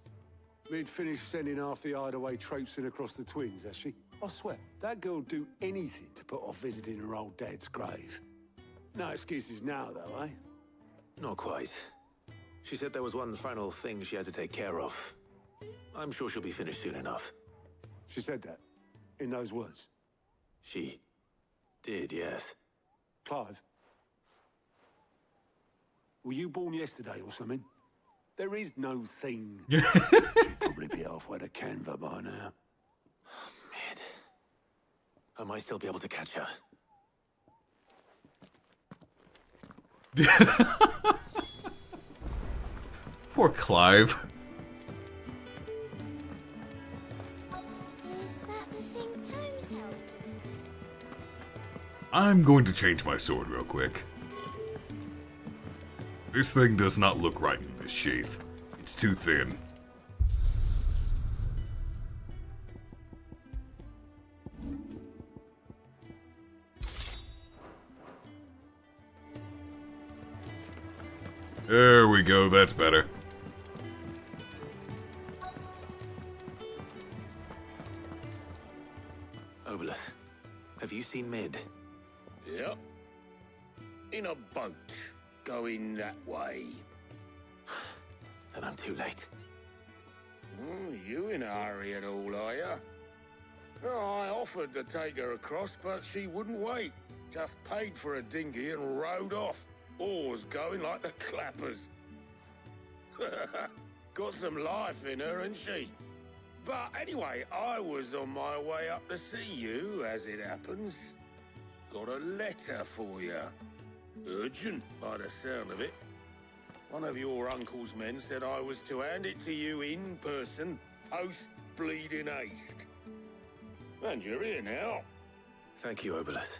Mid finished sending half the hideaway traipsing across the twins, has she? I swear, that girl'd do anything to put off visiting her old dad's grave. No excuses now, though, eh? Not quite. She said there was one final thing she had to take care of. I'm sure she'll be finished soon enough. She said that? In those words? She did, yes. Clive? Were you born yesterday or something? There is no thing. She'd probably be halfway to Canva by now. Mid. I might still be able to catch her. Poor Clive. Is that the thing Tomes held? I'm going to change my sword real quick. This thing does not look right in this sheath. It's too thin. There we go, that's better. Obolus, have you seen Mid? Yep. In a boat, going that way. Then I'm too late. You in a hurry at all, are you? Oh, I offered to take her across, but she wouldn't wait. Just paid for a dinghy and rowed off. Oars going like the clappers. Got some life in her, ain't she? But anyway, I was on my way up to see you, as it happens. Got a letter for you. Urgent, by the sound of it. One of your uncle's men said I was to hand it to you in person, post-bleeding haste. And you're here now. Thank you, Obolus.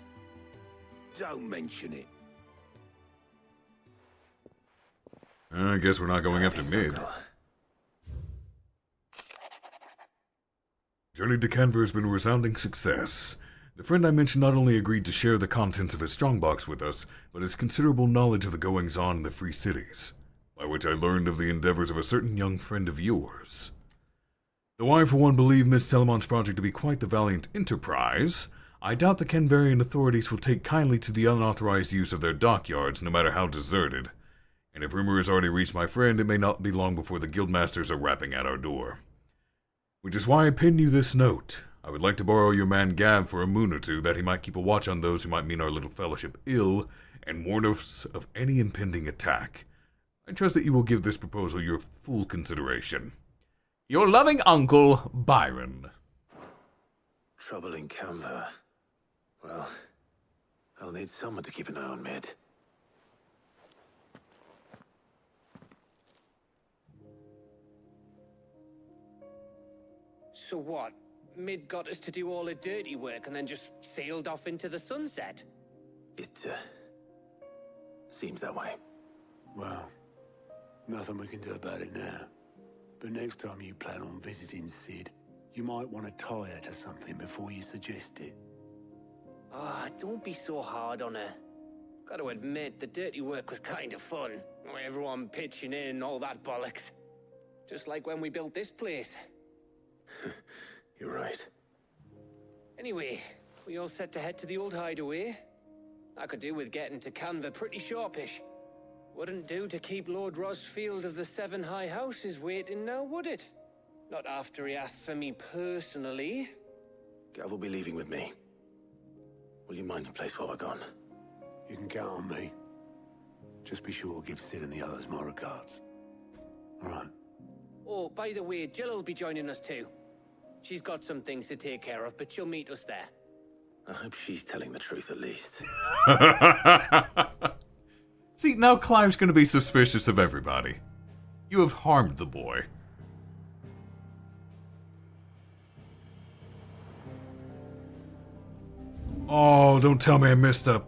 Don't mention it. I guess we're not going after Mid. Journey to Canva has been a resounding success. The friend I mentioned not only agreed to share the contents of his strongbox with us, but his considerable knowledge of the goings-on in the Free Cities, by which I learned of the endeavors of a certain young friend of yours. Though I, for one, believe Miss Telemont's project to be quite the valiant enterprise, I doubt the Canvarian authorities will take kindly to the unauthorized use of their dockyards, no matter how deserted. And if rumor has already reached my friend, it may not be long before the guildmasters are rapping at our door. Which is why I pinned you this note. I would like to borrow your man Gav for a moon or two, that he might keep a watch on those who might mean our little fellowship ill, and warn us of any impending attack. I trust that you will give this proposal your full consideration. Your loving uncle, Byron. Trouble in Canva. Well, I'll need someone to keep an eye on Mid. So what? Mid got us to do all the dirty work and then just sailed off into the sunset? It, seems that way. Well, nothing we can do about it now. But next time you plan on visiting Sid, you might want to tie her to something before you suggest it. Ah, don't be so hard on her. Gotta admit, the dirty work was kind of fun. Everyone pitching in, all that bollocks. Just like when we built this place. You're right. Anyway, we all set to head to the old hideaway. I could do with getting to Canva pretty sharpish. Wouldn't do to keep Lord Rosfield of the Seven High Houses waiting now, would it? Not after he asked for me personally. Gav will be leaving with me. Will you mind the place while we're gone? You can count on me. Just be sure to give Sid and the others my regards. All right. Oh, by the way, Jill will be joining us too. She's got some things to take care of, but she'll meet us there. I hope she's telling the truth at least. See, now Clive's gonna be suspicious of everybody. You have harmed the boy. Oh, don't tell me I missed a...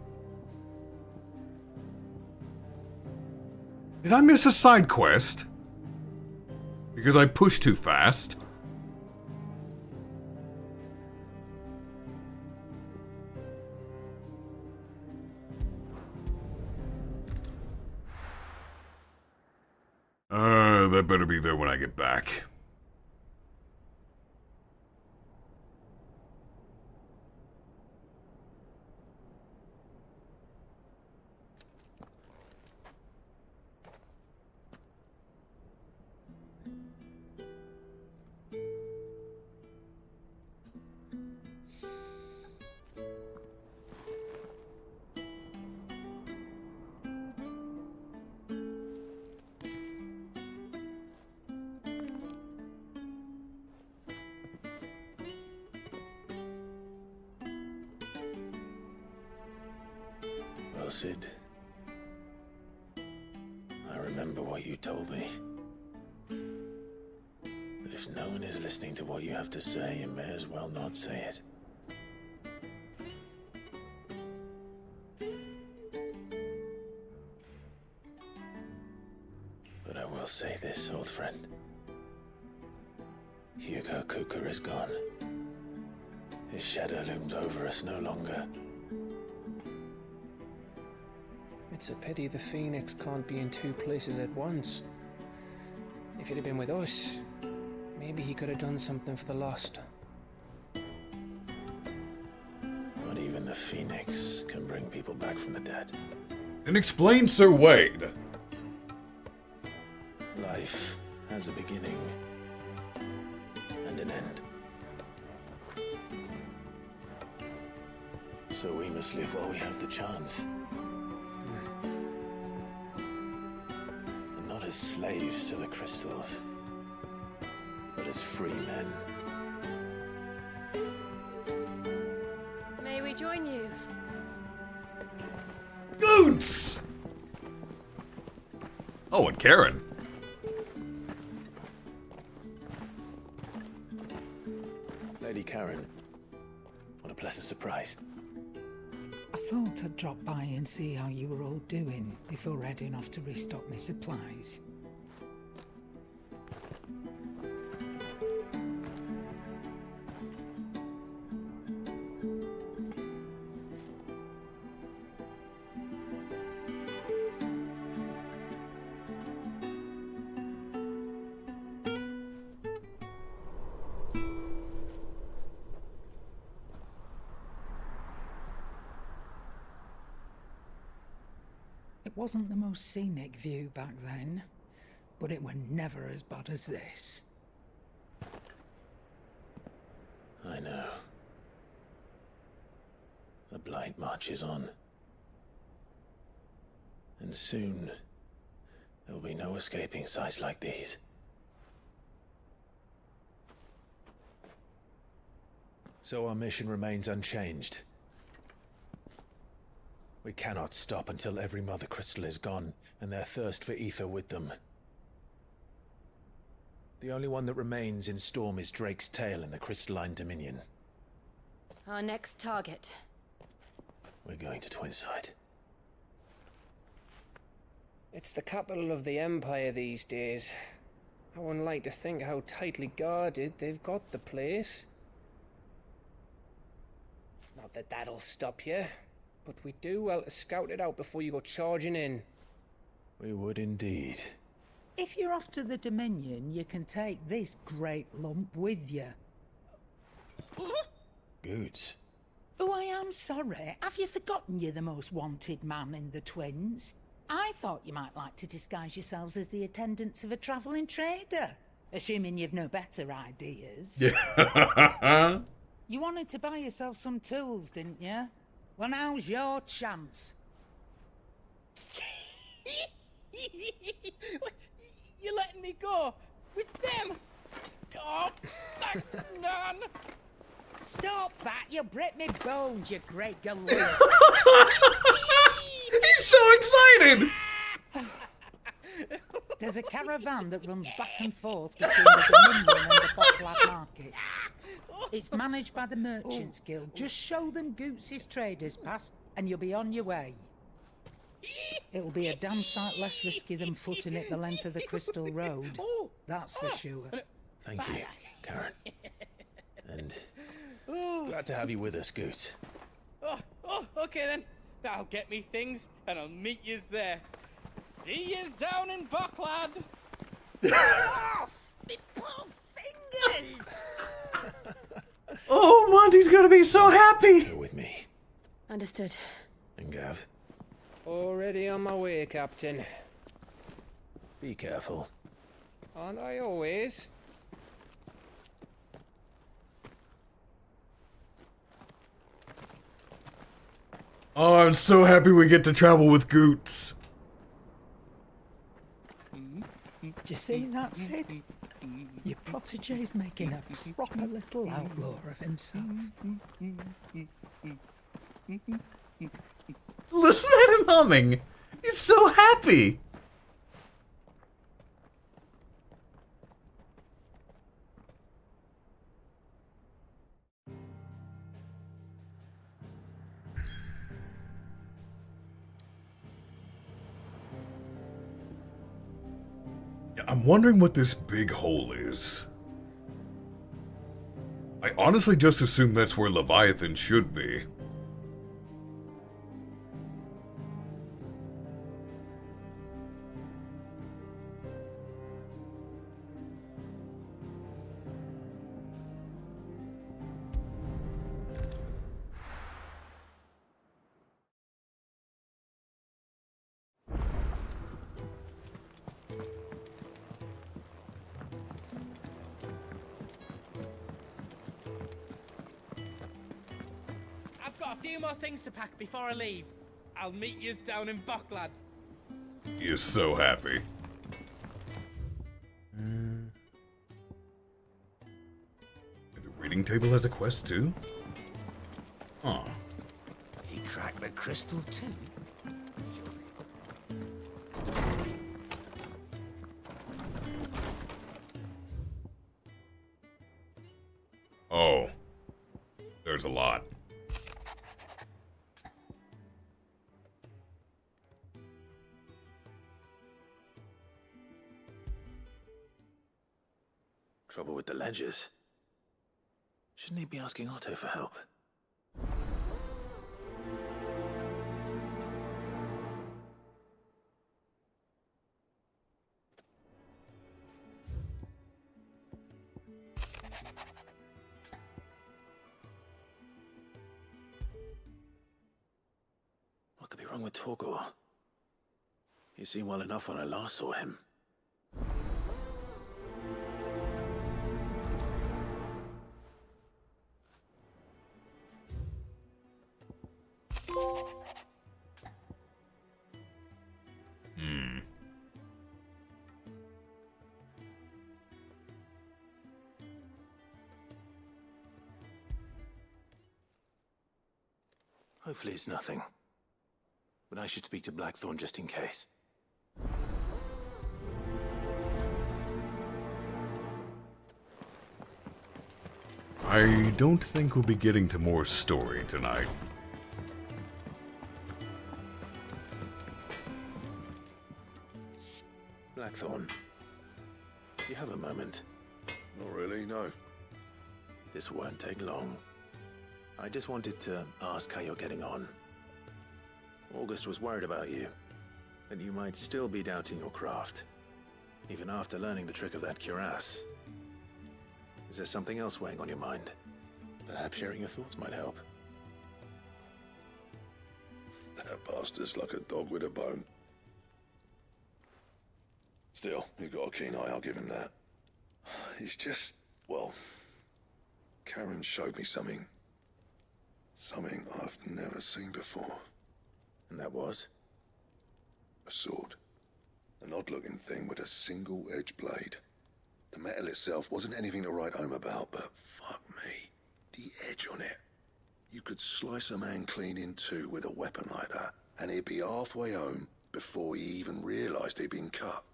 Did I miss a side quest? Because I pushed too fast? That better be there when I get back. Well, Sid, I remember what you told me. But if no one is listening to what you have to say, you may as well not say it. But I will say this, old friend. Hugo Kuka is gone. His shadow looms over us no longer. It's a pity the Phoenix can't be in two places at once. If he'd have been with us, maybe he could have done something for the lost. Not even the Phoenix can bring people back from the dead. And explain Sir Wade. Life has a beginning and an end. So we must live while we have the chance. And not as slaves to the crystals, but as free men. May we join you? Goots! Oh, and Karen. Lady Karen, what a pleasant surprise. I thought I'd drop by and see how you were all doing before heading off to restock my supplies. It wasn't the most scenic view back then, but it were never as bad as this. I know. The Blight marches on. And soon, there will be no escaping sights like these. So our mission remains unchanged. We cannot stop until every Mother Crystal is gone, and their thirst for ether with them. The only one that remains in Storm is Drake's Tail in the Crystalline Dominion. Our next target. We're going to Twinside. It's the capital of the Empire these days. I wouldn't like to think how tightly guarded they've got the place. Not that that'll stop you. but we'd do well to scout it out before you go charging in. We would indeed. If you're off to the Dominion, you can take this great lump with you. Goods. Oh, I am sorry. Have you forgotten you're the most wanted man in the Twins? I thought you might like to disguise yourselves as the attendants of a travelling trader. Assuming you've no better ideas. You wanted to buy yourself some tools, didn't you? Well, now's your chance. You're letting me go with them? Oh, thanks, Nan. Stop that! You'll break me bones, you great galoot. He's so excited! There's a caravan that runs back and forth between the Dominion and the Bocklad markets. It's managed by the Merchants Guild. Just show them Goots' traders pass and you'll be on your way. It'll be a damn sight less risky than footing it the length of the Crystal Road. That's for sure. Thank you, Karen. And glad to have you with us, Goots. Okay then. I'll get me things and I'll meet yous there. See yous down in Bocklad. Off! Me poor fingers! Oh, Monty's gonna be so happy! You're with me. Understood. And Gav. Already on my way, Captain. Be careful. Aren't I always? Oh, I'm so happy we get to travel with Goots. Do you see that, Sid? Your protege's making a proper little outlaw of himself. Listen at him humming. He's so happy. I'm wondering what this big hole is. I honestly just assume that's where Leviathan should be. I've got a few more things to pack before I leave. I'll meet yous down in Bocklad. He is so happy. And the reading table has a quest too? Huh. He cracked the crystal too. Oh. There's a lot. Trouble with the ledgers. Shouldn't he be asking Otto for help? What could be wrong with Torgor? He seemed well enough when I last saw him. Hopefully it's nothing. But I should speak to Blackthorn just in case. I don't think we'll be getting to more story tonight. Blackthorn, do you have a moment? Not really, no. This won't take long. I just wanted to ask how you're getting on. August was worried about you, that you might still be doubting your craft, even after learning the trick of that cuirass. Is there something else weighing on your mind? Perhaps sharing your thoughts might help. That bastard's like a dog with a bone. Still, you've got a keen eye, I'll give him that. He's just, well, Karen showed me something. Something I've never seen before. And that was? A sword. An odd-looking thing with a single-edged blade. The metal itself wasn't anything to write home about, but fuck me. The edge on it. You could slice a man clean in two with a weapon like that, and he'd be halfway home before he even realized he'd been cut.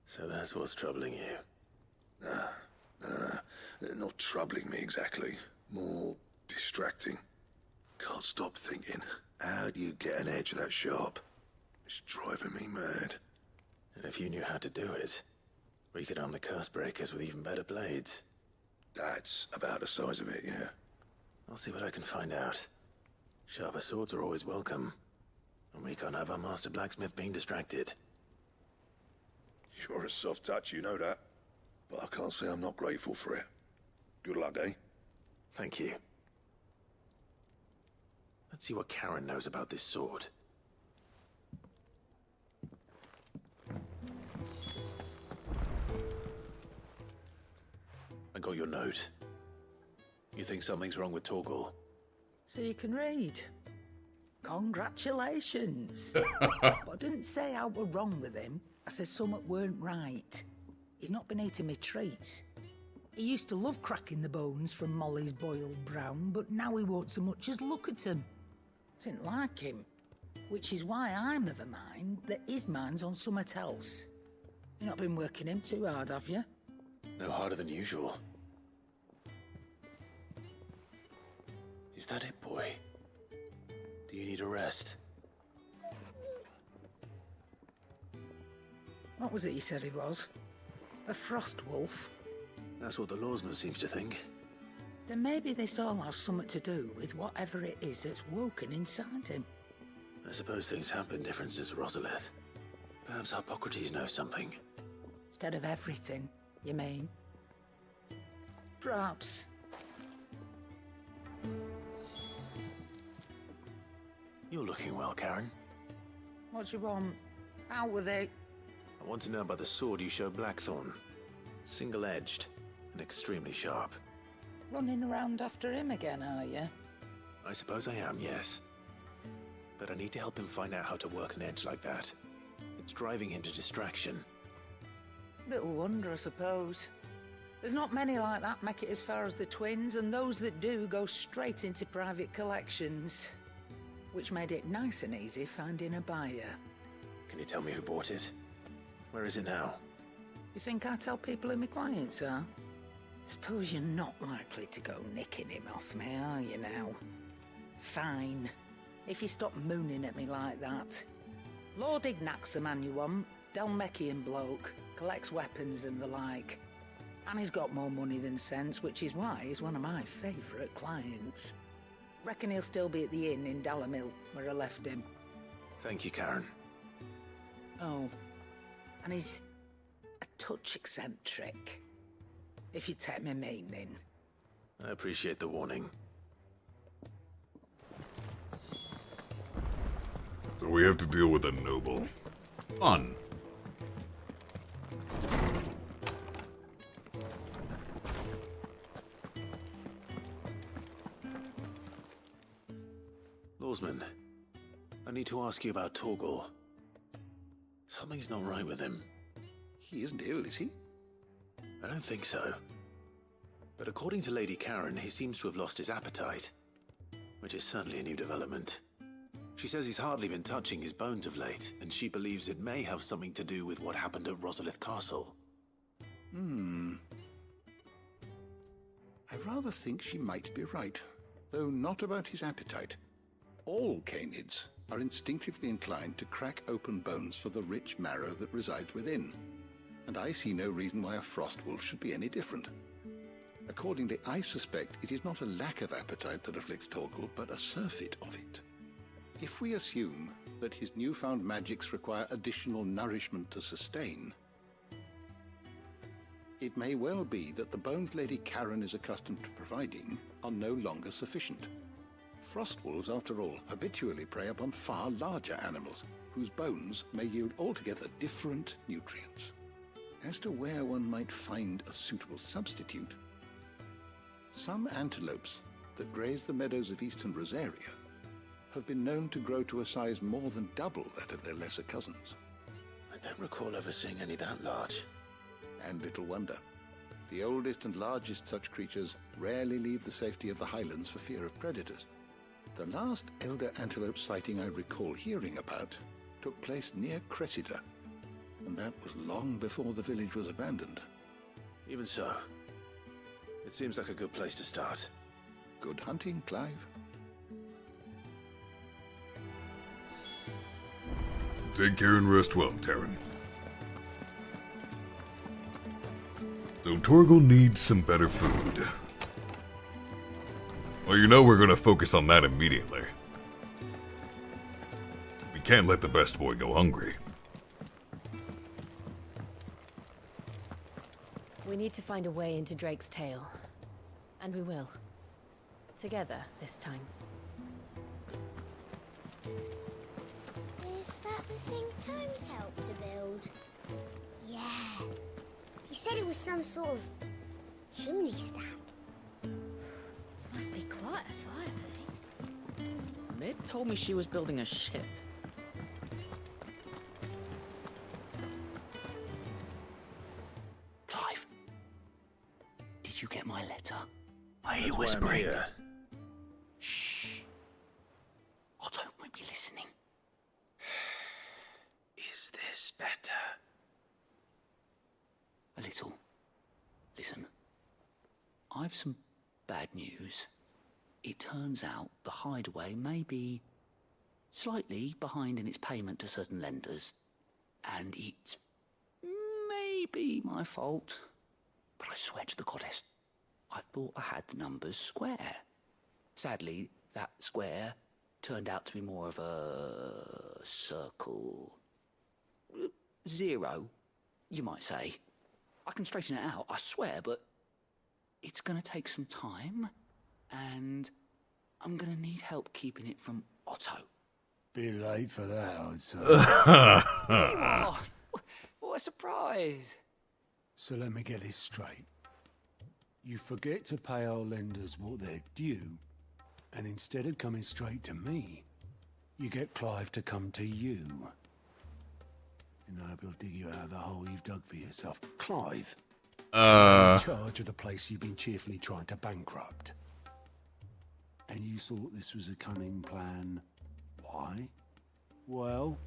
So that's what's troubling you? Nah. Not troubling me exactly. More distracting. Can't stop thinking, how do you get an edge that sharp? It's driving me mad. And if you knew how to do it, we could arm the curse breakers with even better blades. That's about the size of it, yeah. I'll see what I can find out. Sharper swords are always welcome. And we can't have our master blacksmith being distracted. You're a soft touch, you know that. But I can't say I'm not grateful for it. Good luck, eh? Thank you. Let's see what Karen knows about this sword. I got your note. You think something's wrong with Torgal? So you can read. Congratulations. But I didn't say I were wrong with him. I said something weren't right. He's not been eating me treats. He used to love cracking the bones from Molly's boiled brown, but now he won't so much as look at 'em. Didn't like him. Which is why I'm of a mind that his mind's on something else. You've not been working him too hard, have you? No harder than usual. Is that it, boy? Do you need a rest? What was it you said he was? A frost wolf? That's what the lawsman seems to think. Then maybe this all has something to do with whatever it is that's woken inside him. I suppose things have been different since Rosalith. Perhaps Hippocrates knows something. Instead of everything, you mean? Perhaps. You're looking well, Karen. What do you want? Out with it. I want to know about the sword you showed Blackthorn. Single-edged and extremely sharp. Running around after him again, are you? I suppose I am, yes. But I need to help him find out how to work an edge like that. It's driving him to distraction. Little wonder, I suppose. There's not many like that make it as far as the twins, and those that do go straight into private collections. Which made it nice and easy finding a buyer. Can you tell me who bought it? Where is it now? You think I tell people who my clients are? Suppose you're not likely to go nicking him off me, are you now? Fine. If you stop mooning at me like that. Lord Ignac's the man you want. Dalmekian bloke. Collects weapons and the like. And he's got more money than sense, which is why he's one of my favourite clients. Reckon he'll still be at the inn in Dalamil, where I left him. Thank you, Karen. Oh, and he's a touch eccentric, if you take my meaning. I appreciate the warning. So we have to deal with a noble. Fun. Lawsman, I need to ask you about Torgal. Something's not right with him. He isn't ill, is he? I don't think so. But according to Lady Karen, he seems to have lost his appetite, which is certainly a new development. She says he's hardly been touching his bones of late, and she believes it may have something to do with what happened at Rosalith Castle. I rather think she might be right, though not about his appetite. All canids are instinctively inclined to crack open bones for the rich marrow that resides within, and I see no reason why a frost wolf should be any different. Accordingly, I suspect it is not a lack of appetite that afflicts Torgal, but a surfeit of it. If we assume that his newfound magics require additional nourishment to sustain, it may well be that the bones Lady Karen is accustomed to providing are no longer sufficient. Frostwolves, after all, habitually prey upon far larger animals, whose bones may yield altogether different nutrients. As to where one might find a suitable substitute, some antelopes that graze the meadows of eastern Rosaria have been known to grow to a size more than double that of their lesser cousins. I don't recall ever seeing any that large. And little wonder. The oldest and largest such creatures rarely leave the safety of the highlands for fear of predators. The last elder antelope sighting I recall hearing about took place near Cressida, and that was long before the village was abandoned. Even so, it seems like a good place to start. Good hunting, Clive. Take care and rest well, Terran. So Torgal needs some better food. Well, you know we're gonna focus on that immediately. We can't let the best boy go hungry. We need to find a way into Drake's tail. And we will. Together, this time. Is that the thing Tomes helped to build? Yeah. He said it was some sort of chimney stack. Must be quite a fireplace. Mid told me she was building a ship. Clive, did you get my letter? Are you whispering? Shh. Otto might be listening. Is this better? A little. Listen, I've some bad news. It turns out the hideaway may be slightly behind in its payment to certain lenders, and it's maybe my fault. But I swear to the goddess, I thought I had the numbers square. Sadly, that square turned out to be more of a circle. Zero, you might say. I can straighten it out, I swear, but it's gonna take some time, and I'm gonna need help keeping it from Otto. Bit late for that, I'd say. Oh, what a surprise. So let me get this straight. You forget to pay our lenders what they're due, and instead of coming straight to me, you get Clive to come to you. And I hope he'll dig you out of the hole you've dug for yourself. Clive, you're in charge of the place you've been cheerfully trying to bankrupt. And you thought this was a cunning plan. Why? Well,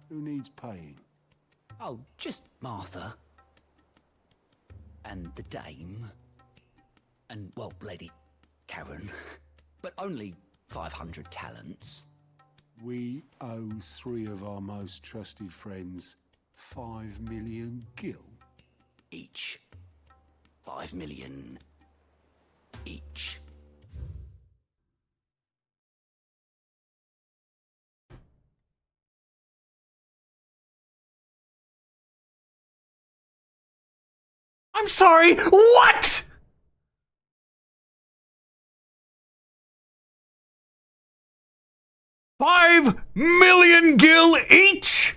who needs paying? Oh, just Martha. And the dame. And, well, Lady Karen. But only 500 talents. We owe 3 of our most trusted friends 5 million gil. Each. 5 million each. I'm sorry, what?! $5 million gil each?!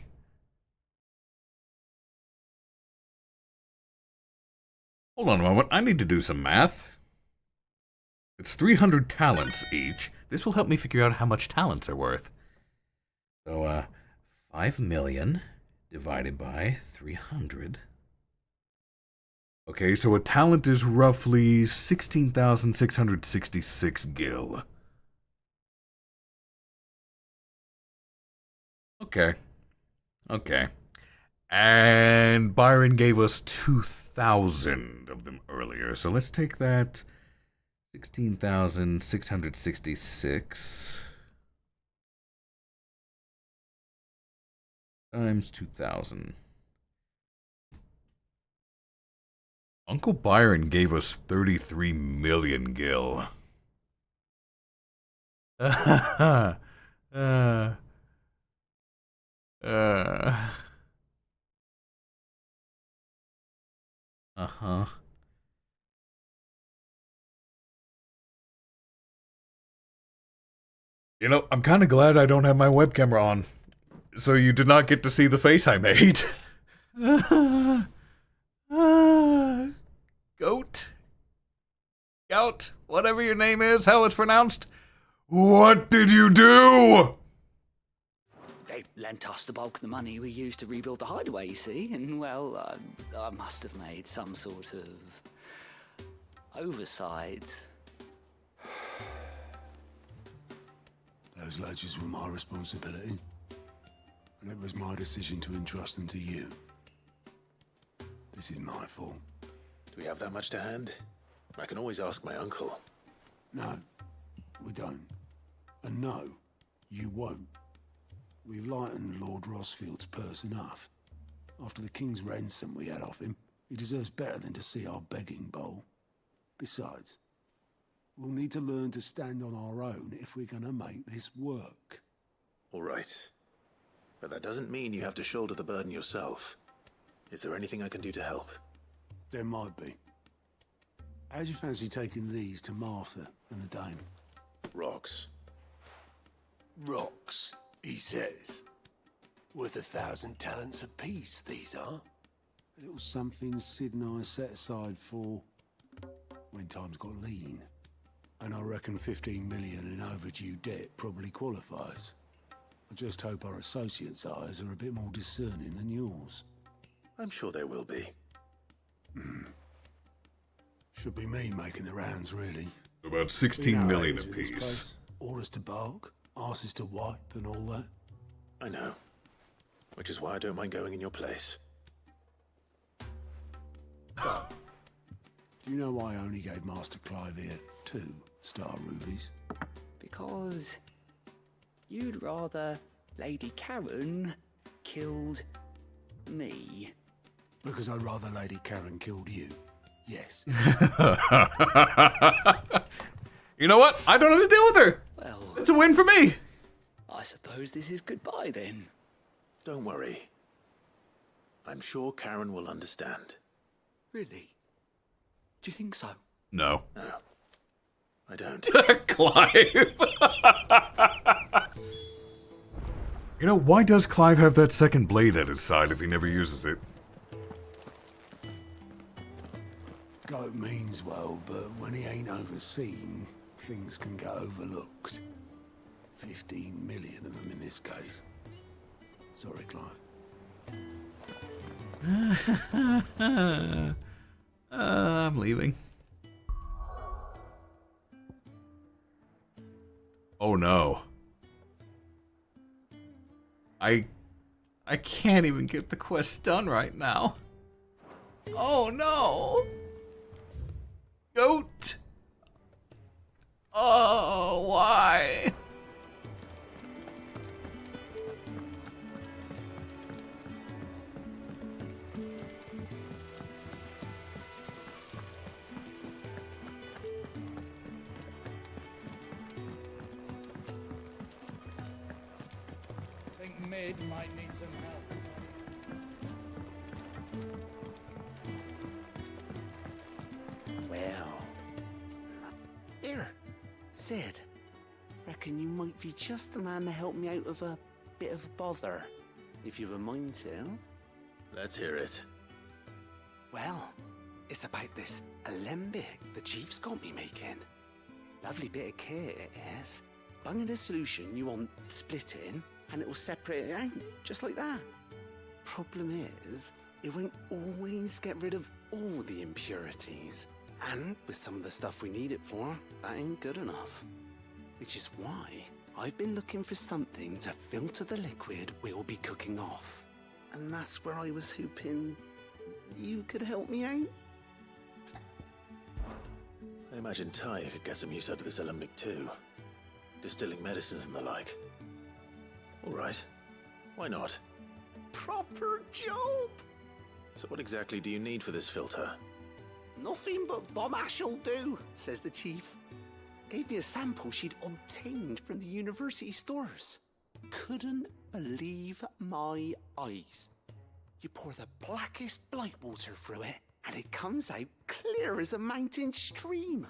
Hold on a moment, I need to do some math. It's 300 talents each. This will help me figure out how much talents are worth. So, 5 million divided by 300. Okay, so a talent is roughly 16,666 gil. Okay. Okay. And Byron gave us 2,000 of them earlier, so let's take that 16,666 times 2,000. Uncle Byron gave us 33 million gil. Uh-huh. You know, I'm kind of glad I don't have my web camera on. So you did not get to see the face I made. Goat? Gout? Whatever your name is, how it's pronounced. What did you do? They lent us the bulk of the money we used to rebuild the hideaway, you see, and, well, I must have made some sort of oversight. Those ledgers were my responsibility, and it was my decision to entrust them to you. This is my fault. Do we have that much to hand? I can always ask my uncle. No, we don't. And no, you won't. We've lightened Lord Rosfield's purse enough. After the king's ransom we had off him, he deserves better than to see our begging bowl. Besides, we'll need to learn to stand on our own if we're gonna make this work. All right. But that doesn't mean you have to shoulder the burden yourself. Is there anything I can do to help? There might be. How'd you fancy taking these to Martha and the Dame? Rocks. Rocks, he says. Worth 1,000 talents apiece, these are. A little something Sid and I set aside for when times got lean. And I reckon 15 million in overdue debt probably qualifies. I just hope our associates' eyes are a bit more discerning than yours. I'm sure there will be. Should be me making the rounds, really. About 16 million apiece. Orders to bark, arses to wipe, and all that. I know. Which is why I don't mind going in your place. But, do you know why I only gave Master Clive here 2 star rubies? Because you'd rather Lady Karen killed me. Because I'd rather Lady Karen killed you. Yes. You know what? I don't have to deal with her. Well, it's a win for me. I suppose this is goodbye then. Don't worry. I'm sure Karen will understand. Really? Do you think so? No. No. I don't. Clive. You know, why does Clive have that second blade at his side if he never uses it? Goat means well, but when he ain't overseen, things can get overlooked. 15 million of them in this case. Sorry, Clive. I'm leaving. Oh no. I can't even get the quest done right now. Oh no. Goat. Oh, why? I think Mid might need some help. Well, here, Sid. Reckon you might be just the man to help me out of a bit of bother, if you've a mind to. Let's hear it. Well, it's about this alembic the chief's got me making. Lovely bit of kit it is. Bunging a solution you want splitting, and it will separate it out, just like that. Problem is, it won't always get rid of all the impurities. And with some of the stuff we need it for, that ain't good enough. Which is why I've been looking for something to filter the liquid we'll be cooking off. And that's where I was hoping you could help me out. I imagine Ty could get some use out of this alembic too. Distilling medicines and the like. Alright. Why not? Proper job! So what exactly do you need for this filter? Nothing but bomb ash'll do, says the chief. Gave me a sample she'd obtained from the university stores. couldn't believe my eyes. You pour the blackest blight water through it, and it comes out clear as a mountain stream.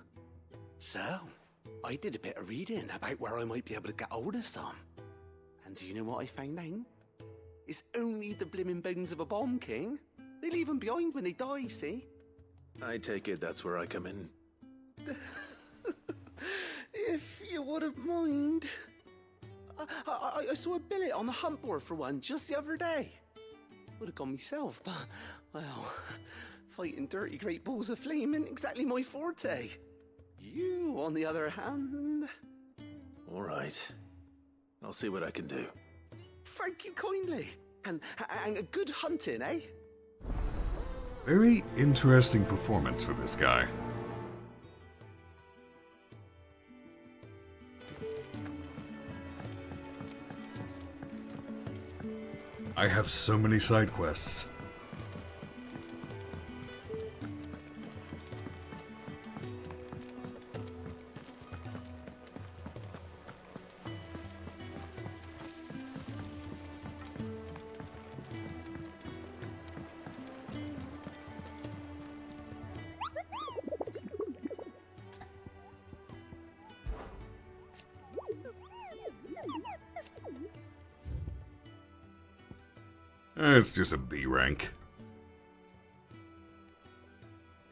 So, I did a bit of reading about where I might be able to get hold of some. And do you know what I found out? It's only the blimmin' bones of a bomb king. They leave them behind when they die, see? I take it that's where I come in. If you wouldn't mind. I saw a billet on the hunt board for one just the other day. Would have gone myself, but, well, fighting dirty great balls of flame isn't exactly my forte. You, on the other hand... All right. I'll see what I can do. Thank you kindly. And a good hunting, eh? Very interesting performance for this guy. I have so many side quests. It's just a B rank.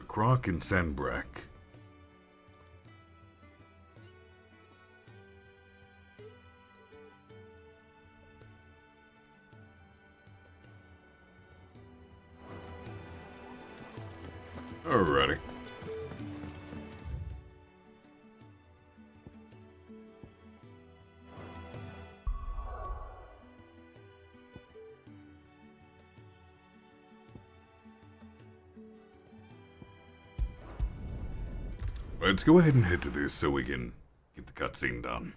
Croc and Sandbrack. Alrighty. Let's go ahead and head to this so we can get the cutscene done.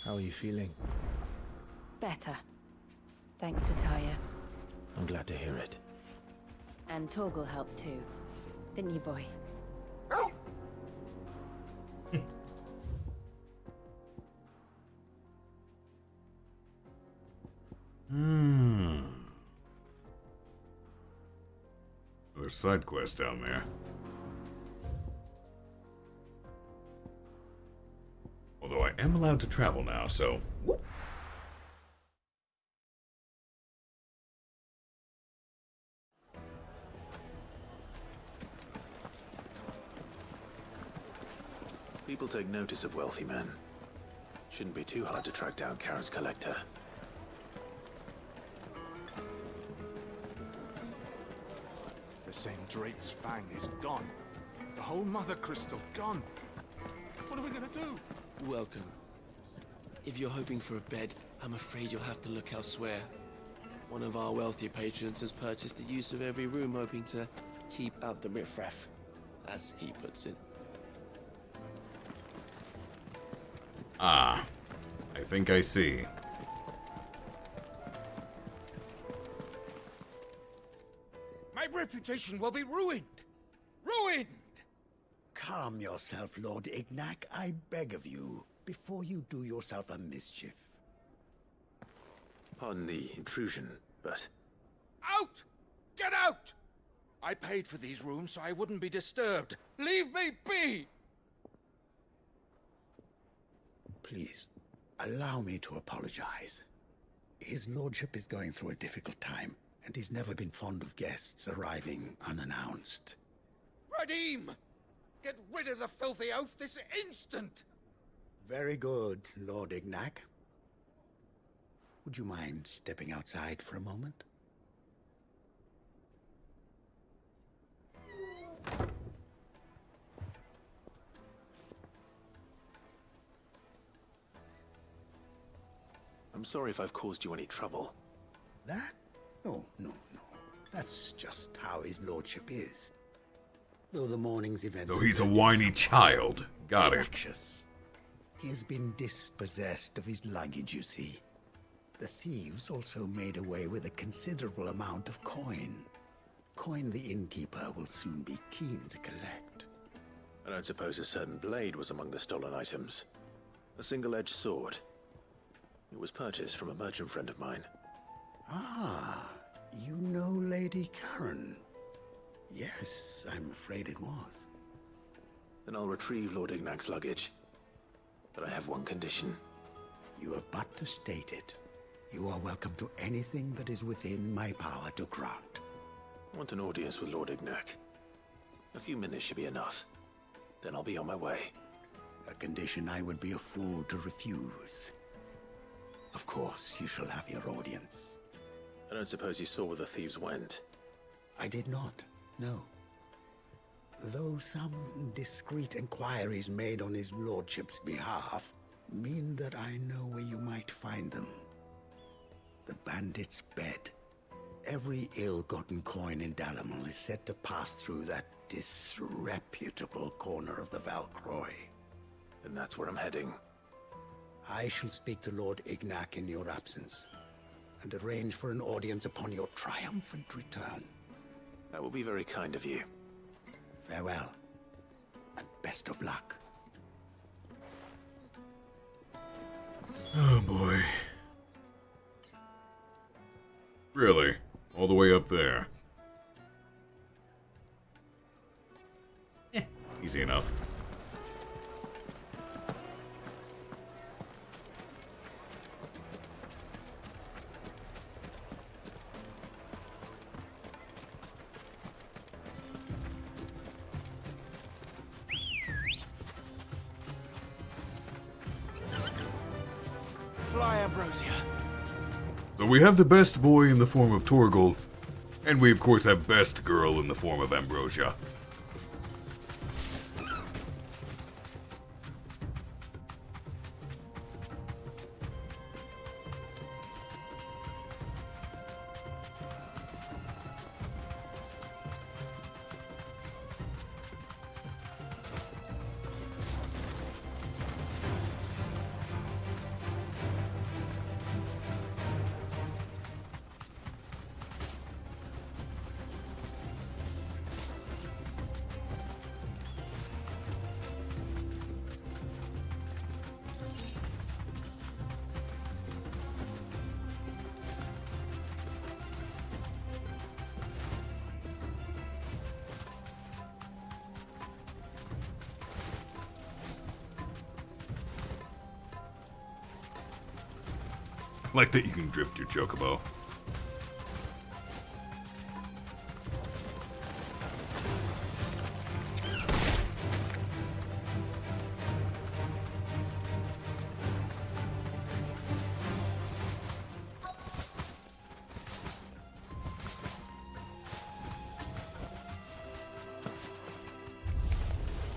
How are you feeling? Better. Thanks to Taya. I'm glad to hear it. And Torgal helped too. Didn't you, boy? There's side quest down there. Although I am allowed to travel now, so... People take notice of wealthy men. Shouldn't be too hard to track down Karen's collector. The same Drake's fang is gone. The whole mother crystal gone. What are we gonna do? Welcome. If you're hoping for a bed, I'm afraid you'll have to look elsewhere. One of our wealthier patrons has purchased the use of every room, hoping to keep out the riffraff, as he puts it. Ah, I think I see. My reputation will be ruined! Ruined! Calm yourself, Lord Ignac, I beg of you, before you do yourself a mischief. Pardon the intrusion, but... Out! Get out! I paid for these rooms so I wouldn't be disturbed. Leave me be! Please, allow me to apologize. His lordship is going through a difficult time, and he's never been fond of guests arriving unannounced. Radim! Get rid of the filthy oaf this instant! Very good, Lord Ignac. Would you mind stepping outside for a moment? I'm sorry if I've caused you any trouble. That? No. That's just how his lordship is. Though the morning's events... So he's a whiny child. Got it. Fractious. He has been dispossessed of his luggage, you see. The thieves also made away with a considerable amount of coin. Coin the innkeeper will soon be keen to collect. I don't suppose a certain blade was among the stolen items. A single-edged sword. It was purchased from a merchant friend of mine. Ah, you know Lady Karen. Yes, I'm afraid it was. Then I'll retrieve Lord Ignac's luggage. But I have one condition. You have but to state it. You are welcome to anything that is within my power to grant. I want an audience with Lord Ignac. A few minutes should be enough. Then I'll be on my way. A condition I would be a fool to refuse. Of course, you shall have your audience. I don't suppose you saw where the thieves went? I did not, no. Though some discreet inquiries made on his lordship's behalf mean that I know where you might find them. The bandit's bed. Every ill-gotten coin in Dalamal is said to pass through that disreputable corner of the Valcroy. And that's where I'm heading. I shall speak to Lord Ignac in your absence, and arrange for an audience upon your triumphant return. That will be very kind of you. Farewell, and best of luck. Oh boy. Really? All the way up there? Easy enough. Fly, Ambrosia. So we have the best boy in the form of Torgal, and we of course have best girl in the form of Ambrosia. Like that you can drift your chocobo.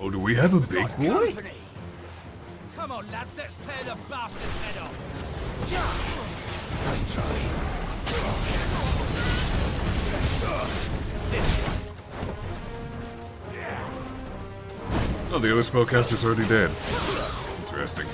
Oh, do we have a big boy? Come on, lads, let's tear the bastard's head off. Nice try. This one. Oh, the other spellcaster's already dead. Interesting.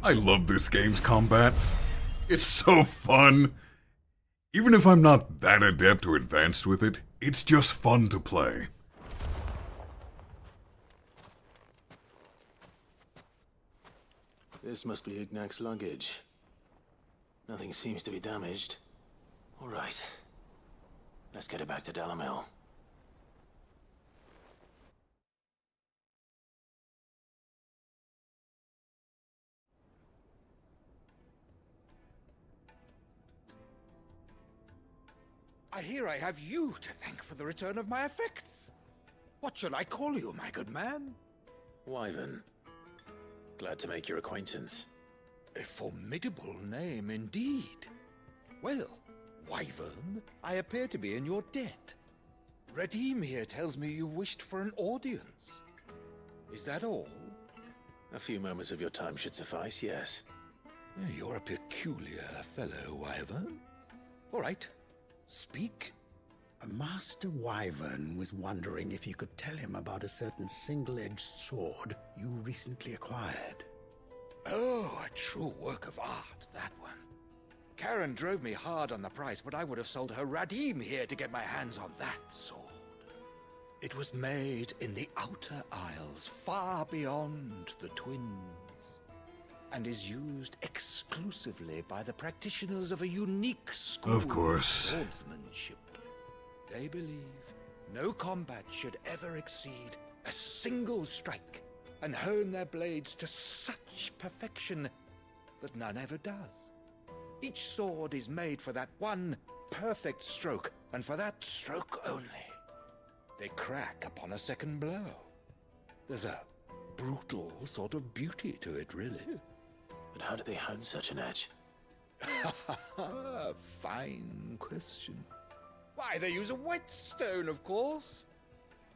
I love this game's combat. It's so fun. Even if I'm not that adept or advanced with it, it's just fun to play. This must be Ignac's luggage. Nothing seems to be damaged. All right. Let's get it back to Dalamil. I hear I have you to thank for the return of my effects. What shall I call you, my good man? Wyvern. Glad to make your acquaintance. A formidable name indeed. Well, Wyvern, I appear to be in your debt. Redeem here tells me you wished for an audience. Is that all? A few moments of your time should suffice, yes. You're a peculiar fellow, Wyvern. All right. Speak. Master Wyvern was wondering if you could tell him about a certain single-edged sword you recently acquired. Oh, a true work of art, that one. Karen drove me hard on the price, but I would have sold her Radim here to get my hands on that sword. It was made in the Outer Isles, far beyond the Twins, and is used exclusively by the practitioners of a unique school Of course. swordsmanship. They believe no combat should ever exceed a single strike, and hone their blades to such perfection that none ever does. Each sword is made for that one perfect stroke, and for that stroke only. They crack upon a second blow. There's a brutal sort of beauty to it, really. But how do they hone such an edge? Fine question. Why, they use a whetstone, of course.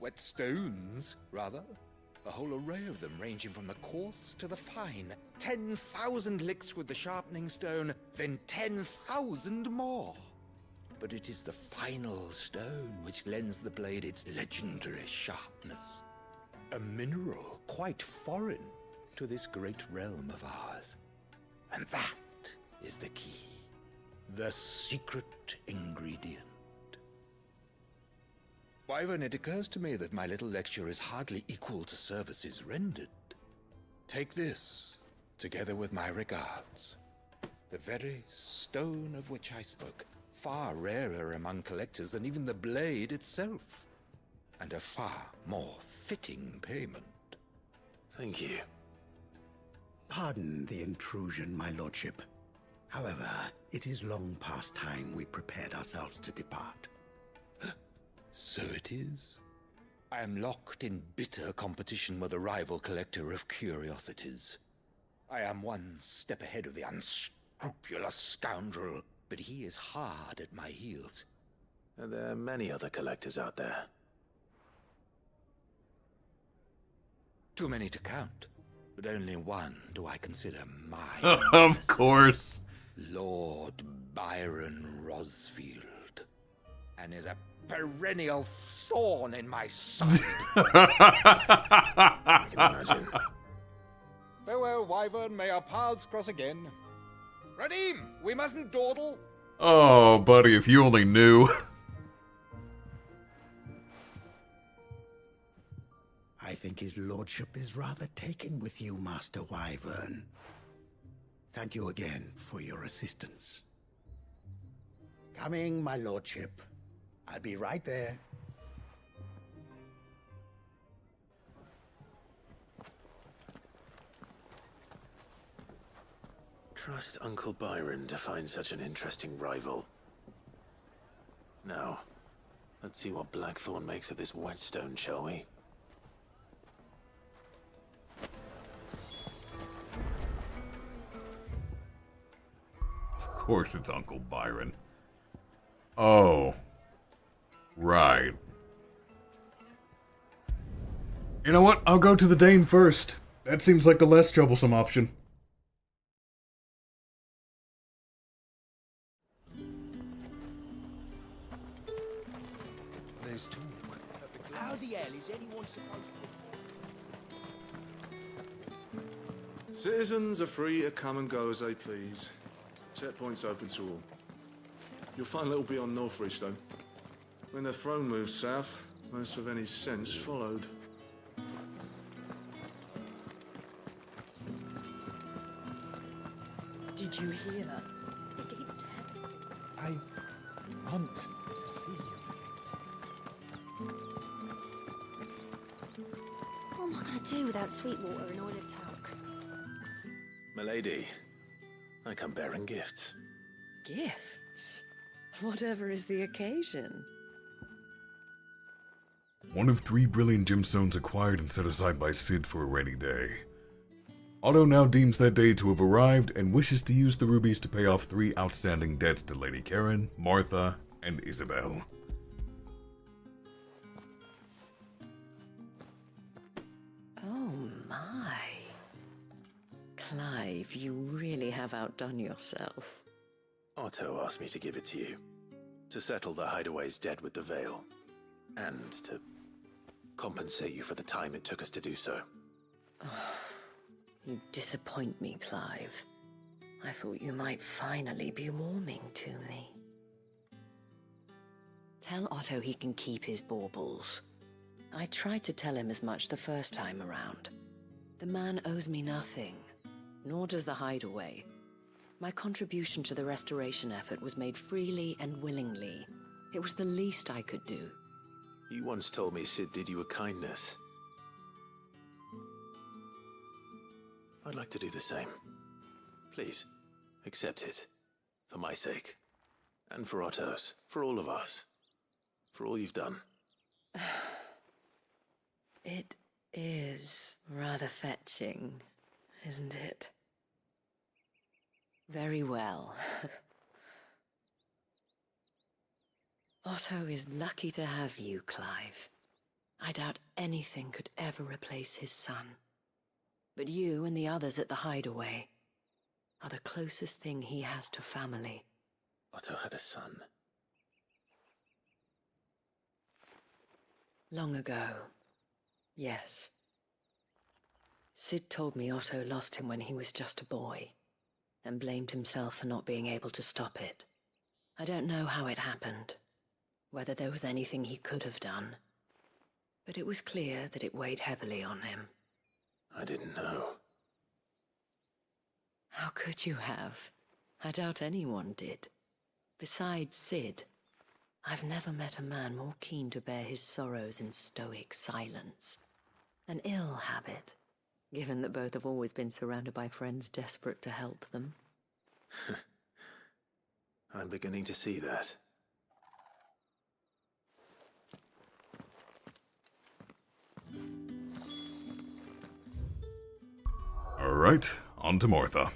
Whetstones, rather. A whole array of them, ranging from the coarse to the fine. 10,000 licks with the sharpening stone, then 10,000 more. But it is the final stone which lends the blade its legendary sharpness. A mineral quite foreign to this great realm of ours. And that is the key. The secret ingredient. Wyvern, it occurs to me that my little lecture is hardly equal to services rendered. Take this, together with my regards. The very stone of which I spoke, far rarer among collectors than even the blade itself, and a far more fitting payment. Thank you. Pardon the intrusion, my lordship. However, it is long past time we prepared ourselves to depart. So it is. I am locked in bitter competition with a rival collector of curiosities. I am one step ahead of the unscrupulous scoundrel, but he is hard at my heels. And there are many other collectors out there. Too many to count, but only one do I consider my Of nemesis. course. Lord Byron Rosfield, and is a perennial thorn in my side. I can imagine. Farewell, Wyvern. May our paths cross again. Radim, we mustn't dawdle. Oh, buddy, if you only knew. I think his lordship is rather taken with you, Master Wyvern. Thank you again for your assistance. Coming, my lordship. I'll be right there. Trust Uncle Byron to find such an interesting rival. Now, let's see what Blackthorn makes of this whetstone, shall we? Of course it's Uncle Byron. Oh. Right. You know what? I'll go to the Dane first. That seems like the less troublesome option. There's two. How the hell is anyone supposed to... Citizens are free to come and go as they please. Checkpoint's open to all. You'll find a little beyond Northridge, though. When the throne moved south, most of any sense followed. Did you hear? The gates to heaven. I want to see you. What am I going to do without Sweetwater and oil of talc? Milady, I come bearing gifts. Gifts? Whatever is the occasion. One of 3 brilliant gemstones acquired and set aside by Cid for a rainy day. Otto now deems that day to have arrived and wishes to use the rubies to pay off 3 outstanding debts to Lady Karen, Martha, and Isabel. Oh my. Clive, you really have outdone yourself. Otto asked me to give it to you. To settle the Hideaway's debt with the Veil. And to compensate you for the time it took us to do so. You disappoint me, Clive. I thought you might finally be warming to me. Tell Otto he can keep his baubles. I tried to tell him as much the first time around. The man owes me nothing, nor does the Hideaway. My contribution to the restoration effort was made freely and willingly. It was the least I could do. You once told me Cid did you a kindness. I'd like to do the same. Please, accept it. For my sake. And for Otto's. For all of us. For all you've done. It is rather fetching, isn't it? Very well. Otto is lucky to have you, Clive. I doubt anything could ever replace his son. But you and the others at the Hideaway are the closest thing he has to family. Otto had a son. Long ago, yes. Cid told me Otto lost him when he was just a boy, and blamed himself for not being able to stop it. I don't know how it happened, whether there was anything he could have done, but it was clear that it weighed heavily on him. I didn't know. How could you have? I doubt anyone did. Besides Cid, I've never met a man more keen to bear his sorrows in stoic silence. An ill habit, given that both have always been surrounded by friends desperate to help them. I'm beginning to see that. Alright, on to Martha.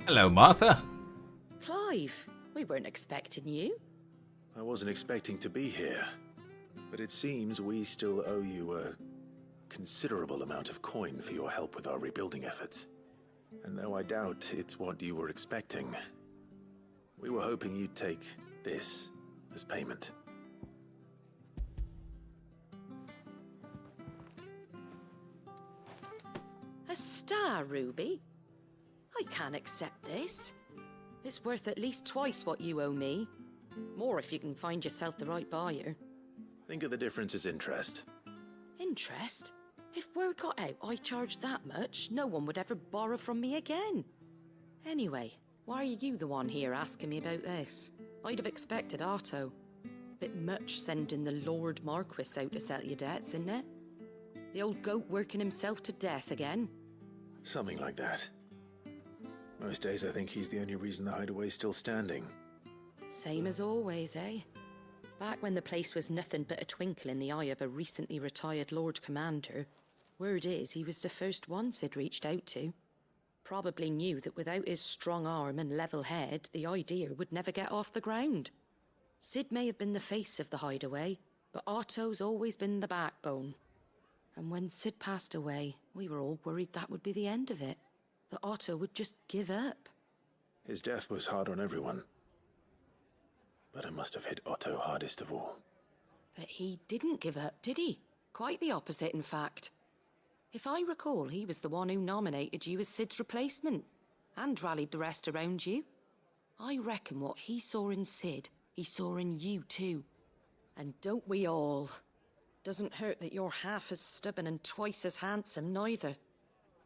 Hello, Martha. Clive, we weren't expecting you. I wasn't expecting to be here, but it seems we still owe you a considerable amount of coin for your help with our rebuilding efforts. And though I doubt it's what you were expecting, we were hoping you'd take this as payment. A star ruby? I can't accept this. It's worth at least twice what you owe me. More if you can find yourself the right buyer. Think of the difference as interest. Interest? If word got out I charged that much, no one would ever borrow from me again. Anyway, why are you the one here asking me about this? I'd have expected Otto. Bit much sending the Lord Marquis out to settle your debts, isn't it? The old goat working himself to death again. Something like that. Most days I think he's the only reason the Hideaway's still standing. Same as always, eh? Back when the place was nothing but a twinkle in the eye of a recently retired Lord Commander, word is he was the first one Cid reached out to. Probably knew that without his strong arm and level head, the idea would never get off the ground. Sid may have been the face of the hideaway, but Otto's always been the backbone. And when Sid passed away, we were all worried that would be the end of it. That Otto would just give up. His death was hard on everyone. But it must have hit Otto hardest of all. But he didn't give up, did he? Quite the opposite, in fact. If I recall, he was the one who nominated you as Sid's replacement, and rallied the rest around you. I reckon what he saw in Sid, he saw in you too. And don't we all? Doesn't hurt that you're half as stubborn and twice as handsome, neither.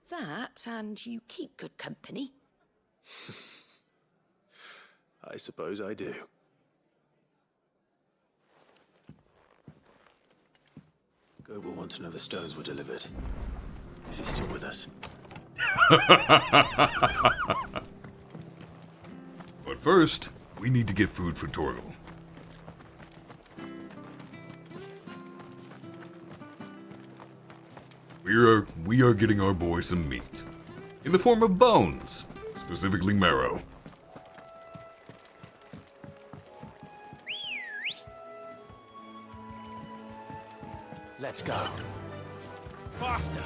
That, and you keep good company. I suppose I do. Gob will want to know the stones were delivered. If he's still with us. But first, we need to get food for Torgal. We are getting our boy some meat. In the form of bones, specifically marrow. Let's go. Faster!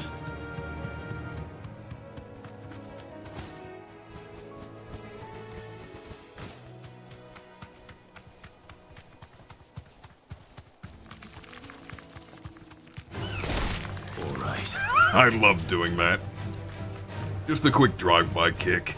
I love doing that. Just a quick drive-by kick.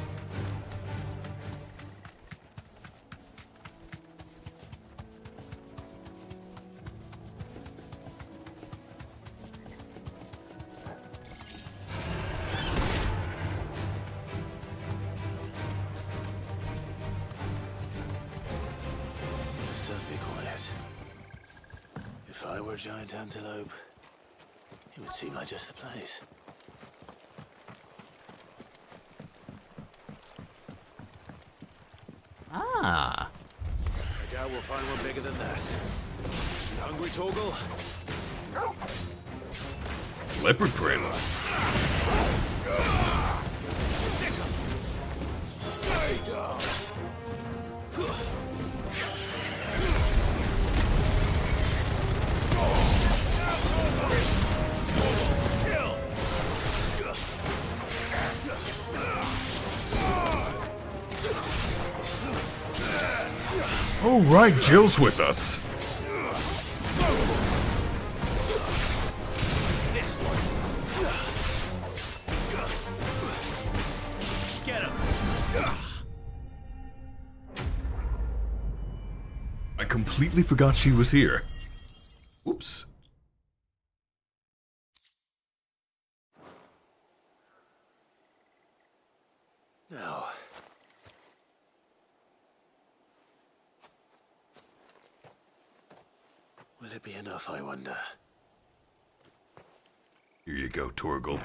Certainly quiet. If I were a giant antelope, it would seem like just the place. Ah. I doubt we'll find one bigger than that. You hungry, Torgal? It's leopard print. Stay down. Oh right, Jill's with us. This one. Get him. I completely forgot she was here. Oops. Now. Will it be enough, I wonder? Here you go, Torgal.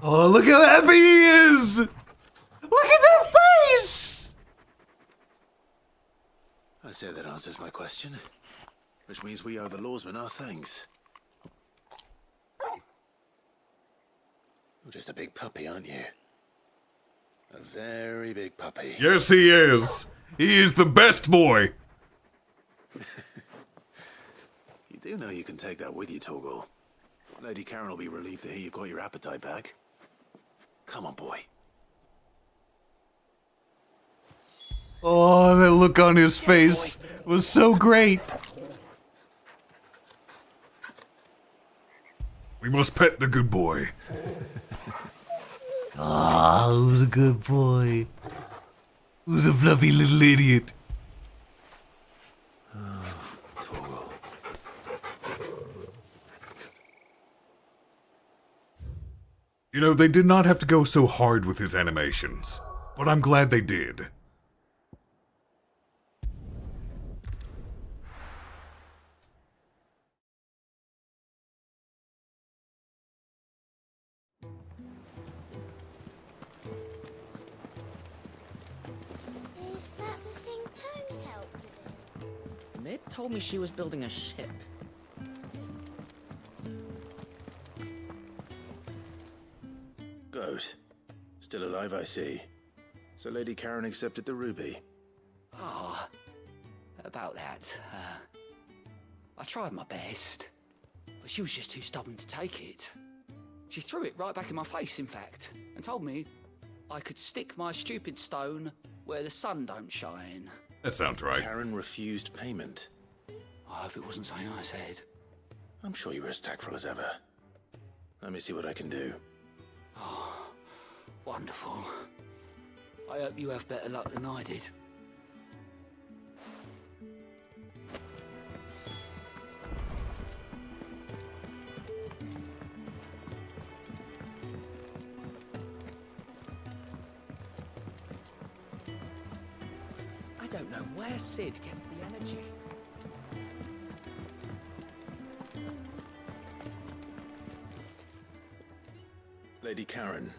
Oh, look how happy he is! Look at that face! I say that answers my question. Which means we owe the lawsman our thanks. You're just a big puppy, aren't you? A very big puppy. Yes, he is. He is the best boy. You do know you can take that with you, Torgal. Lady Karen will be relieved to hear you've got your appetite back. Come on, boy. Oh, that look on his face was so great. We must pet the good boy. Ah, who's a good boy? Who's a fluffy little idiot? You know, they did not have to go so hard with his animations, but I'm glad they did. Is that the thing Tomes helped with? Mid told me she was building a ship. Good. Still alive, I see. So Lady Karen accepted the ruby. Ah, about that. I tried my best, but she was just too stubborn to take it. She threw it right back in my face, in fact, and told me I could stick my stupid stone where the sun don't shine. That sounds right. Karen refused payment. I hope it wasn't something I said. I'm sure you were as tactful as ever. Let me see what I can do. Oh, wonderful. I hope you have better luck than I did. I don't know where Sid gets the energy. Lady Karen,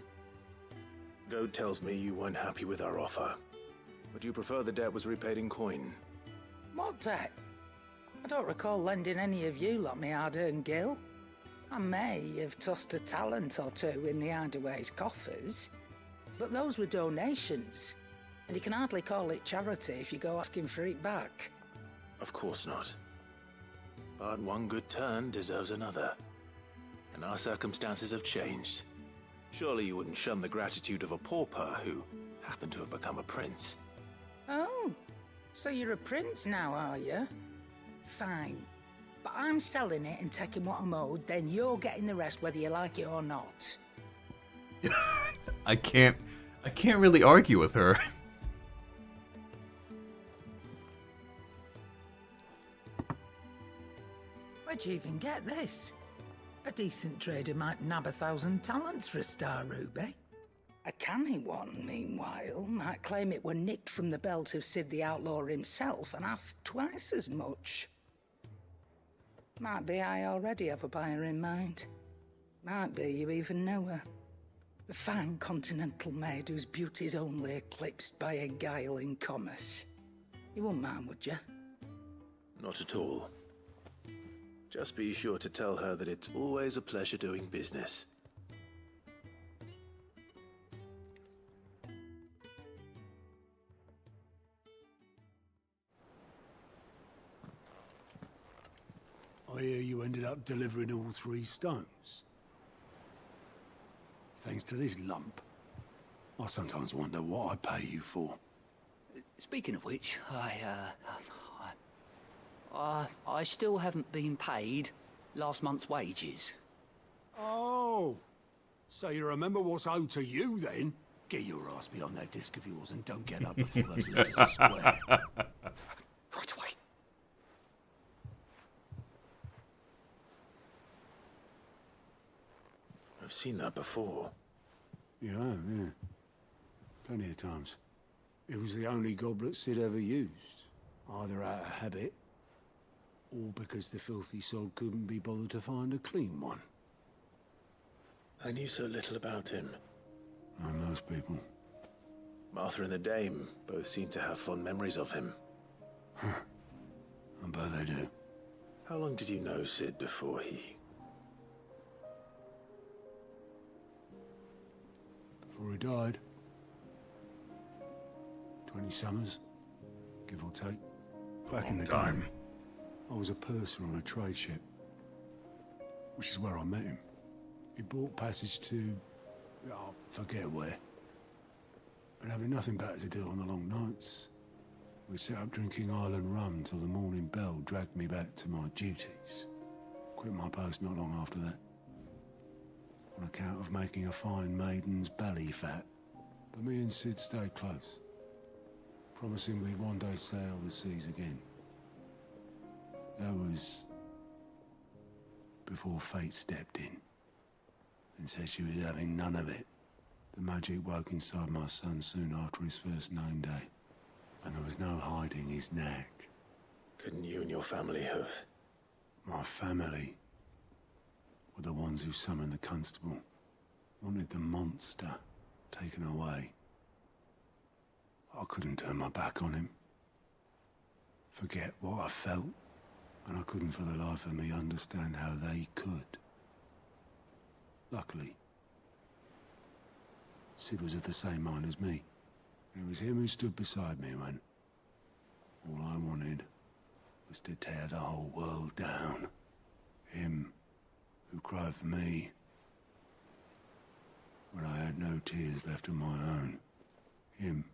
Goad tells me you weren't happy with our offer. Would you prefer the debt was repaid in coin? What debt? I don't recall lending any of you like me hard-earned gil. I may have tossed a talent or two in the Hideaway's coffers, but those were donations, and you can hardly call it charity if you go asking for it back. Of course not. But one good turn deserves another. And our circumstances have changed. Surely you wouldn't shun the gratitude of a pauper who happened to have become a prince. Oh, so you're a prince now, are you? Fine. But I'm selling it and taking what I'm owed, then you're getting the rest whether you like it or not. I can't really argue with her. Where'd you even get this? A decent trader might nab 1,000 talents for a star ruby. A canny one, meanwhile, might claim it were nicked from the belt of Sid the Outlaw himself and ask twice as much. Might be I already have a buyer in mind. Might be you even know her. A fine continental maid whose beauty's only eclipsed by a guile in commerce. You wouldn't mind, would you? Not at all. Just be sure to tell her that it's always a pleasure doing business. I hear you ended up delivering all 3 stones. Thanks to this lump. I sometimes wonder what I pay you for. Speaking of which, I still haven't been paid last month's wages. Oh, so you remember what's owed to you then? Get your ass behind that disc of yours and don't get up before those letters are square. Right away. I've seen that before. You have, yeah. Plenty of times. It was the only goblet Sid ever used. Either out of habit, or because the filthy sod couldn't be bothered to find a clean one. I knew so little about him. Like most people. Martha and the Dame both seem to have fond memories of him. I bet they do. How long did you know Sid before he... Before he died. 20 summers, give or take. Back in the time, I was a purser on a trade ship, which is where I met him. He bought passage to, I forget where. But having nothing better to do on the long nights, we set up drinking island rum till the morning bell dragged me back to my duties. Quit my post not long after that, on account of making a fine maiden's belly fat. But me and Sid stayed close, promising we'd one day sail the seas again. That was before fate stepped in and said she was having none of it. The magic woke inside my son soon after his first known day, and there was no hiding his knack. Couldn't you and your family have... My family were the ones who summoned the constable, wanted the monster taken away. I couldn't turn my back on him, forget what I felt, and I couldn't for the life of me understand how they could. Luckily, Sid was of the same mind as me. It was him who stood beside me when all I wanted was to tear the whole world down. Him who cried for me when I had no tears left of my own. Him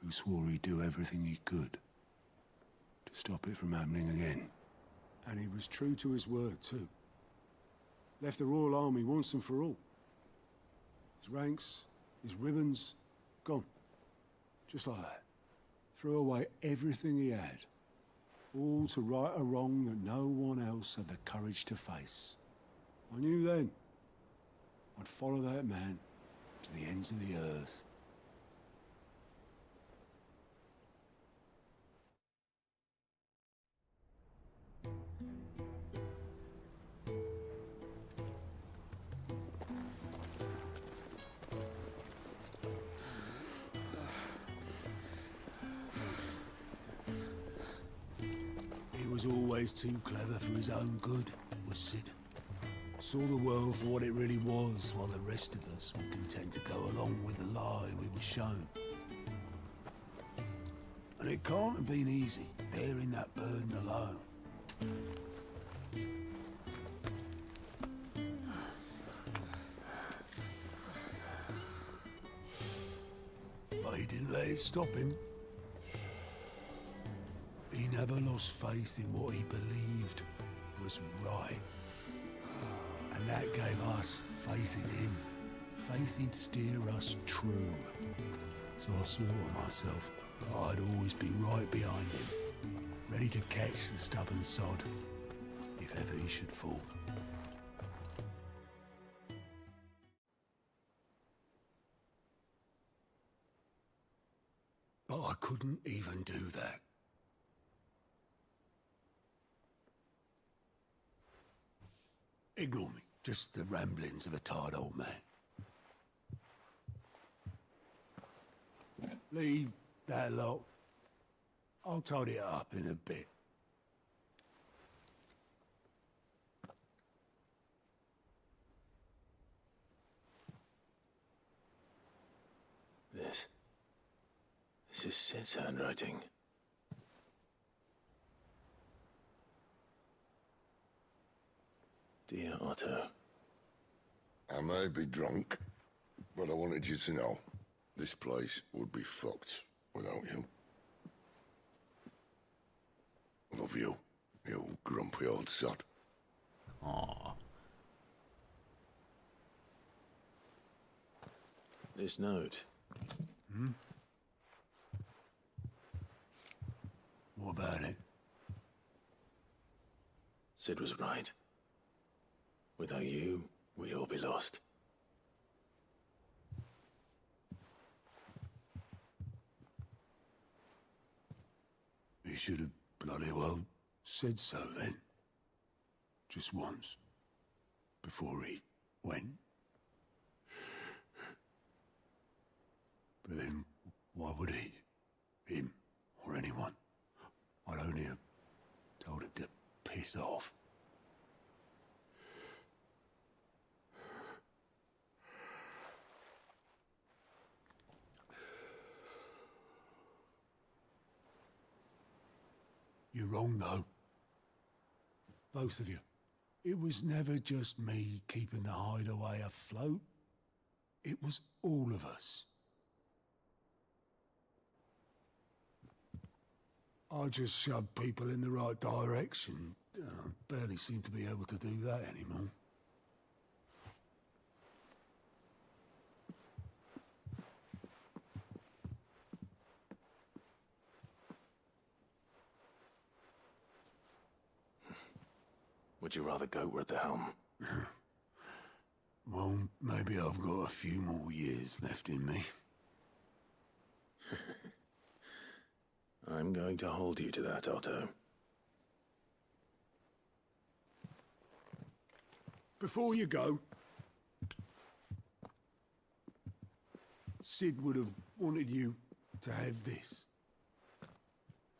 who swore he'd do everything he could to stop it from happening again. And he was true to his word, too. Left the Royal Army once and for all. His ranks, his ribbons, gone. Just like that. Threw away everything he had. All to right a wrong that no one else had the courage to face. I knew then I'd follow that man to the ends of the earth. He was always too clever for his own good, was Sid. Saw the world for what it really was, while the rest of us were content to go along with the lie we were shown. And it can't have been easy, bearing that burden alone. But he didn't let it stop him. He never lost faith in what he believed was right. And that gave us faith in him. Faith he'd steer us true. So I swore to myself that I'd always be right behind him, ready to catch the stubborn sod, if ever he should fall. But I couldn't even do that. Ignore me. Just the ramblings of a tired old man. Leave that lot. I'll tidy it up in a bit. This is Sid's handwriting. Dear Otto. I may be drunk, but I wanted you to know this place would be fucked without you. Love you, you grumpy old sod. Aww. This note. Hmm? What about it? Sid was right. Without you, we'd all be lost. He should have bloody well said so then. Just once. Before he went. But then, why would he? Him, or anyone? I'd only have told him to piss off. You're wrong, though. Both of you. It was never just me keeping the hideaway afloat. It was all of us. I just shoved people in the right direction. I barely seem to be able to do that anymore. Would you rather go were at the helm? Well, maybe I've got a few more years left in me. I'm going to hold you to that, Otto. Before you go, Sid would have wanted you to have this.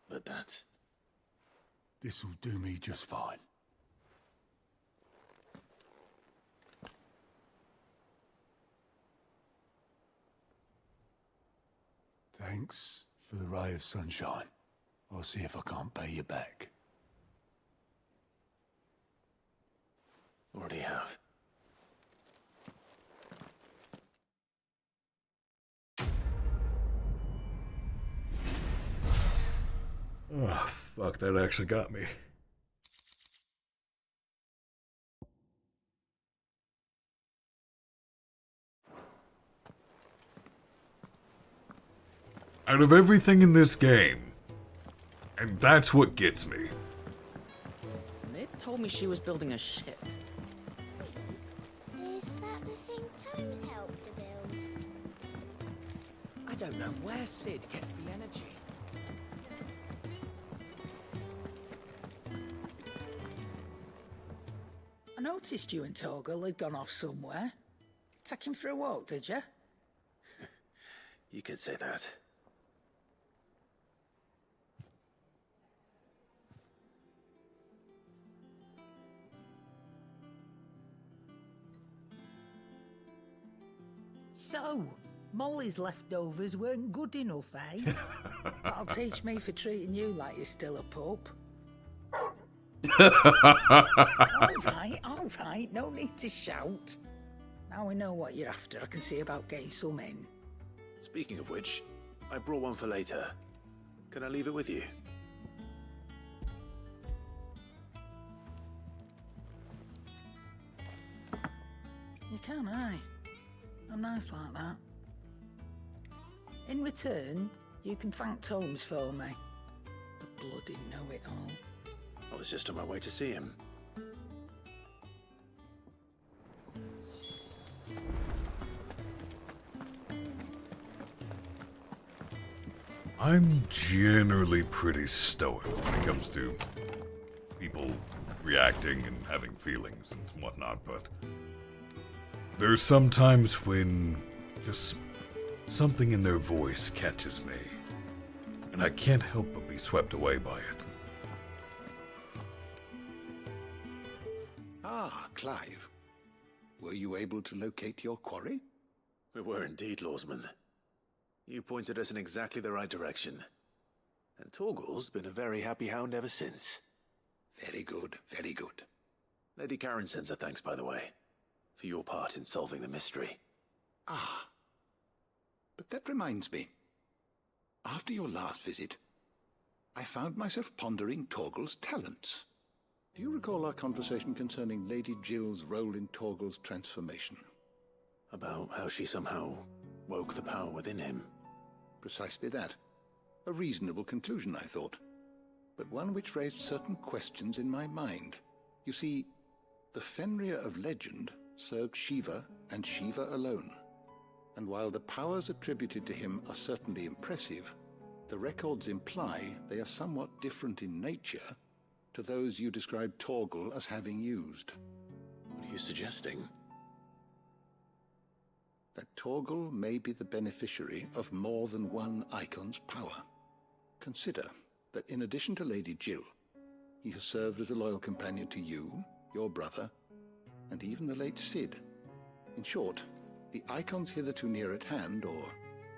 But that's... This'll do me just fine. Thanks for the ray of sunshine. I'll see if I can't pay you back. Already have. Oh, fuck, that actually got me. Out of everything in this game, and that's what gets me. Mid told me she was building a ship. Is that the thing Tomes helped to build? I don't know where Sid gets the energy. I noticed you and Torgal had gone off somewhere. Take him for a walk, did you? You could say that. So, Molly's leftovers weren't good enough, eh? That'll teach me for treating you like you're still a pup. All right, no need to shout. Now we know what you're after, I can see about getting some in. Speaking of which, I brought one for later. Can I leave it with you? You can, aye. I'm nice like that. In return, you can thank Tomes for me. The bloody know-it-all. I was just on my way to see him. I'm generally pretty stoic when it comes to people reacting and having feelings and whatnot, but there's some times when just something in their voice catches me, and I can't help but be swept away by it. Ah, Clive. Were you able to locate your quarry? We were indeed, Lawsman. You pointed us in exactly the right direction. And Torgal's been a very happy hound ever since. Very good, very good. Lady Karen sends her thanks, by the way, for your part in solving the mystery. Ah. But that reminds me. After your last visit, I found myself pondering Torgal's talents. Do you recall our conversation concerning Lady Jill's role in Torgal's transformation? About how she somehow woke the power within him. Precisely that. A reasonable conclusion, I thought. But one which raised certain questions in my mind. You see, the Fenrir of legend served Shiva and Shiva alone. And while the powers attributed to him are certainly impressive, the records imply they are somewhat different in nature to those you described Torgal as having used. What are you suggesting? That Torgal may be the beneficiary of more than one icon's power. Consider that in addition to Lady Jill, he has served as a loyal companion to you, your brother, and even the late Sid. In short, the icons hitherto near at hand, or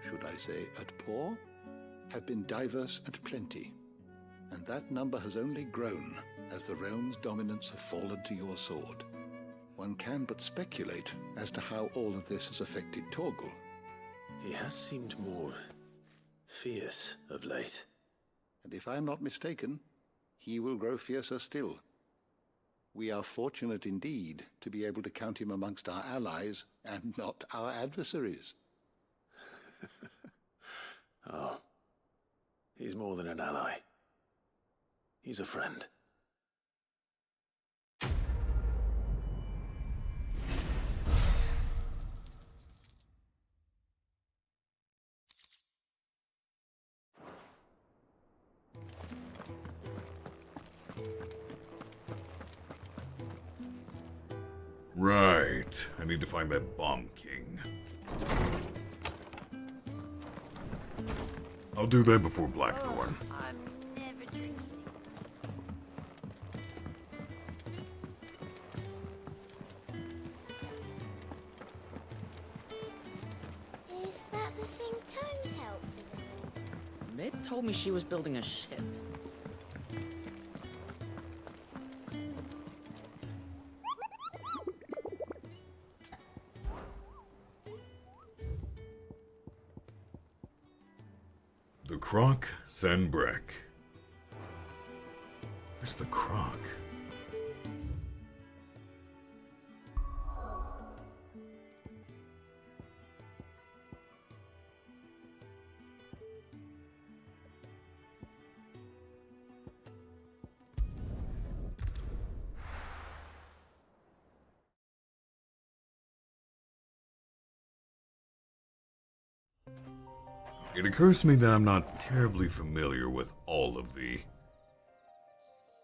should I say at paw, have been diverse and plenty, and that number has only grown as the realm's dominance have fallen to your sword. One can but speculate as to how all of this has affected Torgal. He has seemed more fierce of late. And if I am not mistaken, he will grow fiercer still. We are fortunate indeed to be able to count him amongst our allies and not our adversaries. Oh, he's more than an ally. He's a friend. Right. I need to find that Bomb King. I'll do that before Blackthorn. I'm never drinking. Is that the thing Tomes helped to build? Mid told me she was building a ship. The Croc Zanbrek. Where's the Croc? It occurs to me that I'm not terribly familiar with all of the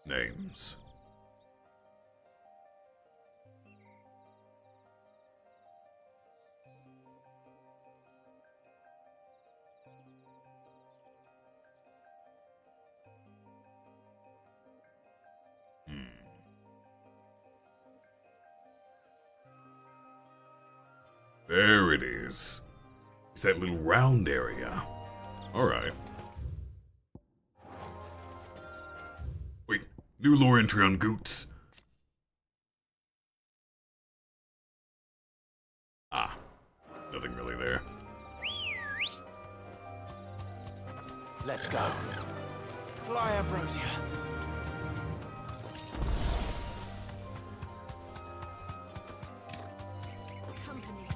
names. There it is. It's that little round area. Alright. Wait, new lore entry on Goots. Ah, nothing really there. Let's go. Fly, Ambrosia. Company.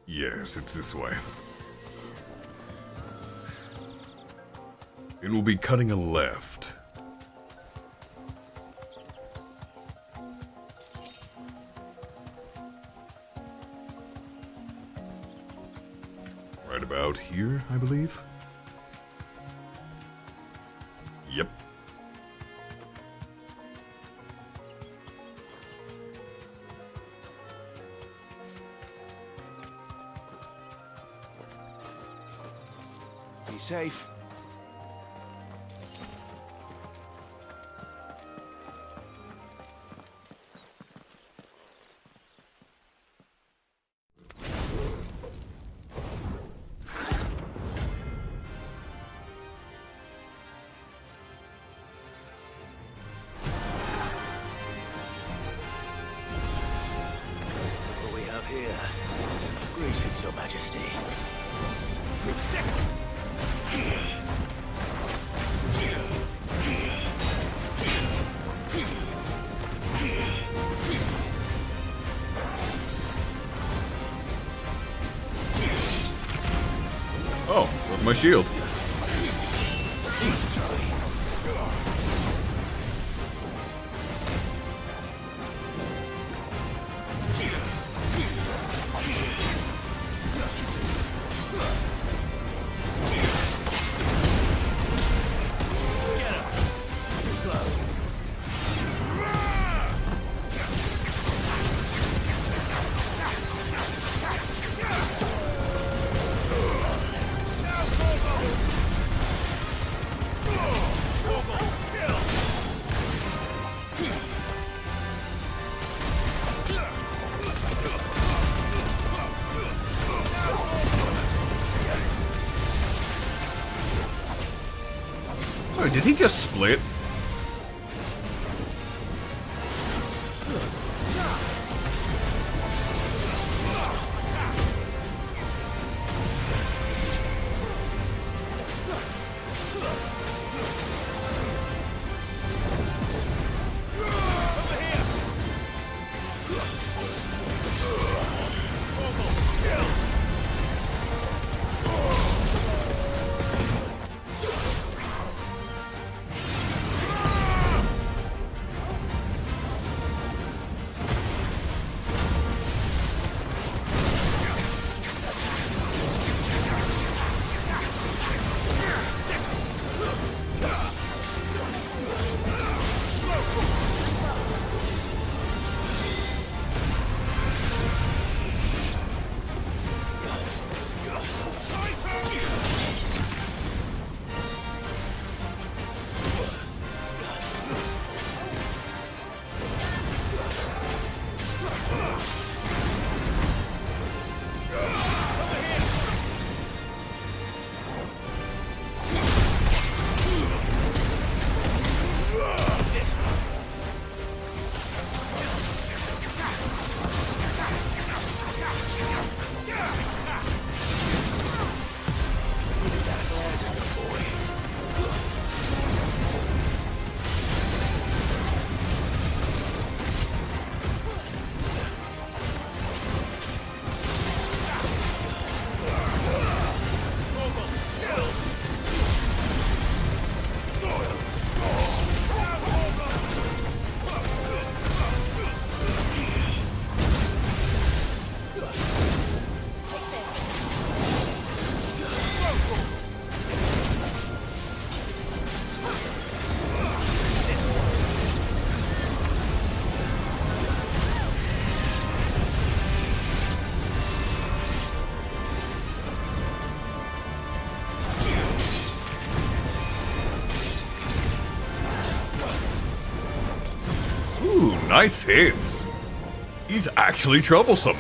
Yes, it's this way. It will be cutting a left. Right about here, I believe. Yep. Be safe. What we have here? Greetings, Your Majesty. Oh, with my shield. Oh, did he just split? Nice hits. He's actually troublesome.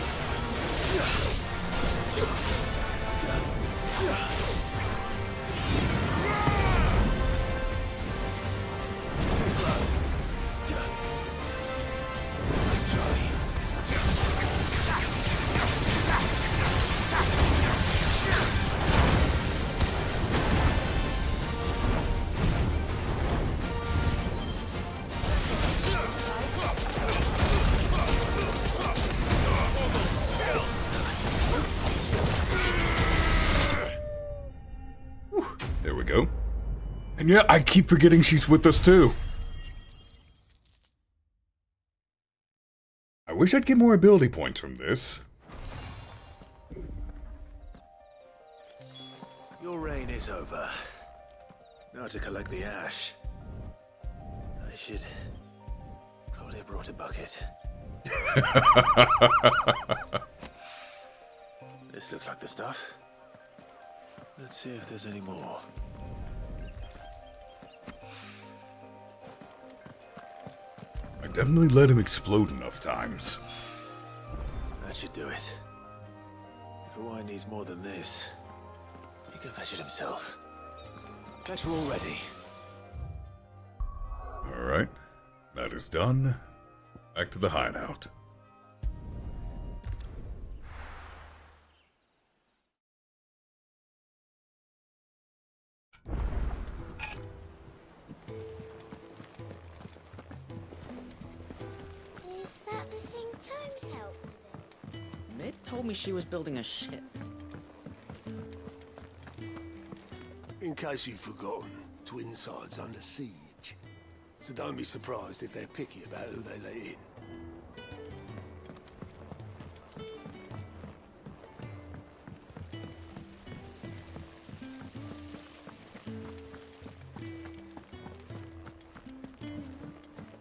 There we go. And yeah, I keep forgetting she's with us too. I wish I'd get more ability points from this. Your reign is over. Now to collect the ash. I should probably have brought a bucket. This looks like the stuff. Let's see if there's any more. I definitely let him explode enough times. That should do it. If Hawaii needs more than this, he can fetch it himself. Better already. Alright, that is done. Back to the hideout. Is that the thing Tomes helped with? Mid told me she was building a ship. In case you've forgotten, Twinside's under siege. So don't be surprised if they're picky about who they let in.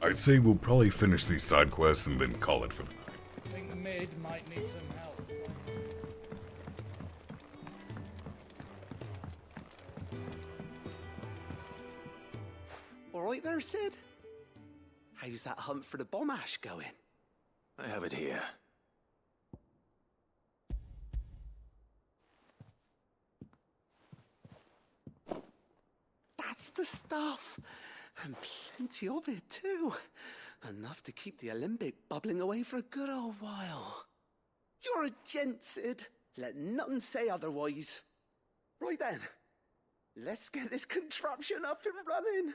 I'd say we'll probably finish these side quests and then call it for the night. I think Mid might need some help. All right there, Sid? How's that hunt for the bomb ash going? I have it here. That's the stuff. And plenty of it, too. Enough to keep the alembic bubbling away for a good old while. You're a gent, Sid. Let nothing say otherwise. Right then, let's get this contraption up and running.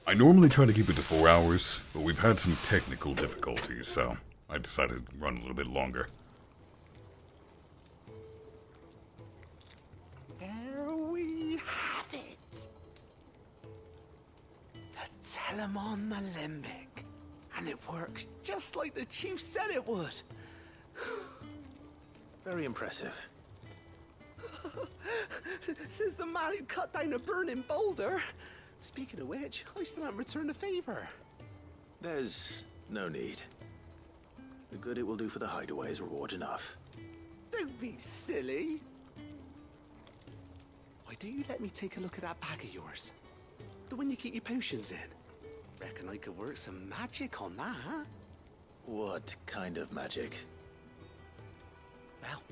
I normally try to keep it to 4 hours, but we've had some technical difficulties, so I decided to run a little bit longer. There we have it. The Telemon Alembic. And it works just like the chief said it would. Very impressive. Says the man who cut down a burning boulder. Speaking of which, I still haven't returned the favor. There's no need. The good it will do for the hideaway is reward enough. Don't be silly. Why don't you let me take a look at that bag of yours? The one you keep your potions in. Reckon I could work some magic on that, huh? What kind of magic? Well,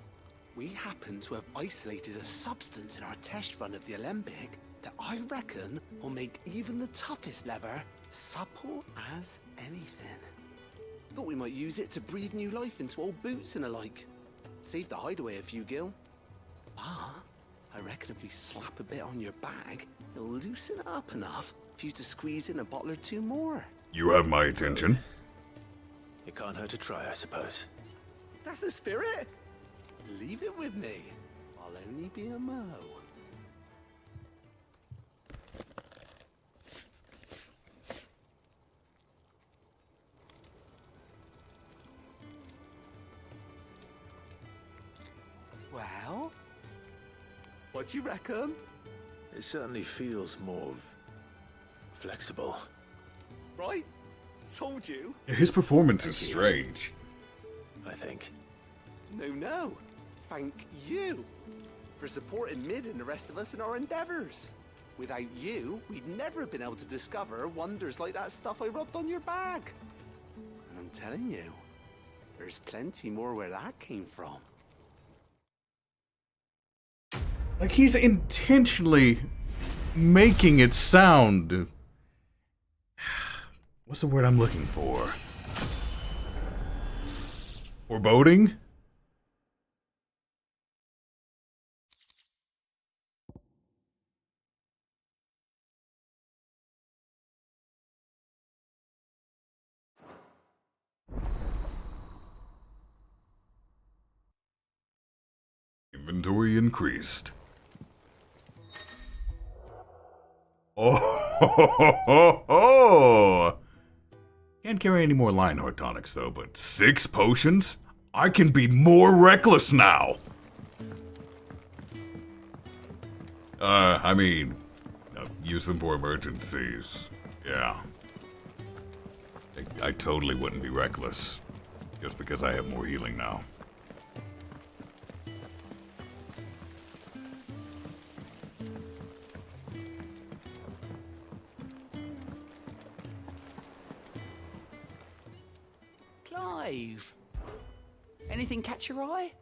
we happen to have isolated a substance in our test run of the Alembic that I reckon will make even the toughest lever supple as anything. Thought we might use it to breathe new life into old boots and the like. Save the hideaway a few gil. But I reckon if we slap a bit on your bag, it'll loosen it up enough for you to squeeze in a bottle or two more. You have my attention. It can't hurt to try, I suppose. That's the spirit. Leave it with me. I'll only be a mo. Well, what do you reckon? It certainly feels more flexible. Right? Told you. His performance is strange. I think. No. Thank you. for supporting Mid and the rest of us in our endeavors. Without you, we'd never have been able to discover wonders like that stuff I rubbed on your bag. And I'm telling you, there's plenty more where that came from. Like he's intentionally making it sound... What's the word I'm looking for? Foreboding? Inventory increased. Oh, can't carry any more Lionheart tonics though, but 6 potions? I can be more reckless now! I mean, use them for emergencies. Yeah. I totally wouldn't be reckless, just because I have more healing now. Clive, anything catch your eye?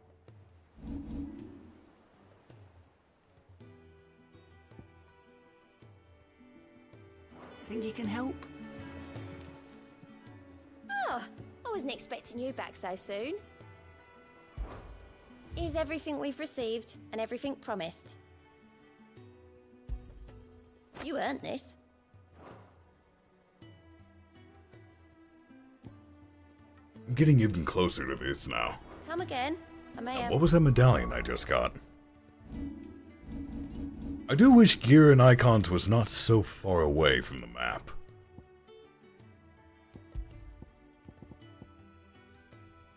Think you can help? Oh, I wasn't expecting you back so soon. Is everything we've received and everything promised? You earned this. I'm getting even closer to this now. Come again. I may have... What was that medallion I just got? I do wish gear and icons was not so far away from the map.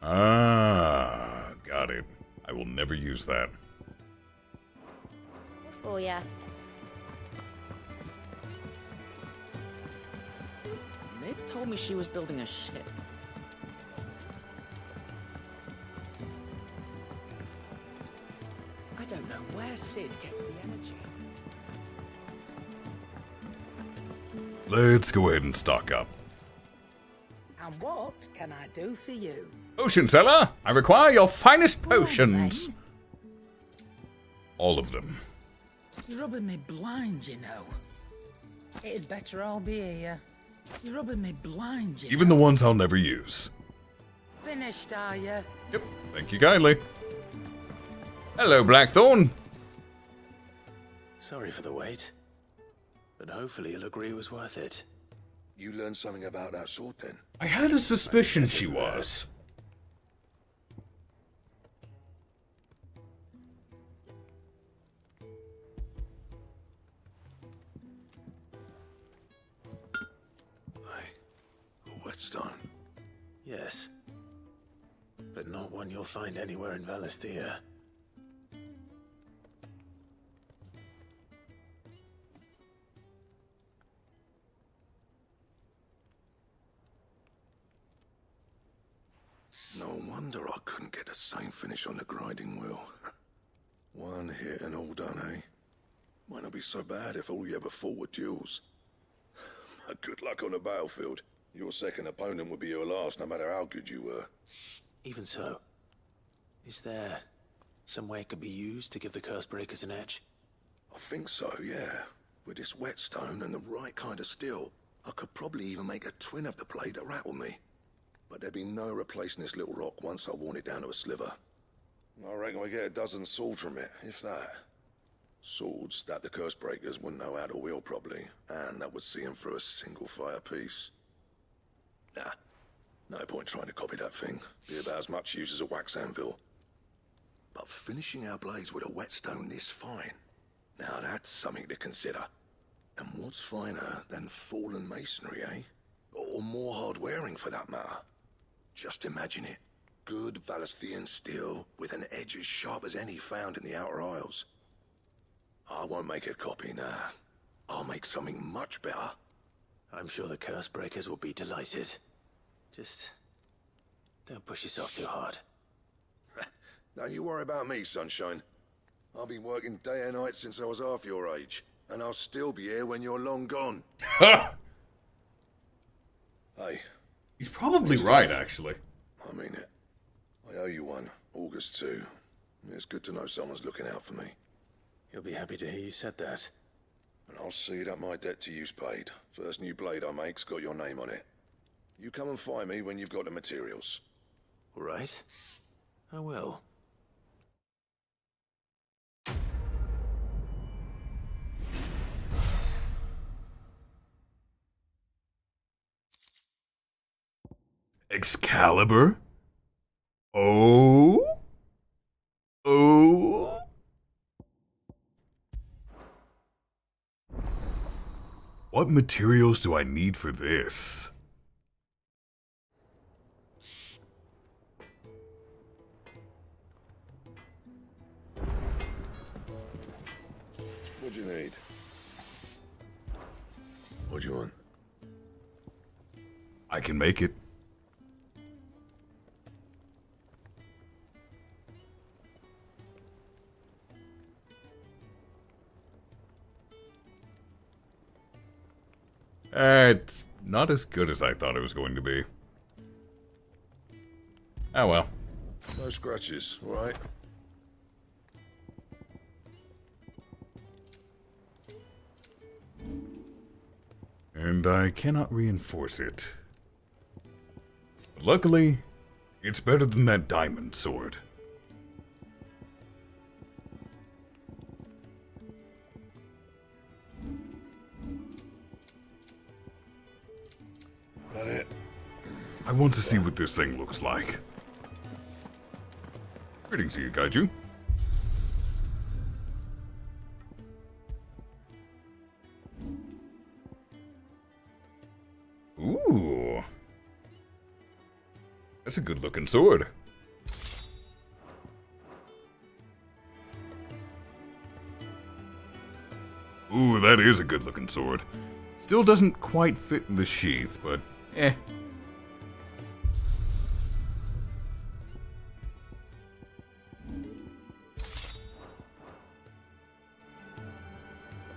Ah, got it. I will never use that. For ya. Mid told me she was building a ship. I don't know where Sid gets the energy. Let's go ahead and stock up. And what can I do for you? Potion seller, I require your finest potions. All of them. You're rubbing me blind, you know. It'd better all be here. You're rubbing me blind, you Even know. the ones I'll never use. Finished, are you? Yep, thank you kindly. Hello, Blackthorn. Sorry for the wait, but hopefully you'll agree it was worth it. You learned something about that sword then? I had a suspicion she was. A whetstone? Yes, but not one you'll find anywhere in Valisthea. No wonder I couldn't get the same finish on the grinding wheel. One hit and all done, eh? Might not be so bad if all you ever fought were duels. Good luck on the battlefield. Your second opponent would be your last, no matter how good you were. Even so, is there some way it could be used to give the curse breakers an edge? I think so, yeah. With this whetstone and the right kind of steel, I could probably even make a twin of the blade that rattled me. But there'd be no replacing this little rock once I worn it down to a sliver. I reckon we get a dozen swords from it, if that. Swords that the curse breakers wouldn't know how to wield properly, and that would see them through a single fire piece. Nah, no point trying to copy that thing. Be about as much use as a wax anvil. But finishing our blades with a whetstone this fine, now that's something to consider. And what's finer than fallen masonry, eh? Or more hard-wearing, for that matter. Just imagine it. Good Valisthean steel with an edge as sharp as any found in the Outer Isles. I won't make a copy, nah. I'll make something much better. I'm sure the curse breakers will be delighted. Just don't push yourself too hard. Don't you worry about me, sunshine. I've been working day and night since I was half your age, and I'll still be here when you're long gone. Hey. He's probably right, actually. I mean it. I owe you one, August too. It's good to know someone's looking out for me. You'll be happy to hear you said that. And I'll see that my debt to you, Spade. First new blade I make's got your name on it. You come and find me when you've got the materials. All right. I will. Excalibur? Oh? Oh? What materials do I need for this? What do you need? What do you want? I can make it. It's not as good as I thought it was going to be. Oh well. No scratches, all right? And I cannot reinforce it. But luckily, it's better than that diamond sword. That it? I want to see what this thing looks like. Greetings to you, Kaiju. Ooh. That's a good looking sword. Ooh, that is a good looking sword. Still doesn't quite fit in the sheath, but eh.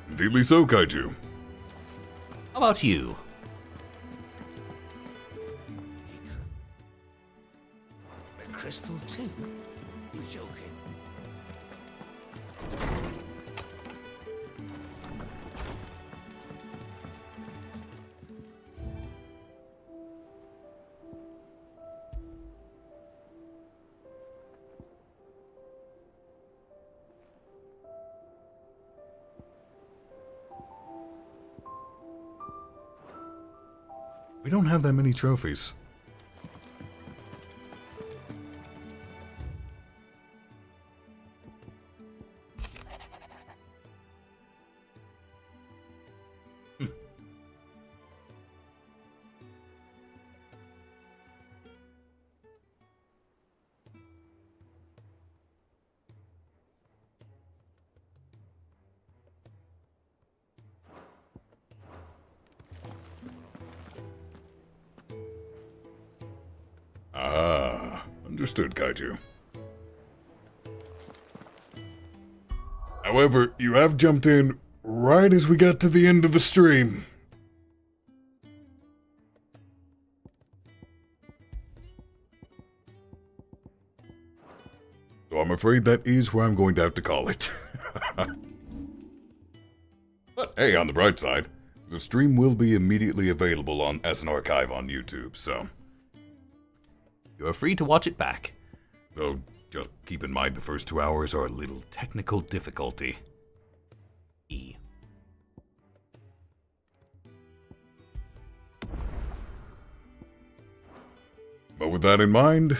Indeedly so, Kaiju. How about you? A crystal too? You're joking. We don't have that many trophies. Ah, understood, Kaiju. However, you have jumped in right as we got to the end of the stream. So I'm afraid that is where I'm going to have to call it. But hey, on the bright side, the stream will be immediately available as an archive on YouTube, so you are free to watch it back. Though, just keep in mind the first 2 hours are a little technical difficulty. But with that in mind,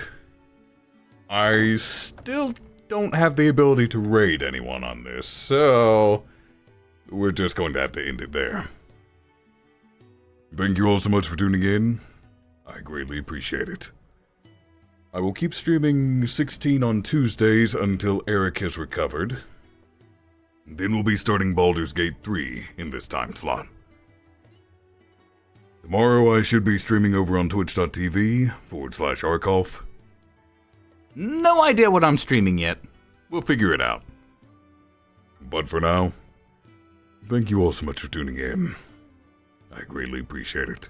I still don't have the ability to raid anyone on this, so we're just going to have to end it there. Thank you all so much for tuning in. I greatly appreciate it. I will keep streaming 16 on Tuesdays until Eric has recovered. Then we'll be starting Baldur's Gate 3 in this time slot. Tomorrow I should be streaming over on twitch.tv/Arcolf. No idea what I'm streaming yet. We'll figure it out. But for now, thank you all so much for tuning in. I greatly appreciate it.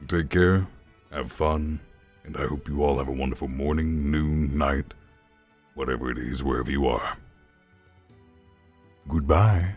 Take care, have fun, and I hope you all have a wonderful morning, noon, night, whatever it is, wherever you are. Goodbye.